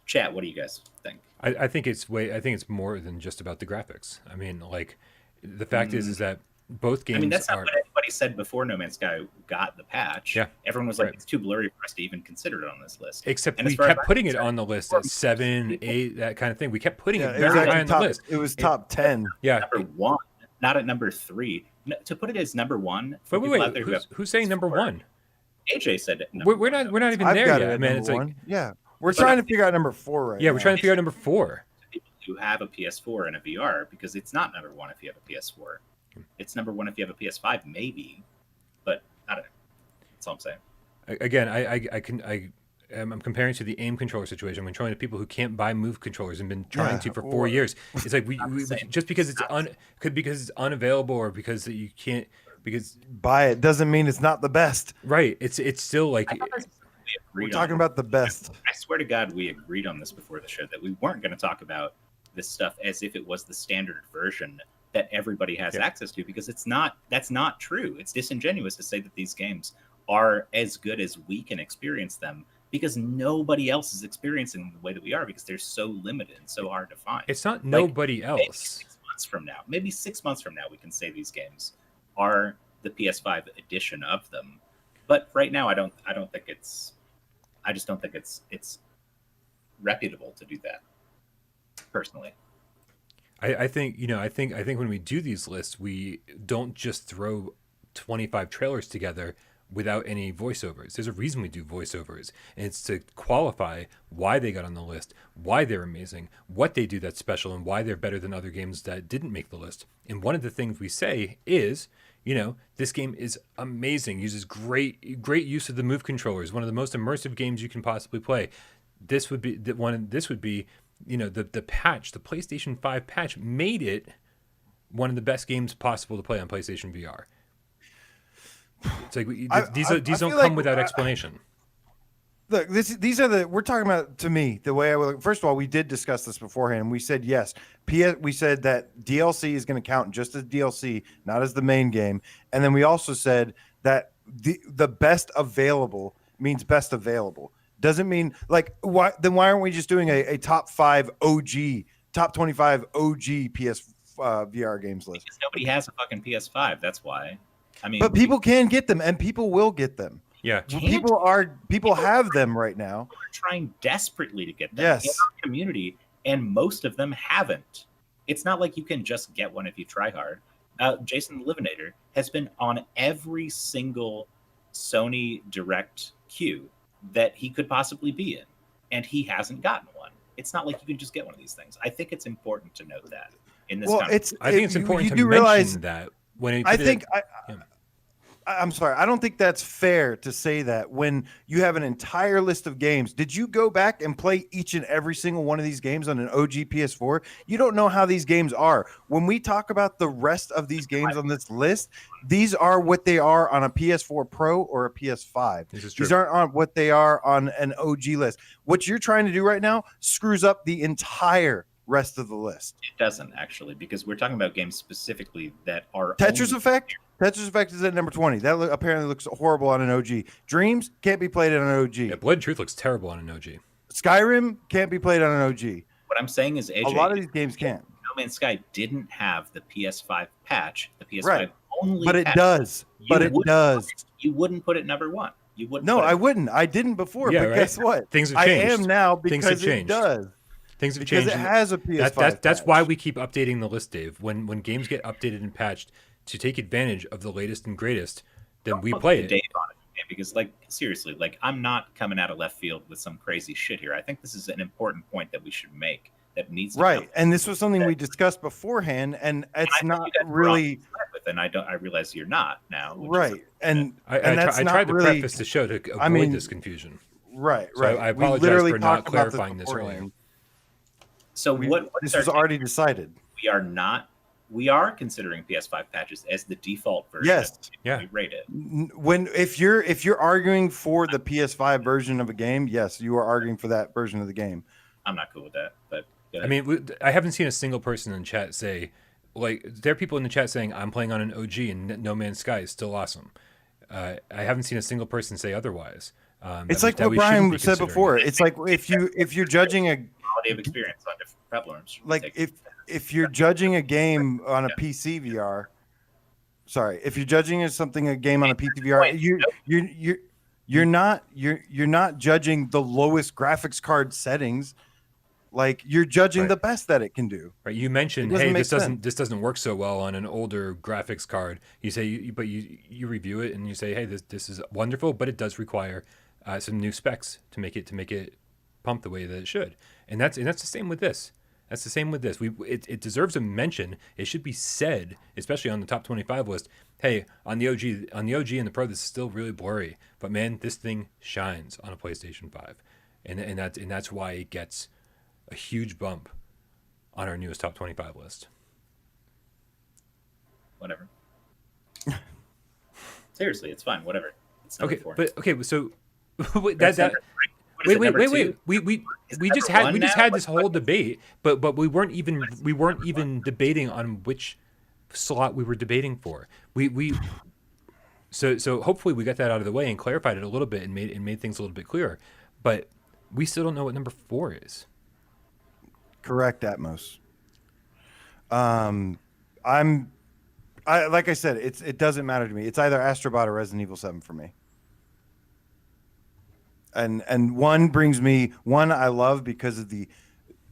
Chat, what do you guys think? I think it's more than just about the graphics. I mean, like, the fact is that both games that's not what anybody's said before No Man's Sky got the patch, everyone was like, it's too blurry for us to even consider it on this list. Except we kept putting it on the list at 7, 8, that kind of thing. We kept putting it very high on the list. It was top 10. Yeah. Number 1, not at number 3. No, to put it as number 1. Wait. Who's saying number 1? AJ said it. We're not even there yet, man. It's like, we're trying to figure out number 4 right now. Yeah, we're trying to figure out number 4. People who have a PS4 and a VR, because it's not number 1 if you have a PS4. It's number 1 if you have a PS5, maybe, but I don't know. That's all I'm saying. Again, I'm comparing to the aim controller situation. I'm controlling to people who can't buy Move controllers and been trying to for 4 years. It's like we just because it's because it's unavailable or because you can't buy it doesn't mean it's not the best. Right. It's still like we're talking about the best. I swear to God, we agreed on this before the show that we weren't going to talk about this stuff as if it was the standard version that everybody has access to, because that's not true. It's disingenuous to say that these games are as good as we can experience them, because nobody else is experiencing the way that we are, because they're so limited and so hard to find. It's not nobody else. Maybe 6 months from now, we can say these games are the PS5 edition of them. But right now, I just don't think it's reputable to do that, personally. I think when we do these lists, we don't just throw 25 trailers together without any voiceovers. There's a reason we do voiceovers, and it's to qualify why they got on the list, why they're amazing, what they do that's special, and why they're better than other games that didn't make the list. And one of the things we say is, this game is amazing, uses great use of the Move controllers, one of the most immersive games you can possibly play. This would be the patch, the PlayStation 5 patch made it one of the best games possible to play on PlayStation VR. It's like these don't come without explanation. Look, we're talking about, to me, the way I would. First of all, we did discuss this beforehand. We said yes. We said that DLC is going to count just as DLC, not as the main game. And then we also said that the best available means best available. Doesn't mean why aren't we just doing a top 5 OG, top 25 OG PS VR games list? Because nobody has a fucking PS5. That's why. I mean, but people can get them, and people will get them. Yeah, people have them right now. People are trying desperately to get them in our community, and most of them haven't. It's not like you can just get one if you try hard. Jason the Livinator has been on every single Sony Direct queue that he could possibly be in, and he hasn't gotten one. It's not like you can just get one of these things. I think it's important to note that in this. I think it's important to mention that when I'm sorry. I don't think that's fair to say that when you have an entire list of games. Did you go back and play each and every single one of these games on an OG PS4? You don't know how these games are. When we talk about the rest of these games on this list, these are what they are on a PS4 Pro or a PS5. These aren't on what they are on an OG list. What you're trying to do right now screws up the entire rest of the list. It doesn't, actually, because we're talking about games specifically that are Tetris Effect. Tetris Effect is at number 20. That apparently looks horrible on an OG. Dreams can't be played on an OG. Yeah, Blood and Truth looks terrible on an OG. Skyrim can't be played on an OG. What I'm saying is, AJ, a lot of these games can't. No Man's Sky didn't have the PS5 patch. The PS5 only. But it does. You wouldn't put it number 1. You wouldn't. No, I wouldn't. I didn't before. Yeah, but guess what? Things have changed. I am now because it does. Things have changed. Because it has a PS5. That's why we keep updating the list, Dave. When games get updated and patched to take advantage of the latest and greatest, then we play it. Dave on it, because, seriously, I'm not coming out of left field with some crazy shit here. I think this is an important point that we should make that needs to right. And this was something we discussed beforehand, and it's not really. And I realize you're not now. Right. And I tried to preface the show to avoid this confusion. Right. So I apologize for not clarifying this earlier. So this was already decided. We are considering PS5 patches as the default version. Yes. We rate it. If you're arguing for the PS5 version of a game, yes, you are arguing for that version of the game. I'm not cool with that, but I mean, I haven't seen a single person in chat say, there are people in the chat saying I'm playing on an OG and No Man's Sky is still awesome. I haven't seen a single person say otherwise. It's like what Bryan said before. It's like if you're judging a quality of experience on different platforms. If you're judging a game on a PC VR, sorry, if you're judging as something a game on a PSVR, you're not judging the lowest graphics card settings. Like you're judging the best that it can do. Right. You mentioned, hey, this doesn't work so well on an older graphics card. You say, but you review it and you say, hey, this is wonderful, but it does require some new specs to make it pump the way that it should. And that's the same with this. That's the same with this. It deserves a mention. It should be said, especially on the top 25 list. Hey, on the OG and the Pro, this is still really blurry, but man, this thing shines on a PlayStation 5, and that's why it gets a huge bump on our newest top 25 list. Whatever. Seriously, it's fine. Whatever. It's okay, 4. but okay, so wait. We just had this whole debate, but we weren't even debating on which slot we were debating for. So hopefully we got that out of the way and clarified it a little bit and made things a little bit clearer. But we still don't know what number 4 is. Correct, Atmos. Like I said, it doesn't matter to me. It's either Astrobot or Resident Evil 7 for me. And one I love because of the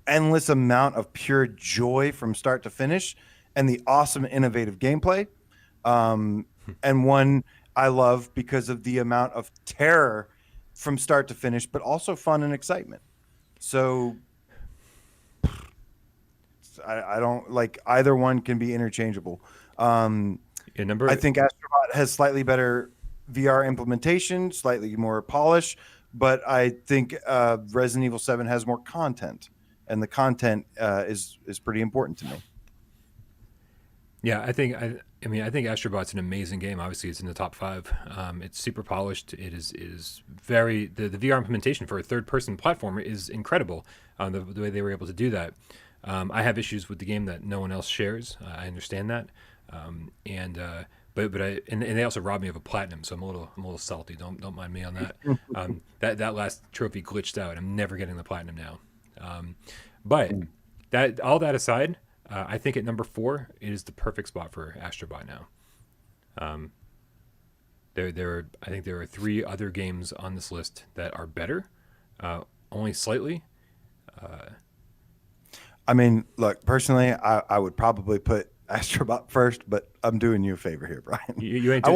endless amount of pure joy from start to finish and the awesome innovative gameplay. And one I love because of the amount of terror from start to finish, but also fun and excitement. So I don't like either one can be interchangeable. I think Astrobot has slightly better VR implementation, slightly more polish, but I think Resident Evil 7 has more content, and the content is pretty important to me. Yeah, I think Astrobot's an amazing game. Obviously, it's in the top 5. It's super polished. It is very the VR implementation for a third-person platformer is incredible. The way they were able to do that. I have issues with the game that no one else shares. I understand that, but they also robbed me of a platinum, so I'm a little salty. Don't mind me on that. That last trophy glitched out. I'm never getting the platinum now. But all that aside, I think at number 4 it is the perfect spot for Astrobot now. I think there are 3 other games on this list that are better, only slightly. I mean, look, personally, I would probably put Astrobot first, but I'm doing you a favor here, Brian. You ain't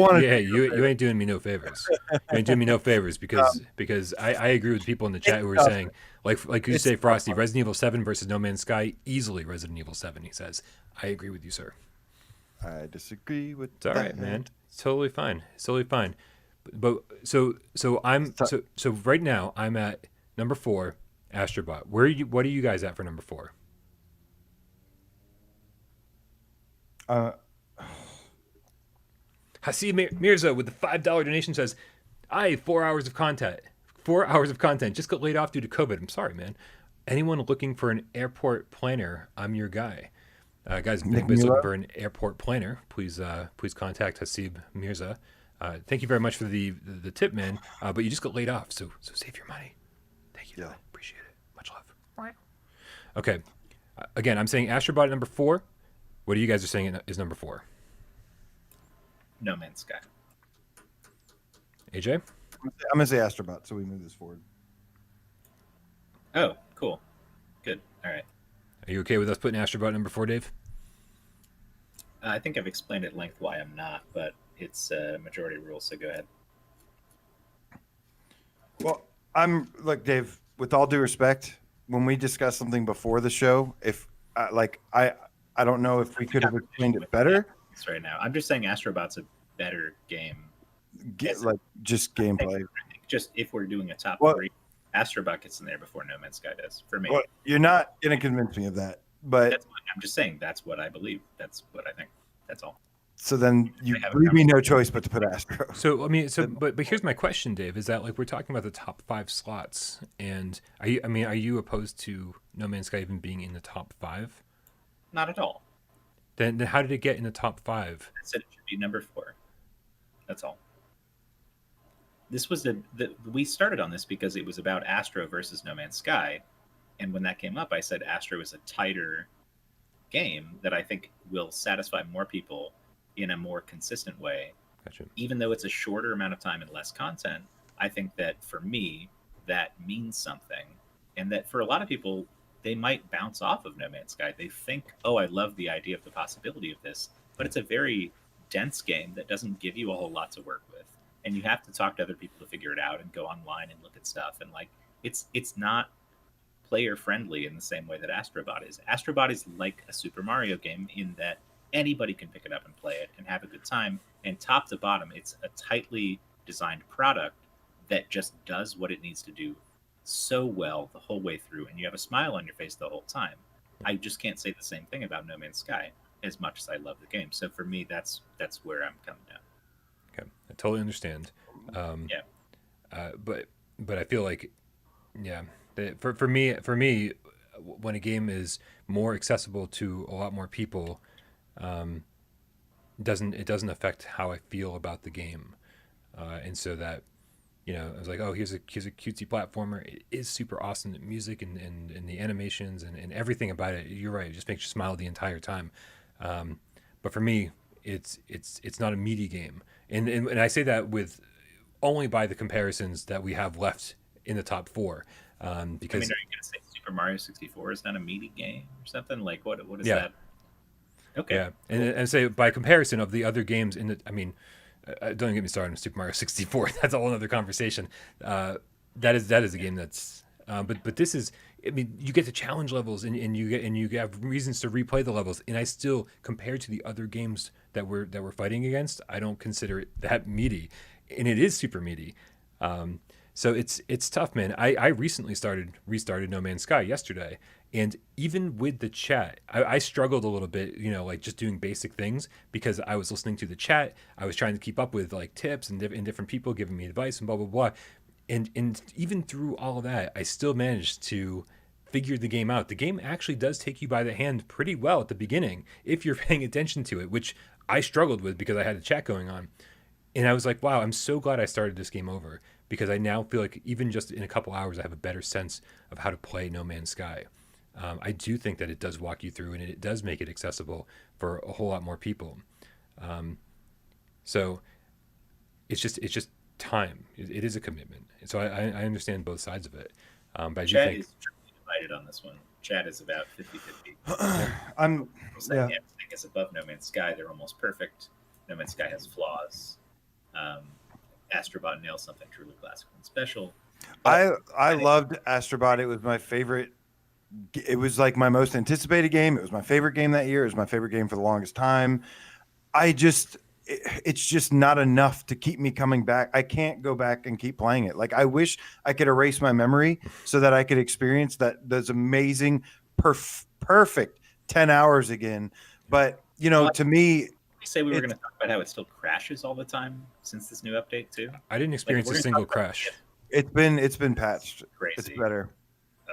doing me no favors. You ain't doing me no favors because I agree with people in the chat who are saying, like you say, Frosty, Resident Evil 7 versus No Man's Sky, easily Resident Evil 7, he says. I agree with you, sir. I disagree with that. It's all right, man. It's totally fine. It's totally fine. But so right now I'm at number 4, Astrobot. What are you guys at for number 4? Hasib Mirza with the $5 donation says, 4 hours of content. 4 hours of content. Just got laid off due to COVID. I'm sorry, man. Anyone looking for an airport planner, I'm your guy. Guys, if anybody's looking for an airport planner, please contact Hasib Mirza. Thank you very much for the tip, man. But you just got laid off, so save your money. Thank you. Yeah. Appreciate it. Much love. Okay. Again, I'm saying Astrobot at number 4. What are you guys saying is number 4? No Man's Sky. AJ? I'm going to say Astrobot, so we move this forward. Oh, cool. Good. All right. Are you okay with us putting Astrobot number 4, Dave? I think I've explained at length why I'm not, but it's a majority rule, so go ahead. Well, look, Dave, with all due respect, when we discuss something before the show, if I don't know if we could have explained it better. Right now, I'm just saying Astrobot's a better game. Just gameplay. Just if we're doing a top 3, Astrobot gets in there before No Man's Sky does for me. Well, you're not going to convince me of that, but I'm just saying that's what I believe. That's what I think. That's all. So then you leave me no choice but to put Astro. So I mean, but here's my question, Dave. Is that we're talking about the top 5 slots, and are you opposed to No Man's Sky even being in the top 5? Not at all. Then how did it get in the top 5? I said it should be number 4. That's all. This was we started on this because it was about Astro versus No Man's Sky, and when that came up, I said Astro is a tighter game that I think will satisfy more people in a more consistent way. Gotcha. Even though it's a shorter amount of time and less content, I think that for me, that means something. And that for a lot of people, they might bounce off of No Man's Sky. They think, oh, I love the idea of the possibility of this, but it's a very dense game that doesn't give you a whole lot to work with. And you have to talk to other people to figure it out and go online and look at stuff. And like, it's not player friendly in the same way that Astrobot is. Astrobot is like a Super Mario game in that anybody can pick it up and play it and have a good time. And top to bottom, it's a tightly designed product that just does what it needs to do so well the whole way through, and you have a smile on your face the whole time. I just can't say the same thing about No Man's Sky as much as I love the game. So for me, that's where I'm coming down. Okay, I totally understand. But I feel like, for me, when a game is more accessible to a lot more people, it doesn't affect how I feel about the game, and so that. I was like, oh, here's a cutesy platformer. It is super awesome. The music and the animations and everything about it. You're right. It just makes you smile the entire time. But for me, it's not a meaty game. And I say that with only by the comparisons that we have left in the top 4. Because are you going to say Super Mario 64 is not a meaty game or something? Like what is that? Okay. Yeah, and say by comparison of the other games don't get me started on Super Mario 64. That's a whole other conversation. That is a game that's. But this is. You get to challenge levels and you have reasons to replay the levels. And I still, compared to the other games that we're fighting against, I don't consider it that meaty, and it is super meaty. So it's tough, man. I recently restarted No Man's Sky yesterday. And even with the chat, I struggled a little bit, like just doing basic things because I was listening to the chat. I was trying to keep up with like tips and different people giving me advice and blah, blah, blah. And even through all of that, I still managed to figure the game out. The game actually does take you by the hand pretty well at the beginning if you're paying attention to it, which I struggled with because I had a chat going on. And I was like, wow, I'm so glad I started this game over because I now feel like even just in a couple hours, I have a better sense of how to play No Man's Sky. I do think that it does walk you through and it does make it accessible for a whole lot more people. So it's just time. It is a commitment. So I understand both sides of it. But I do Chad think is divided on this one. Chad is about 50-50. I'm Everything is above No Man's Sky. They're almost perfect. No Man's Sky has flaws. Astrobot nails something truly classical and special. I loved Astrobot. It was my favorite. It was like my most anticipated game. It was my favorite game that year. It was my favorite game for the longest time. It's just not enough to keep me coming back. I can't go back and keep playing it. Like I wish I could erase my memory so that I could experience those amazing, perfect 10 hours again. But to me, we say we were going to talk about how it still crashes all the time since this new update too. I didn't experience a single crash. It's been patched. Crazy. It's better.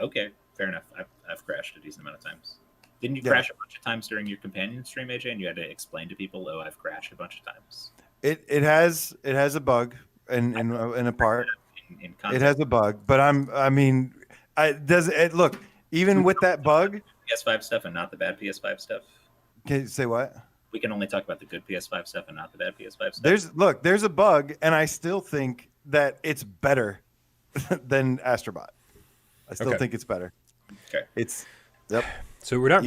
Okay, fair enough. I've crashed a decent amount of times. Didn't you crash a bunch of times during your companion stream, AJ? And you had to explain to people, "Oh, I've crashed a bunch of times." It has a bug in a part. It has a bug, but look, even with that bug, PS5 stuff and not the bad PS5 stuff. Can you say what? We can only talk about the good PS5 stuff and not the bad PS5 stuff. There's a bug, and I still think that it's better than Astrobot. I still think it's better. Okay. Yep. So we're not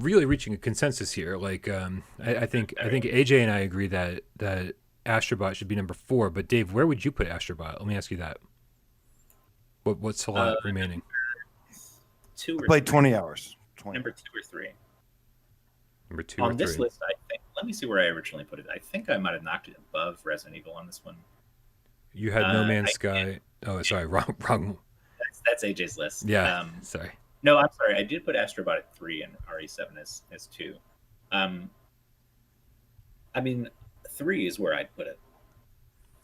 really reaching a consensus here. Like I think AJ and I agree that Astrobot should be number 4. But Dave, where would you put Astrobot? Let me ask you that. What's the lot remaining? 2 or played 20 hours. 20. Number 2 or 3. Number 2 on or 3. this list, I think. Let me see where I originally put it. I think I might have knocked it above Resident Evil on this one. You had No Man's Sky. Oh, sorry, wrong. That's AJ's list. Yeah. Sorry. No, I'm sorry. I did put Astrobot at 3 and RE7 as 2. 3 is where I'd put it.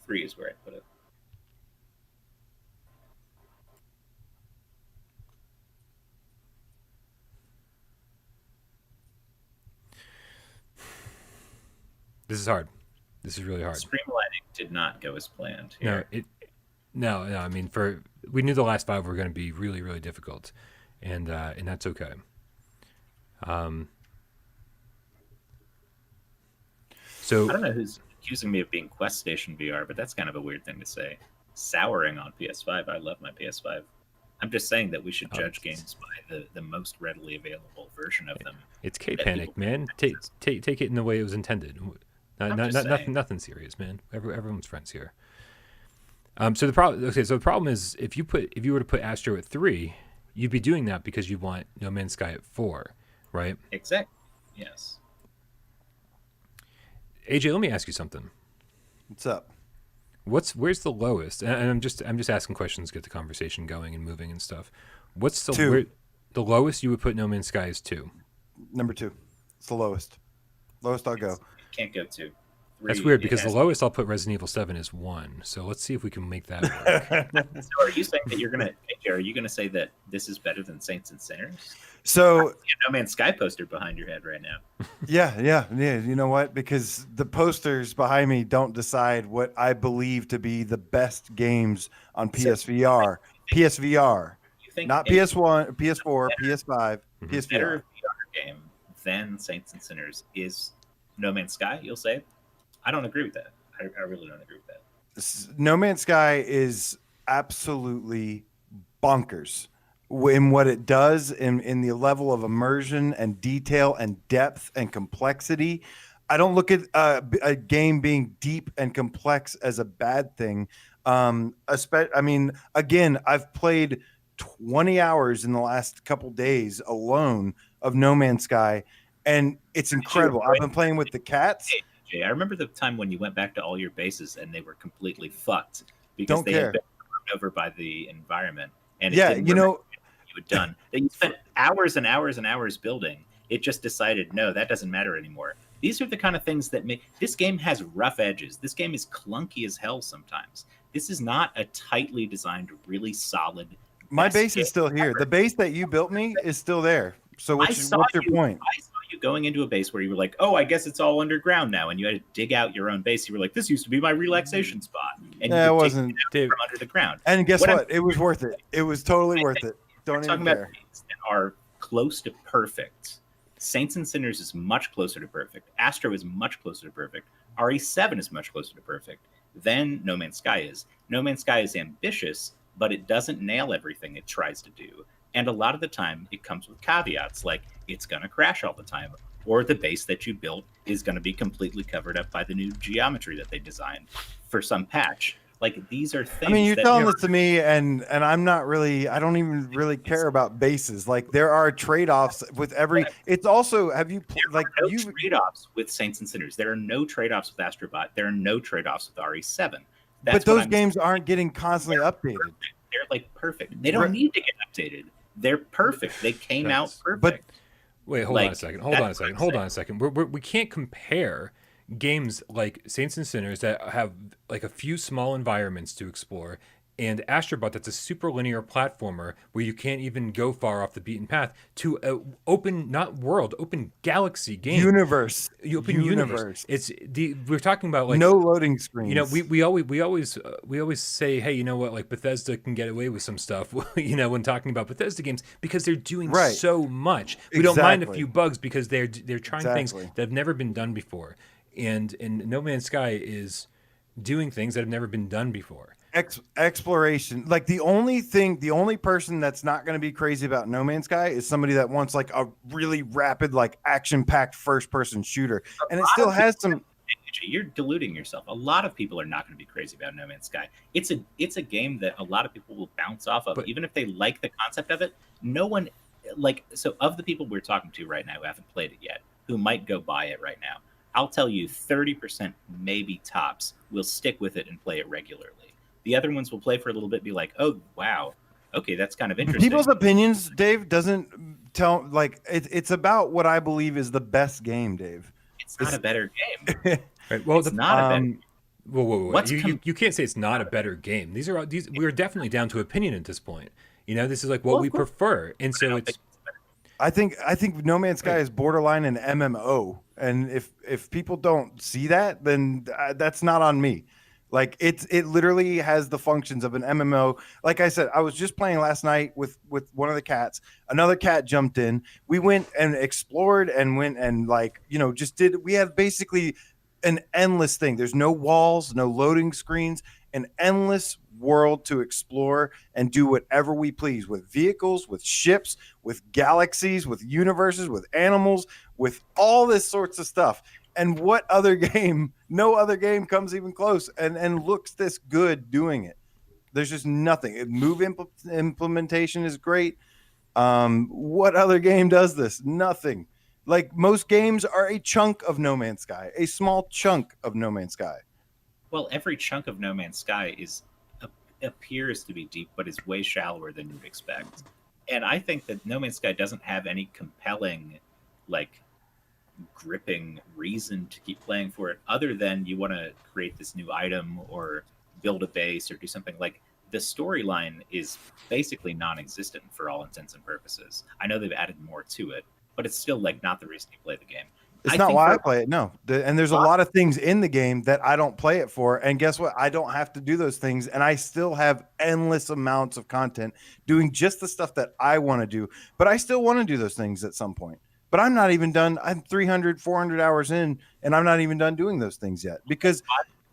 3 is where I'd put it. This is hard. This is really hard. Streamlining did not go as planned here. No. I mean, we knew the last 5 were going to be really, really difficult, and that's okay. So I don't know who's accusing me of being Quest Station VR, but that's kind of a weird thing to say. Souring on PS5. I love my PS5. I'm just saying that we should judge games by the most readily available version of them. it's K-Panic, man. Take it in the way it was intended. Nothing serious, man. Everyone's friends here. So the problem is if you were to put Astro at 3, you'd be doing that because you want No Man's Sky at 4, right? Exactly. Yes. AJ, let me ask you something. What's up? Where's the lowest? And I'm just asking questions, get the conversation going and moving and stuff. What's the 2. The lowest you would put No Man's Sky is 2? Number 2. It's the lowest. Lowest I'll go. Can't go 2. 3, That's weird because the lowest I'll put Resident Evil 7 is 1. So let's see if we can make that work. So are you saying that are you gonna say that this is better than Saints and Sinners? So No Man's Sky poster behind your head right now. yeah. You know what? Because the posters behind me don't decide what I believe to be the best games on PSVR. PSVR, You think not a PS1, PS4, PS5, PSVR. better VR game than Saints and Sinners is No Man's Sky? You'll say? I don't agree with that. I really don't agree with that. No Man's Sky is absolutely bonkers in what it does in the level of immersion and detail and depth and complexity. I don't look at a game being deep and complex as a bad thing. Again, I've played 20 hours in the last couple days alone of No Man's Sky, and it's incredible. I've been playing with the cats. I remember the time when you went back to all your bases and they were completely fucked because they had been run over by the environment. And yeah, you had done. You spent hours and hours and hours building. It just decided, no, that doesn't matter anymore. These are the kind of things that make this game has rough edges. This game is clunky as hell sometimes. This is not a tightly designed, really solid. My base is still here. The base that you built me is still there. So what's your point? I saw you going into a base where you were like, oh, I guess it's all underground now. And you had to dig out your own base. You were like, this used to be my relaxation spot. And it wasn't from under the ground. And guess what? It was worth it. It was totally worth it. Don't even care. About games that are close to perfect. Saints and Sinners is much closer to perfect. Astro is much closer to perfect. RE7 is much closer to perfect than No Man's Sky is. No Man's Sky is ambitious, but it doesn't nail everything it tries to do. And a lot of the time, it comes with caveats like it's going to crash all the time, or the base that you built is going to be completely covered up by the new geometry that they designed for some patch. Like, these are things. I mean, you're telling this to me, and I'm not really. I don't even really care about bases. Like, there are trade-offs with every. It's also trade-offs with Saints and Sinners. There are no trade-offs with Astrobot. There are no trade-offs with RE7. But those games aren't getting constantly updated. They're like perfect. They don't need to get updated. They're perfect. They came out perfect. But wait, hold on a second. We can't compare games like Saints and Sinners that have like a few small environments to explore and Astrobot that's a super linear platformer where you can't even go far off the beaten path to an open galaxy game. Universe. We're talking about like no loading screens. You know, we always say, hey, you know what, like Bethesda can get away with some stuff, you know, when talking about Bethesda games because they're doing so much. We don't mind a few bugs because they're trying things that have never been done before. And No Man's Sky is doing things that have never been done before. Exploration. Like the only person that's not going to be crazy about No Man's Sky is somebody that wants like a really rapid, like action-packed first-person shooter. And it still has some. You're deluding yourself. A lot of people are not going to be crazy about No Man's Sky. It's a game that a lot of people will bounce off of, even if they like the concept of it. No one of the people we're talking to right now who haven't played it yet, who might go buy it right now. I'll tell you 30%, maybe tops, will stick with it and play it regularly. The other ones will play for a little bit, be like, oh, wow. Okay, that's kind of interesting. People's opinions, Dave, doesn't tell, like, it's about what I believe is the best game, Dave. It's not a better game. Right, well, it's not a better game. Whoa. You can't say it's not a better game. We're definitely down to opinion at this point. You know, this is like what we prefer. And so it's... I think No Man's Sky is borderline an MMO. And if people don't see that, then that's not on me. Like it literally has the functions of an MMO. Like I said, I was just playing last night with one of the cats. Another cat jumped in. We went and explored and went and we had basically an endless thing. There's no walls, no loading screens, an endless world to explore and do whatever we please with vehicles, with ships, with galaxies, with universes, with animals, with all this sorts of stuff. And what other game, no other game comes even close and looks this good doing it. There's just nothing. Implementation is great. What other game does this? Nothing. Like, most games are a chunk of No Man's Sky, a small chunk of No Man's Sky. Well, every chunk of No Man's Sky appears to be deep, but is way shallower than you'd expect. And I think that No Man's Sky doesn't have any compelling, like, gripping reason to keep playing for it, other than you want to create this new item or build a base or do something. Like, the storyline is basically non-existent for all intents and purposes. I know they've added more to it, but it's still like not the reason you play the game. It's not why I play it. No. And there's a lot of things in the game that I don't play it for. And guess what? I don't have to do those things. And I still have endless amounts of content doing just the stuff that I want to do. But I still want to do those things at some point. But I'm not even done. I'm 300, 400 hours in, and I'm not even done doing those things yet. Because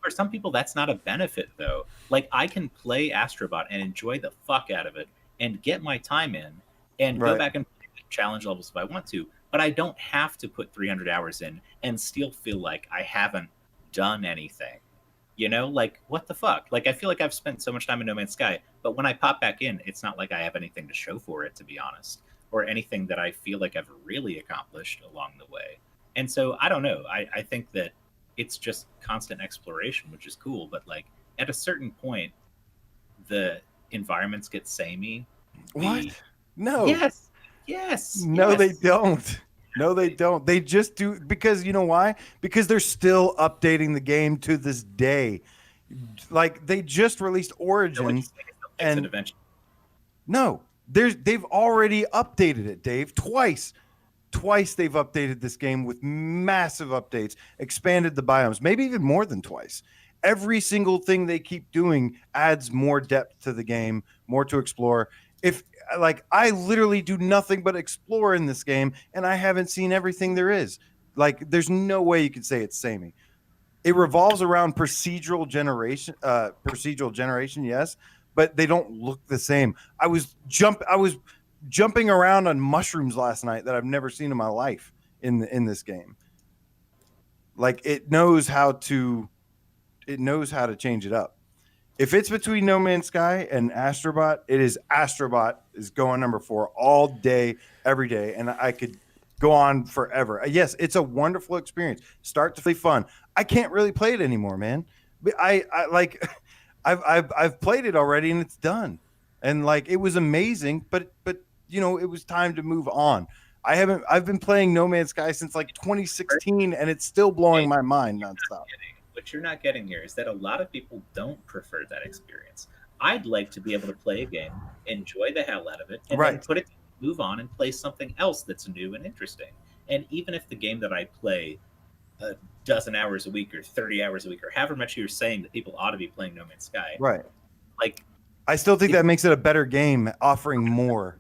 for some people, that's not a benefit, though. Like, I can play Astrobot and enjoy the fuck out of it and get my time in and go back and play the challenge levels if I want to. But I don't have to put 300 hours in and still feel like I haven't done anything. You know, like, what the fuck? Like, I feel like I've spent so much time in No Man's Sky, but when I pop back in, it's not like I have anything to show for it, to be honest, or anything that I feel like I've really accomplished along the way. And so, I don't know. I think that it's just constant exploration, which is cool. But, like, at a certain point, the environments get samey. What? No. Yes. No, they don't. No, they don't. They just do, because you know why? Because they're still updating the game to this day. Like, they just released Origins, and no, they've already updated it, Dave, twice. Twice they've updated this game with massive updates, expanded the biomes, maybe even more than twice. Every single thing they keep doing adds more depth to the game, more to explore. If, like, I literally do nothing but explore in this game, and I haven't seen everything there is. Like, there's no way you could say it's samey. It revolves around procedural generation, yes, but they don't look the same. I was jumping around on mushrooms last night that I've never seen in my life in this game. Like, it knows how to change it up. If it's between No Man's Sky and Astrobot, it is Astrobot is going number 4 all day, every day, and I could go on forever. Yes, it's a wonderful experience. Start to feel fun. I can't really play it anymore, man. But I like, I've played it already and it's done, and like, it was amazing. But you know, it was time to move on. I've been playing No Man's Sky since like 2016, and it's still blowing my mind nonstop. What you're not getting here is that a lot of people don't prefer that experience. I'd like to be able to play a game, enjoy the hell out of it, and then put it, move on and play something else that's new and interesting. And even if the game that I play a dozen hours a week or 30 hours a week or however much you're saying that people ought to be playing No Man's Sky, right? Like, I still think that makes it a better game, offering more.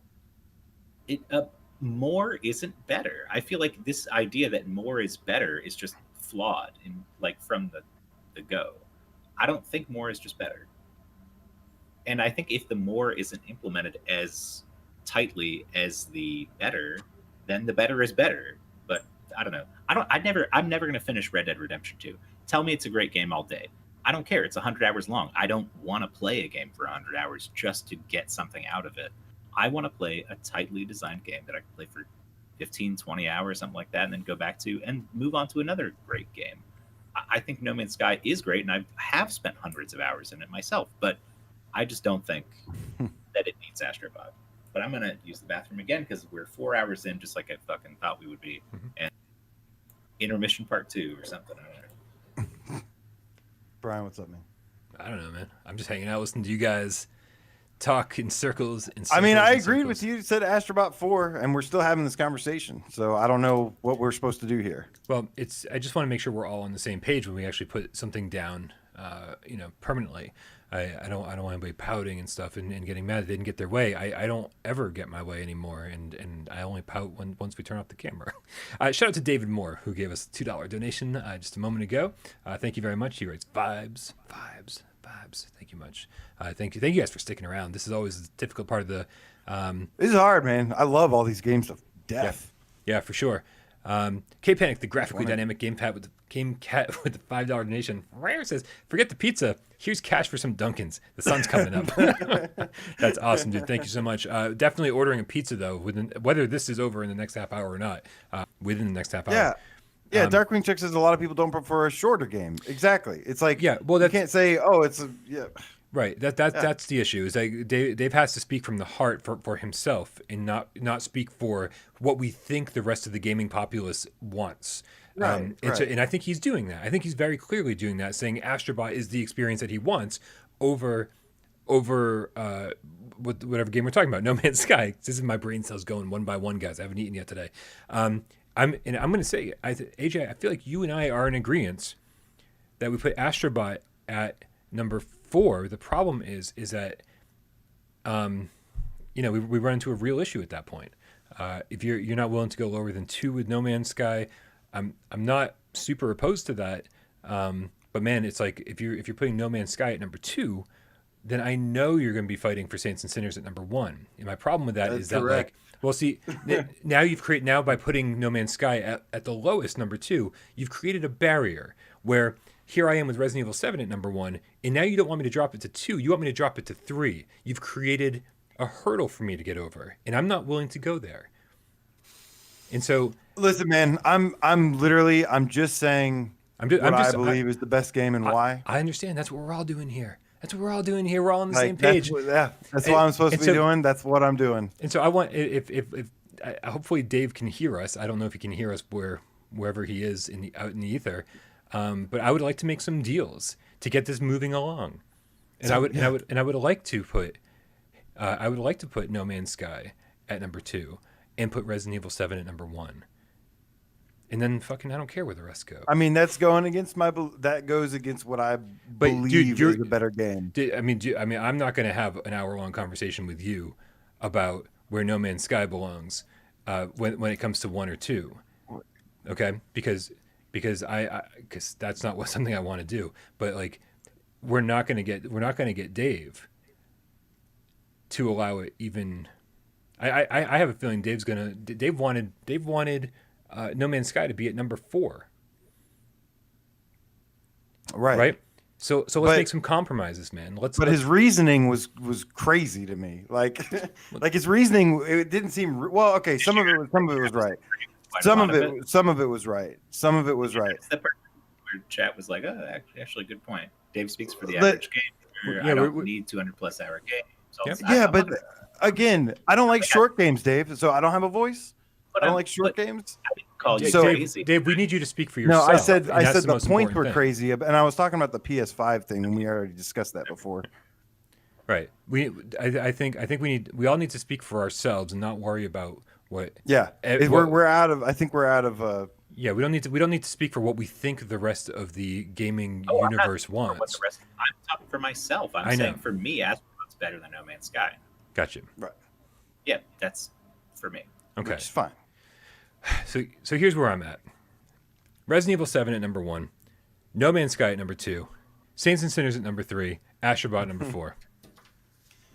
More isn't better. I feel like this idea that more is better is just flawed in, like, from the go. I don't think more is just better. And I think if the more isn't implemented as tightly as the better, then the better is better. But I don't know. I'm never going to finish Red Dead Redemption 2. Tell me it's a great game all day. I don't care. It's 100 hours long. I don't want to play a game for 100 hours just to get something out of it. I want to play a tightly designed game that I can play for 15, 20 hours, something like that, and then go back to and move on to another great game. I think No Man's Sky is great, and I have spent hundreds of hours in it myself, but I just don't think that it needs Astrobot. But I'm going to use the bathroom again because we're 4 hours in, just like I fucking thought we would be. And Intermission Part 2 or something. I don't know. Brian, what's up, man? I don't know, man. I'm just hanging out listening to you guys talk in circles. I mean, I agreed with you. You said Astrobot 4, and we're still having this conversation. So I don't know what we're supposed to do here. Well, I just want to make sure we're all on the same page when we actually put something down permanently. I don't want anybody pouting and stuff and getting mad that they didn't get their way. I don't ever get my way anymore, and I only pout once we turn off the camera. Shout out to David Moore, who gave us a $2 donation just a moment ago. Thank you very much. He writes vibes. Thank you much. Thank you guys for sticking around. This is always a difficult part of the. This is hard, man. I love all these games of death. Yeah, for sure. K-Panic, the graphically dynamic game cat with the $5 donation. Rare says, forget the pizza. Here's cash for some Dunkins. The sun's coming up. That's awesome, dude. Thank you so much. Definitely ordering a pizza, though, whether this is over in the next half hour or not, within the next half hour. Yeah, Darkwing Chick says a lot of people don't prefer a shorter game. Exactly. It's like, you can't say, Right. That's the issue. Is like Dave has to speak from the heart for himself and not speak for what we think the rest of the gaming populace wants. Right. And I think he's doing that. I think he's very clearly doing that, saying Astrobot is the experience that he wants over whatever game we're talking about. No Man's Sky. This is my brain cells going one by one, guys. I haven't eaten yet today. I'm going to say, AJ, I feel like you and I are in agreement that we put Astrobot at number 4. The problem is that we run into a real issue at that point. If you're not willing to go lower than 2 with No Man's Sky, I'm not super opposed to that. But man, it's like if you're putting No Man's Sky at number 2, then I know you're going to be fighting for Saints and Sinners at number 1. And my problem with that is correct. now by putting No Man's Sky at the lowest number 2, you've created a barrier where here I am with Resident Evil 7 at number 1, and now you don't want me to drop it to 2. You want me to drop it to 3. You've created a hurdle for me to get over, and I'm not willing to go there. And so, listen, man, I'm just saying I believe is the best game and why. I understand. That's what we're all doing here. We're all on the same page. That's what I'm supposed to be doing. That's what I'm doing. And so I want if hopefully Dave can hear us. I don't know if he can hear us wherever he is out in the ether. But I would like to make some deals to get this moving along, and I would like to put No Man's Sky at number 2 and put Resident Evil 7 at number 1, and then I don't care where the rest go. I mean, that's going against that goes against what I believe is a better game. I'm not going to have an hour-long conversation with you about where No Man's Sky belongs when it comes to 1 or 2, okay? Because that's not something I want to do. But like, we're not going to get Dave to allow it even. I have a feeling Dave wanted No Man's Sky to be at number 4. Right. So let's make some compromises, man. But his reasoning was crazy to me. Like his reasoning, it didn't seem well. Okay, some of it was right. Some of it was right. The chat was like, oh, actually, good point. Dave speaks for the average game. I don't need 200+ hour games. But again, I don't like short games, Dave. So I don't have a voice. I don't like short games. I didn't call you crazy. Dave, we need you to speak for yourself. No, I said the points were crazy, and I was talking about the PS5 thing, and we already discussed that before. Right. I think we all need to speak for ourselves and not worry about what. Yeah. We're out of. I think we're out of. Yeah, we don't need to speak for what we think the rest of the gaming universe wants. I'm talking for myself. I'm saying for me, Astrobot's better than No Man's Sky. Gotcha. Right. Yeah, that's for me. Okay. Which is fine. So here's where I'm at. Resident Evil 7 at number 1, No Man's Sky at number 2, Saints and Sinners at number 3, Astrobot at number 4.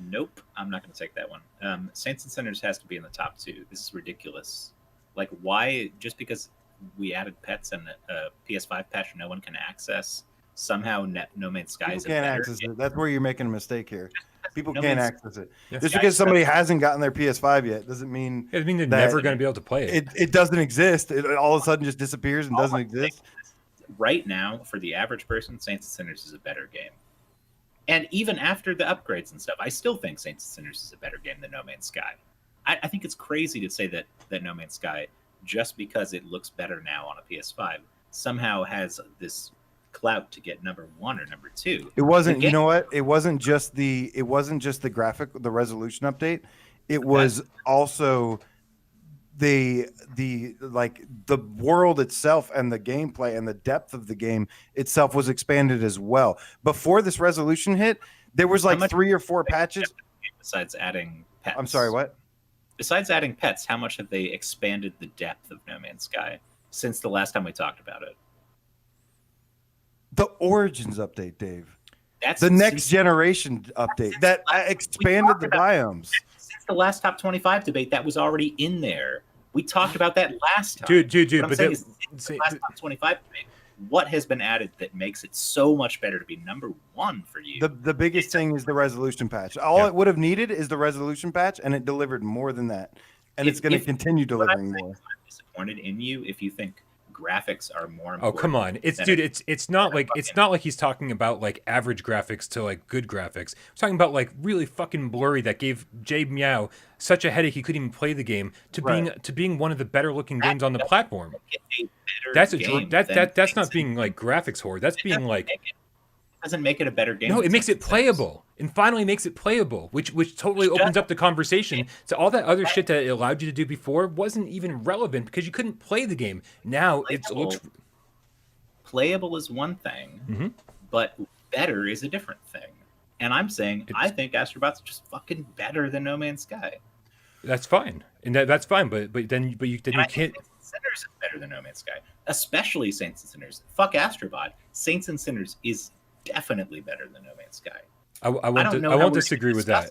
Nope, I'm not going to take that one. Saints and Sinners has to be in the top 2. This is ridiculous. Like, why? Just because we added pets and a PS5 patch no one can access, somehow No Man's Sky is can't access it. That's where you're making a mistake here. People can't access it. Yeah. Just because somebody hasn't gotten their PS5 yet doesn't mean they're never going to be able to play it. It doesn't exist. It all of a sudden just disappears and doesn't exist. Right now, for the average person, Saints and Sinners is a better game. And even after the upgrades and stuff, I still think Saints and Sinners is a better game than No Man's Sky. I think it's crazy to say that No Man's Sky, just because it looks better now on a PS5, somehow has this clout to get number 1 or number 2. It wasn't. You know what? It wasn't just the resolution update. It was also the world itself and the gameplay and the depth of the game itself was expanded as well. Before this resolution hit, there was like 3 or 4 patches. Besides adding pets. I'm sorry, what? Besides adding pets, how much have they expanded the depth of No Man's Sky since the last time we talked about it? The Origins update, Dave. That's the next generation update that expanded the biomes. Since the last top 25 debate, that was already in there. We talked about that last time. Dude. What I'm saying is, since the last top 25 debate, what has been added that makes it so much better to be number 1 for you? The biggest thing is the resolution patch. All it would have needed is the resolution patch, and it delivered more than that. And it's going to continue delivering more. I'm disappointed in you if you think graphics are more important. Oh, come on. It's not like he's talking about like average graphics to like good graphics. We're talking about like really fucking blurry that gave Jay Meow such a headache he couldn't even play the game to being one of the better looking games on the platform. That's not being like graphics whore. That's being like doesn't make it a better game. No, it makes it playable. And finally makes it playable, which totally opens up the conversation. So all that other shit that it allowed you to do before wasn't even relevant because you couldn't play the game. Now it looks playable is one thing, but better is a different thing. And I'm saying I think Astrobot's just fucking better than No Man's Sky. That's fine, and that's fine. But you can't. Sinners is better than No Man's Sky, especially Saints and Sinners. Fuck Astrobot. Saints and Sinners is definitely better than No Man's Sky. I won't disagree with that.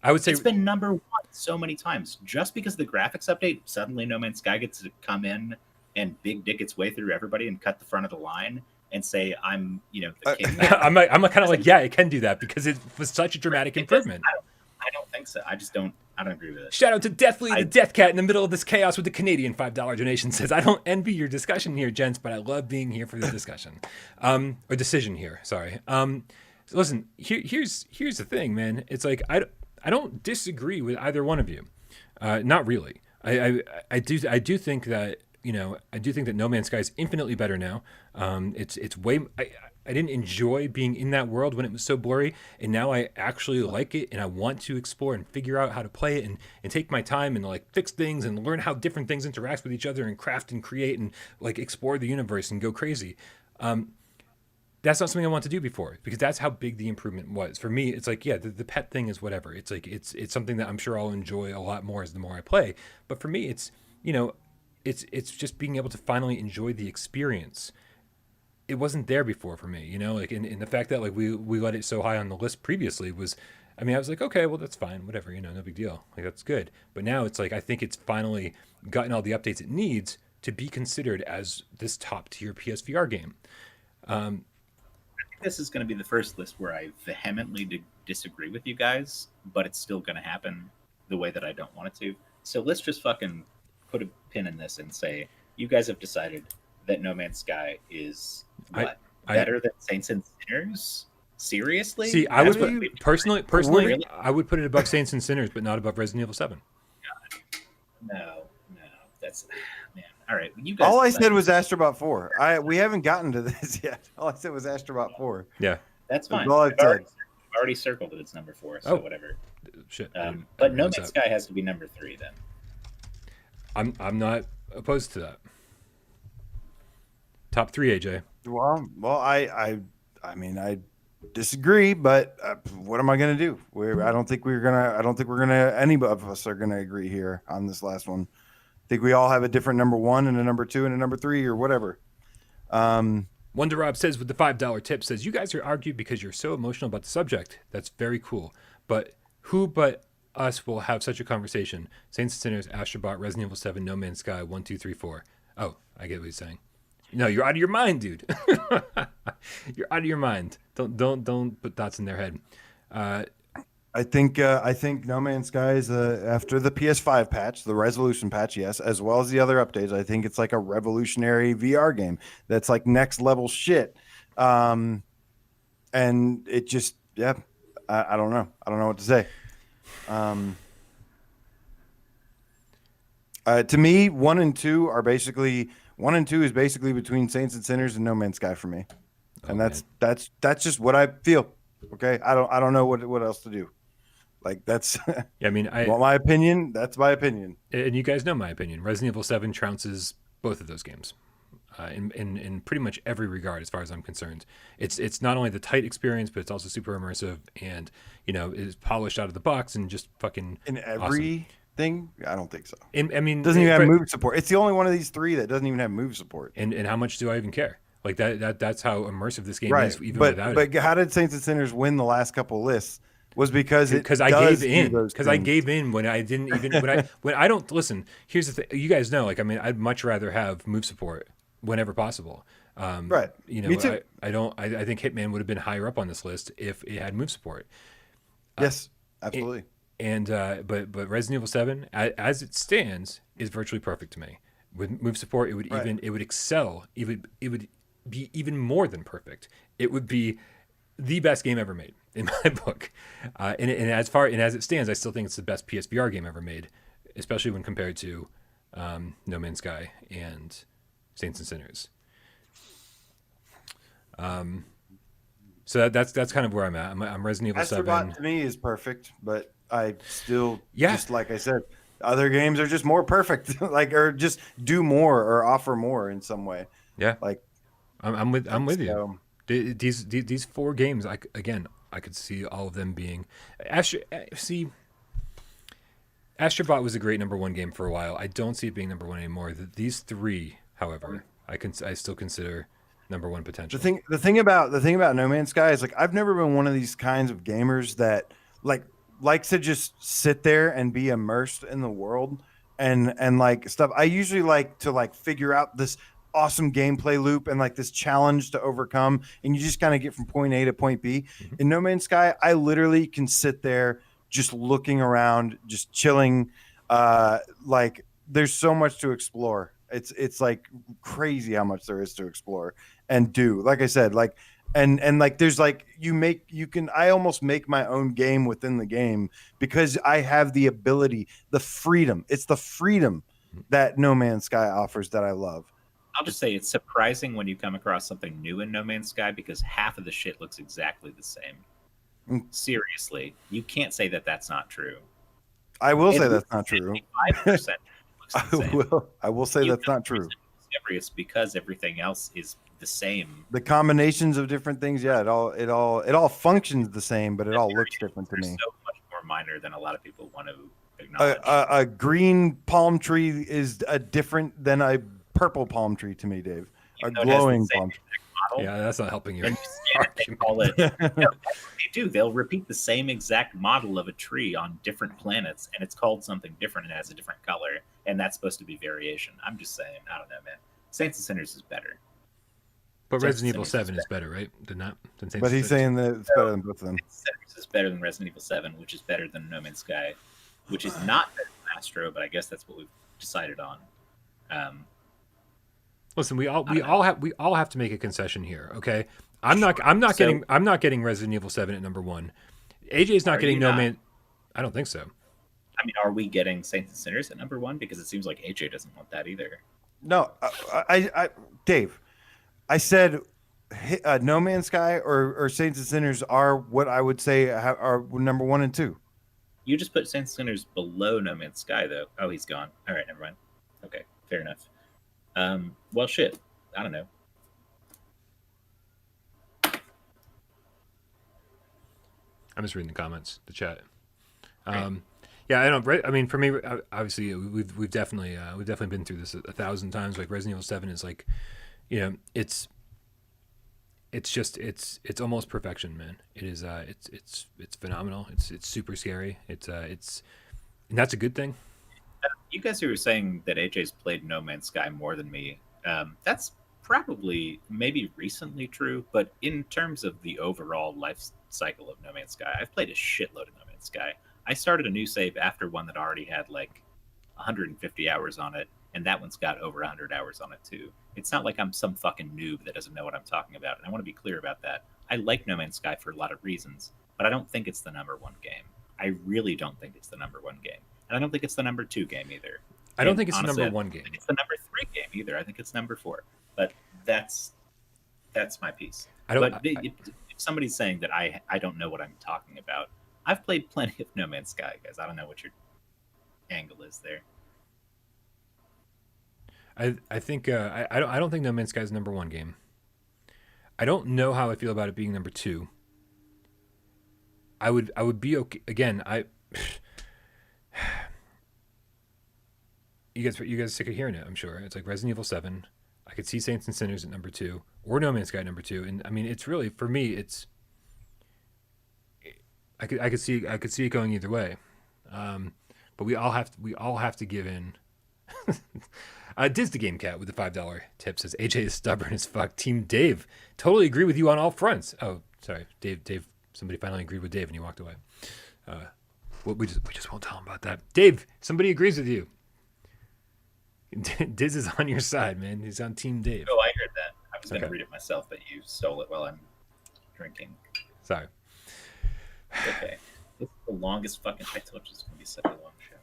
I would say it's been number 1 so many times. Just because the graphics update, suddenly No Man's Sky gets to come in and big dick its way through everybody and cut the front of the line and say, I'm the king. I'm kind of like, yeah, it can do that because it was such a dramatic improvement. I don't think so. I don't agree with it. Shout out to Deathly the Death Cat in the middle of this chaos with the Canadian $5 donation. Says, I don't envy your discussion here, gents, but I love being here for the discussion. Or decision here, sorry. Listen, here's the thing, man. It's like I don't disagree with either one of you. Not really. I do think that No Man's Sky is infinitely better now. It's way. I didn't enjoy being in that world when it was so blurry, and now I actually like it, and I want to explore and figure out how to play it and take my time and like fix things and learn how different things interact with each other and craft and create and like explore the universe and go crazy. That's not something I want to do before because that's how big the improvement was. For me, it's like, yeah, the pet thing is whatever. It's like it's something that I'm sure I'll enjoy a lot more as the more I play. But for me, it's it's just being able to finally enjoy the experience. It wasn't there before for me, like in the fact that like we let it so high on the list previously was, I was like, okay, well that's fine, whatever, no big deal, like that's good. But now it's like I think it's finally gotten all the updates it needs to be considered as this top tier PSVR game. This is going to be the first list where I vehemently disagree with you guys, but it's still going to happen the way that I don't want it to. So let's just fucking put a pin in this and say you guys have decided that No Man's Sky is better than Saints and Sinners. Seriously? See, I would personally, really? I would put it above Saints and Sinners, but not above Resident Evil 7. God. No, that's man. All right, you guys. All I said was Astrobot 4. We haven't gotten to this yet. All I said was Astrobot 4. Yeah, that's fine. All I said. Already circled it. It's number 4. So whatever. Shit. But No Man's Sky has to be number 3 then. I'm not opposed to that. Top 3, AJ. Well, I disagree, but what am I gonna do? I don't think any of us are gonna agree here on this last one. I think we all have a different number 1 and a number 2 and a number 3 or whatever. Wonder Rob says with the $5 tip says you guys are arguing because you're so emotional about the subject. That's very cool. But who but us will have such a conversation? Saints and Sinners, Astrobot, Resident Evil 7, No Man's Sky, 1, 2, 3, 4. Oh, I get what he's saying. No, you're out of your mind, dude. You're out of your mind. Don't put thoughts in their head. I think No Man's Sky is after the PS5 patch, the resolution patch, yes, as well as the other updates. I think it's like a revolutionary VR game that's like next level shit. And it just, I don't know. I don't know what to say. To me, 1 and 2 are basically. 1 and 2 is basically between Saints and Sinners and No Man's Sky for me, and that's just what I feel. Okay, I don't know what else to do. Like that's Yeah, I mean, want my opinion? That's my opinion. and you guys know my opinion. Resident Evil 7 trounces both of those games. In pretty much every regard, as far as I'm concerned, it's not only the tight experience, but it's also super immersive, and is polished out of the box and just fucking In awesome. everything, I don't think so. I mean, Doesn't even have move support. It's the only one of these three that doesn't even have move support. And how much do I even care? Like that's how immersive this game Right, is, even but without it. how did Saints and Sinners win the last couple of lists? Was because I gave in. Because I gave in when I didn't even when I don't listen. Here's the thing, you guys know. Like, I mean, I'd much rather have move support whenever possible. Right. Me too. I think Hitman would have been higher up on this list if it had move support. Yes, absolutely. But Resident Evil 7, as it stands, is virtually perfect to me. With move support, it would it would excel. It would be even more than perfect. It would be the best game ever made in my book. And as it stands, I still think it's the best PSVR game ever made, especially when compared to No Man's Sky and Saints and Sinners. So that's kind of where I'm at. I'm Resident Evil 7. Astrobot to me is perfect, but I still Yeah. just like I said, other games are just more perfect, like or just do more or offer more in some way. Yeah, like I'm with you. These four games, I could see all of them being. Astrobot was a great number one game for a while. I don't see it being number one anymore. These three, however, I still consider number one potential. The thing about No Man's Sky is like I've never been one of these kinds of gamers that likes to just sit there and be immersed in the world and like stuff. I usually like to figure out this awesome gameplay loop and like this challenge to overcome, and you just kind of get from point A to point B. Mm-hmm. In No Man's Sky, I literally can sit there just looking around, just chilling. Like there's so much to explore. It's like crazy how much there is to explore and do. Like I said, like and like there's like I almost make my own game within the game because I have the ability, the freedom. It's the freedom that No Man's Sky offers that I love. I'll just say it's surprising when you come across something new in No Man's Sky because half of the shit looks exactly the same. Seriously, you can't say that that's not true. I will say that's not true. 5% I will say that's not true. It's because everything else is the same. The combinations of different things, yeah, it all functions the same, but it all looks different to me. So much more minor than a lot of people want to acknowledge. A green palm tree is different than a purple palm tree to me, Dave. A glowing palm tree. Yeah, that's not helping you. They call it. That's what they do. They'll repeat the same exact model of a tree on different planets, and it's called something different and has a different color, and that's supposed to be variation. I'm just saying. I don't know, man. Saints and Sinners is better. But Resident Evil 7 is better, right? But he's saying that it's better than both of them. Sinners is better than Resident Evil 7, which is better than No Man's Sky, which is not better than Astro, but I guess that's what we've decided on. Listen, we all have to make a concession here, okay? I'm not getting Resident Evil 7 at number one. AJ's not getting No Man. I don't think so. I mean, are we getting Saints and Sinners at number one? Because it seems like AJ doesn't want that either. No, Dave, I said No Man's Sky or Saints and Sinners are what I would say are number 1 and 2. You just put Saints and Sinners below No Man's Sky, though. Oh, he's gone. All right, never mind. Okay, fair enough. Well, shit. I don't know. I'm just reading the comments, the chat. Yeah, I don't. I mean, for me, obviously, we've definitely been through this 1,000 times. Like Resident Evil 7 is like, it's almost perfection, man. It is. It's phenomenal. It's super scary. And that's a good thing. You guys who were saying that AJ's played No Man's Sky more than me, that's probably maybe recently true, but in terms of the overall life cycle of No Man's Sky, I've played a shitload of No Man's Sky. I started a new save after one that already had like 150 hours on it, and that one's got over 100 hours on it too. It's not like I'm some fucking noob that doesn't know what I'm talking about, and I want to be clear about that. I like No Man's Sky for a lot of reasons, but I don't think it's the number one game. I really don't think it's the number one game. And I don't think it's the number 2 game either. I don't think it's honestly, the number 1 game. I think it's the number 3 game either. I think it's number 4. But that's my piece. If somebody's saying that I don't know what I'm talking about, I've played plenty of No Man's Sky, guys. I don't know what your angle is there. I think I don't think No Man's Sky is number 1 game. I don't know how I feel about it being number 2. I would be okay again. You guys are sick of hearing it, I'm sure. It's like Resident Evil 7. I could see Saints and Sinners at number 2, or No Man's Sky at number 2. And I mean, it's really, for me, it's I could see it going either way. But we all have to give in. Diz the Game Cat with the $5 tip says AJ is stubborn as fuck. Team Dave, totally agree with you on all fronts. Oh, sorry, Dave. Somebody finally agreed with Dave and he walked away. We just won't tell him about that. Dave, somebody agrees with you. Diz is on your side, man. He's on Team Dave. Oh, I heard that. I was going to read it myself, but you stole it while I'm drinking. Sorry. Okay. This is the longest fucking. I told you it's going to be such a long show.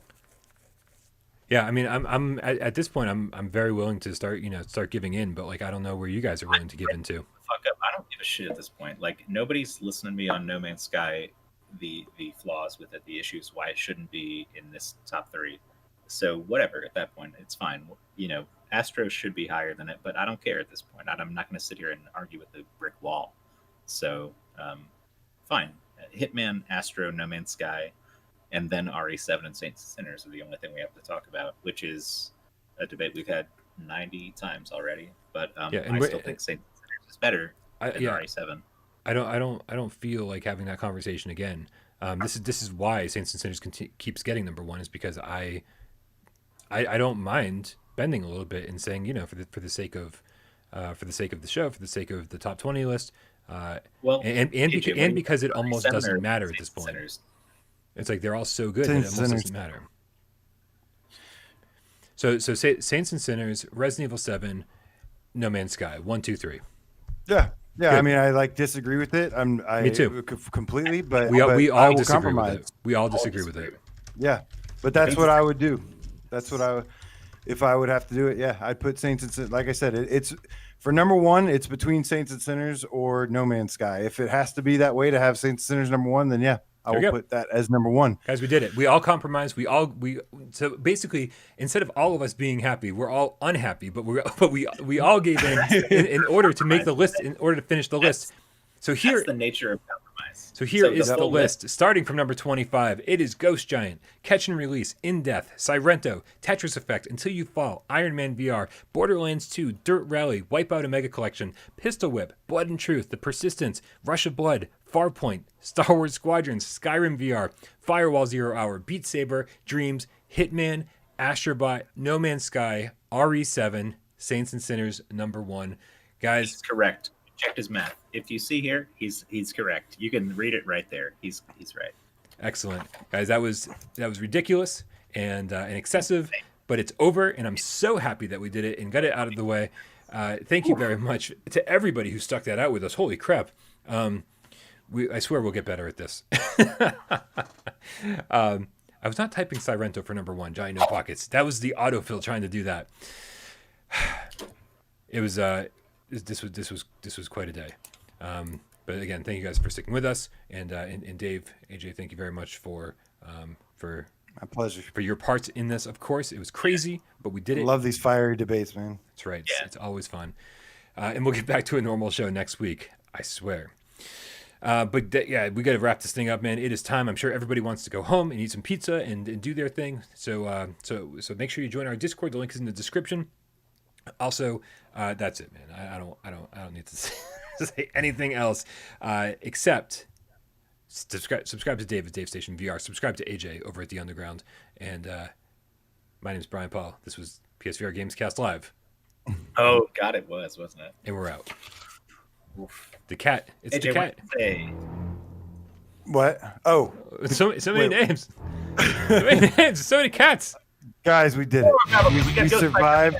Yeah, I mean, I'm at this point, I'm very willing to start giving in, but like I don't know where you guys are willing to give in to. Fuck up! I don't give a shit at this point. Like nobody's listening to me on No Man's Sky, the flaws with it, the issues, why it shouldn't be in this top 3. So whatever. At that point, it's fine. Astro should be higher than it, but I don't care at this point. I'm not going to sit here and argue with the brick wall. So fine. Hitman, Astro, No Man's Sky. And then RE7 and Saints and Sinners are the only thing we have to talk about, which is a debate we've had 90 times already. But I still think Saints and Sinners is better than RE7. I don't feel like having that conversation again. This is why Saints and Sinners keeps getting number 1 is because I don't mind bending a little bit and saying for the sake of the show, for the sake of the top 20 list, because it almost doesn't matter at this point. Sinners. It's like they're all so good that it almost doesn't matter. So Saints and Sinners, Resident Evil 7, No Man's Sky, 1, 2, 3. Yeah. Good. I mean, I disagree with it. Me too. Completely, but we all disagree compromise. with it. We all disagree with it. Yeah, but that's what I would do. That's what if I would have to do it. Yeah, I'd put Saints and Sinners. Like I said, it's for number 1. It's between Saints and Sinners or No Man's Sky. If it has to be that way to have Saints and Sinners number 1, then yeah. I will put that as number 1. Guys, we did it. We all compromised. So basically, instead of all of us being happy, we're all unhappy. But we all gave in order to make the list, in order to finish the list. So here, that's the nature of compromise. So here is the list. Starting from number 25, it is Ghost Giant, Catch and Release, In Death, Sirento, Tetris Effect, Until You Fall, Iron Man VR, Borderlands 2, Dirt Rally, Wipeout a Mega Collection, Pistol Whip, Blood and Truth, The Persistence, Rush of Blood, Farpoint, Star Wars Squadrons, Skyrim VR, Firewall 0 Hour, Beat Saber, Dreams, Hitman, Astrobot, No Man's Sky, RE7, Saints and Sinners, number 1. Guys, he's correct. Checked his math. If you see here, he's correct. You can read it right there. He's right. Excellent, guys. That was ridiculous and excessive, but it's over, and I'm so happy that we did it and got it out of the way. Thank you very much to everybody who stuck that out with us. Holy crap! I swear we'll get better at this. I was not typing Sirento for number 1. Giant No Pockets. That was the autofill trying to do that. It was. This was quite a day. But again, thank you guys for sticking with us, and Dave, AJ, thank you very much for my pleasure for your parts in this. Of course, it was crazy, but we did it. I love these fiery debates, man. That's right. Yeah. It's always fun, and we'll get back to a normal show next week. I swear. But we got to wrap this thing up, man. It is time. I'm sure everybody wants to go home and eat some pizza and do their thing. So make sure you join our Discord. The link is in the description. Also, that's it, man. I don't need to say anything else except subscribe to Dave at Dave Station VR. Subscribe to AJ over at The Underground. And my name is Bryan Paul. This was PSVR GamesCast Live. Oh God, it was, wasn't it? And we're out. Oof. The cat. It's AJ, the cat. What? Oh, so many names. So many names. So many cats. Guys, we did it. We survived.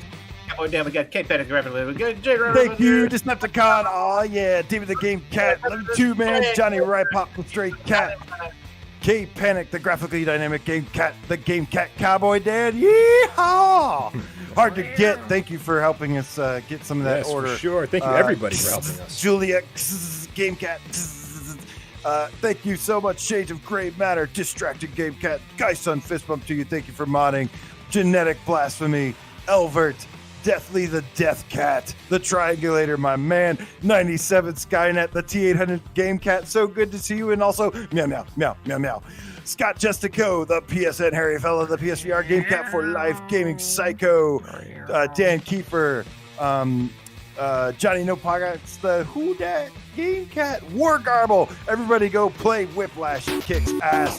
We got Kate Panic. Thank you, Decepticon. Oh yeah, David the Game Cat, 2 man, Johnny Right Pop the Stray Cat, Kate Panic, the graphically dynamic Game Cat, the Game Cat Cowboy Dad. Yeehaw! Hard to get. Thank you for helping us get some of that order. For sure. Thank you everybody for helping us. Julia, Game Cat. Thank you so much, Shades of Gray Matter, Distracted Game Cat, Guy Son Fist Bump to you. Thank you for modding. Genetic Blasphemy, Elvert, Deathly the Death Cat, the Triangulator, my man, 97 Skynet, the T800 Game Cat. So good to see you. And also, meow, meow, meow, meow, mew. Scott Justico, the PSN Harry Fella, the PSVR Game Cat for Life, Gaming Psycho, Dan Kiefer, Johnny No Pockets, the Who Dat Game Cat, War Garble. Everybody go play Whiplash. It kicks ass.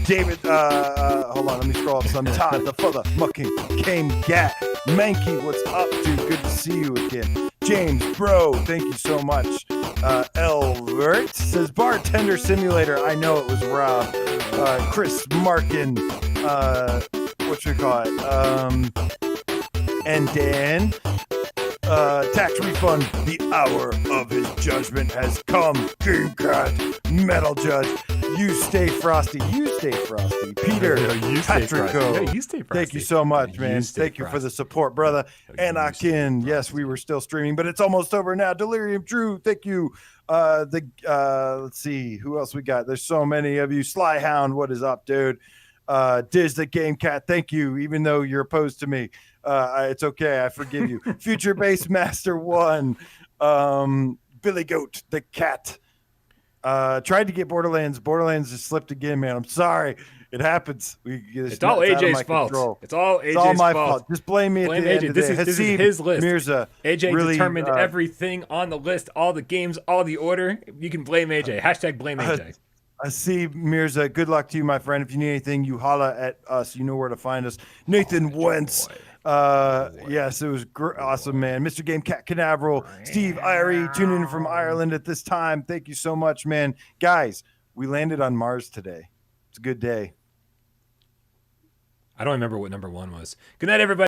David, hold on, let me scroll up some. Todd, the Fella, Mucking, Game Gat, Mankey, what's up, dude? Good to see you again. James, bro, thank you so much. Elvert says Bartender Simulator. I know it was Rob. Chris Markin, and Dan. Tax refund. The hour of his judgment has come. GameCast, Metal Judge. You stay frosty. You stay frosty. Peter, Patrico. You stay frosty. Thank you so much, man. Thank you for the support, brother. Anakin. Yes, we were still streaming, but it's almost over now. Delirium Drew. Thank you. Let's see who else we got. There's so many of you. Slyhound. What is up, dude? Diz the Game Cat. Thank you. Even though you're opposed to me. It's okay. I forgive you. Future Base Master 1. Billy Goat, the cat. Tried to get Borderlands. Borderlands just slipped again, man. I'm sorry. It happens. It's all AJ's fault. It's all AJ's fault. Just blame me. Blame AJ. This is his list. Mirza AJ really, determined everything on the list, all the games, all the order. You can blame AJ. Hashtag blame AJ. I see, Mirza. Good luck to you, my friend. If you need anything, you holla at us. You know where to find us. Nathan Wentz. Yes, it was awesome, man. Mr. Game Cat Canaveral, Steve Irie, tuning in from Ireland at this time. Thank you so much, man. Guys, we landed on Mars today. It's a good day. I don't remember what number 1 was. Good night, everybody.